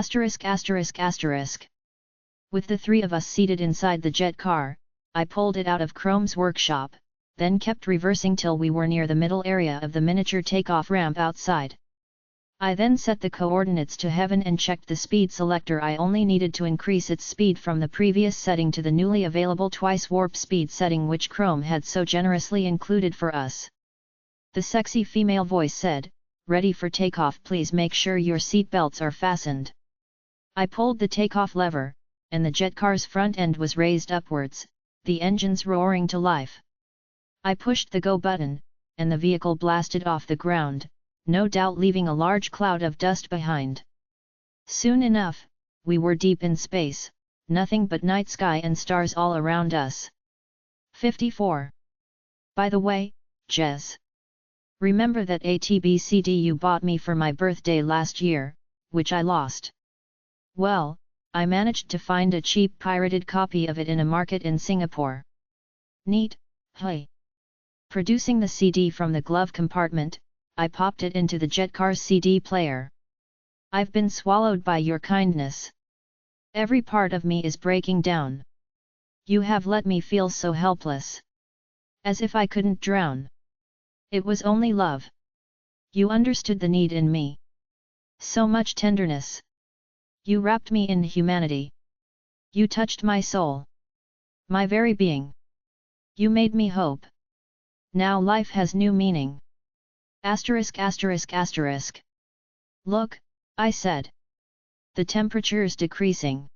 With the three of us seated inside the jet car, I pulled it out of Chrome's workshop, then kept reversing till we were near the middle area of the miniature takeoff ramp outside. I then set the coordinates to heaven and checked the speed selector. I only needed to increase its speed from the previous setting to the newly available twice warp speed setting which Chrome had so generously included for us. The sexy female voice said, "Ready for takeoff, please make sure your seat belts are fastened." I pulled the takeoff lever, and the jet car's front end was raised upwards, the engines roaring to life. I pushed the go button, and the vehicle blasted off the ground, no doubt leaving a large cloud of dust behind. Soon enough, we were deep in space, nothing but night sky and stars all around us. 54. By the way, Jez. Remember that ATB CD you bought me for my birthday last year, which I lost? Well, I managed to find a cheap pirated copy of it in a market in Singapore. Neat, hey. Producing the CD from the glove compartment, I popped it into the jet car's CD player. I've been swallowed by your kindness. Every part of me is breaking down. You have let me feel so helpless. As if I couldn't drown. It was only love. You understood the need in me. So much tenderness. You wrapped me in humanity. You touched my soul. My very being. You made me hope. Now life has new meaning. *****. Look, I said. The temperature's decreasing.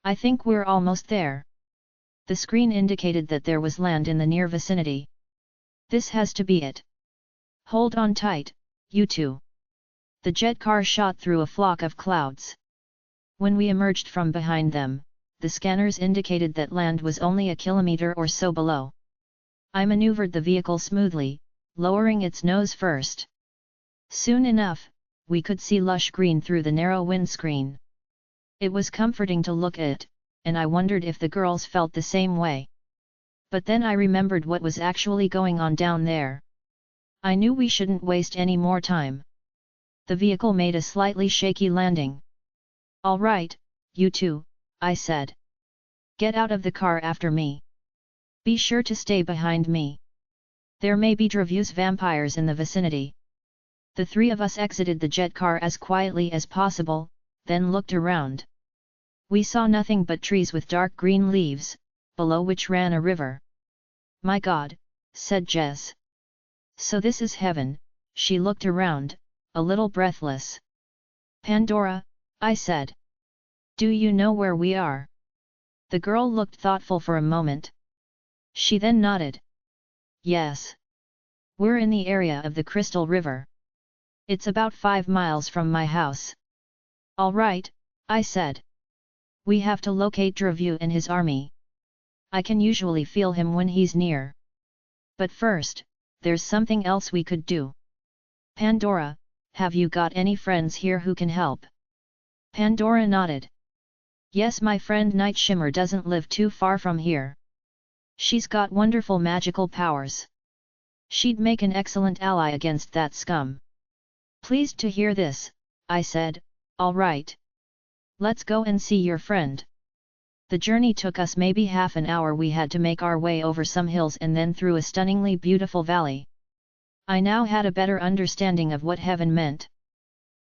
I think we're almost there. The screen indicated that there was land in the near vicinity. This has to be it. Hold on tight, you two. The jet car shot through a flock of clouds. When we emerged from behind them, the scanners indicated that land was only a kilometer or so below. I maneuvered the vehicle smoothly, lowering its nose first. Soon enough, we could see lush green through the narrow windscreen. It was comforting to look at, and I wondered if the girls felt the same way. But then I remembered what was actually going on down there. I knew we shouldn't waste any more time. The vehicle made a slightly shaky landing. "All right, you two," I said. "Get out of the car after me. Be sure to stay behind me. There may be Dhrovu's vampires in the vicinity." The three of us exited the jet car as quietly as possible, then looked around. We saw nothing but trees with dark green leaves, below which ran a river. "My God," said Jez. "So this is heaven." She looked around, a little breathless. "Pandora," I said. "Do you know where we are?" The girl looked thoughtful for a moment. She then nodded. "Yes. We're in the area of the Crystal River. It's about 5 miles from my house." "All right," I said. "We have to locate Dhrovu and his army. I can usually feel him when he's near. But first, there's something else we could do. Pandora, have you got any friends here who can help?" Pandora nodded. "Yes, my friend Night Shimmer doesn't live too far from here. She's got wonderful magical powers. She'd make an excellent ally against that scum. Pleased to hear this, I said, all right. Let's go and see your friend. The journey took us maybe half an hour. We had to make our way over some hills and then through a stunningly beautiful valley. I now had a better understanding of what heaven meant.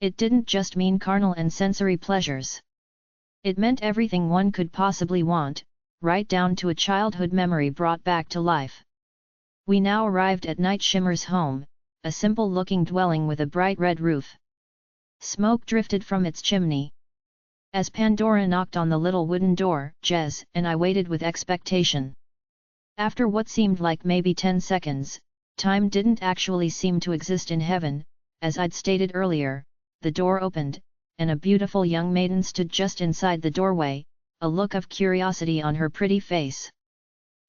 It didn't just mean carnal and sensory pleasures. It meant everything one could possibly want, right down to a childhood memory brought back to life. We now arrived at Night Shimmer's home, a simple-looking dwelling with a bright red roof. Smoke drifted from its chimney. As Pandora knocked on the little wooden door, Jez and I waited with expectation. After what seemed like maybe 10 seconds, time didn't actually seem to exist in heaven. As I'd stated earlier, the door opened, and a beautiful young maiden stood just inside the doorway, a look of curiosity on her pretty face.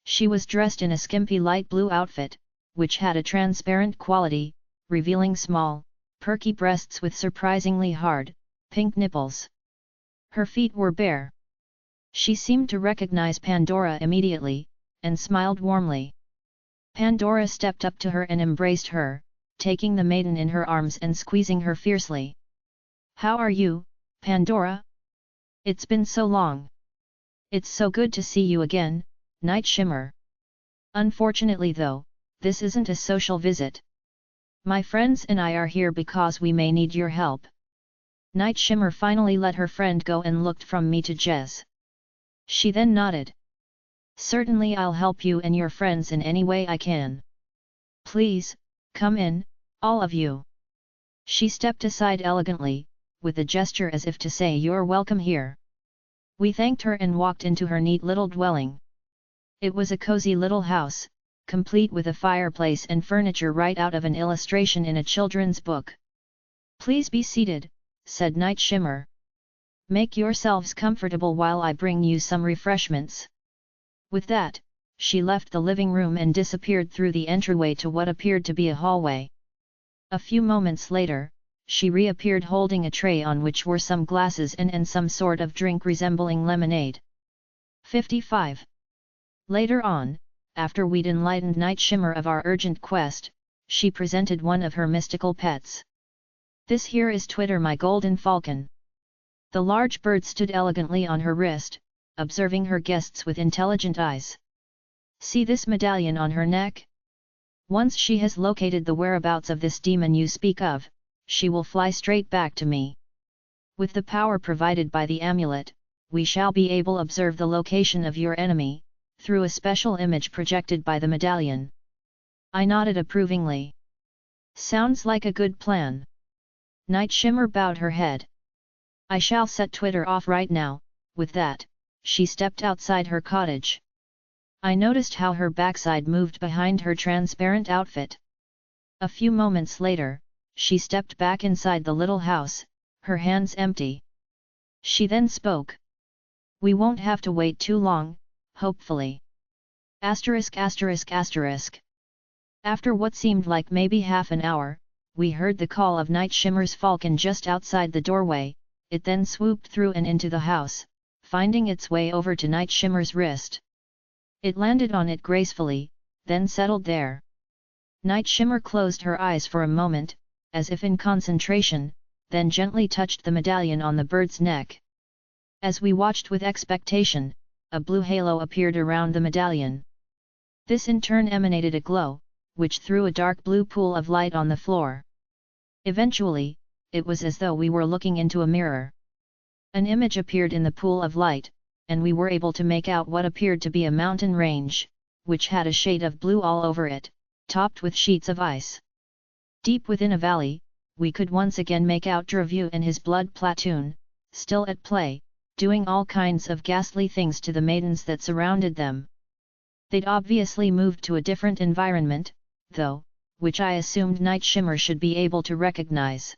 She was dressed in a skimpy light blue outfit, which had a transparent quality, revealing small, perky breasts with surprisingly hard, pink nipples. Her feet were bare. She seemed to recognize Pandora immediately, and smiled warmly. Pandora stepped up to her and embraced her, taking the maiden in her arms and squeezing her fiercely. "How are you, Pandora? It's been so long. It's so good to see you again, Night Shimmer. Unfortunately though, this isn't a social visit. My friends and I are here because we may need your help." Night Shimmer finally let her friend go and looked from me to Jez. She then nodded. "Certainly I'll help you and your friends in any way I can. Please, come in, all of you." She stepped aside elegantly, with a gesture as if to say you're welcome here. We thanked her and walked into her neat little dwelling. It was a cozy little house, complete with a fireplace and furniture right out of an illustration in a children's book. "Please be seated," said Night Shimmer. "Make yourselves comfortable while I bring you some refreshments." With that, she left the living room and disappeared through the entryway to what appeared to be a hallway. A few moments later, she reappeared holding a tray on which were some glasses and some sort of drink resembling lemonade. 55. Later on, after we'd enlightened Night Shimmer of our urgent quest, she presented one of her mystical pets. "This here is Twitter, my golden falcon." The large bird stood elegantly on her wrist, observing her guests with intelligent eyes. "See this medallion on her neck? Once she has located the whereabouts of this demon you speak of, she will fly straight back to me. With the power provided by the amulet, we shall be able to observe the location of your enemy, through a special image projected by the medallion." I nodded approvingly. "Sounds like a good plan." Night Shimmer bowed her head. "I shall set Twitter off right now." With that, she stepped outside her cottage. I noticed how her backside moved behind her transparent outfit. A few moments later, she stepped back inside the little house, her hands empty. She then spoke. "We won't have to wait too long, hopefully. Asterisk asterisk asterisk." After what seemed like maybe half an hour, we heard the call of Night Shimmer's falcon just outside the doorway. It then swooped through and into the house, finding its way over to Night Shimmer's wrist. It landed on it gracefully, then settled there. Night Shimmer closed her eyes for a moment, as if in concentration, then gently touched the medallion on the bird's neck. As we watched with expectation, a blue halo appeared around the medallion. This in turn emanated a glow, which threw a dark blue pool of light on the floor. Eventually, it was as though we were looking into a mirror. An image appeared in the pool of light, and we were able to make out what appeared to be a mountain range, which had a shade of blue all over it, topped with sheets of ice. Deep within a valley, we could once again make out Dhrovu and his blood platoon, still at play, doing all kinds of ghastly things to the maidens that surrounded them. They'd obviously moved to a different environment, though, which I assumed Night Shimmer should be able to recognize.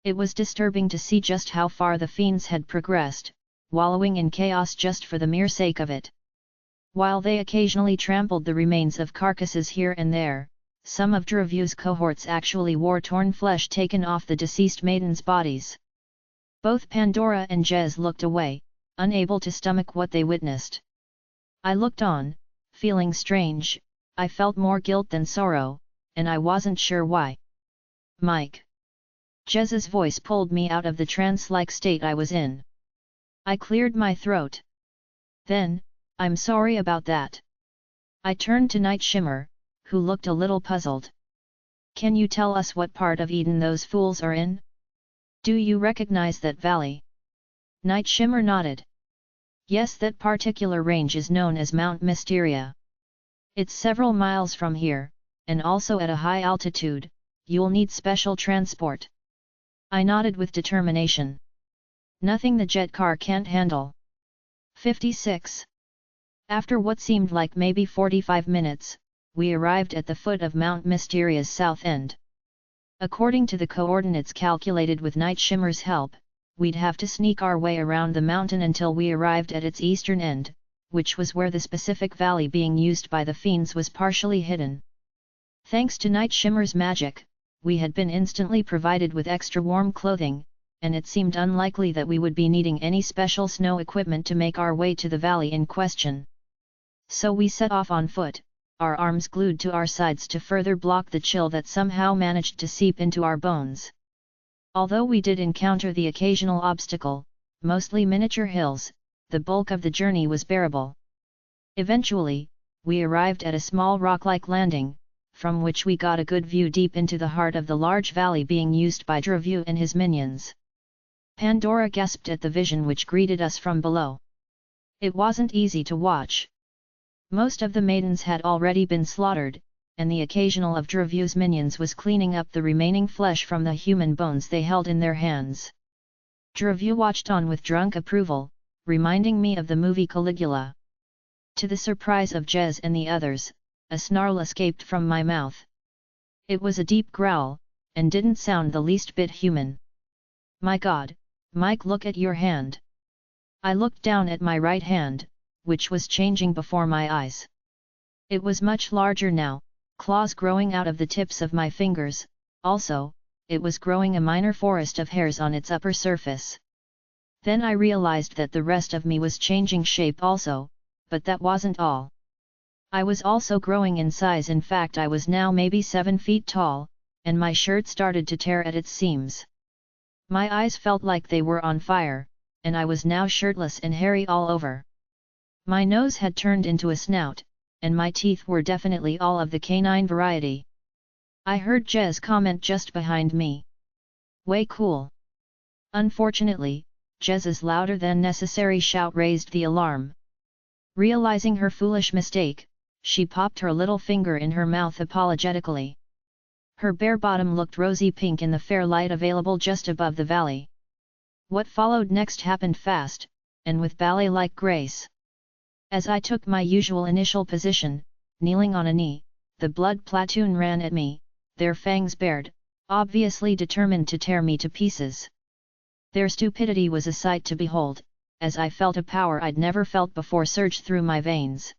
It was disturbing to see just how far the fiends had progressed, wallowing in chaos just for the mere sake of it. While they occasionally trampled the remains of carcasses here and there, some of Dhrovu's cohorts actually wore torn flesh taken off the deceased maidens' bodies. Both Pandora and Jez looked away, unable to stomach what they witnessed. I looked on, Feeling strange, I felt more guilt than sorrow, and I wasn't sure why. Mike. Jez's voice pulled me out of the trance-like state I was in. I cleared my throat. Then, I'm sorry about that. I turned to Night Shimmer, who looked a little puzzled. Can you tell us what part of Eden those fools are in? Do you recognize that valley? Night Shimmer nodded. Yes, that particular range is known as Mount Mysteria. It's several miles from here, and also at a high altitude. You'll need special transport. I nodded with determination. Nothing the jet car can't handle. 56. After what seemed like maybe 45 minutes, we arrived at the foot of Mount Mysteria's south end. According to the coordinates calculated with Night Shimmer's help, we'd have to sneak our way around the mountain until we arrived at its eastern end, which was where the specific valley being used by the fiends was partially hidden. Thanks to Night Shimmer's magic, we had been instantly provided with extra warm clothing, and it seemed unlikely that we would be needing any special snow equipment to make our way to the valley in question. So we set off on foot, our arms glued to our sides to further block the chill that somehow managed to seep into our bones. Although we did encounter the occasional obstacle, mostly miniature hills, the bulk of the journey was bearable. Eventually, we arrived at a small rock-like landing, from which we got a good view deep into the heart of the large valley being used by Dhrovu and his minions. Pandora gasped at the vision which greeted us from below. It wasn't easy to watch. Most of the maidens had already been slaughtered, and the occasional of Dhrovu's minions was cleaning up the remaining flesh from the human bones they held in their hands. Dhrovu watched on with drunk approval, reminding me of the movie Caligula. To the surprise of Jez and the others, a snarl escaped from my mouth. It was a deep growl, and didn't sound the least bit human. My God, Mike, look at your hand. I looked down at my right hand, which was changing before my eyes. It was much larger now, claws growing out of the tips of my fingers, also, it was growing a minor forest of hairs on its upper surface. Then I realized that the rest of me was changing shape also, but that wasn't all. I was also growing in size. In fact, I was now maybe 7 feet tall, and my shirt started to tear at its seams. My eyes felt like they were on fire, and I was now shirtless and hairy all over. My nose had turned into a snout, and my teeth were definitely all of the canine variety. I heard Jez comment just behind me. Way cool. Unfortunately, Jez's louder than necessary shout raised the alarm. Realizing her foolish mistake, she popped her little finger in her mouth apologetically. Her bare bottom looked rosy pink in the fair light available just above the valley. What followed next happened fast, and with ballet-like grace. As I took my usual initial position, kneeling on a knee, the blood platoon ran at me, their fangs bared, obviously determined to tear me to pieces. Their stupidity was a sight to behold, as I felt a power I'd never felt before surge through my veins.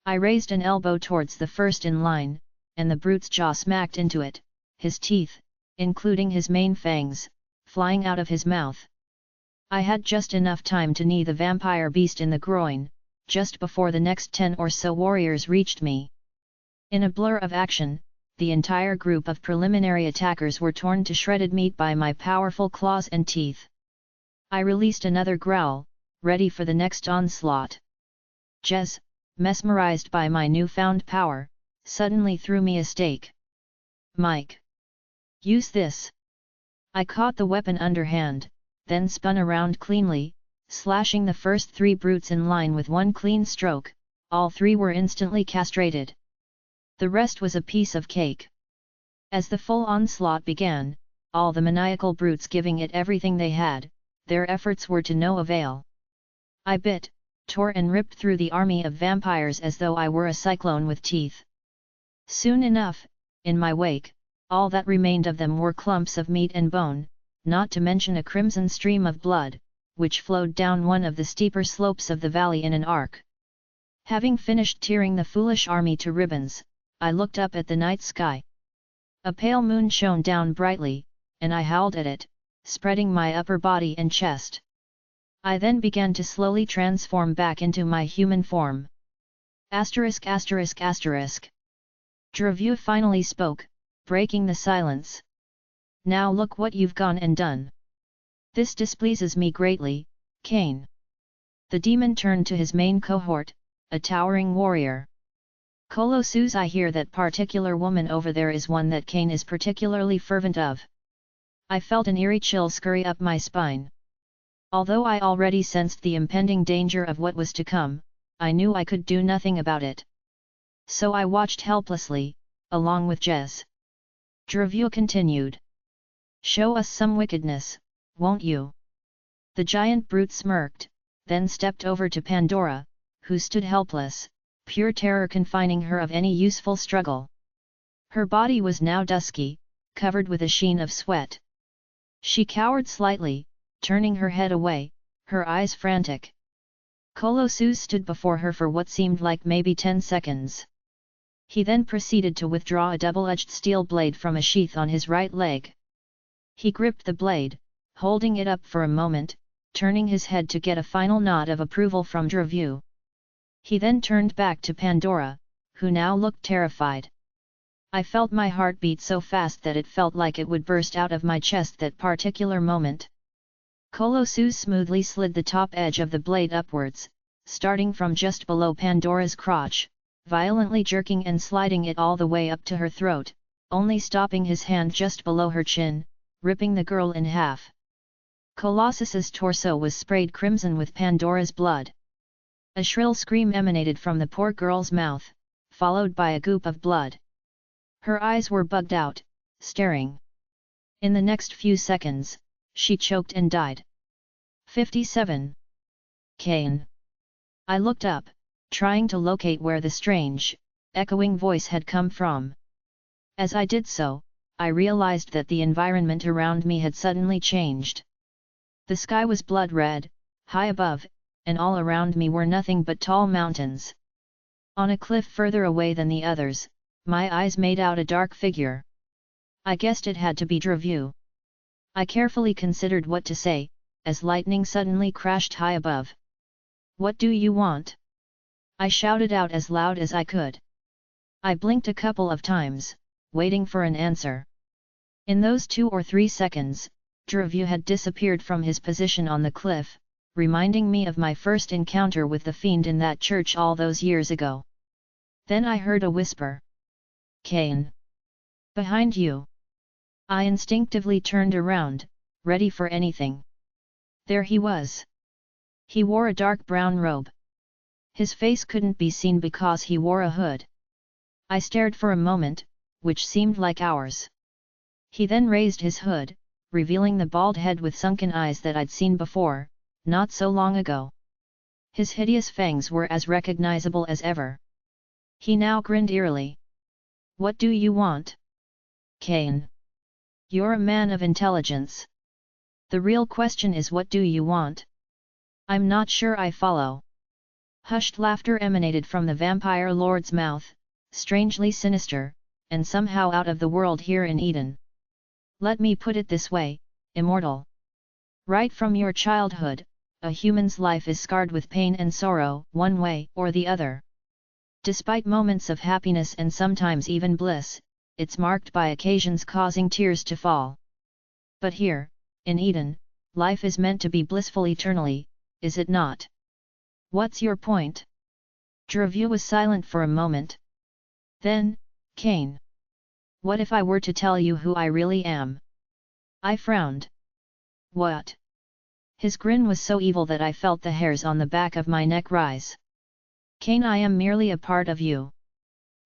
I raised an elbow towards the first in line, and the brute's jaw smacked into it, his teeth, including his main fangs, flying out of his mouth. I had just enough time to knee the vampire beast in the groin, just before the next 10 or so warriors reached me. In a blur of action, the entire group of preliminary attackers were torn to shredded meat by my powerful claws and teeth. I released another growl, ready for the next onslaught. Jez, mesmerized by my newfound power, suddenly threw me a stake. Mike! Use this! I caught the weapon underhand, then spun around cleanly, slashing the first 3 brutes in line with one clean stroke. All 3 were instantly castrated. The rest was a piece of cake. As the full onslaught began, all the maniacal brutes giving it everything they had, their efforts were to no avail. I bit, tore and ripped through the army of vampires as though I were a cyclone with teeth. Soon enough, in my wake, all that remained of them were clumps of meat and bone, not to mention a crimson stream of blood, which flowed down one of the steeper slopes of the valley in an arc. Having finished tearing the foolish army to ribbons, I looked up at the night sky. A pale moon shone down brightly, and I howled at it, spreading my upper body and chest. I then began to slowly transform back into my human form. Asterisk asterisk asterisk. Dhrovu finally spoke, breaking the silence. Now look what you've gone and done. This displeases me greatly, Kaine. The demon turned to his main cohort, a towering warrior. Colossus, I hear that particular woman over there is one that Kaine is particularly fervent of. I felt an eerie chill scurry up my spine. Although I already sensed the impending danger of what was to come, I knew I could do nothing about it. So I watched helplessly, along with Jez. Dhrovu continued. Show us some wickedness, won't you? The giant brute smirked, then stepped over to Pandora, who stood helpless, pure terror confining her of any useful struggle. Her body was now dusky, covered with a sheen of sweat. She cowered slightly, turning her head away, her eyes frantic. Colossus stood before her for what seemed like maybe 10 seconds. He then proceeded to withdraw a double-edged steel blade from a sheath on his right leg. He gripped the blade, holding it up for a moment, turning his head to get a final nod of approval from Dhrovu. He then turned back to Pandora, who now looked terrified. I felt my heart beat so fast that it felt like it would burst out of my chest that particular moment. Colossus smoothly slid the top edge of the blade upwards, starting from just below Pandora's crotch, violently jerking and sliding it all the way up to her throat, only stopping his hand just below her chin, ripping the girl in half. Colossus's torso was sprayed crimson with Pandora's blood. A shrill scream emanated from the poor girl's mouth, followed by a goop of blood. Her eyes were bugged out, staring. In the next few seconds, she choked and died. 57. Kaine. I looked up, trying to locate where the strange, echoing voice had come from. As I did so, I realized that the environment around me had suddenly changed. The sky was blood red, high above, and all around me were nothing but tall mountains. On a cliff further away than the others, my eyes made out a dark figure. I guessed it had to be Dhrovu. I carefully considered what to say, as lightning suddenly crashed high above. What do you want? I shouted out as loud as I could. I blinked a couple of times, waiting for an answer. In those 2 or 3 seconds, Dhrovu had disappeared from his position on the cliff, reminding me of my first encounter with the fiend in that church all those years ago. Then I heard a whisper. Kaine. Behind you. I instinctively turned around, ready for anything. There he was. He wore a dark brown robe. His face couldn't be seen because he wore a hood. I stared for a moment, which seemed like hours. He then raised his hood, revealing the bald head with sunken eyes that I'd seen before, not so long ago. His hideous fangs were as recognizable as ever. He now grinned eerily. What do you want? Kaine. You're a man of intelligence. The real question is, what do you want? I'm not sure I follow. Hushed laughter emanated from the vampire lord's mouth, strangely sinister, and somehow out of the world here in Eden. Let me put it this way, immortal. Right from your childhood, a human's life is scarred with pain and sorrow, one way or the other. Despite moments of happiness and sometimes even bliss, it's marked by occasions causing tears to fall. But here, in Eden, life is meant to be blissful eternally, is it not? What's your point? Dhrovu was silent for a moment. Then, Kaine. What if I were to tell you who I really am? I frowned. What? His grin was so evil that I felt the hairs on the back of my neck rise. Kaine, I am merely a part of you.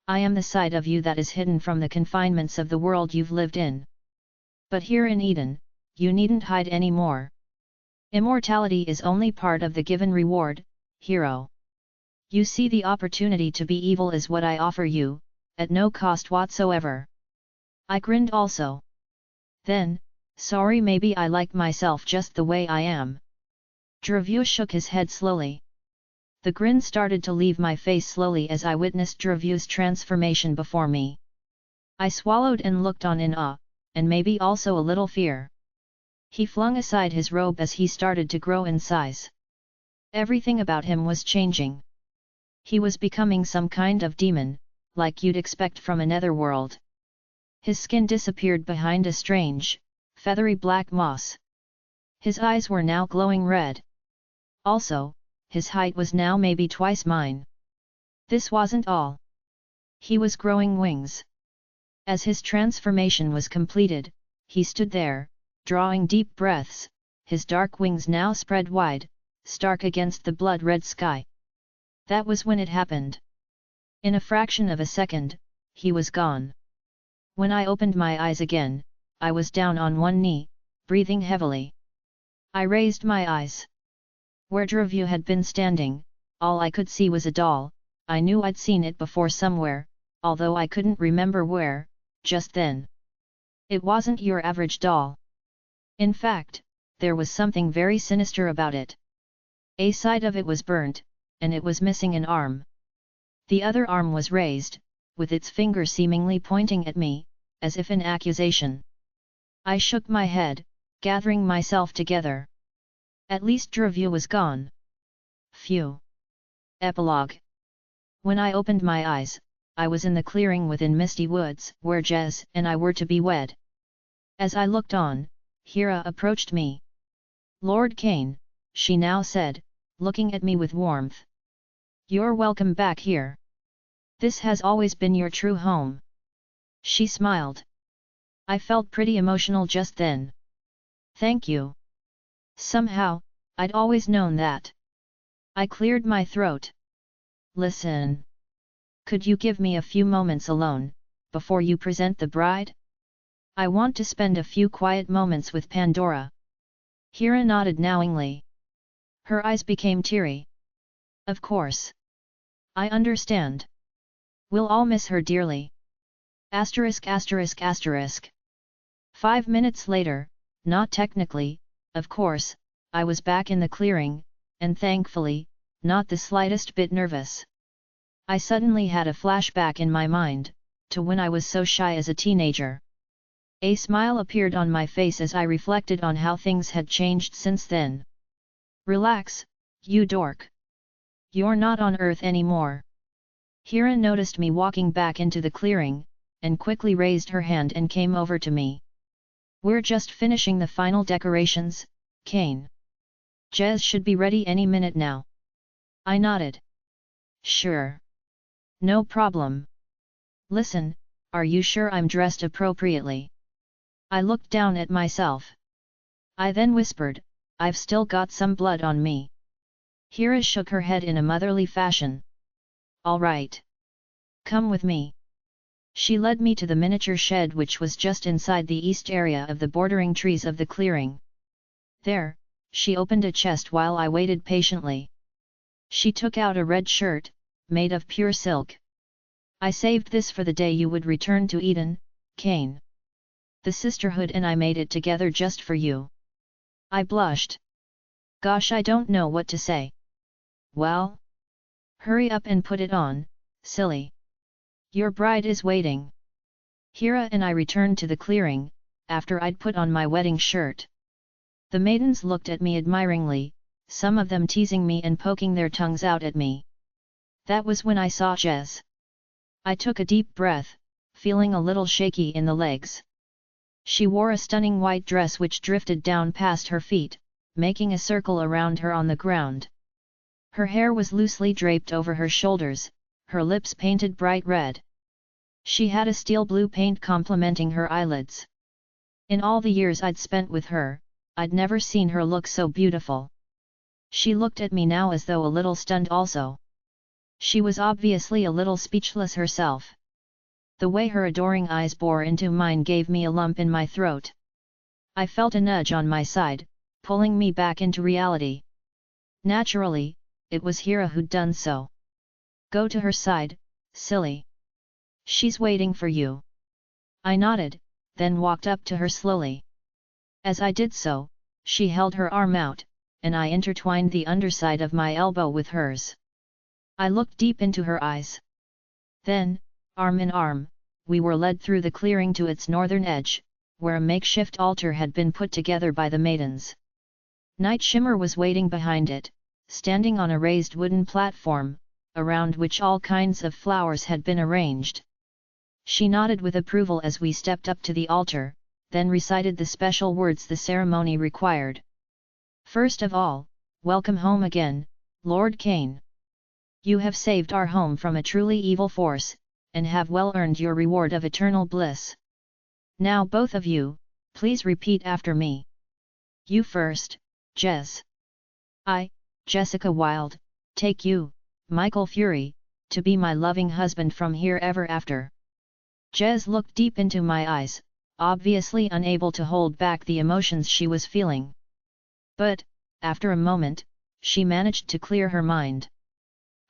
I am the side of you that is hidden from the confinements of the world you've lived in. But here in Eden, you needn't hide any more. Immortality is only part of the given reward, hero. You see, the opportunity to be evil is what I offer you, at no cost whatsoever. I grinned also. Then, sorry, maybe I like myself just the way I am. Dhrovu shook his head slowly. The grin started to leave my face slowly as I witnessed Dhrovu's transformation before me. I swallowed and looked on in awe, and maybe also a little fear. He flung aside his robe as he started to grow in size. Everything about him was changing. He was becoming some kind of demon, like you'd expect from a netherworld. His skin disappeared behind a strange, feathery black moss. His eyes were now glowing red. Also, his height was now maybe twice mine. This wasn't all. He was growing wings. As his transformation was completed, he stood there, drawing deep breaths, his dark wings now spread wide, stark against the blood-red sky. That was when it happened. In a fraction of a second, he was gone. When I opened my eyes again, I was down on one knee, breathing heavily. I raised my eyes. Where Dhrovu had been standing, all I could see was a doll. I knew I'd seen it before somewhere, although I couldn't remember where, just then. It wasn't your average doll. In fact, there was something very sinister about it. A side of it was burnt, and it was missing an arm. The other arm was raised, with its finger seemingly pointing at me, as if in accusation. I shook my head, gathering myself together. At least Dhrovu was gone. Phew. Epilogue. When I opened my eyes, I was in the clearing within Misty Woods, where Jez and I were to be wed. As I looked on, Hera approached me. "Lord Kaine," she now said, looking at me with warmth. "You're welcome back here. This has always been your true home." She smiled. I felt pretty emotional just then. "Thank you. Somehow, I'd always known that." I cleared my throat. "Listen. Could you give me a few moments alone, before you present the bride? I want to spend a few quiet moments with Pandora." Hera nodded knowingly. Her eyes became teary. "Of course. I understand. We'll all miss her dearly." ******. 5 minutes later, not technically, of course, I was back in the clearing, and thankfully, not the slightest bit nervous. I suddenly had a flashback in my mind, to when I was so shy as a teenager. A smile appeared on my face as I reflected on how things had changed since then. "Relax, you dork. You're not on Earth anymore." Hera noticed me walking back into the clearing, and quickly raised her hand and came over to me. "We're just finishing the final decorations, Kaine. Jez should be ready any minute now." I nodded. "Sure. No problem. Listen, are you sure I'm dressed appropriately?" I looked down at myself. I then whispered, "I've still got some blood on me." Hera shook her head in a motherly fashion. "All right. Come with me." She led me to the miniature shed which was just inside the east area of the bordering trees of the clearing. There, she opened a chest while I waited patiently. She took out a red shirt, made of pure silk. "I saved this for the day you would return to Eden, Kaine. The sisterhood and I made it together just for you." I blushed. Gosh, I don't know what to say. "Well? Hurry up and put it on, silly. Your bride is waiting." Hera and I returned to the clearing, after I'd put on my wedding shirt. The maidens looked at me admiringly, some of them teasing me and poking their tongues out at me. That was when I saw Jez. I took a deep breath, feeling a little shaky in the legs. She wore a stunning white dress which drifted down past her feet, making a circle around her on the ground. Her hair was loosely draped over her shoulders, her lips painted bright red. She had a steel blue paint complementing her eyelids. In all the years I'd spent with her, I'd never seen her look so beautiful. She looked at me now as though a little stunned also. She was obviously a little speechless herself. The way her adoring eyes bore into mine gave me a lump in my throat. I felt a nudge on my side, pulling me back into reality. Naturally, it was Hera who'd done so. "Go to her side, silly. She's waiting for you." I nodded, then walked up to her slowly. As I did so, she held her arm out, and I intertwined the underside of my elbow with hers. I looked deep into her eyes. Then, arm in arm, we were led through the clearing to its northern edge, where a makeshift altar had been put together by the maidens. Night Shimmer was waiting behind it, standing on a raised wooden platform, around which all kinds of flowers had been arranged. She nodded with approval as we stepped up to the altar, then recited the special words the ceremony required. First of all, welcome home again, Lord Kaine. You have saved our home from a truly evil force, and have well earned your reward of eternal bliss. Now both of you, please repeat after me. You first, Jez. I, Jessica Wilde, take you, Michael Fury, to be my loving husband from here ever after. Jez looked deep into my eyes, obviously unable to hold back the emotions she was feeling. But, after a moment, she managed to clear her mind.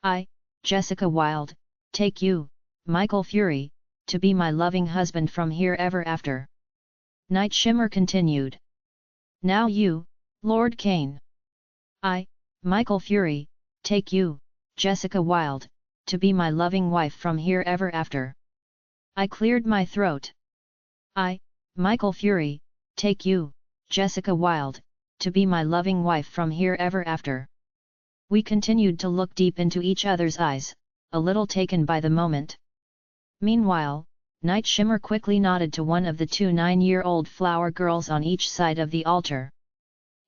I, Jessica Wilde, take you, Michael Fury, to be my loving husband from here ever after. Night Shimmer continued. Now you, Lord Kaine. I, Michael Fury, take you, Jessica Wilde, to be my loving wife from here ever after. I cleared my throat. I, Michael Fury, take you, Jessica Wilde, to be my loving wife from here ever after. We continued to look deep into each other's eyes, a little taken by the moment. Meanwhile, Night Shimmer quickly nodded to one of the two 9-year-old flower girls on each side of the altar.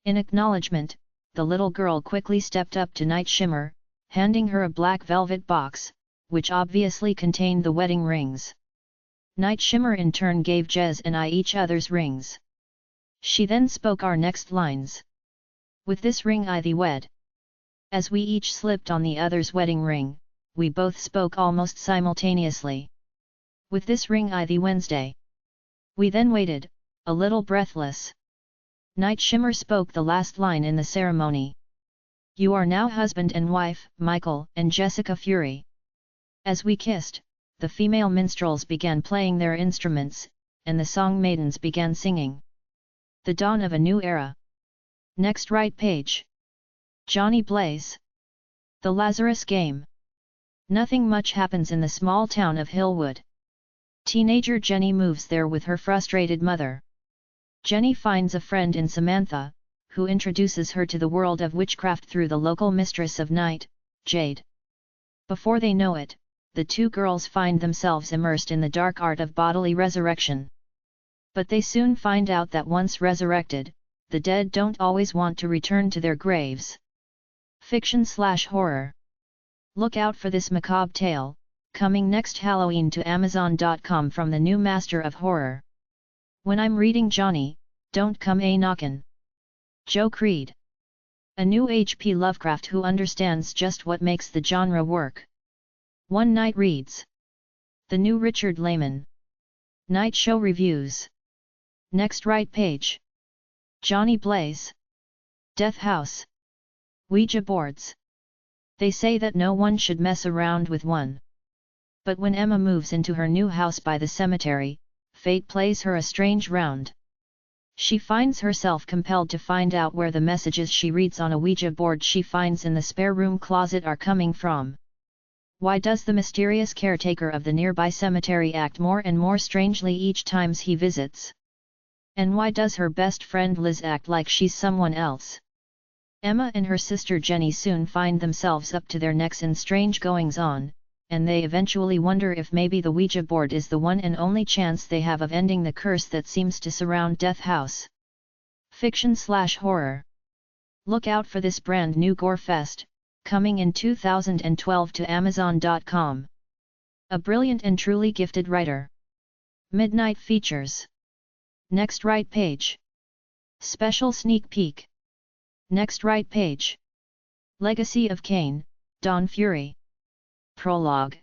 In acknowledgement, the little girl quickly stepped up to Night Shimmer, handing her a black velvet box, which obviously contained the wedding rings. Night Shimmer in turn gave Jez and I each other's rings. She then spoke our next lines. With this ring I thee wed. As we each slipped on the other's wedding ring, we both spoke almost simultaneously. With this ring I thee Wednesday. We then waited, a little breathless. Night Shimmer spoke the last line in the ceremony. You are now husband and wife, Michael and Jessica Fury. As we kissed, the female minstrels began playing their instruments, and the song maidens began singing. The dawn of a new era. Next right page. Johnny Blaze. The Lazarus Game. Nothing much happens in the small town of Hillwood. Teenager Jenny moves there with her frustrated mother. Jenny finds a friend in Samantha, who introduces her to the world of witchcraft through the local mistress of night, Jade. Before they know it, the two girls find themselves immersed in the dark art of bodily resurrection. But they soon find out that once resurrected, the dead don't always want to return to their graves. Fiction/horror. Look out for this macabre tale, coming next Halloween to Amazon.com from the new master of horror. When I'm reading Johnny, don't come a knockin'. Joe Creed. A new H.P. Lovecraft who understands just what makes the genre work. One Night reads. The new Richard Lehman. Night Show reviews. Next right page. Johnny Blaze. Death House. Ouija boards. They say that no one should mess around with one. But when Emma moves into her new house by the cemetery, fate plays her a strange round. She finds herself compelled to find out where the messages she reads on a Ouija board she finds in the spare room closet are coming from. Why does the mysterious caretaker of the nearby cemetery act more and more strangely each time he visits? And why does her best friend Liz act like she's someone else? Emma and her sister Jenny soon find themselves up to their necks in strange goings-on, and they eventually wonder if maybe the Ouija board is the one and only chance they have of ending the curse that seems to surround Death House. Fiction/horror. Look out for this brand new gore fest, coming in 2012 to Amazon.com. A brilliant and truly gifted writer. Midnight features. Next right page. Special sneak peek. Next right page. Legacy of Kaine, Dawn Fury. Prologue.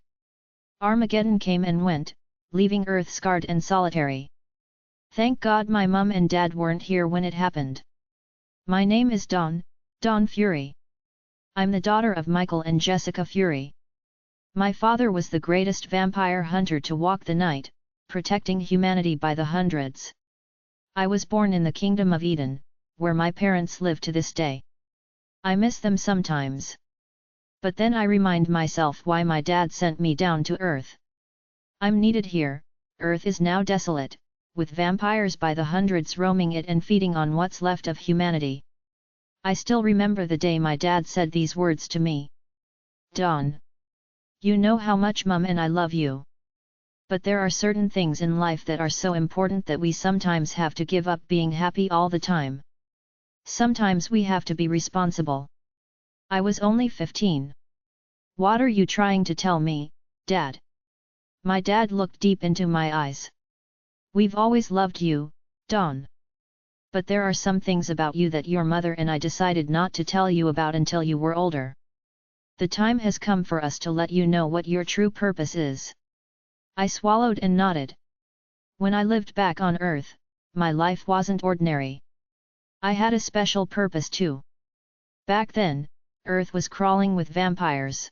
Armageddon came and went, leaving Earth scarred and solitary. Thank God my mum and dad weren't here when it happened. My name is Dawn Fury. I'm the daughter of Michael and Jessica Fury. My father was the greatest vampire hunter to walk the night, protecting humanity by the hundreds. I was born in the Kingdom of Eden, where my parents live to this day. I miss them sometimes. But then I remind myself why my dad sent me down to Earth. I'm needed here. Earth is now desolate, with vampires by the hundreds roaming it and feeding on what's left of humanity. I still remember the day my dad said these words to me. Dawn. You know how much Mum and I love you. But there are certain things in life that are so important that we sometimes have to give up being happy all the time. Sometimes we have to be responsible. I was only 15. What are you trying to tell me, Dad? My dad looked deep into my eyes. We've always loved you, Dawn. But there are some things about you that your mother and I decided not to tell you about until you were older. The time has come for us to let you know what your true purpose is. I swallowed and nodded. When I lived back on Earth, my life wasn't ordinary. I had a special purpose too. Back then, Earth was crawling with vampires.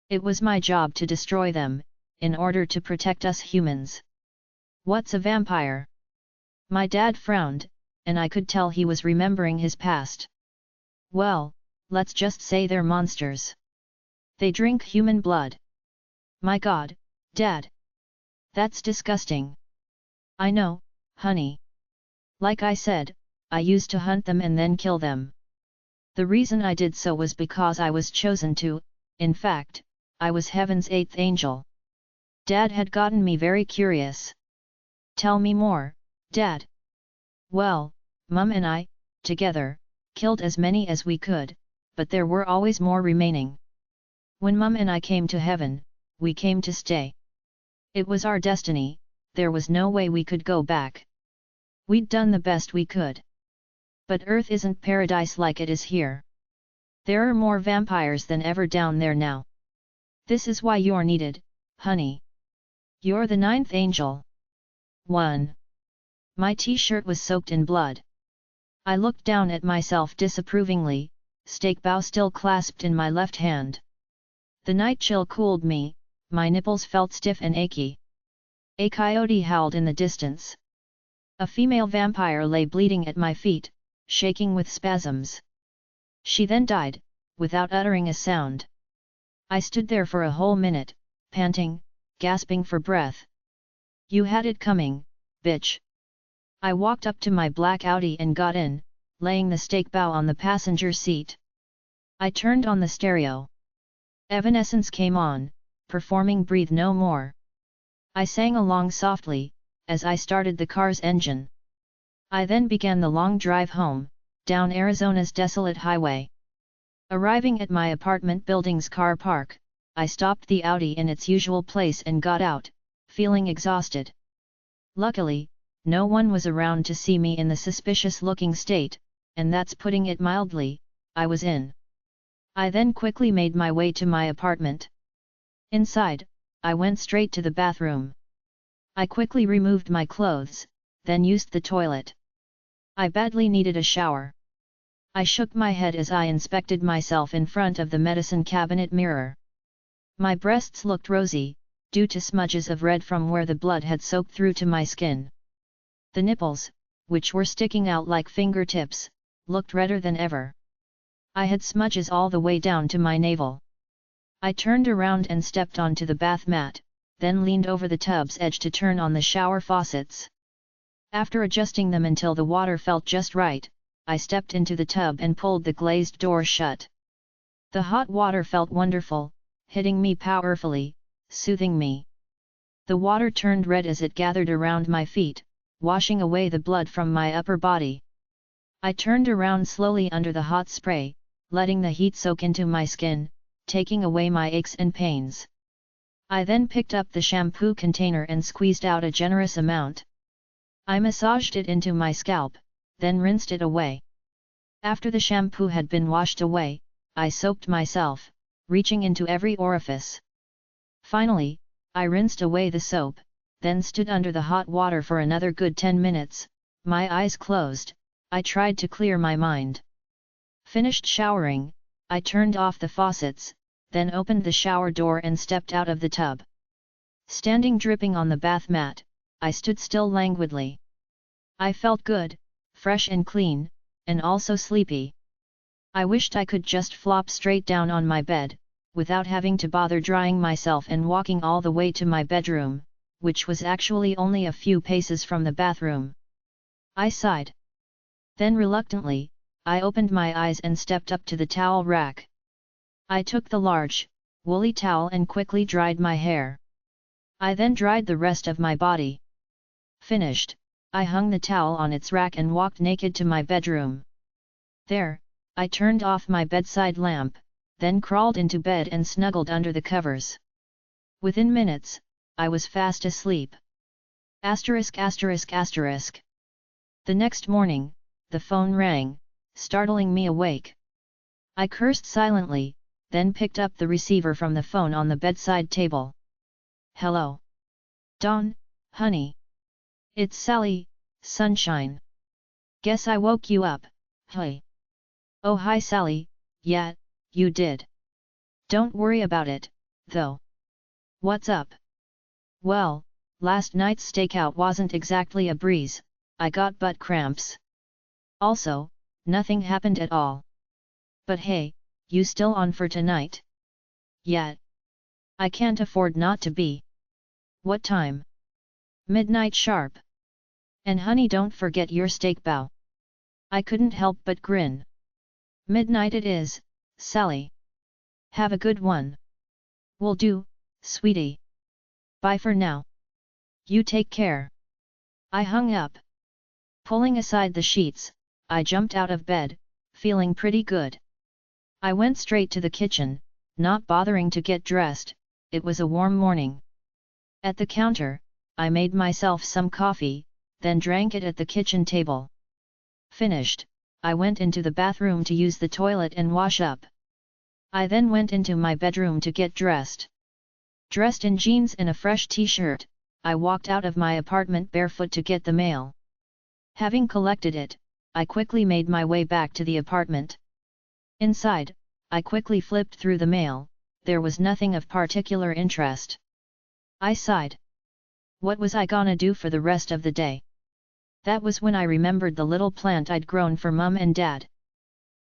It was my job to destroy them, in order to protect us humans. What's a vampire? My dad frowned, and I could tell he was remembering his past. Well, let's just say they're monsters. They drink human blood. My God, Dad! That's disgusting. I know, honey. Like I said, I used to hunt them and then kill them. The reason I did so was because I was chosen to, in fact, I was heaven's 8th angel. Dad had gotten me very curious. Tell me more, Dad. Well, Mum and I, together, killed as many as we could, but there were always more remaining. When Mum and I came to heaven, we came to stay. It was our destiny, there was no way we could go back. We'd done the best we could. But Earth isn't paradise like it is here. There are more vampires than ever down there now. This is why you're needed, honey. You're the 9th angel. 1. My t-shirt was soaked in blood. I looked down at myself disapprovingly, steak bow still clasped in my left hand. The night chill cooled me, my nipples felt stiff and achy. A coyote howled in the distance. A female vampire lay bleeding at my feet, shaking with spasms. She then died, without uttering a sound. I stood there for a whole minute, panting, gasping for breath. You had it coming, bitch. I walked up to my black Audi and got in, laying the steak bow on the passenger seat. I turned on the stereo. Evanescence came on, performing Breathe No More. I sang along softly, as I started the car's engine. I then began the long drive home, down Arizona's desolate highway. Arriving at my apartment building's car park, I stopped the Audi in its usual place and got out, feeling exhausted. Luckily, no one was around to see me in the suspicious-looking state, and that's putting it mildly, I was in. I then quickly made my way to my apartment. Inside, I went straight to the bathroom. I quickly removed my clothes, then used the toilet. I badly needed a shower. I shook my head as I inspected myself in front of the medicine cabinet mirror. My breasts looked rosy, due to smudges of red from where the blood had soaked through to my skin. The nipples, which were sticking out like fingertips, looked redder than ever. I had smudges all the way down to my navel. I turned around and stepped onto the bath mat, then leaned over the tub's edge to turn on the shower faucets. After adjusting them until the water felt just right, I stepped into the tub and pulled the glazed door shut. The hot water felt wonderful, hitting me powerfully, soothing me. The water turned red as it gathered around my feet, washing away the blood from my upper body. I turned around slowly under the hot spray, letting the heat soak into my skin, taking away my aches and pains. I then picked up the shampoo container and squeezed out a generous amount. I massaged it into my scalp, then rinsed it away. After the shampoo had been washed away, I soaped myself, reaching into every orifice. Finally, I rinsed away the soap, then stood under the hot water for another good 10 minutes, my eyes closed. I tried to clear my mind. Finished showering, I turned off the faucets, then opened the shower door and stepped out of the tub. Standing dripping on the bath mat, I stood still languidly. I felt good, fresh and clean, and also sleepy. I wished I could just flop straight down on my bed, without having to bother drying myself and walking all the way to my bedroom, which was actually only a few paces from the bathroom. I sighed. Then reluctantly, I opened my eyes and stepped up to the towel rack. I took the large, woolly towel and quickly dried my hair. I then dried the rest of my body. Finished, I hung the towel on its rack and walked naked to my bedroom. There, I turned off my bedside lamp, then crawled into bed and snuggled under the covers. Within minutes, I was fast asleep. Asterisk asterisk asterisk. The next morning, the phone rang, startling me awake. I cursed silently, then picked up the receiver from the phone on the bedside table. Hello. Dawn, honey. It's Sally, sunshine. Guess I woke you up, hey. Oh hi Sally, yeah, you did. Don't worry about it, though. What's up? Well, last night's stakeout wasn't exactly a breeze, I got butt cramps. Also, nothing happened at all. But hey, you still on for tonight? Yeah. I can't afford not to be. What time? Midnight sharp. And honey, don't forget your steak bow. I couldn't help but grin. Midnight it is, Sally. Have a good one. Will do, sweetie. Bye for now. You take care. I hung up. Pulling aside the sheets, I jumped out of bed, feeling pretty good. I went straight to the kitchen, not bothering to get dressed, it was a warm morning. At the counter, I made myself some coffee, then drank it at the kitchen table. Finished, I went into the bathroom to use the toilet and wash up. I then went into my bedroom to get dressed. Dressed in jeans and a fresh t-shirt, I walked out of my apartment barefoot to get the mail. Having collected it, I quickly made my way back to the apartment. Inside, I quickly flipped through the mail, there was nothing of particular interest. I sighed. What was I gonna do for the rest of the day? That was when I remembered the little plant I'd grown for Mum and Dad.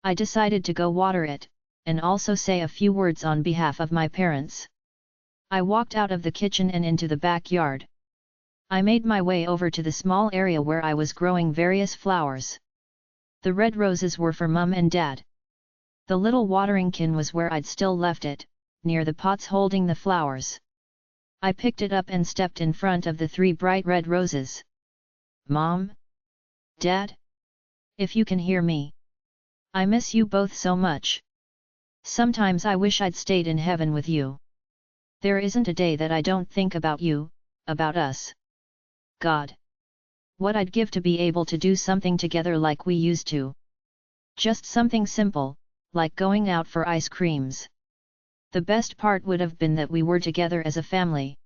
I decided to go water it, and also say a few words on behalf of my parents. I walked out of the kitchen and into the backyard. I made my way over to the small area where I was growing various flowers. The red roses were for Mum and Dad. The little watering can was where I'd still left it, near the pots holding the flowers. I picked it up and stepped in front of the 3 bright red roses. Mom? Dad? If you can hear me. I miss you both so much. Sometimes I wish I'd stayed in heaven with you. There isn't a day that I don't think about you, about us. God. What I'd give to be able to do something together like we used to. Just something simple, like going out for ice creams. The best part would have been that we were together as a family.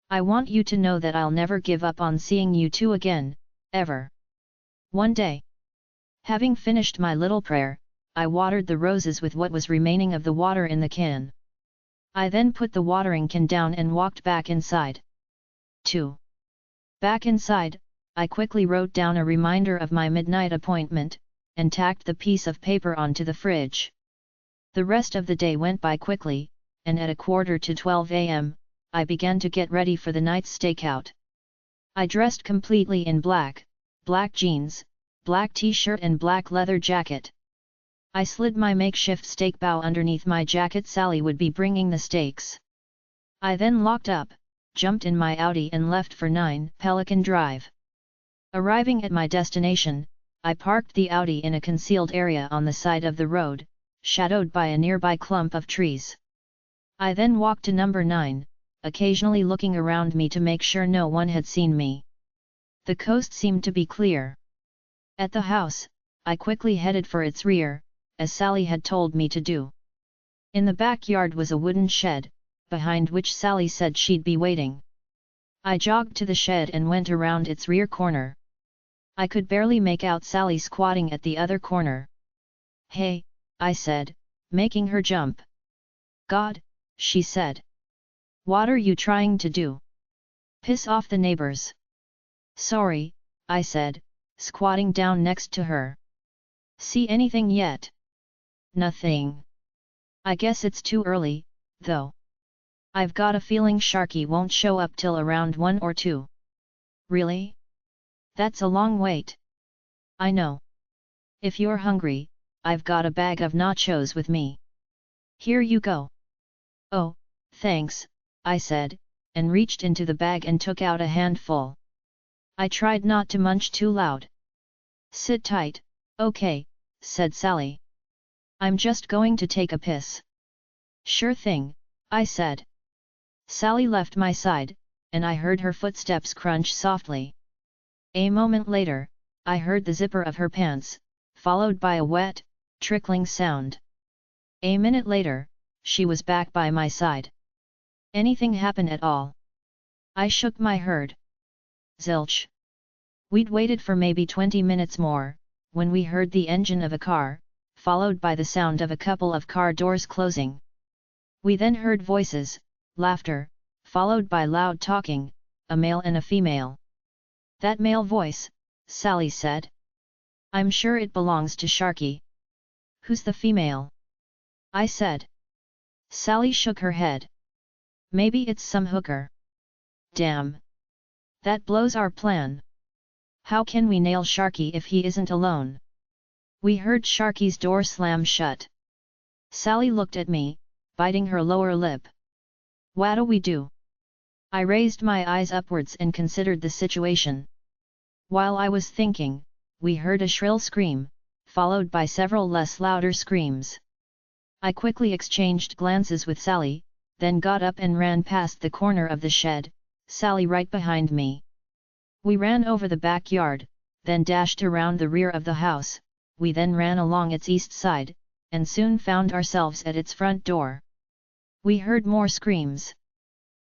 I want you to know that I'll never give up on seeing you two again, ever. One day. Having finished my little prayer, I watered the roses with what was remaining of the water in the can. I then put the watering can down and walked back inside. 2. Back inside, I quickly wrote down a reminder of my midnight appointment, and tacked the piece of paper onto the fridge. The rest of the day went by quickly, and at 11:45 a.m., I began to get ready for the night's stakeout. I dressed completely in black, black jeans, black t-shirt and black leather jacket. I slid my makeshift steak bow underneath my jacket. Sally would be bringing the steaks. I then locked up, jumped in my Audi and left for 9 Pelican Drive. Arriving at my destination, I parked the Audi in a concealed area on the side of the road, shadowed by a nearby clump of trees. I then walked to number 9, occasionally looking around me to make sure no one had seen me. The coast seemed to be clear. At the house, I quickly headed for its rear, as Sally had told me to do. In the backyard was a wooden shed, behind which Sally said she'd be waiting. I jogged to the shed and went around its rear corner. I could barely make out Sally squatting at the other corner. Hey, I said, making her jump. God, she said. What are you trying to do? Piss off the neighbors. Sorry, I said, squatting down next to her. See anything yet? Nothing. I guess it's too early, though. I've got a feeling Sharky won't show up till around 1 or 2. Really? That's a long wait. I know. If you're hungry, I've got a bag of nachos with me. Here you go. Oh, thanks, I said, and reached into the bag and took out a handful. I tried not to munch too loud. Sit tight, okay, said Sally. I'm just going to take a piss. Sure thing, I said. Sally left my side, and I heard her footsteps crunch softly. A moment later, I heard the zipper of her pants, followed by a wet, trickling sound. A minute later, she was back by my side. Anything happen at all? I shook my head. Zilch. We'd waited for maybe 20 minutes more, when we heard the engine of a car, followed by the sound of a couple of car doors closing. We then heard voices, laughter, followed by loud talking, a male and a female. That male voice, Sally said. I'm sure it belongs to Sharky. Who's the female? I said. Sally shook her head. Maybe it's some hooker. Damn. That blows our plan. How can we nail Sharky if he isn't alone? We heard Sharky's door slam shut. Sally looked at me, biting her lower lip. What'll we do? I raised my eyes upwards and considered the situation. While I was thinking, we heard a shrill scream, followed by several less louder screams. I quickly exchanged glances with Sally, then got up and ran past the corner of the shed, Sally right behind me. We ran over the backyard, then dashed around the rear of the house. We then ran along its east side, and soon found ourselves at its front door. We heard more screams.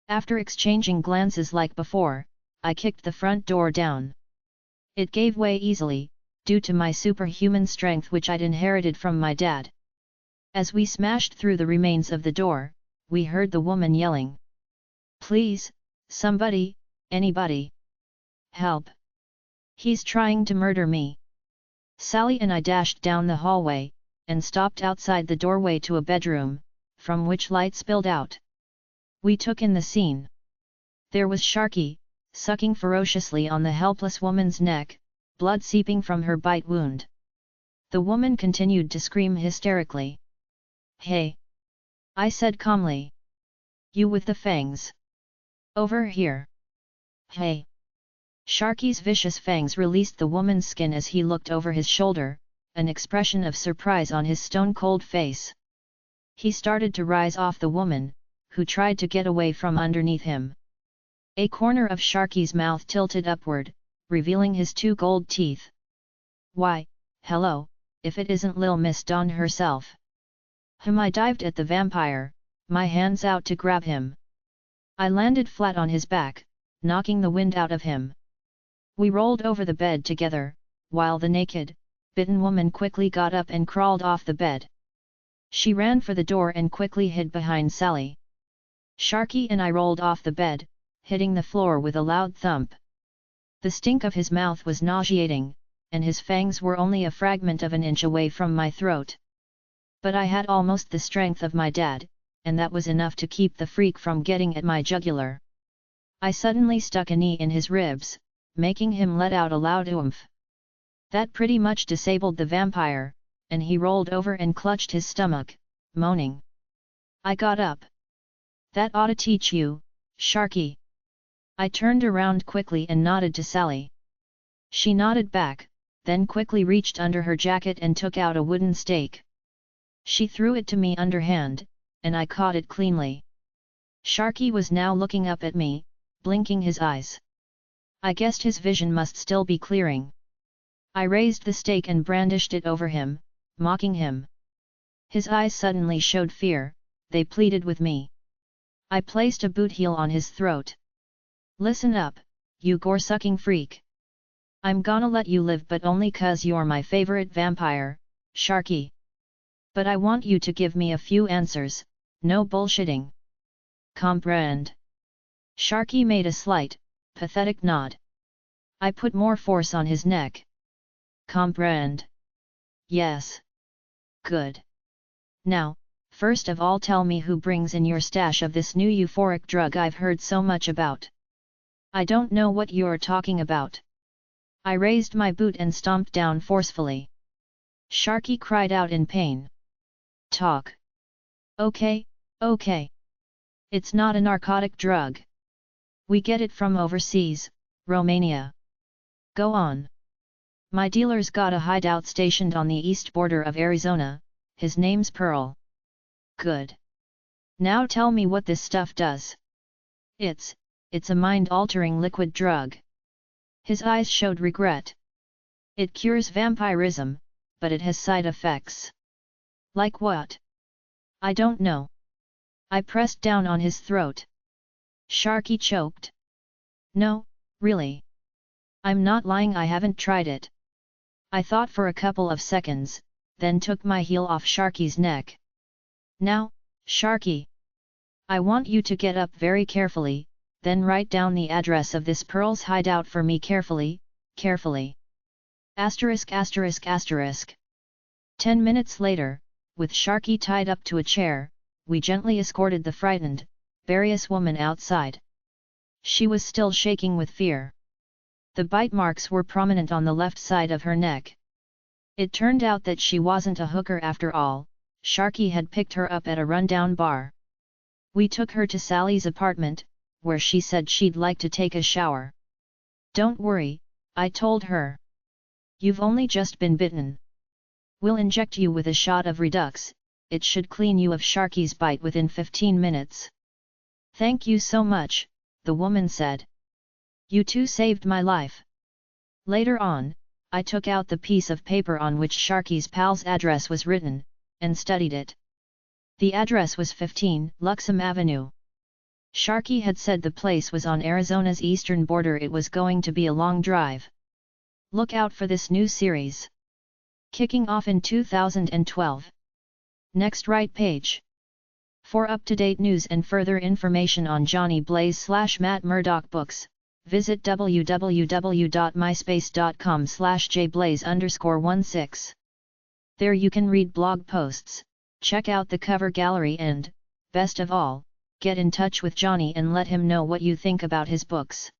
After exchanging glances like before, I kicked the front door down. It gave way easily, due to my superhuman strength which I'd inherited from my dad. As we smashed through the remains of the door, we heard the woman yelling. Please, somebody, anybody. Help! He's trying to murder me. Sally and I dashed down the hallway, and stopped outside the doorway to a bedroom, from which light spilled out. We took in the scene. There was Sharky, sucking ferociously on the helpless woman's neck, blood seeping from her bite wound. The woman continued to scream hysterically. Hey! I said calmly. You with the fangs. Over here. Hey! Sharky's vicious fangs released the woman's skin as he looked over his shoulder, an expression of surprise on his stone-cold face. He started to rise off the woman, who tried to get away from underneath him. A corner of Sharky's mouth tilted upward, revealing his 2 gold teeth. Why, hello, if it isn't Lil Miss Dawn herself. I dived at the vampire, my hands out to grab him. I landed flat on his back, knocking the wind out of him. We rolled over the bed together, while the naked, bitten woman quickly got up and crawled off the bed. She ran for the door and quickly hid behind Sally. Sharky and I rolled off the bed, hitting the floor with a loud thump. The stink of his mouth was nauseating, and his fangs were only a fragment of an inch away from my throat. But I had almost the strength of my dad, and that was enough to keep the freak from getting at my jugular. I suddenly stuck a knee in his ribs, making him let out a loud oomph. That pretty much disabled the vampire, and he rolled over and clutched his stomach, moaning. I got up. That ought to teach you, Sharky. I turned around quickly and nodded to Sally. She nodded back, then quickly reached under her jacket and took out a wooden stake. She threw it to me underhand, and I caught it cleanly. Sharky was now looking up at me, blinking his eyes. I guessed his vision must still be clearing. I raised the stake and brandished it over him, mocking him. His eyes suddenly showed fear, they pleaded with me. I placed a boot heel on his throat. Listen up, you gore-sucking freak. I'm gonna let you live but only 'cause you're my favorite vampire, Sharky. But I want you to give me a few answers, no bullshitting. Comprehend? Sharky made a slight, pathetic nod. I put more force on his neck. Comprehend? Yes. Good. Now, first of all tell me who brings in your stash of this new euphoric drug I've heard so much about. I don't know what you're talking about. I raised my boot and stomped down forcefully. Sharky cried out in pain. Talk. Okay, okay. It's not a narcotic drug. We get it from overseas, Romania. Go on. My dealer's got a hideout stationed on the east border of Arizona, his name's Pearl. Good. Now tell me what this stuff does. It's a mind-altering liquid drug. His eyes showed regret. It cures vampirism, but it has side effects. Like what? I don't know. I pressed down on his throat. Sharky choked. No, really. I'm not lying, I haven't tried it. I thought for a couple of seconds, then took my heel off Sharky's neck. Now, Sharky. I want you to get up very carefully, then write down the address of this Pearl's hideout for me carefully, carefully. Asterisk asterisk asterisk. 10 minutes later, with Sharky tied up to a chair, we gently escorted the frightened, various woman outside. She was still shaking with fear. The bite marks were prominent on the left side of her neck. It turned out that she wasn't a hooker after all. Sharky had picked her up at a rundown bar. We took her to Sally's apartment, where she said she'd like to take a shower. Don't worry, I told her. You've only just been bitten. We'll inject you with a shot of Redux, it should clean you of Sharky's bite within 15 minutes. Thank you so much, the woman said. You two saved my life. Later on, I took out the piece of paper on which Sharky's pal's address was written, and studied it. The address was 15 Luxem Avenue. Sharky had said the place was on Arizona's eastern border. It was going to be a long drive. Look out for this new series. Kicking off in 2012. Next right page. For up-to-date news and further information on Johnny Blaze/Matt Murdock books, visit www.myspace.com/jblaze_16. There you can read blog posts, check out the cover gallery and, best of all, get in touch with Johnny and let him know what you think about his books.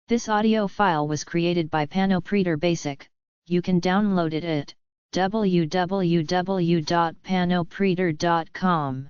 This audio file was created by Panopreader Basic. You can download it at www.panopreader.com.